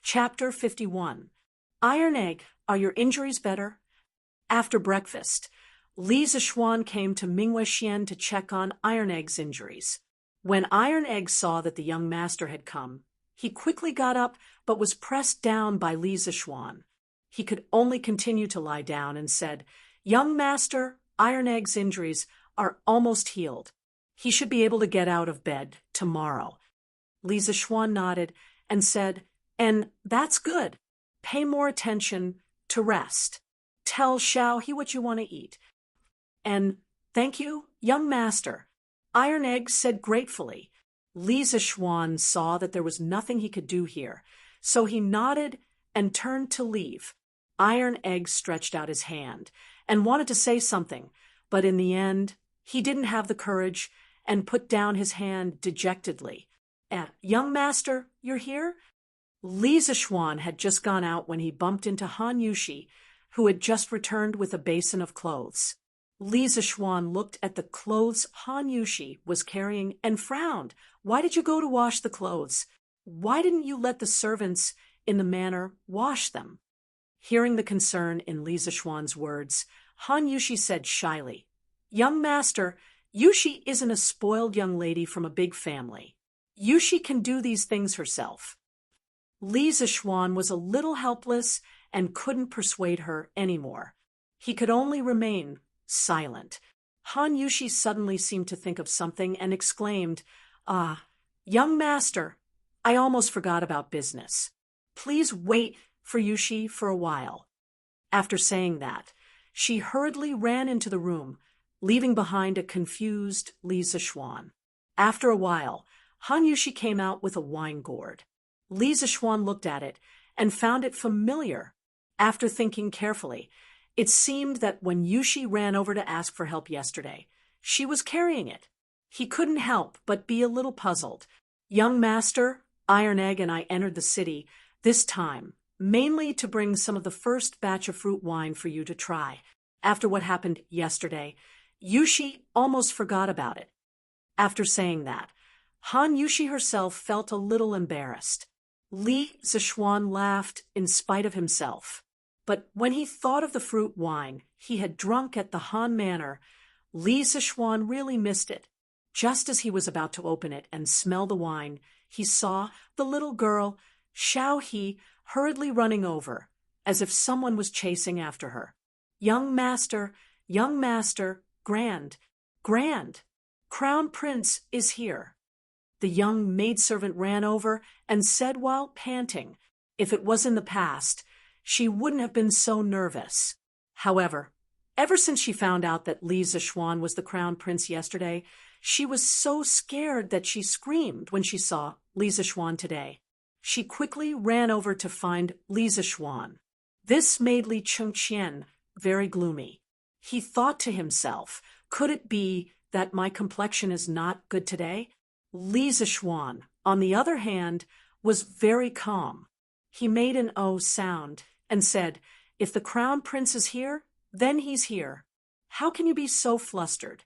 Chapter 51. Iron Egg, are your injuries better? After breakfast, Li Zixuan came to Mingwei Xian to check on Iron Egg's injuries. When Iron Egg saw that the young master had come, he quickly got up but was pressed down by Li Zixuan. He could only continue to lie down and said, "Young master, Iron Egg's injuries are almost healed. He should be able to get out of bed tomorrow." Li Zixuan nodded and said, "And that's good. Pay more attention to rest. Tell Xiao He what you want to eat." "And thank you, young master," Iron Egg said gratefully. Li Zixuan saw that there was nothing he could do here, so he nodded and turned to leave. Iron Egg stretched out his hand and wanted to say something, but in the end, he didn't have the courage and put down his hand dejectedly. "Young master, you're here?" Li Zixuan had just gone out when he bumped into Han Yushi, who had just returned with a basin of clothes. Li Zixuan looked at the clothes Han Yushi was carrying and frowned. "Why did you go to wash the clothes? Why didn't you let the servants in the manor wash them?" Hearing the concern in Li Zixuan's words, Han Yushi said shyly, "Young master, Yushi isn't a spoiled young lady from a big family. Yushi can do these things herself." Li Zixuan was a little helpless and couldn't persuade her anymore. He could only remain silent. Han Yushi suddenly seemed to think of something and exclaimed, "Young master, I almost forgot about business. Please wait for Yushi for a while." After saying that, she hurriedly ran into the room, leaving behind a confused Li Zixuan. After a while, Han Yushi came out with a wine gourd. Li Zixuan looked at it and found it familiar. After thinking carefully, it seemed that when Yushi ran over to ask for help yesterday, she was carrying it. He couldn't help but be a little puzzled. "Young master, Iron Egg and I entered the city this time, mainly to bring some of the first batch of fruit wine for you to try. After what happened yesterday, Yushi almost forgot about it." After saying that, Han Yushi herself felt a little embarrassed. Li Zixuan laughed in spite of himself. But when he thought of the fruit wine he had drunk at the Han Manor, Li Zixuan really missed it. Just as he was about to open it and smell the wine, he saw the little girl, Xiao He, hurriedly running over, as if someone was chasing after her. Young master, grand, Crown Prince is here." The young maidservant ran over and said while panting, if it was in the past, she wouldn't have been so nervous. However, ever since she found out that Li Zixuan was the Crown Prince yesterday, she was so scared that she screamed when she saw Li Zixuan today. She quickly ran over to find Li Zixuan. This made Li Chengqian very gloomy. He thought to himself, could it be that my complexion is not good today? Li Zixuan, on the other hand, was very calm. He made an O sound and said, "If the Crown Prince is here, then he's here. How can you be so flustered?"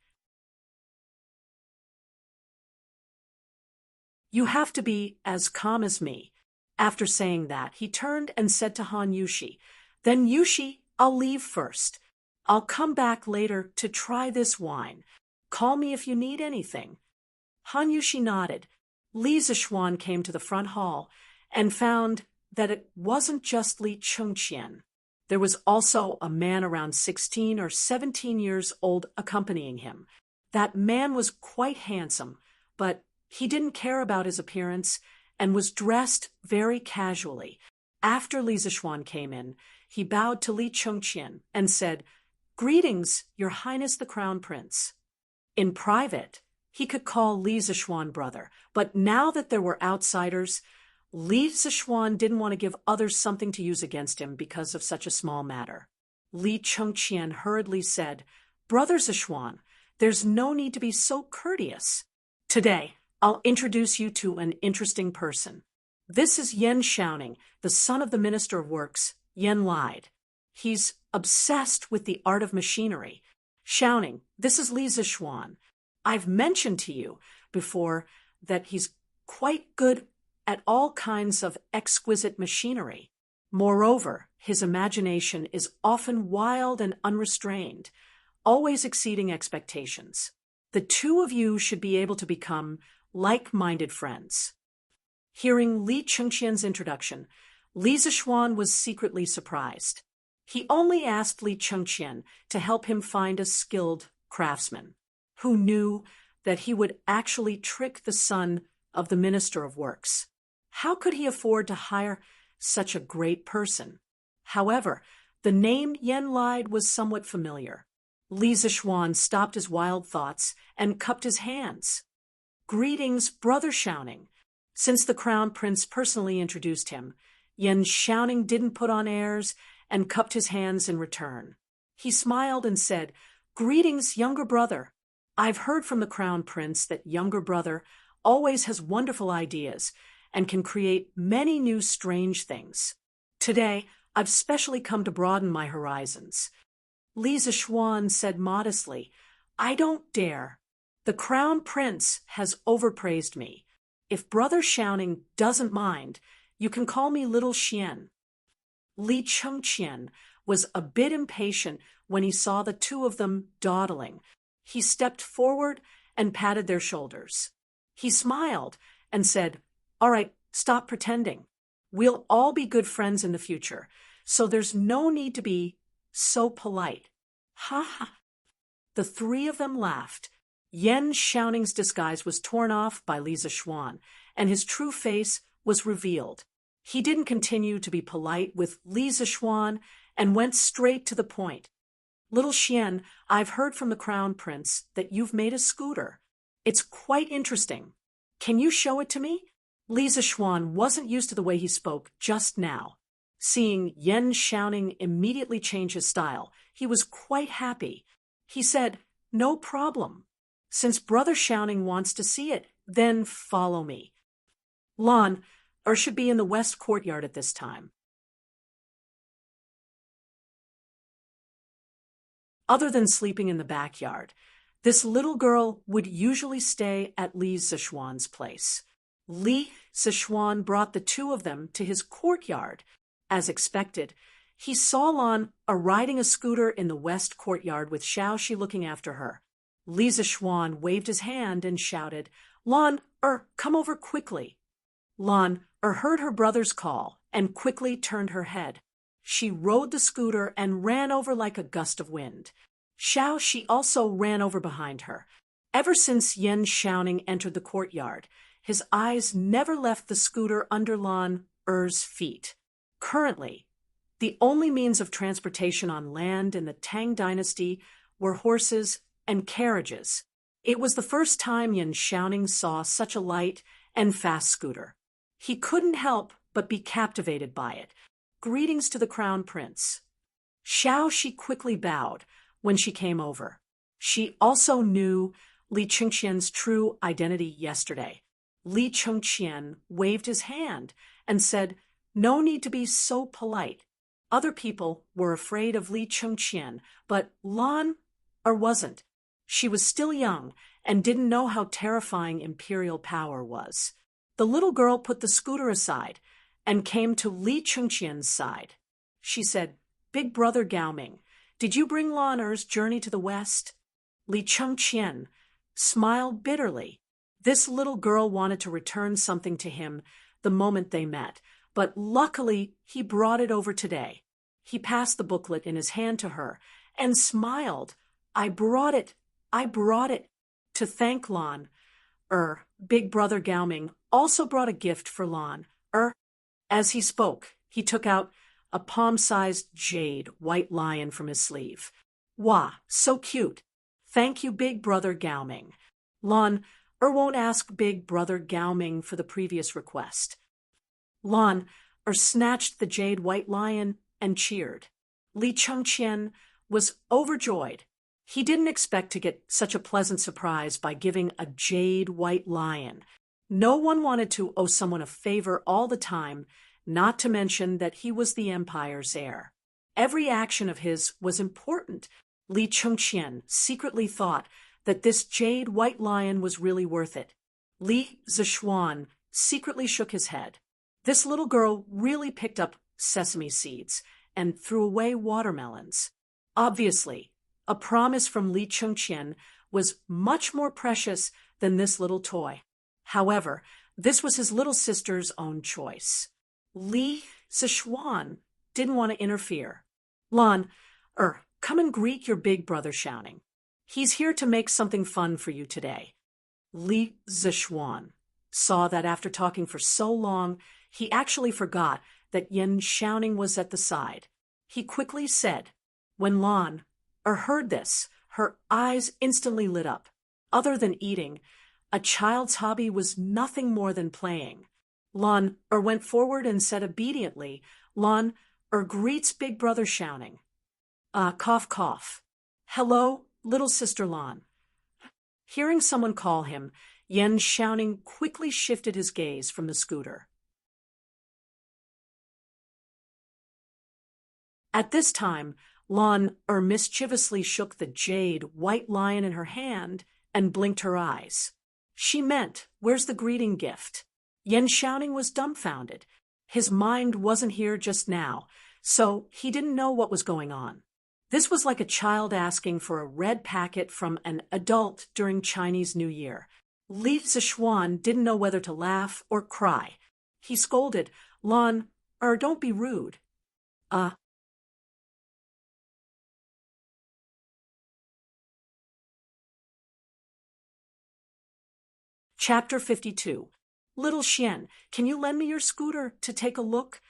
You have to be as calm as me. After saying that, he turned and said to Han Yushi, Then Yushi, I'll leave first. I'll come back later to try this wine. Call me if you need anything. Han Yushi nodded. Li Zixuan came to the front hall and found that it wasn't just Li Chengqian. There was also a man around 16 or 17 years old accompanying him. That man was quite handsome, but he didn't care about his appearance and was dressed very casually. After Li Zixuan came in, he bowed to Li Chengqian and said, Greetings, Your Highness the Crown Prince. In private, he could call Li Zixuan brother, but now that there were outsiders, Li Zixuan didn't want to give others something to use against him because of such a small matter. Li Chengqian hurriedly said, Brother Zixuan, there's no need to be so courteous. Today, I'll introduce you to an interesting person. This is Yan Xiaoning, the son of the Minister of Works, Yan Lied. He's obsessed with the art of machinery. Xiaoning, this is Li Zixuan. I've mentioned to you before that he's quite good at all kinds of exquisite machinery. Moreover, his imagination is often wild and unrestrained, always exceeding expectations. The two of you should be able to become like-minded friends. Hearing Li Chengqian's introduction, Li Zixuan was secretly surprised. He only asked Li Chengqian to help him find a skilled craftsman who knew that he would actually trick the son of the Minister of Works. How could he afford to hire such a great person? However, the name Yan Lied was somewhat familiar. Li Zixuan stopped his wild thoughts and cupped his hands. Greetings, Brother Xiaoning. Since the Crown Prince personally introduced him, Yan Xiaoning didn't put on airs and cupped his hands in return. He smiled and said, Greetings, younger brother. I've heard from the Crown Prince that younger brother always has wonderful ideas and can create many new strange things. Today, I've specially come to broaden my horizons. Li Zixuan said modestly, I don't dare. The Crown Prince has overpraised me. If Brother Xiaoning doesn't mind, you can call me Little Xian. Li Chengqian was a bit impatient when he saw the two of them dawdling. He stepped forward and patted their shoulders. He smiled and said, All right, stop pretending. We'll all be good friends in the future, so there's no need to be so polite. Ha ha. The three of them laughed. Yan Xiaoning's disguise was torn off by Li Zixuan, and his true face was revealed. He didn't continue to be polite with Li Zixuan and went straight to the point. Little Xian, I've heard from the Crown Prince that you've made a scooter. It's quite interesting. Can you show it to me? Li Zixuan wasn't used to the way he spoke just now. Seeing Yan Xiaoning immediately change his style, he was quite happy. He said, No problem. Since Brother Xiaoning wants to see it, then follow me. Lan, should be in the west courtyard at this time. Other than sleeping in the backyard, this little girl would usually stay at Li Zixuan's place. Li Zixuan brought the two of them to his courtyard. As expected, he saw Lan riding a scooter in the west courtyard with Xiaoxi looking after her. Li Zixuan waved his hand and shouted, Lan, come over quickly. Lan heard her brother's call and quickly turned her head. She rode the scooter and ran over like a gust of wind. Xiaoxi also ran over behind her. Ever since Yan Xiaoning entered the courtyard, his eyes never left the scooter under Lan-er's feet. Currently, the only means of transportation on land in the Tang Dynasty were horses and carriages. It was the first time Yan Xiaoning saw such a light and fast scooter. He couldn't help but be captivated by it. Greetings to the Crown Prince. Xiaoxi quickly bowed when she came over. She also knew Li Chengqian's true identity yesterday. Li Chengqian waved his hand and said, No need to be so polite. Other people were afraid of Li Chengqian, but Lan wasn't. She was still young and didn't know how terrifying imperial power was. The little girl put the scooter aside and came to Li Chengqian's side. She said, "Big brother Gaoming, did you bring Lan Er's journey to the west?" Li Chengqian smiled bitterly. This little girl wanted to return something to him the moment they met, but luckily he brought it over today. He passed the booklet in his hand to her and smiled. I brought it to thank Lan Er." Big brother Gaoming also brought a gift for Lan Er. As he spoke, he took out a palm-sized jade white lion from his sleeve. "Wah, so cute. Thank you, big brother Gaoming." Lan Er won't ask big brother Gaoming for the previous request. Lan Er snatched the jade white lion and cheered. Li Chengqian was overjoyed. He didn't expect to get such a pleasant surprise by giving a jade white lion. No one wanted to owe someone a favor all the time, not to mention that he was the empire's heir. Every action of his was important. Li Chengqian secretly thought that this jade white lion was really worth it. Li Zishuan secretly shook his head. This little girl really picked up sesame seeds and threw away watermelons. Obviously, a promise from Li Chengqian was much more precious than this little toy. However, this was his little sister's own choice. Li Zishuan didn't want to interfere. "Lan Er, come and greet your big brother Xiaoning. He's here to make something fun for you today." Li Zishuan saw that after talking for so long, he actually forgot that Yan Xiaoning was at the side. He quickly said, when Lan Er heard this, her eyes instantly lit up. Other than eating, a child's hobby was nothing more than playing. Lan Er went forward and said obediently, "Lan Er greets big brother Xiaoning." Cough, cough. "Hello, little sister Lan." Hearing someone call him, Yan Xiaoning quickly shifted his gaze from the scooter. At this time, Lan Er mischievously shook the jade white lion in her hand and blinked her eyes. She meant, "Where's the greeting gift?" Yan Xiaoning was dumbfounded. His mind wasn't here just now, so he didn't know what was going on. This was like a child asking for a red packet from an adult during Chinese New Year. Li Zishuan didn't know whether to laugh or cry. He scolded, "Lan Er, don't be rude." Chapter 52. "Little Xian, can you lend me your scooter to take a look?"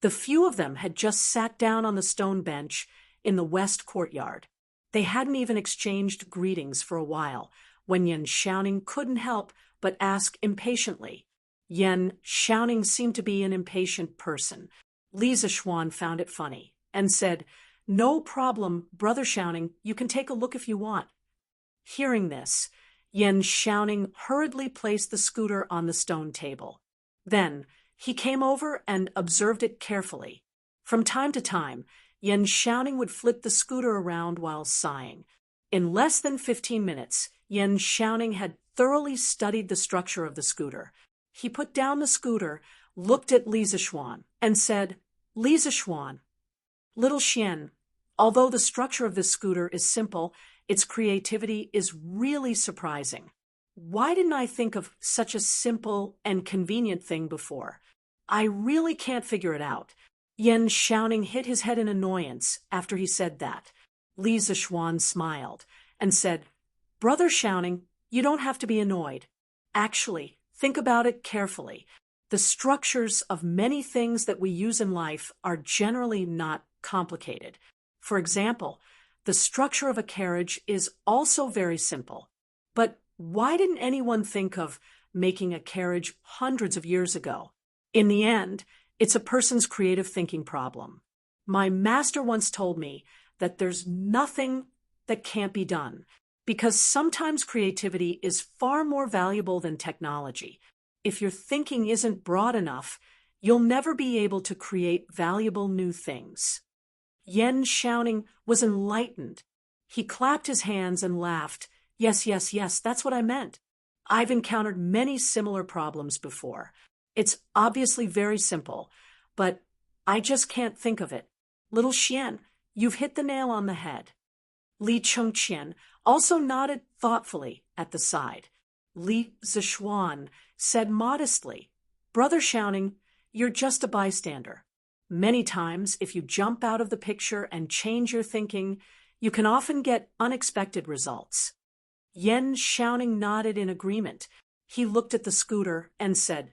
The few of them had just sat down on the stone bench in the west courtyard. They hadn't even exchanged greetings for a while, when Yan Xiaoning couldn't help but ask impatiently. Yan Xiaoning seemed to be an impatient person. Li Zishuan found it funny and said, "No problem, brother Xiaoning, you can take a look if you want." Hearing this, Yan Xiaoning hurriedly placed the scooter on the stone table. Then he came over and observed it carefully. From time to time, Yan Xiaoning would flip the scooter around while sighing. In less than 15 minutes, Yan Xiaoning had thoroughly studied the structure of the scooter. He put down the scooter, looked at Li Zishuan, and said, "Li Zishuan, little Xian, although the structure of this scooter is simple, its creativity is really surprising. Why didn't I think of such a simple and convenient thing before? I really can't figure it out." Yan Xiaoning hit his head in annoyance after he said that. Li Zishuan smiled and said, "Brother Xiaoning, you don't have to be annoyed. Actually, think about it carefully. The structures of many things that we use in life are generally not complicated. For example, the structure of a carriage is also very simple. But why didn't anyone think of making a carriage hundreds of years ago? In the end, it's a person's creative thinking problem. My master once told me that there's nothing that can't be done, because sometimes creativity is far more valuable than technology. If your thinking isn't broad enough, you'll never be able to create valuable new things." Yan Xiaoning was enlightened. He clapped his hands and laughed. Yes, that's what I meant. I've encountered many similar problems before. It's obviously very simple, but I just can't think of it. Little Xian, you've hit the nail on the head. Li Chengqian also nodded thoughtfully at the side. Li Zishuan said modestly, Brother Shouting, you're just a bystander. Many times, if you jump out of the picture and change your thinking, you can often get unexpected results. Yen Shouting nodded in agreement. He looked at the scooter and said,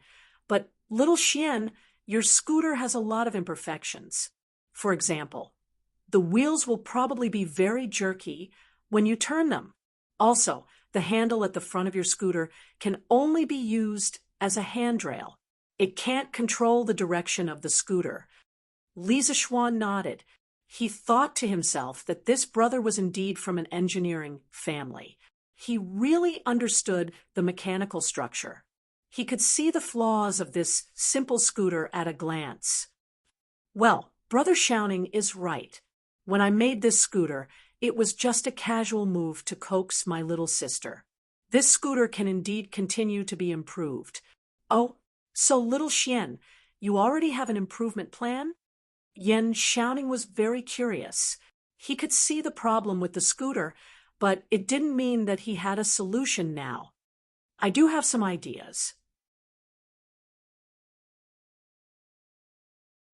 But, little Xian, your scooter has a lot of imperfections. For example, the wheels will probably be very jerky when you turn them. Also, the handle at the front of your scooter can only be used as a handrail. It can't control the direction of the scooter. Li Zishuan nodded. He thought to himself that this brother was indeed from an engineering family. He really understood the mechanical structure. He could see the flaws of this simple scooter at a glance. Well, Brother Shouting is right. When I made this scooter, it was just a casual move to coax my little sister. This scooter can indeed continue to be improved. Oh, so little Xian, you already have an improvement plan? Yen Shouting was very curious. He could see the problem with the scooter, but it didn't mean that he had a solution now. I do have some ideas.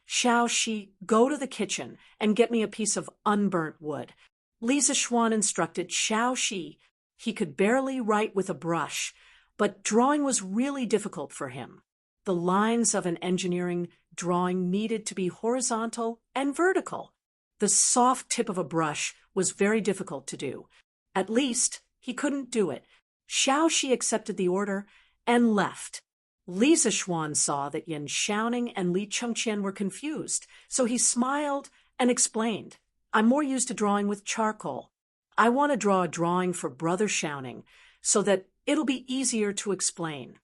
Xiao Shi, go to the kitchen and get me a piece of unburnt wood. Li Zishuan instructed Xiao Shi. He could barely write with a brush, but drawing was really difficult for him. The lines of an engineering drawing needed to be horizontal and vertical. The soft tip of a brush was very difficult to do. At least, he couldn't do it. Xiao Shi accepted the order and left. Li Zishuan saw that Yen Shouting and Li Chengqian were confused, so he smiled and explained, I'm more used to drawing with charcoal. I want to draw a drawing for Brother Shouting so that it'll be easier to explain.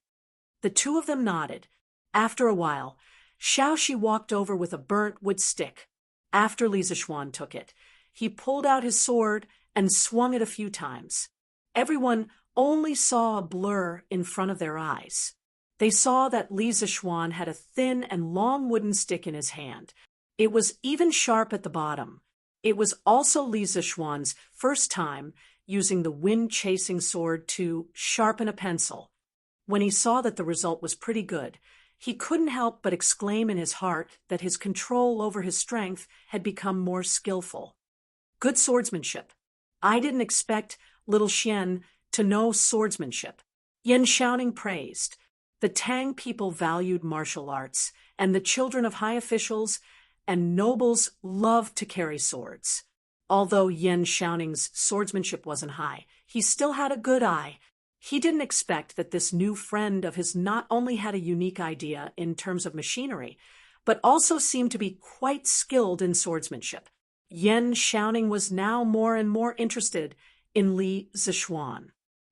The two of them nodded. After a while, Xiao Shi walked over with a burnt wood stick. After Li Zishuan took it, he pulled out his sword and swung it a few times. Everyone only saw a blur in front of their eyes. They saw that Li Zishuan had a thin and long wooden stick in his hand. It was even sharp at the bottom. It was also Li Zishuan's first time using the wind-chasing sword to sharpen a pencil. When he saw that the result was pretty good, he couldn't help but exclaim in his heart that his control over his strength had become more skillful. Good swordsmanship. I didn't expect little Xian to know swordsmanship. Yen Shouting praised. The Tang people valued martial arts, and the children of high officials and nobles loved to carry swords. Although Yen Shouting's swordsmanship wasn't high, he still had a good eye. He didn't expect that this new friend of his not only had a unique idea in terms of machinery, but also seemed to be quite skilled in swordsmanship. Yen Shouting was now more and more interested in Li Zishuan.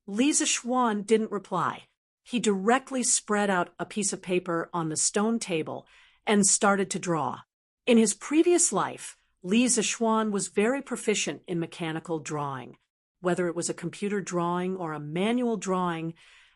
Li Zishuan didn't reply. He directly spread out a piece of paper on the stone table and started to draw. In his previous life, Li Zishuan was very proficient in mechanical drawing. Whether it was a computer drawing or a manual drawing,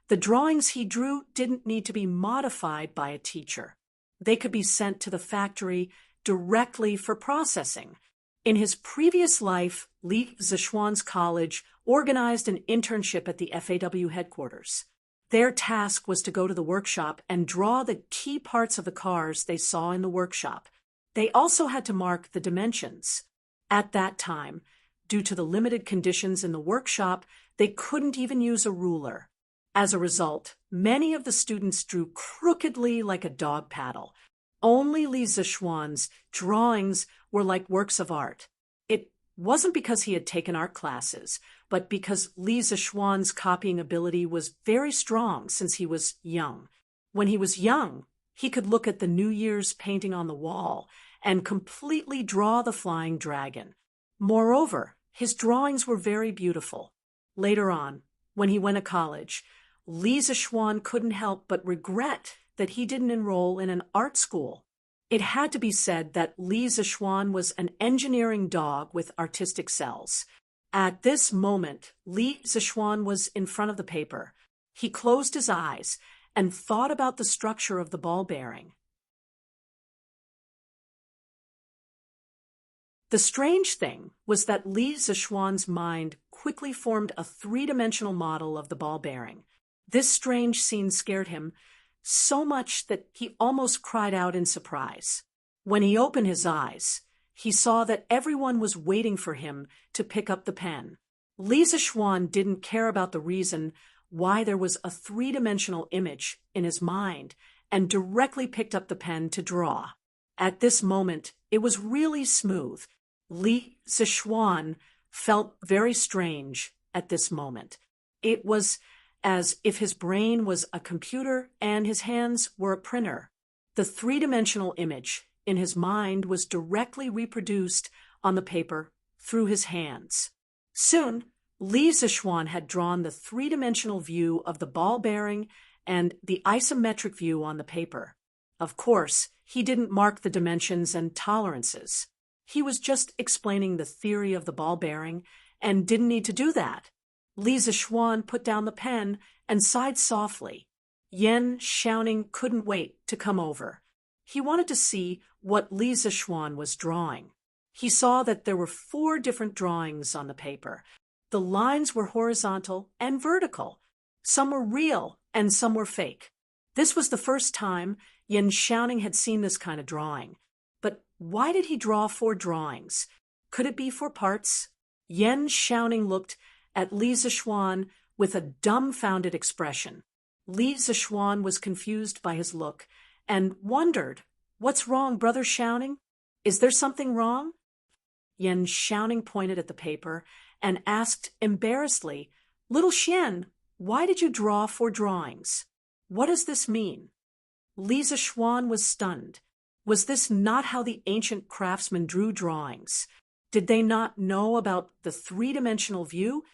the drawings he drew didn't need to be modified by a teacher. They could be sent to the factory directly for processing. In his previous life, Li Zishuan's college organized an internship at the FAW headquarters. Their task was to go to the workshop and draw the key parts of the cars they saw in the workshop. They also had to mark the dimensions. At that time, due to the limited conditions in the workshop, they couldn't even use a ruler. As a result, many of the students drew crookedly like a dog paddle. Only Li Zishuan's drawings were like works of art. It wasn't because he had taken art classes, but because Li Zishuan's copying ability was very strong since he was young. When he was young, he could look at the New Year's painting on the wall and completely draw the flying dragon. Moreover, his drawings were very beautiful. Later on, when he went to college, Li Zishuan couldn't help but regret that he didn't enroll in an art school. It had to be said that Li Zishuan was an engineering dog with artistic cells. At this moment, Li Zishuan was in front of the paper. He closed his eyes and thought about the structure of the ball bearing. The strange thing was that Li Zixuan's mind quickly formed a three-dimensional model of the ball bearing. This strange scene scared him so much that he almost cried out in surprise. When he opened his eyes, he saw that everyone was waiting for him to pick up the pen. Li Zixuan didn't care about the reason why there was a three-dimensional image in his mind and directly picked up the pen to draw. At this moment, it was really smooth. Li Zixuan felt very strange at this moment. It was as if his brain was a computer and his hands were a printer. The three-dimensional image in his mind was directly reproduced on the paper through his hands. Soon, Li Zixuan had drawn the three-dimensional view of the ball bearing and the isometric view on the paper. Of course, he didn't mark the dimensions and tolerances. He was just explaining the theory of the ball bearing and didn't need to do that. Li Zixuan put down the pen and sighed softly. Yan Xiaoning couldn't wait to come over. He wanted to see what Li Zixuan was drawing. He saw that there were 4 different drawings on the paper. The lines were horizontal and vertical. Some were real and some were fake. This was the first time Yan Xiaoning had seen this kind of drawing. But why did he draw 4 drawings? Could it be 4 parts? Yan Xiaoning looked at Li Zixuan with a dumbfounded expression. Li Zixuan was confused by his look and wondered, "What's wrong, Brother Xiaoning? Is there something wrong?" Yan Xiaoning pointed at the paper and asked embarrassedly, "Little Xian, why did you draw 4 drawings? What does this mean?" Li Zixuan was stunned. Was this not how the ancient craftsmen drew drawings? Did they not know about the three-dimensional view?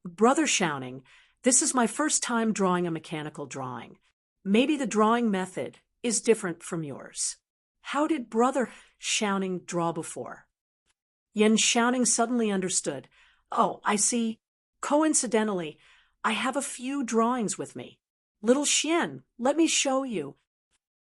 Brother Xiaoning, this is my first time drawing a mechanical drawing. Maybe the drawing method is different from yours. How did Brother Xiaoning draw before? Yan Xiaoning suddenly understood. Oh, I see. Coincidentally, I have a few drawings with me. Little Xian, let me show you.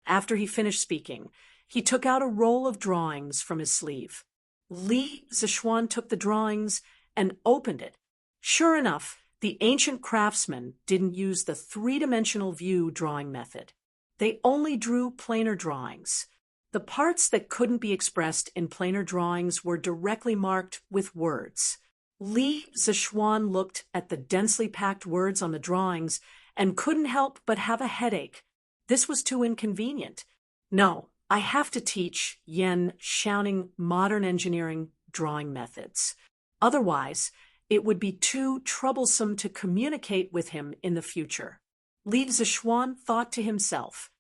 After he finished speaking, he took out a roll of drawings from his sleeve. Li Zixuan took the drawings and opened it. Sure enough, the ancient craftsmen didn't use the three-dimensional view drawing method. They only drew planar drawings. The parts that couldn't be expressed in planar drawings were directly marked with words. Li Zixuan looked at the densely packed words on the drawings and couldn't help but have a headache. This was too inconvenient. No, I have to teach Yan Xiaoning modern engineering drawing methods. Otherwise, it would be too troublesome to communicate with him in the future. Li Zixuan thought to himself.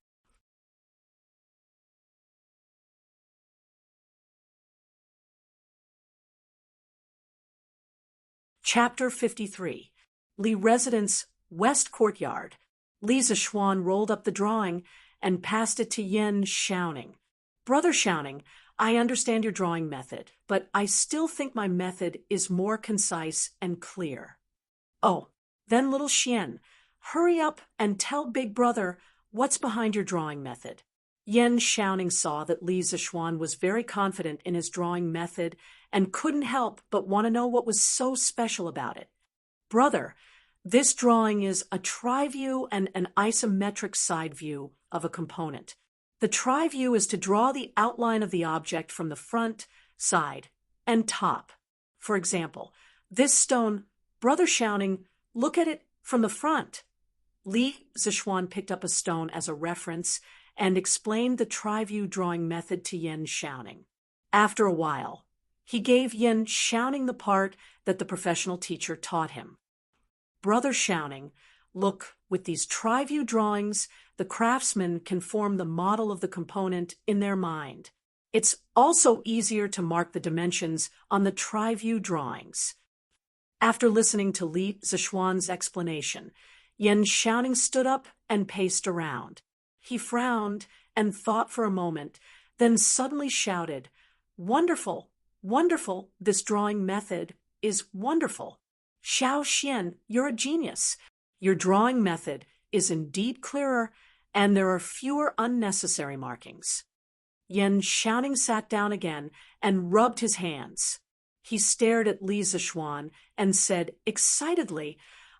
Chapter 53. Li Residence, West Courtyard. Li Zixuan rolled up the drawing and passed it to Yan Xiaoning. Brother Xiaoning, I understand your drawing method, but I still think my method is more concise and clear. Oh, then little Xian, hurry up and tell Big Brother what's behind your drawing method. Yan Xiaoning saw that Li Zixuan was very confident in his drawing method and couldn't help but want to know what was so special about it. Brother, this drawing is a tri-view and an isometric side view of a component. The tri-view is to draw the outline of the object from the front, side, and top. For example, this stone, Brother Xiaoning, look at it from the front. Li Zixuan picked up a stone as a reference and explained the tri-view drawing method to Yan Xiaoning. After a while, he gave Yan Xiaoning the part that the professional teacher taught him. Brother Xiaoning, look, with these tri-view drawings, the craftsman can form the model of the component in their mind. It's also easier to mark the dimensions on the tri-view drawings. After listening to Li Zixuan's explanation, Yan Xiaoning stood up and paced around. He frowned and thought for a moment, then suddenly shouted, "Wonderful, wonderful, this drawing method is wonderful. Xiao Xian, you're a genius." Your drawing method is indeed clearer, and there are fewer unnecessary markings. Yan Xiaoning sat down again and rubbed his hands. He stared at Li Zishuan and said excitedly,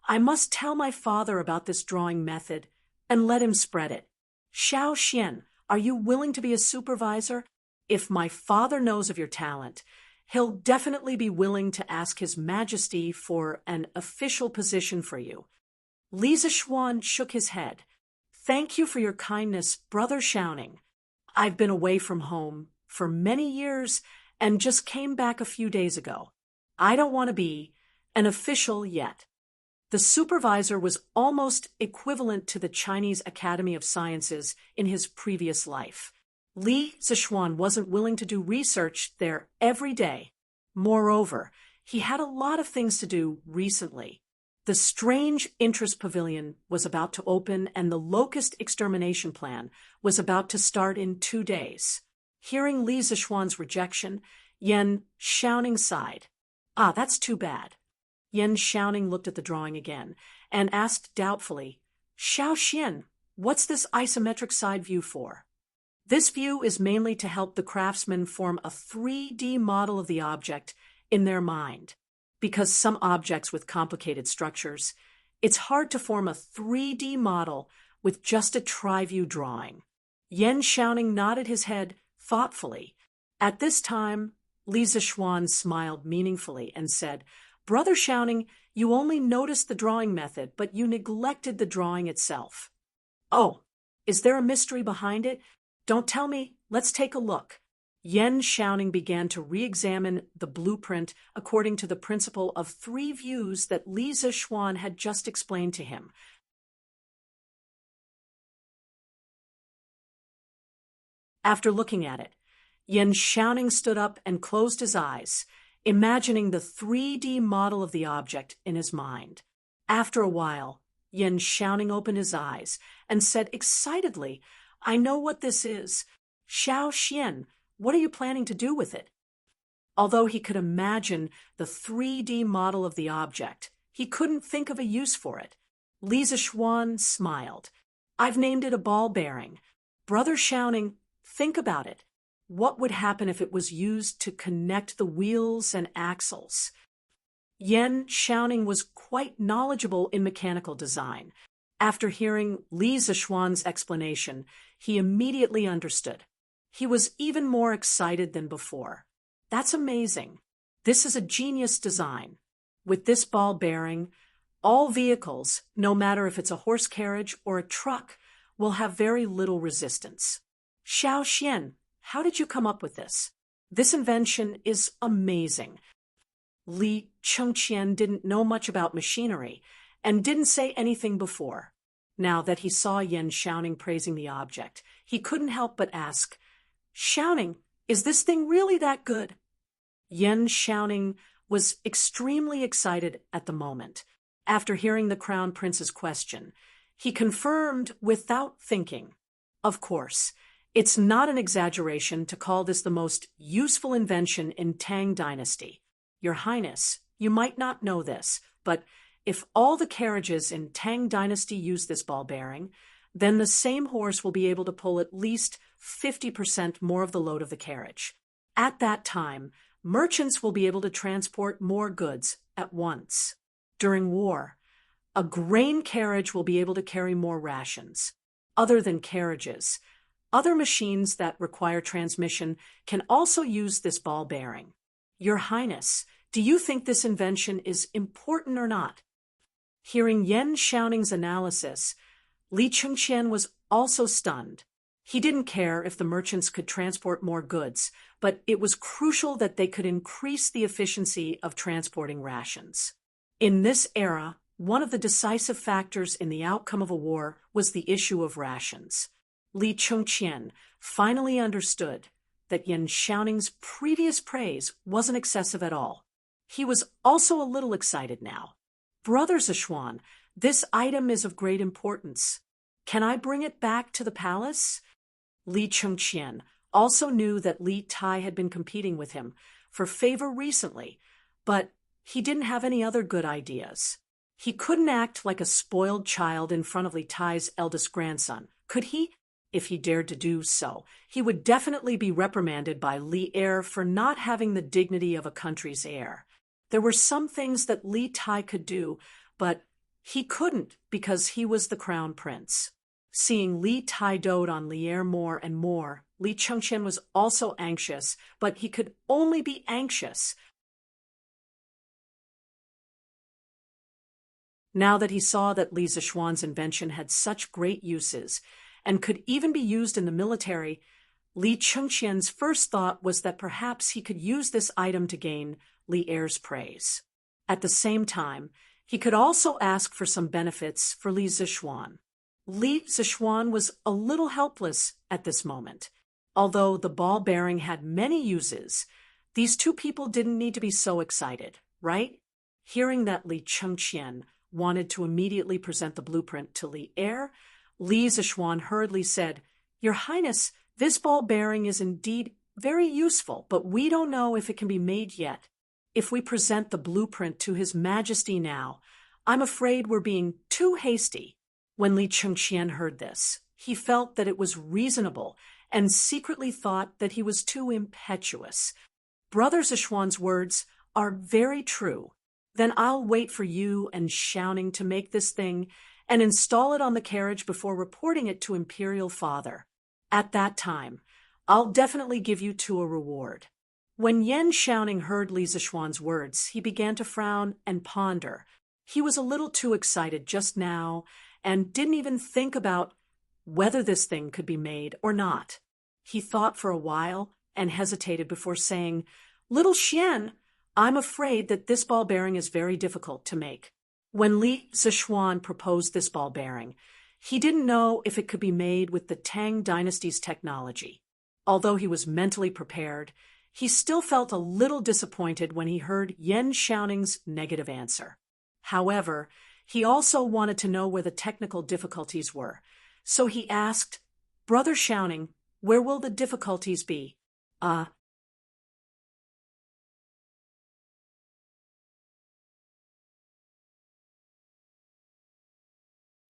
I must tell my father about this drawing method and let him spread it. Xiao Xian, are you willing to be a supervisor? If my father knows of your talent, he'll definitely be willing to ask His Majesty for an official position for you. Li Zishuan shook his head. Thank you for your kindness, Brother Xiaoning. I've been away from home for many years and just came back a few days ago. I don't want to be an official yet. The supervisor was almost equivalent to the Chinese Academy of Sciences in his previous life. Li Zishuan wasn't willing to do research there every day. Moreover, he had a lot of things to do recently. The Strange Interest Pavilion was about to open, and the locust extermination plan was about to start in 2 days. Hearing Li Zishuan's rejection, Yan Xiaoning sighed. Ah, that's too bad. Yan Xiaoning looked at the drawing again and asked doubtfully, Xiao Xian, what's this isometric side view for? This view is mainly to help the craftsman form a 3D model of the object in their mind. Because some objects with complicated structures, it's hard to form a 3D model with just a tri-view drawing. Yan Xiaoning nodded his head thoughtfully. At this time, Li Zishuan smiled meaningfully and said, Brother Xiaoning, you only noticed the drawing method, but you neglected the drawing itself. Oh, is there a mystery behind it? Don't tell me. Let's take a look. Yan Xiaoning began to re-examine the blueprint according to the principle of 3 views that Li Zishuan had just explained to him. After looking at it, Yan Xiaoning stood up and closed his eyes, imagining the 3D model of the object in his mind. After a while, Yan Xiaoning opened his eyes and said excitedly, I know what this is. Xiao Xian, what are you planning to do with it? Although he could imagine the 3D model of the object, he couldn't think of a use for it. Li Zishuan smiled. I've named it a ball bearing. Brother Xiaoning, think about it. What would happen if it was used to connect the wheels and axles? Yan Xiaoning was quite knowledgeable in mechanical design. After hearing Li Zishuan's explanation, he immediately understood. He was even more excited than before. That's amazing. This is a genius design. With this ball bearing, all vehicles, no matter if it's a horse carriage or a truck, will have very little resistance. Xiao Xian, how did you come up with this? This invention is amazing. Li Chengqian didn't know much about machinery and didn't say anything before. Now that he saw Yan Xiaoning praising the object, he couldn't help but ask, Xiaoning, is this thing really that good? Yan Xiaoning was extremely excited at the moment. After hearing the Crown Prince's question, he confirmed without thinking. Of course, it's not an exaggeration to call this the most useful invention in Tang Dynasty. Your Highness, you might not know this, but if all the carriages in Tang Dynasty use this ball bearing, then the same horse will be able to pull at least 50% more of the load of the carriage. At that time, merchants will be able to transport more goods at once. During war, a grain carriage will be able to carry more rations. Other than carriages, other machines that require transmission can also use this ball bearing. Your Highness, do you think this invention is important or not? Hearing Yan Xiaoning's analysis, Li Chengqian was also stunned. He didn't care if the merchants could transport more goods, but it was crucial that they could increase the efficiency of transporting rations. In this era, one of the decisive factors in the outcome of a war was the issue of rations. Li Chengqian finally understood that Yan Xiaoning's previous praise wasn't excessive at all. He was also a little excited now. Brother Zishuan, this item is of great importance. Can I bring it back to the palace? Li Chengqian also knew that Li Tai had been competing with him for favor recently, but he didn't have any other good ideas. He couldn't act like a spoiled child in front of Li Tai's eldest grandson, could he? If he dared to do so, he would definitely be reprimanded by Li Er for not having the dignity of a country's heir. There were some things that Li Tai could do, but he couldn't because he was the crown prince. Seeing Li Tai dote on Li Er more and more, Li Chengqian was also anxious, but he could only be anxious. Now that he saw that Li Zixuan's invention had such great uses, and could even be used in the military, Li Chengqian's first thought was that perhaps he could use this item to gain Li Er's praise. At the same time, he could also ask for some benefits for Li Zixuan. Li Zixuan was a little helpless at this moment. Although the ball bearing had many uses, these two people didn't need to be so excited, right? Hearing that Li Chengqian wanted to immediately present the blueprint to Li Er, Li Zixuan hurriedly said, "Your Highness, this ball bearing is indeed very useful, but we don't know if it can be made yet. If we present the blueprint to His Majesty now, I'm afraid we're being too hasty." When Li Chengqian heard this, he felt that it was reasonable and secretly thought that he was too impetuous. Brother Zixuan's words are very true. Then I'll wait for you and Xiaoning to make this thing and install it on the carriage before reporting it to Imperial Father. At that time, I'll definitely give you two a reward. When Yan Xiaoning heard Li Zixuan's words, he began to frown and ponder. He was a little too excited just now and didn't even think about whether this thing could be made or not. He thought for a while and hesitated before saying, "Little Xian, I'm afraid that this ball bearing is very difficult to make." When Li Zixuan proposed this ball bearing, he didn't know if it could be made with the Tang Dynasty's technology. Although he was mentally prepared, he still felt a little disappointed when he heard Yan Xiaoning's negative answer. However, he also wanted to know where the technical difficulties were, so he asked, "Brother Xiaoning, where will the difficulties be?"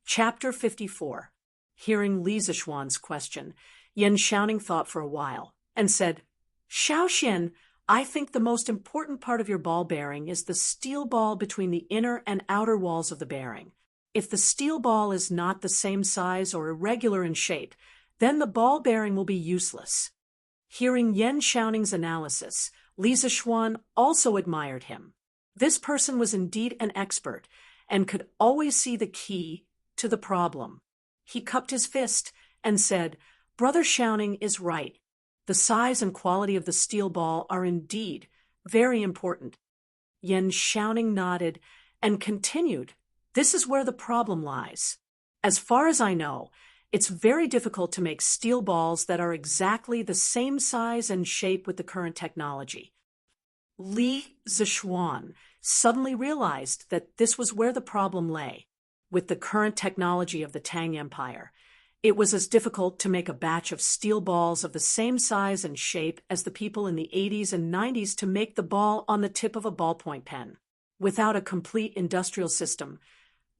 Chapter 54. Hearing Li Zixuan's question, Yan Xiaoning thought for a while and said, "Xiaoxian, I think the most important part of your ball bearing is the steel ball between the inner and outer walls of the bearing. If the steel ball is not the same size or irregular in shape, then the ball bearing will be useless." Hearing Yan Xiaoning's analysis, Li Zixuan also admired him. This person was indeed an expert and could always see the key to the problem. He cupped his fist and said, "Brother Xiaoning is right. The size and quality of the steel ball are indeed very important." Yan Xiaoning nodded and continued, "This is where the problem lies. As far as I know, it's very difficult to make steel balls that are exactly the same size and shape with the current technology." Li Zixuan suddenly realized that this was where the problem lay. With the current technology of the Tang Empire, it was as difficult to make a batch of steel balls of the same size and shape as the people in the 80s and 90s to make the ball on the tip of a ballpoint pen. Without a complete industrial system,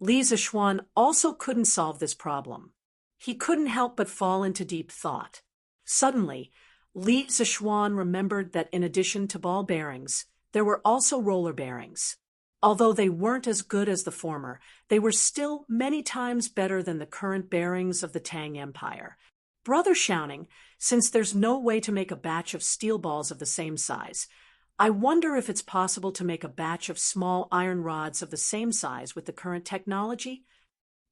Li Zixuan also couldn't solve this problem. He couldn't help but fall into deep thought. Suddenly, Li Zixuan remembered that in addition to ball bearings, there were also roller bearings. Although they weren't as good as the former, they were still many times better than the current bearings of the Tang Empire. "Brother Xiaoning, since there's no way to make a batch of steel balls of the same size, I wonder if it's possible to make a batch of small iron rods of the same size with the current technology?"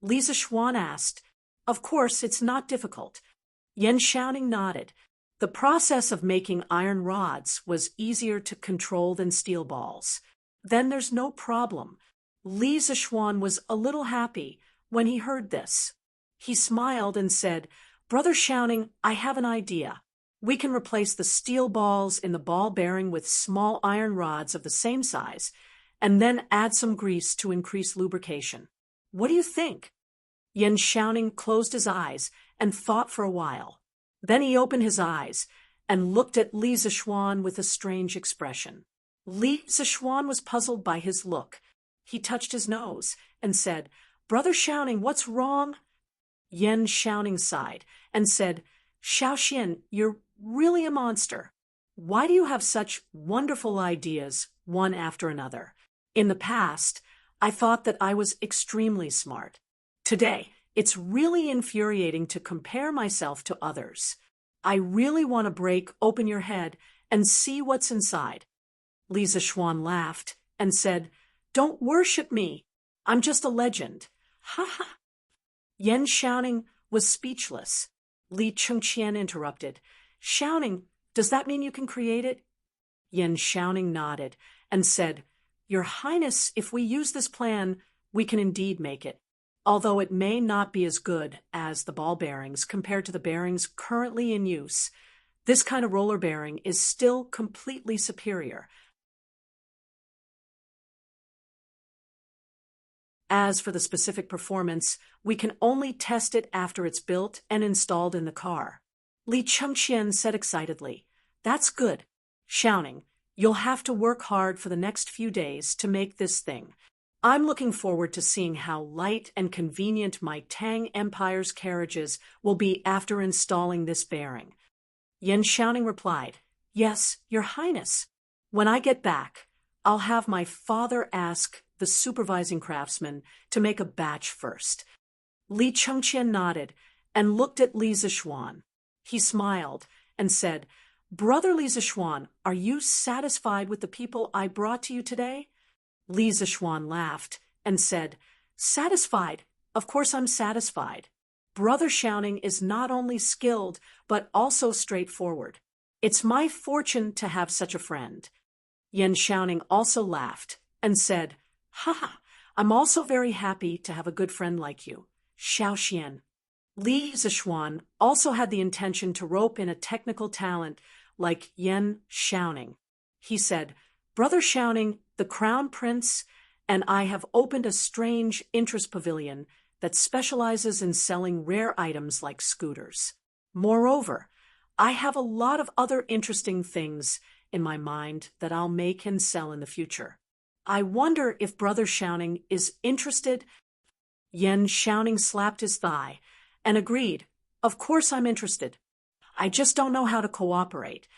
Li Zixuan asked. "Of course, it's not difficult." Yan Xiaoning nodded. The process of making iron rods was easier to control than steel balls. "Then there's no problem." Li Zixuan was a little happy when he heard this. He smiled and said, "Brother Xiaoning, I have an idea. We can replace the steel balls in the ball bearing with small iron rods of the same size, and then add some grease to increase lubrication. What do you think?" Yan Xiaoning closed his eyes and thought for a while. Then he opened his eyes and looked at Li Zixuan with a strange expression. Li Zixuan was puzzled by his look. He touched his nose and said, "Brother Xiaoning, what's wrong?" Yan Xiaoning sighed and said, "Xiaoxian, you're really a monster. Why do you have such wonderful ideas, one after another? In the past, I thought that I was extremely smart. Today, it's really infuriating to compare myself to others. I really want to break open your head and see what's inside." Li Zixuan laughed and said, "Don't worship me. I'm just a legend. Ha ha." Yan Xiaoning was speechless. Li Chengqian interrupted, "Xiaoning, does that mean you can create it?" Yan Xiaoning nodded and said, "Your Highness, if we use this plan, we can indeed make it. Although it may not be as good as the ball bearings compared to the bearings currently in use, this kind of roller bearing is still completely superior. As for the specific performance, we can only test it after it's built and installed in the car." Li Chengqian said excitedly, "That's good. Xiaoning, you'll have to work hard for the next few days to make this thing. I'm looking forward to seeing how light and convenient my Tang Empire's carriages will be after installing this bearing." Yan Xiaoning replied, "Yes, Your Highness. When I get back, I'll have my father ask the supervising craftsman to make a batch first." Li Chengqian nodded and looked at Li Zixuan. He smiled and said, "Brother Li Zixuan, are you satisfied with the people I brought to you today?" Li Zixuan laughed and said, "Satisfied? Of course I'm satisfied. Brother Xiaoning is not only skilled, but also straightforward. It's my fortune to have such a friend." Yan Xiaoning also laughed and said, "Ha ha, I'm also very happy to have a good friend like you, Xiaoxian." Li Zixuan also had the intention to rope in a technical talent like Yan Xiaoning. He said, "Brother Xiaoning, the Crown Prince, and I have opened a strange interest pavilion that specializes in selling rare items like scooters. Moreover, I have a lot of other interesting things in my mind that I'll make and sell in the future. I wonder if Brother Xiaoning is interested." Yan Xiaoning slapped his thigh and agreed, "Of course I'm interested. I just don't know how to cooperate."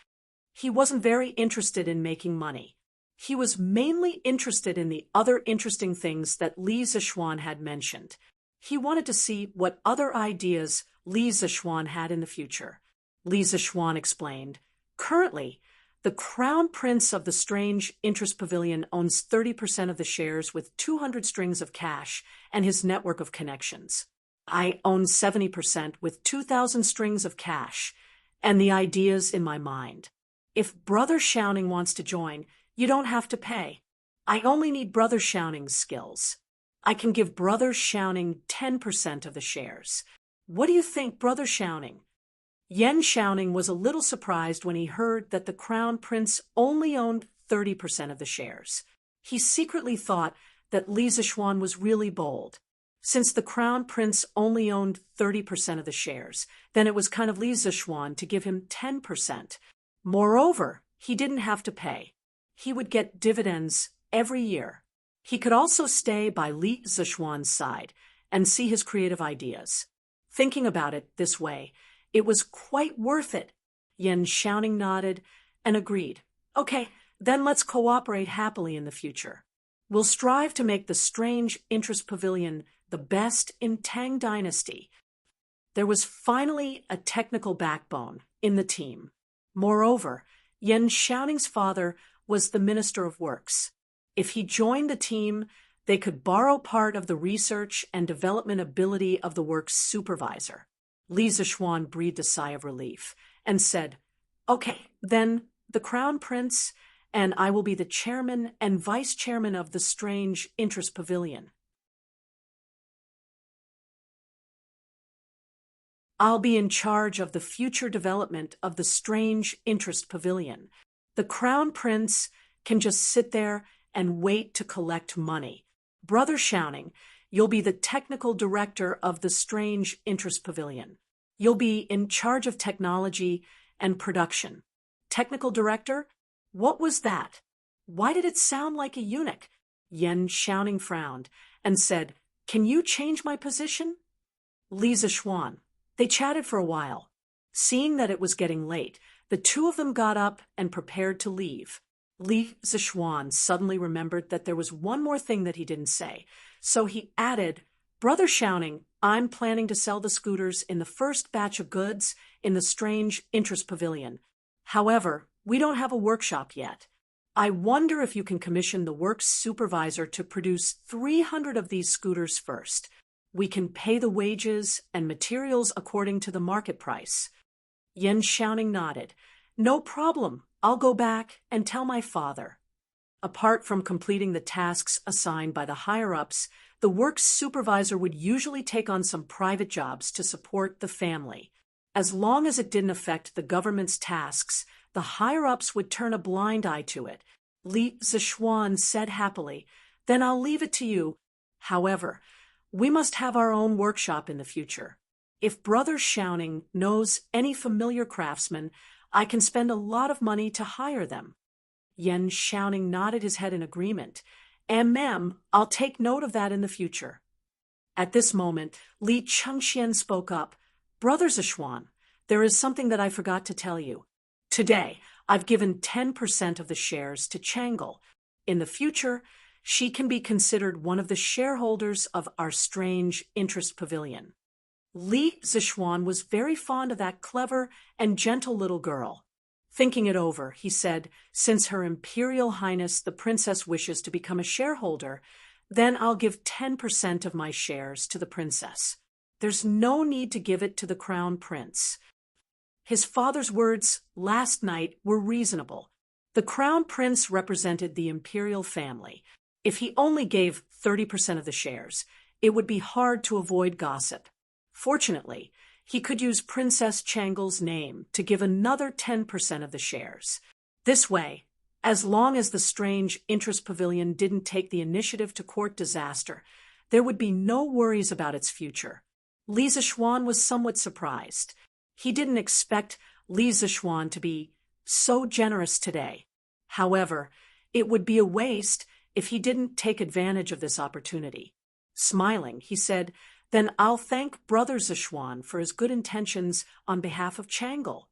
He wasn't very interested in making money. He was mainly interested in the other interesting things that Li Zixuan had mentioned. He wanted to see what other ideas Li Zixuan had in the future. Li Zixuan explained, "Currently, the Crown Prince of the Strange Interest Pavilion owns 30% of the shares with 200 strings of cash and his network of connections. I own 70% with 2,000 strings of cash and the ideas in my mind. If Brother Xiaoning wants to join, you don't have to pay. I only need Brother Xiaoning's skills. I can give Brother Xiaoning 10% of the shares. What do you think, Brother Xiaoning?" Yan Xiaoning was a little surprised when he heard that the Crown Prince only owned 30% of the shares. He secretly thought that Li Zixuan was really bold. Since the Crown Prince only owned 30% of the shares, then it was kind of Li Zixuan to give him 10%. Moreover, he didn't have to pay. He would get dividends every year. He could also stay by Li Zixuan's side and see his creative ideas. Thinking about it this way, it was quite worth it. Yan Xiaoning nodded and agreed. "Okay, then let's cooperate happily in the future. We'll strive to make the Strange Interest Pavilion the best in Tang Dynasty." There was finally a technical backbone in the team. Moreover, Yan Xiaoning's father was the Minister of Works. If he joined the team, they could borrow part of the research and development ability of the works supervisor. Li Zixuan breathed a sigh of relief and said, "Okay, then the Crown Prince and I will be the chairman and vice chairman of the Strange Interest Pavilion. I'll be in charge of the future development of the Strange Interest Pavilion. The Crown Prince can just sit there and wait to collect money. Brother Xiaoning, you'll be the technical director of the Strange Interest Pavilion. You'll be in charge of technology and production." Technical director? What was that? Why did it sound like a eunuch? Yan Xiaoning frowned and said, "Can you change my position?" Li Zixuan. They chatted for a while. Seeing that it was getting late, the two of them got up and prepared to leave. Li Zixuan suddenly remembered that there was one more thing that he didn't say, so he added, "Brother Xiaoning, I'm planning to sell the scooters in the first batch of goods in the Strange Interest Pavilion. However, we don't have a workshop yet. I wonder if you can commission the works supervisor to produce 300 of these scooters first. We can pay the wages and materials according to the market price." Yan Xiaoning nodded. "No problem. I'll go back and tell my father." Apart from completing the tasks assigned by the higher-ups, the works supervisor would usually take on some private jobs to support the family. As long as it didn't affect the government's tasks, the higher-ups would turn a blind eye to it. Li Zixuan said happily, "Then I'll leave it to you. However, we must have our own workshop in the future. If Brother Xiaoning knows any familiar craftsmen, I can spend a lot of money to hire them." Yan Xiaoning nodded his head in agreement. I'll take note of that in the future." At this moment, Li Chengxian spoke up. "Brother Zixuan, there is something that I forgot to tell you. Today, I've given 10% of the shares to Changle. In the future, she can be considered one of the shareholders of our Strange Interest Pavilion." Li Zixuan was very fond of that clever and gentle little girl. Thinking it over, he said, "Since Her Imperial Highness the Princess wishes to become a shareholder, then I'll give 10% of my shares to the princess. There's no need to give it to the crown prince." His father's words last night were reasonable. The crown prince represented the imperial family. If he only gave 30% of the shares, it would be hard to avoid gossip. Fortunately, he could use Princess Changle's name to give another 10% of the shares. This way, as long as the Strange Interest Pavilion didn't take the initiative to court disaster, there would be no worries about its future. Li Zixuan was somewhat surprised. He didn't expect Li Zixuan to be so generous today. However, it would be a waste if he didn't take advantage of this opportunity. Smiling, he said, "Then I'll thank Brother Zixuan for his good intentions on behalf of Changle."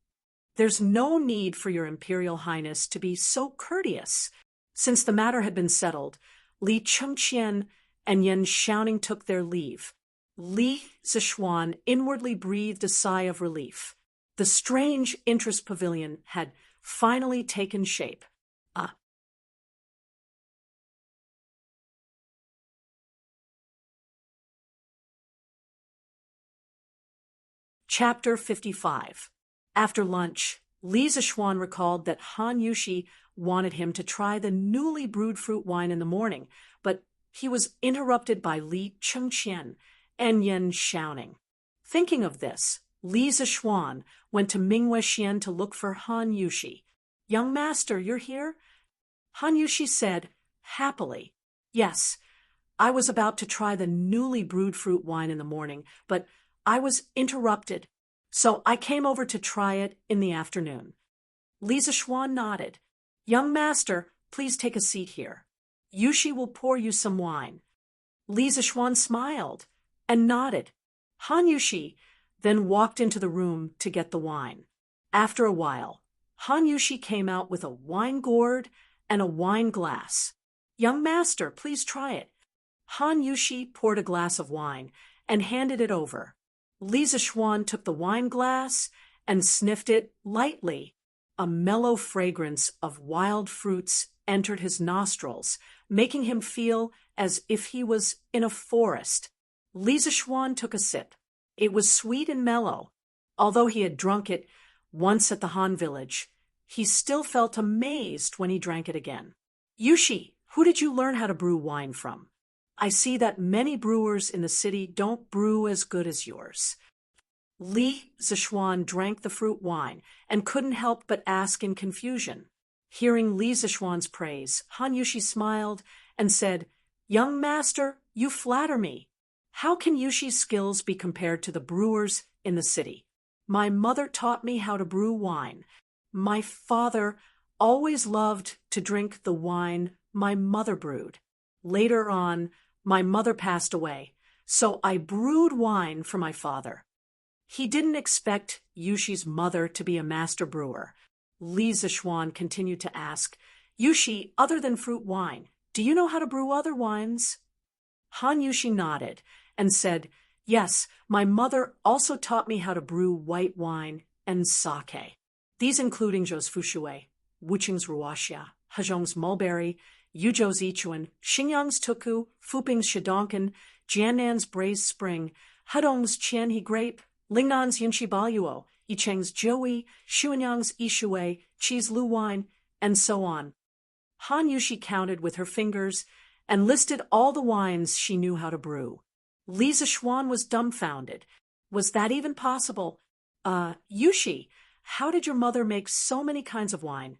"There's no need for your Imperial Highness to be so courteous." Since the matter had been settled, Li Chengxian and Yan Xiaoning took their leave. Li Zixuan inwardly breathed a sigh of relief. The Strange Interest Pavilion had finally taken shape. Chapter 55. After lunch, Li Zixuan recalled that Han Yushi wanted him to try the newly brewed fruit wine in the morning, but he was interrupted by Li Chengxian and Yan Xiaoning. Thinking of this, Li Zixuan went to Mingwei Xian to look for Han Yushi. "Young master, you're here?" Han Yushi said, happily, "Yes, I was about to try the newly brewed fruit wine in the morning, but I was interrupted, so I came over to try it in the afternoon." Li Zixuan nodded. "Young master, please take a seat here. Yushi will pour you some wine." Li Zixuan smiled and nodded. Han Yushi then walked into the room to get the wine. After a while, Han Yushi came out with a wine gourd and a wine glass. "Young master, please try it." Han Yushi poured a glass of wine and handed it over. Li Zixuan took the wine glass and sniffed it lightly. A mellow fragrance of wild fruits entered his nostrils, making him feel as if he was in a forest. Li Zixuan took a sip. It was sweet and mellow. Although he had drunk it once at the Han village, he still felt amazed when he drank it again. "Yushi, who did you learn how to brew wine from? I see that many brewers in the city don't brew as good as yours." Li Zixuan drank the fruit wine and couldn't help but ask in confusion. Hearing Li Zixuan's praise, Han Yushi smiled and said, "Young master, you flatter me. How can Yushi's skills be compared to the brewers in the city? My mother taught me how to brew wine. My father always loved to drink the wine my mother brewed. Later on, my mother passed away, so I brewed wine for my father. He didn't expect Yushi's mother to be a master brewer. Li Zishuan continued to ask, Yushi, other than fruit wine, do you know how to brew other wines? Han Yushi nodded and said, yes, my mother also taught me how to brew white wine and sake. These include Ingzhou's Fushui, Wuqing's Ruoxia, Hezhong's Mulberry, Yuzhou's Ichuan, Xingyang's Tuku, Fuping's Shidonkan, Jiannan's Braised Spring, Hedong's Qianhe Grape, Lingnan's Yinshi Baluo, Yicheng's Jiui, Xuanyang's Ishui, Qi's Lu Wine, and so on. Han Yushi counted with her fingers and listed all the wines she knew how to brew. Li Zishuan was dumbfounded. Was that even possible? Yushi, how did your mother make so many kinds of wine?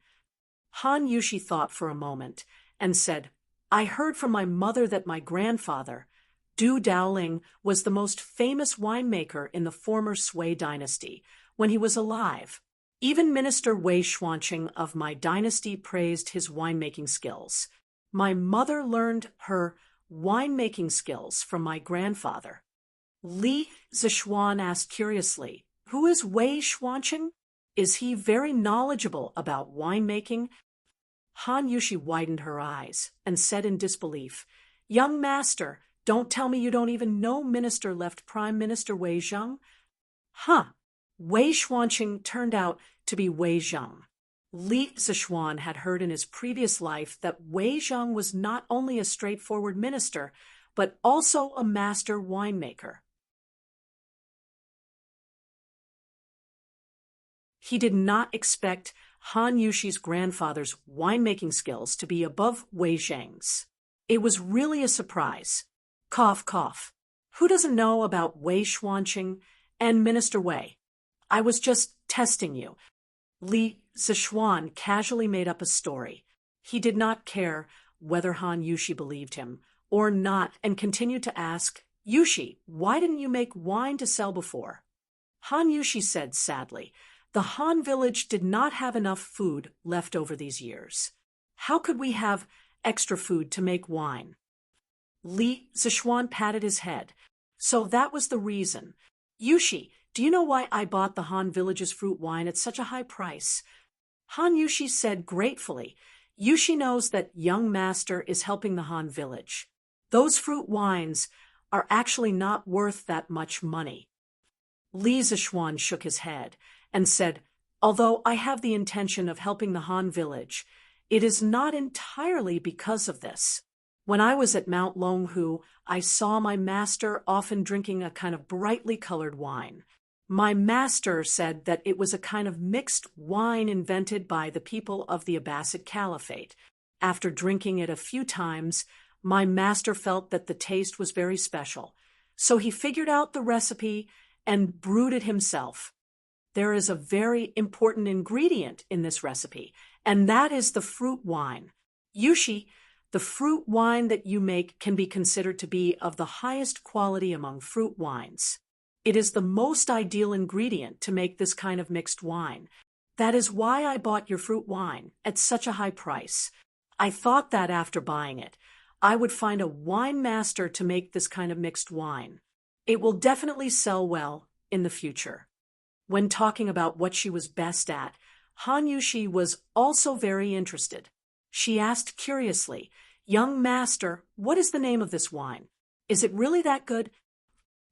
Han Yushi thought for a moment and said, I heard from my mother that my grandfather, Du Daoling, was the most famous winemaker in the former Sui dynasty when he was alive. Even Minister Wei Xuanqing of my dynasty praised his winemaking skills. My mother learned her winemaking skills from my grandfather. Li Zishuan asked curiously, who is Wei Xuanqing? Is he very knowledgeable about winemaking? Han Yushi widened her eyes and said in disbelief, Young master, don't tell me you don't even know Minister left Prime Minister Wei Zheng? Huh. Wei Xuanqing turned out to be Wei Zheng. Li Zishuan had heard in his previous life that Wei Zheng was not only a straightforward minister, but also a master winemaker. He did not expect Han Yushi's grandfather's winemaking skills to be above Wei Zheng's. It was really a surprise. Cough, cough. Who doesn't know about Wei Xuanqing and Minister Wei? I was just testing you. Li Zishuan casually made up a story. He did not care whether Han Yushi believed him or not and continued to ask, Yushi, why didn't you make wine to sell before? Han Yushi said sadly, the Han village did not have enough food left over these years. How could we have extra food to make wine? Li Zishuan patted his head. So that was the reason. Yushi, do you know why I bought the Han village's fruit wine at such a high price? Han Yushi said gratefully, Yushi knows that young master is helping the Han village. Those fruit wines are actually not worth that much money. Li Zishuan shook his head and said, although I have the intention of helping the Han village, it is not entirely because of this. When I was at Mount Longhu, I saw my master often drinking a kind of brightly colored wine. My master said that it was a kind of mixed wine invented by the people of the Abbasid Caliphate. After drinking it a few times, my master felt that the taste was very special. So he figured out the recipe and brewed it himself. There is a very important ingredient in this recipe, and that is the fruit wine. Yushi, the fruit wine that you make can be considered to be of the highest quality among fruit wines. It is the most ideal ingredient to make this kind of mixed wine. That is why I bought your fruit wine at such a high price. I thought that after buying it, I would find a wine master to make this kind of mixed wine. It will definitely sell well in the future. When talking about what she was best at, Han Yushi was also very interested. She asked curiously, Young master, what is the name of this wine? Is it really that good?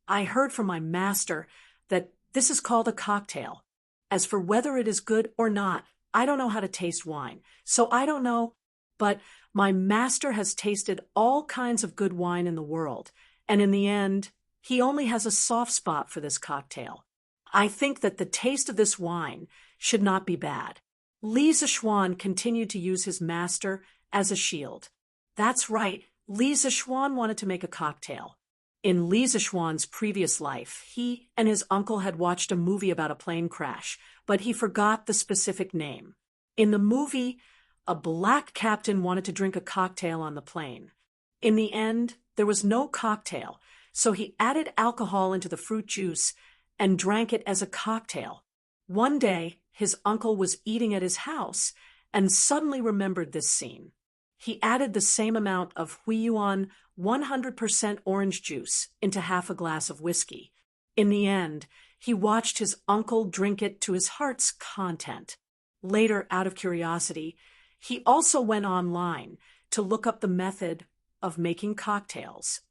I heard from my master that this is called a cocktail. As for whether it is good or not, I don't know how to taste wine, so I don't know. But my master has tasted all kinds of good wine in the world, and in the end, he only has a soft spot for this cocktail. I think that the taste of this wine should not be bad. Li Zishuan continued to use his master as a shield. That's right, Li Zishuan wanted to make a cocktail. In Li Zishuan's previous life, he and his uncle had watched a movie about a plane crash, but he forgot the specific name. In the movie, a black captain wanted to drink a cocktail on the plane. In the end, there was no cocktail, so he added alcohol into the fruit juice and drank it as a cocktail. One day, his uncle was eating at his house and suddenly remembered this scene. He added the same amount of Huiyuan 100% orange juice into half a glass of whiskey. In the end, he watched his uncle drink it to his heart's content. Later, out of curiosity, he also went online to look up the method of making cocktails.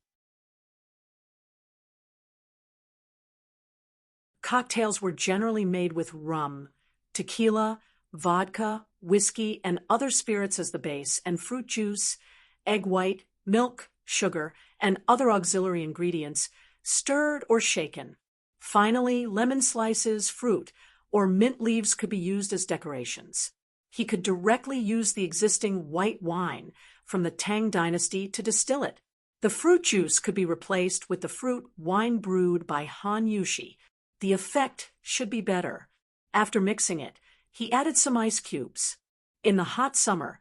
Cocktails were generally made with rum, tequila, vodka, whiskey, and other spirits as the base, and fruit juice, egg white, milk, sugar, and other auxiliary ingredients, stirred or shaken. Finally, lemon slices, fruit, or mint leaves could be used as decorations. He could directly use the existing white wine from the Tang Dynasty to distill it. The fruit juice could be replaced with the fruit wine brewed by Han Yushi. The effect should be better. After mixing it, he added some ice cubes. In the hot summer,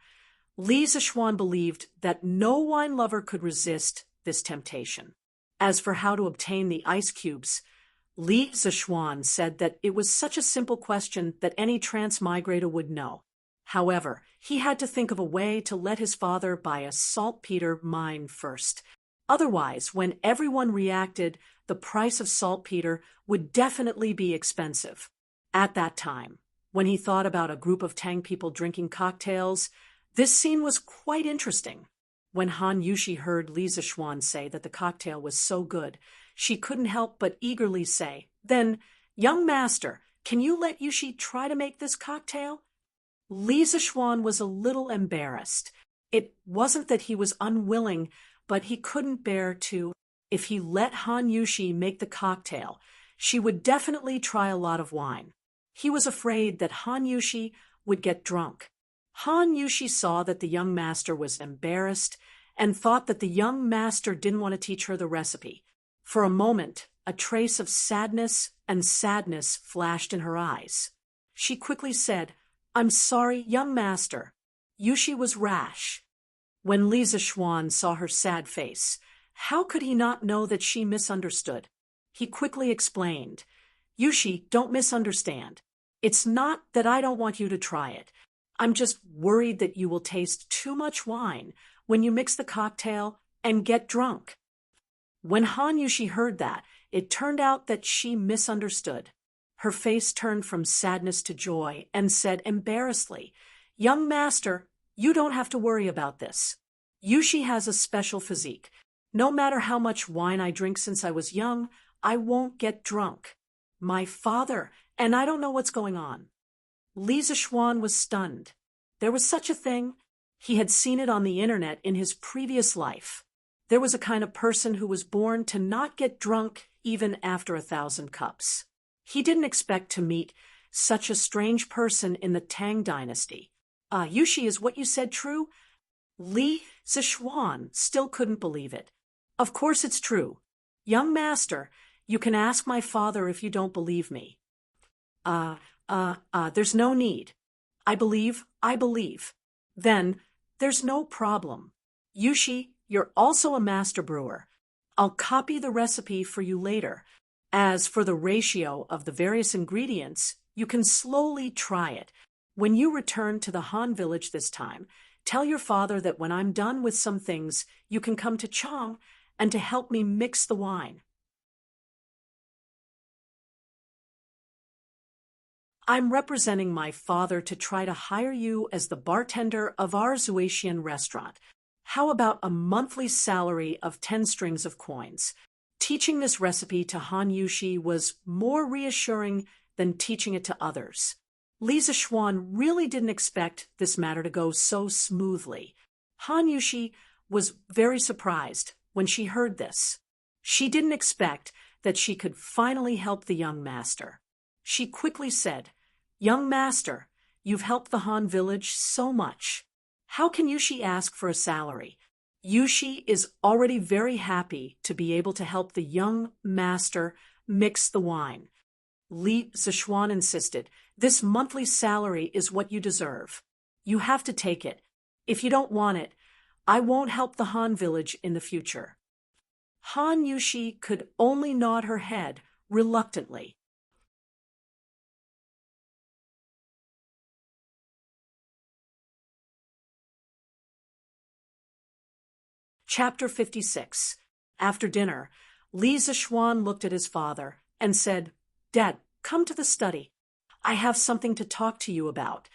Li Zichuan believed that no wine lover could resist this temptation. As for how to obtain the ice cubes, Li Zichuan said that it was such a simple question that any transmigrator would know. However, he had to think of a way to let his father buy a saltpeter mine first. Otherwise, when everyone reacted, the price of saltpeter would definitely be expensive. At that time, when he thought about a group of Tang people drinking cocktails, this scene was quite interesting. When Han Yushi heard Li Zichuan say that the cocktail was so good, she couldn't help but eagerly say, "Then, young master, can you let Yushi try to make this cocktail?" Li Zichuan was a little embarrassed. It wasn't that he was unwilling, but he couldn't bear to. If he let Han Yushi make the cocktail, she would definitely try a lot of wine. He was afraid that Han Yushi would get drunk. Han Yushi saw that the young master was embarrassed and thought that the young master didn't want to teach her the recipe. For a moment, a trace of sadness and sadness flashed in her eyes. She quickly said, "I'm sorry, young master." Yushi was rash. When Li Zichuan saw her sad face, how could he not know that she misunderstood? He quickly explained, "Yushi, don't misunderstand. It's not that I don't want you to try it. I'm just worried that you will taste too much wine when you mix the cocktail and get drunk." When Han Yushi heard that, it turned out that she misunderstood. Her face turned from sadness to joy and said embarrassedly, "Young master, you don't have to worry about this. Yushi has a special physique. No matter how much wine I drink since I was young, I won't get drunk. My father, and I don't know what's going on." Li Zichuan was stunned. There was such a thing. He had seen it on the internet in his previous life. There was a kind of person who was born to not get drunk even after 1,000 cups. He didn't expect to meet such a strange person in the Tang Dynasty. Yushi, is what you said true?" Li Zichuan still couldn't believe it. "Of course it's true. Young master, you can ask my father if you don't believe me." There's no need. I believe. Then, there's no problem. Yushi, you're also a master brewer. I'll copy the recipe for you later. As for the ratio of the various ingredients, you can slowly try it. When you return to the Han village this time, tell your father that when I'm done with some things, you can come to Chang and to help me mix the wine. I'm representing my father to try to hire you as the bartender of our Zuatian restaurant. How about a monthly salary of 10 strings of coins? Teaching this recipe to Han Yushi was more reassuring than teaching it to others. Li Zichuan really didn't expect this matter to go so smoothly. Han Yushi was very surprised when she heard this. She didn't expect that she could finally help the young master. She quickly said, "Young master, you've helped the Han village so much. How can Yushi ask for a salary? Yushi is already very happy to be able to help the young master mix the wine." Li Zichuan insisted, "This monthly salary is what you deserve. You have to take it. If you don't want it, I won't help the Han village in the future." Han Yushi could only nod her head reluctantly. Chapter 56. After dinner, Li Zixuan looked at his father and said, "Dad, come to the study. I have something to talk to you about."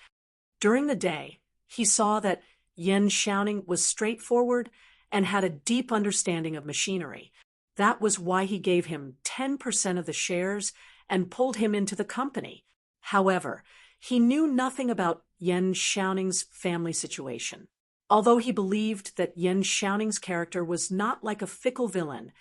During the day, he saw that Yan Xiaoning was straightforward and had a deep understanding of machinery. That was why he gave him 10% of the shares and pulled him into the company. However, he knew nothing about Yan Xiaoning's family situation. Although he believed that Yan Xiaoning's character was not like a fickle villain,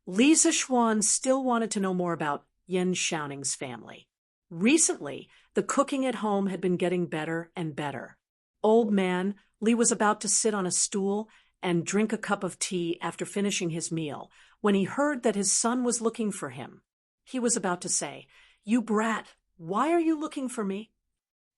Li Zixuan still wanted to know more about Yan Xiaoning's family. Recently, the cooking at home had been getting better and better. Old man Li was about to sit on a stool and drink a cup of tea after finishing his meal when he heard that his son was looking for him. He was about to say, "You brat, why are you looking for me?"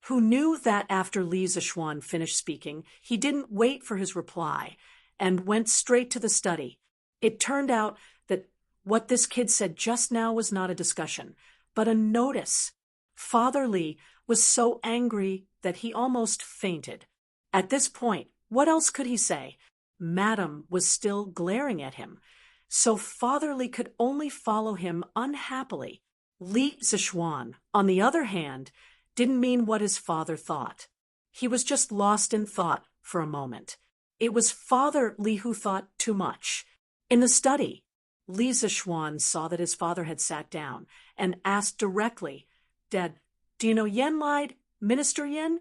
Who knew that after Li Zixuan finished speaking, he didn't wait for his reply and went straight to the study. It turned out that what this kid said just now was not a discussion, but a notice. Father Li was so angry that he almost fainted. At this point, what else could he say? Madam was still glaring at him, so Father Li could only follow him unhappily. Li Zixuan, on the other hand, didn't mean what his father thought. He was just lost in thought for a moment. It was Father Li who thought too much. In the study, Li Zixuan saw that his father had sat down and asked directly, "Dad, do you know Yan lied? Minister Yan?"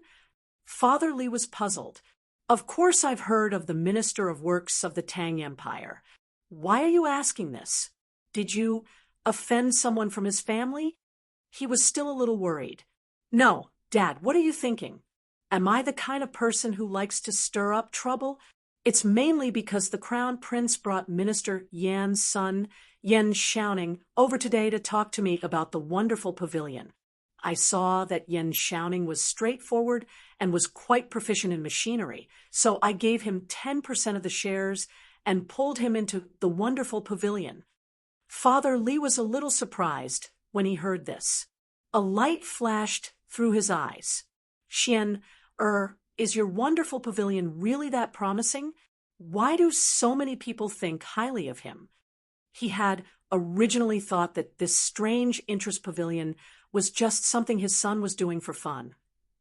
Father Li was puzzled. "Of course I've heard of the Minister of Works of the Tang Empire. Why are you asking this? Did you offend someone from his family?" He was still a little worried. "No, Dad, what are you thinking? Am I the kind of person who likes to stir up trouble? It's mainly because the Crown Prince brought Minister Yan's son, Yan Xiaoning, over today to talk to me about the wonderful pavilion. I saw that Yan Xiaoning was straightforward and was quite proficient in machinery, so I gave him 10% of the shares and pulled him into the wonderful pavilion." Father Li was a little surprised when he heard this. A light flashed through his eyes. "Xian, is your wonderful pavilion really that promising? Why do so many people think highly of him?" He had originally thought that this strange interest pavilion was just something his son was doing for fun.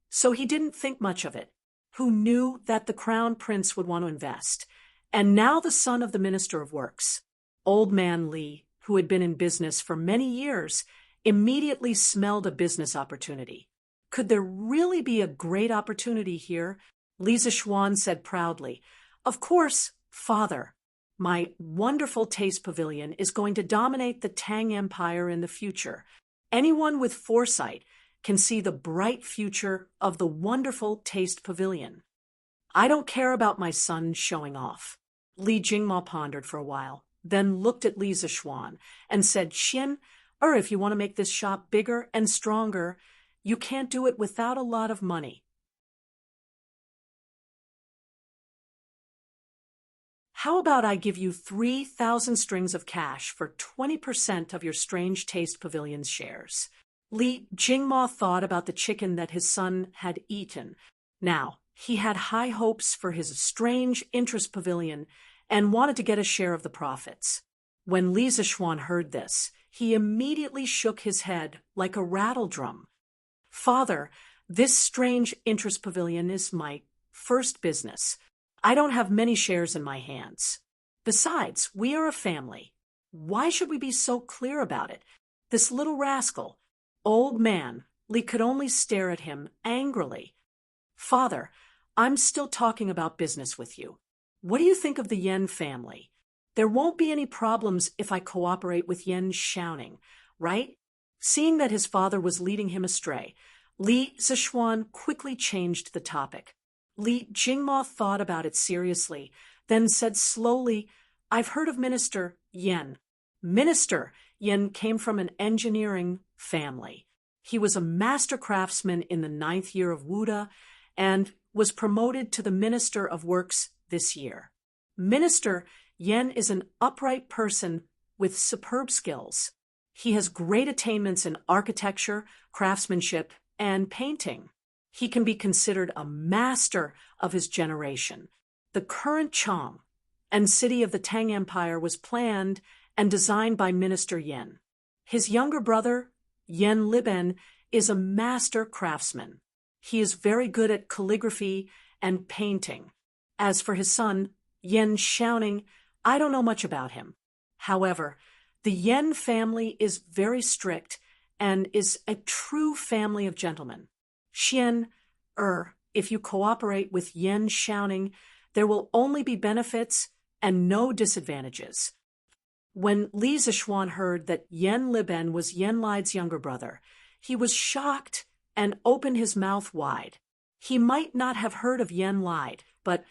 So he didn't think much of it. Who knew that the Crown Prince would want to invest? And now the son of the Minister of Works, Old Man Li, who had been in business for many years, immediately smelled a business opportunity. Could there really be a great opportunity here? Li Zixuan said proudly, "Of course, Father. My wonderful taste pavilion is going to dominate the Tang Empire in the future. Anyone with foresight can see the bright future of the wonderful taste pavilion. I don't care about my son showing off." Li Jingma pondered for a while, then looked at Li Zixuan and said, "Xian, if you want to make this shop bigger and stronger, you can't do it without a lot of money. How about I give you 3,000 strings of cash for 20% of your Strange Taste Pavilion's shares?" Li Jingma thought about the chicken that his son had eaten. Now, he had high hopes for his Strange Interest Pavilion and wanted to get a share of the profits. When Li Zixuan heard this, he immediately shook his head like a rattle drum. "Father, this Strange Interest Pavilion is my first business. I don't have many shares in my hands. Besides, we are a family. Why should we be so clear about it? This little rascal." Old man Li could only stare at him angrily. "Father, I'm still talking about business with you. What do you think of the Yan family? There won't be any problems if I cooperate with Yan Xiaoning, right?" Seeing that his father was leading him astray, Li Zixuan quickly changed the topic. Li Jingma thought about it seriously, then said slowly, "I've heard of Minister Yan." Minister Yan came from an engineering family. He was a master craftsman in the 9th year of Wuda and was promoted to the Minister of Works this year. Minister Yan is an upright person with superb skills. He has great attainments in architecture, craftsmanship, and painting. He can be considered a master of his generation. The current Chang, and city of the Tang Empire was planned and designed by Minister Yen. His younger brother, Yen Liben, is a master craftsman. He is very good at calligraphy and painting. As for his son, Yen Xiaoning, I don't know much about him. However, the Yen family is very strict and is a true family of gentlemen. If you cooperate with Yen Xiaoning, there will only be benefits and no disadvantages. When Li Zixuan heard that Yen Liben was Yen Lide's younger brother, he was shocked and opened his mouth wide. He might not have heard of Yen Lide, but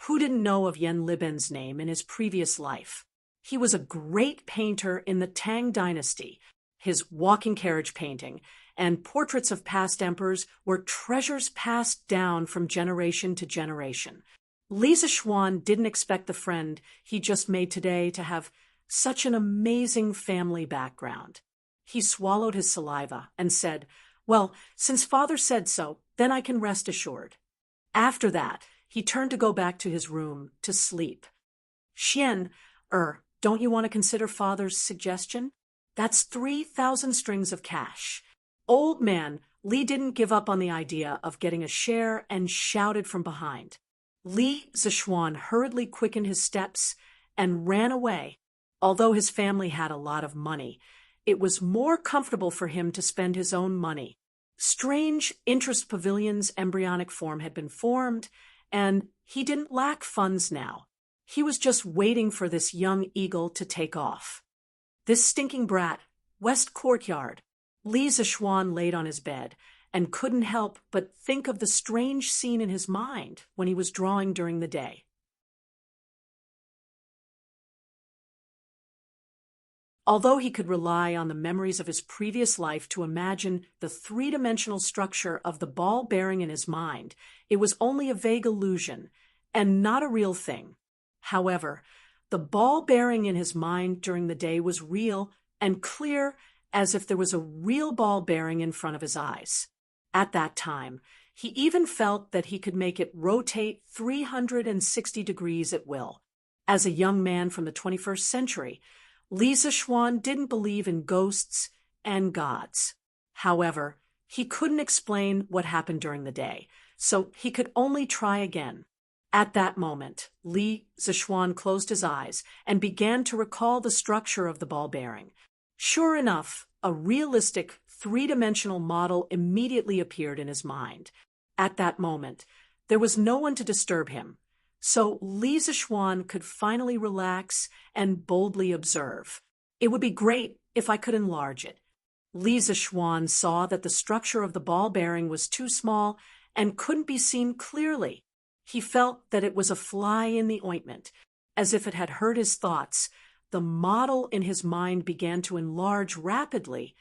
who didn't know of Yen Liben's name in his previous life? He was a great painter in the Tang Dynasty. His walking carriage painting and portraits of past emperors were treasures passed down from generation to generation. Li Zixuan didn't expect the friend he just made today to have such an amazing family background. He swallowed his saliva and said, "Well, since father said so, then I can rest assured." After that, he turned to go back to his room to sleep. Don't you want to consider father's suggestion? That's 3,000 strings of cash. Old man, Li didn't give up on the idea of getting a share and shouted from behind. Li Zixuan hurriedly quickened his steps and ran away. Although his family had a lot of money, it was more comfortable for him to spend his own money. Strange interest pavilions embryonic form had been formed, and he didn't lack funds now. He was just waiting for this young eagle to take off. This stinking brat, West Courtyard. Li Zixuan laid on his bed and couldn't help but think of the strange scene in his mind when he was drawing during the day. Although he could rely on the memories of his previous life to imagine the three-dimensional structure of the ball bearing in his mind, it was only a vague illusion and not a real thing. However, the ball bearing in his mind during the day was real and clear as if there was a real ball bearing in front of his eyes. At that time, he even felt that he could make it rotate 360 degrees at will. As a young man from the 21st century, Li Zixuan didn't believe in ghosts and gods. However, he couldn't explain what happened during the day, so he could only try again. At that moment, Li Zixuan closed his eyes and began to recall the structure of the ball bearing. Sure enough, a realistic three-dimensional model immediately appeared in his mind. At that moment, there was no one to disturb him, so Li Zixuan could finally relax and boldly observe. It would be great if I could enlarge it. Li Zixuan saw that the structure of the ball bearing was too small and couldn't be seen clearly. He felt that it was a fly in the ointment. As if it had heard his thoughts, the model in his mind began to enlarge rapidly,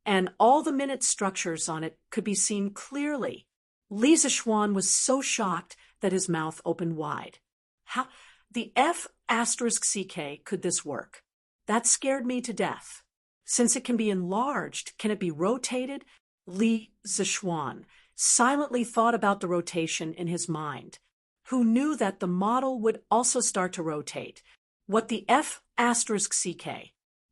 and all the minute structures on it could be seen clearly. Li Zixuan was so shocked that his mouth opened wide. How the F*** could this work? That scared me to death. Since it can be enlarged, can it be rotated? Li Zixuan silently thought about the rotation in his mind. Who knew that the model would also start to rotate? What the F***?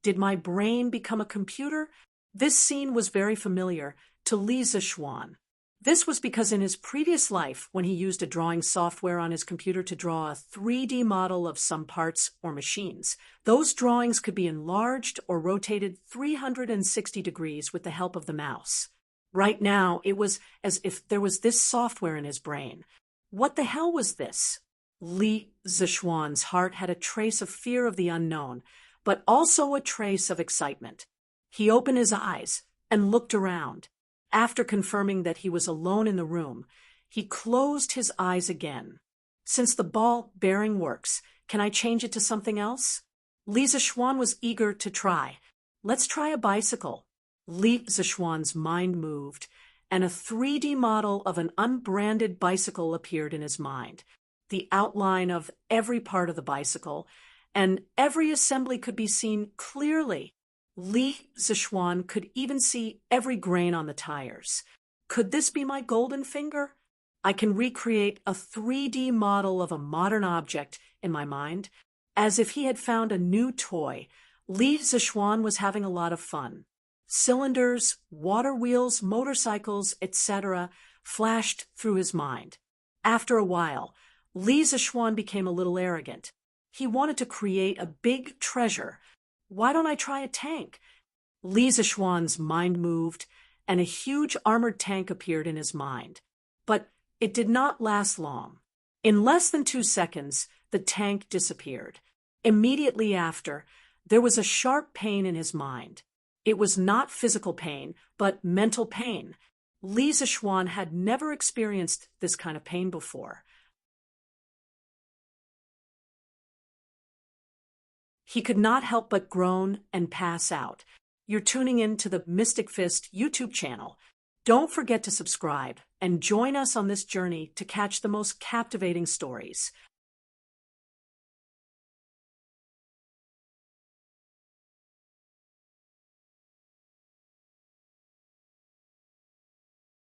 Did my brain become a computer? This scene was very familiar to Li Zixuan. This was because in his previous life, when he used a drawing software on his computer to draw a 3D model of some parts or machines, those drawings could be enlarged or rotated 360 degrees with the help of the mouse. Right now, it was as if there was this software in his brain. What the hell was this? Li Zixuan's heart had a trace of fear of the unknown, but also a trace of excitement. He opened his eyes and looked around. After confirming that he was alone in the room, he closed his eyes again. Since the ball bearing works, can I change it to something else? Li Zixuan was eager to try. Let's try a bicycle. Li Zixuan's mind moved, and a 3D model of an unbranded bicycle appeared in his mind. The outline of every part of the bicycle, and every assembly could be seen clearly. Li Zixuan could even see every grain on the tires. Could this be my golden finger? I can recreate a 3D model of a modern object in my mind. As if he had found a new toy, Li Zixuan was having a lot of fun. Cylinders, water wheels, motorcycles, etc. flashed through his mind. After a while, Li Zixuan became a little arrogant. He wanted to create a big treasure. Why don't I try a tank? Li Zixuan's mind moved, and a huge armored tank appeared in his mind. But it did not last long. In less than 2 seconds, the tank disappeared. Immediately after, there was a sharp pain in his mind. It was not physical pain, but mental pain. Li Zixuan had never experienced this kind of pain before. He could not help but groan and pass out. You're tuning in to the Mystic Fist YouTube channel. Don't forget to subscribe and join us on this journey to catch the most captivating stories.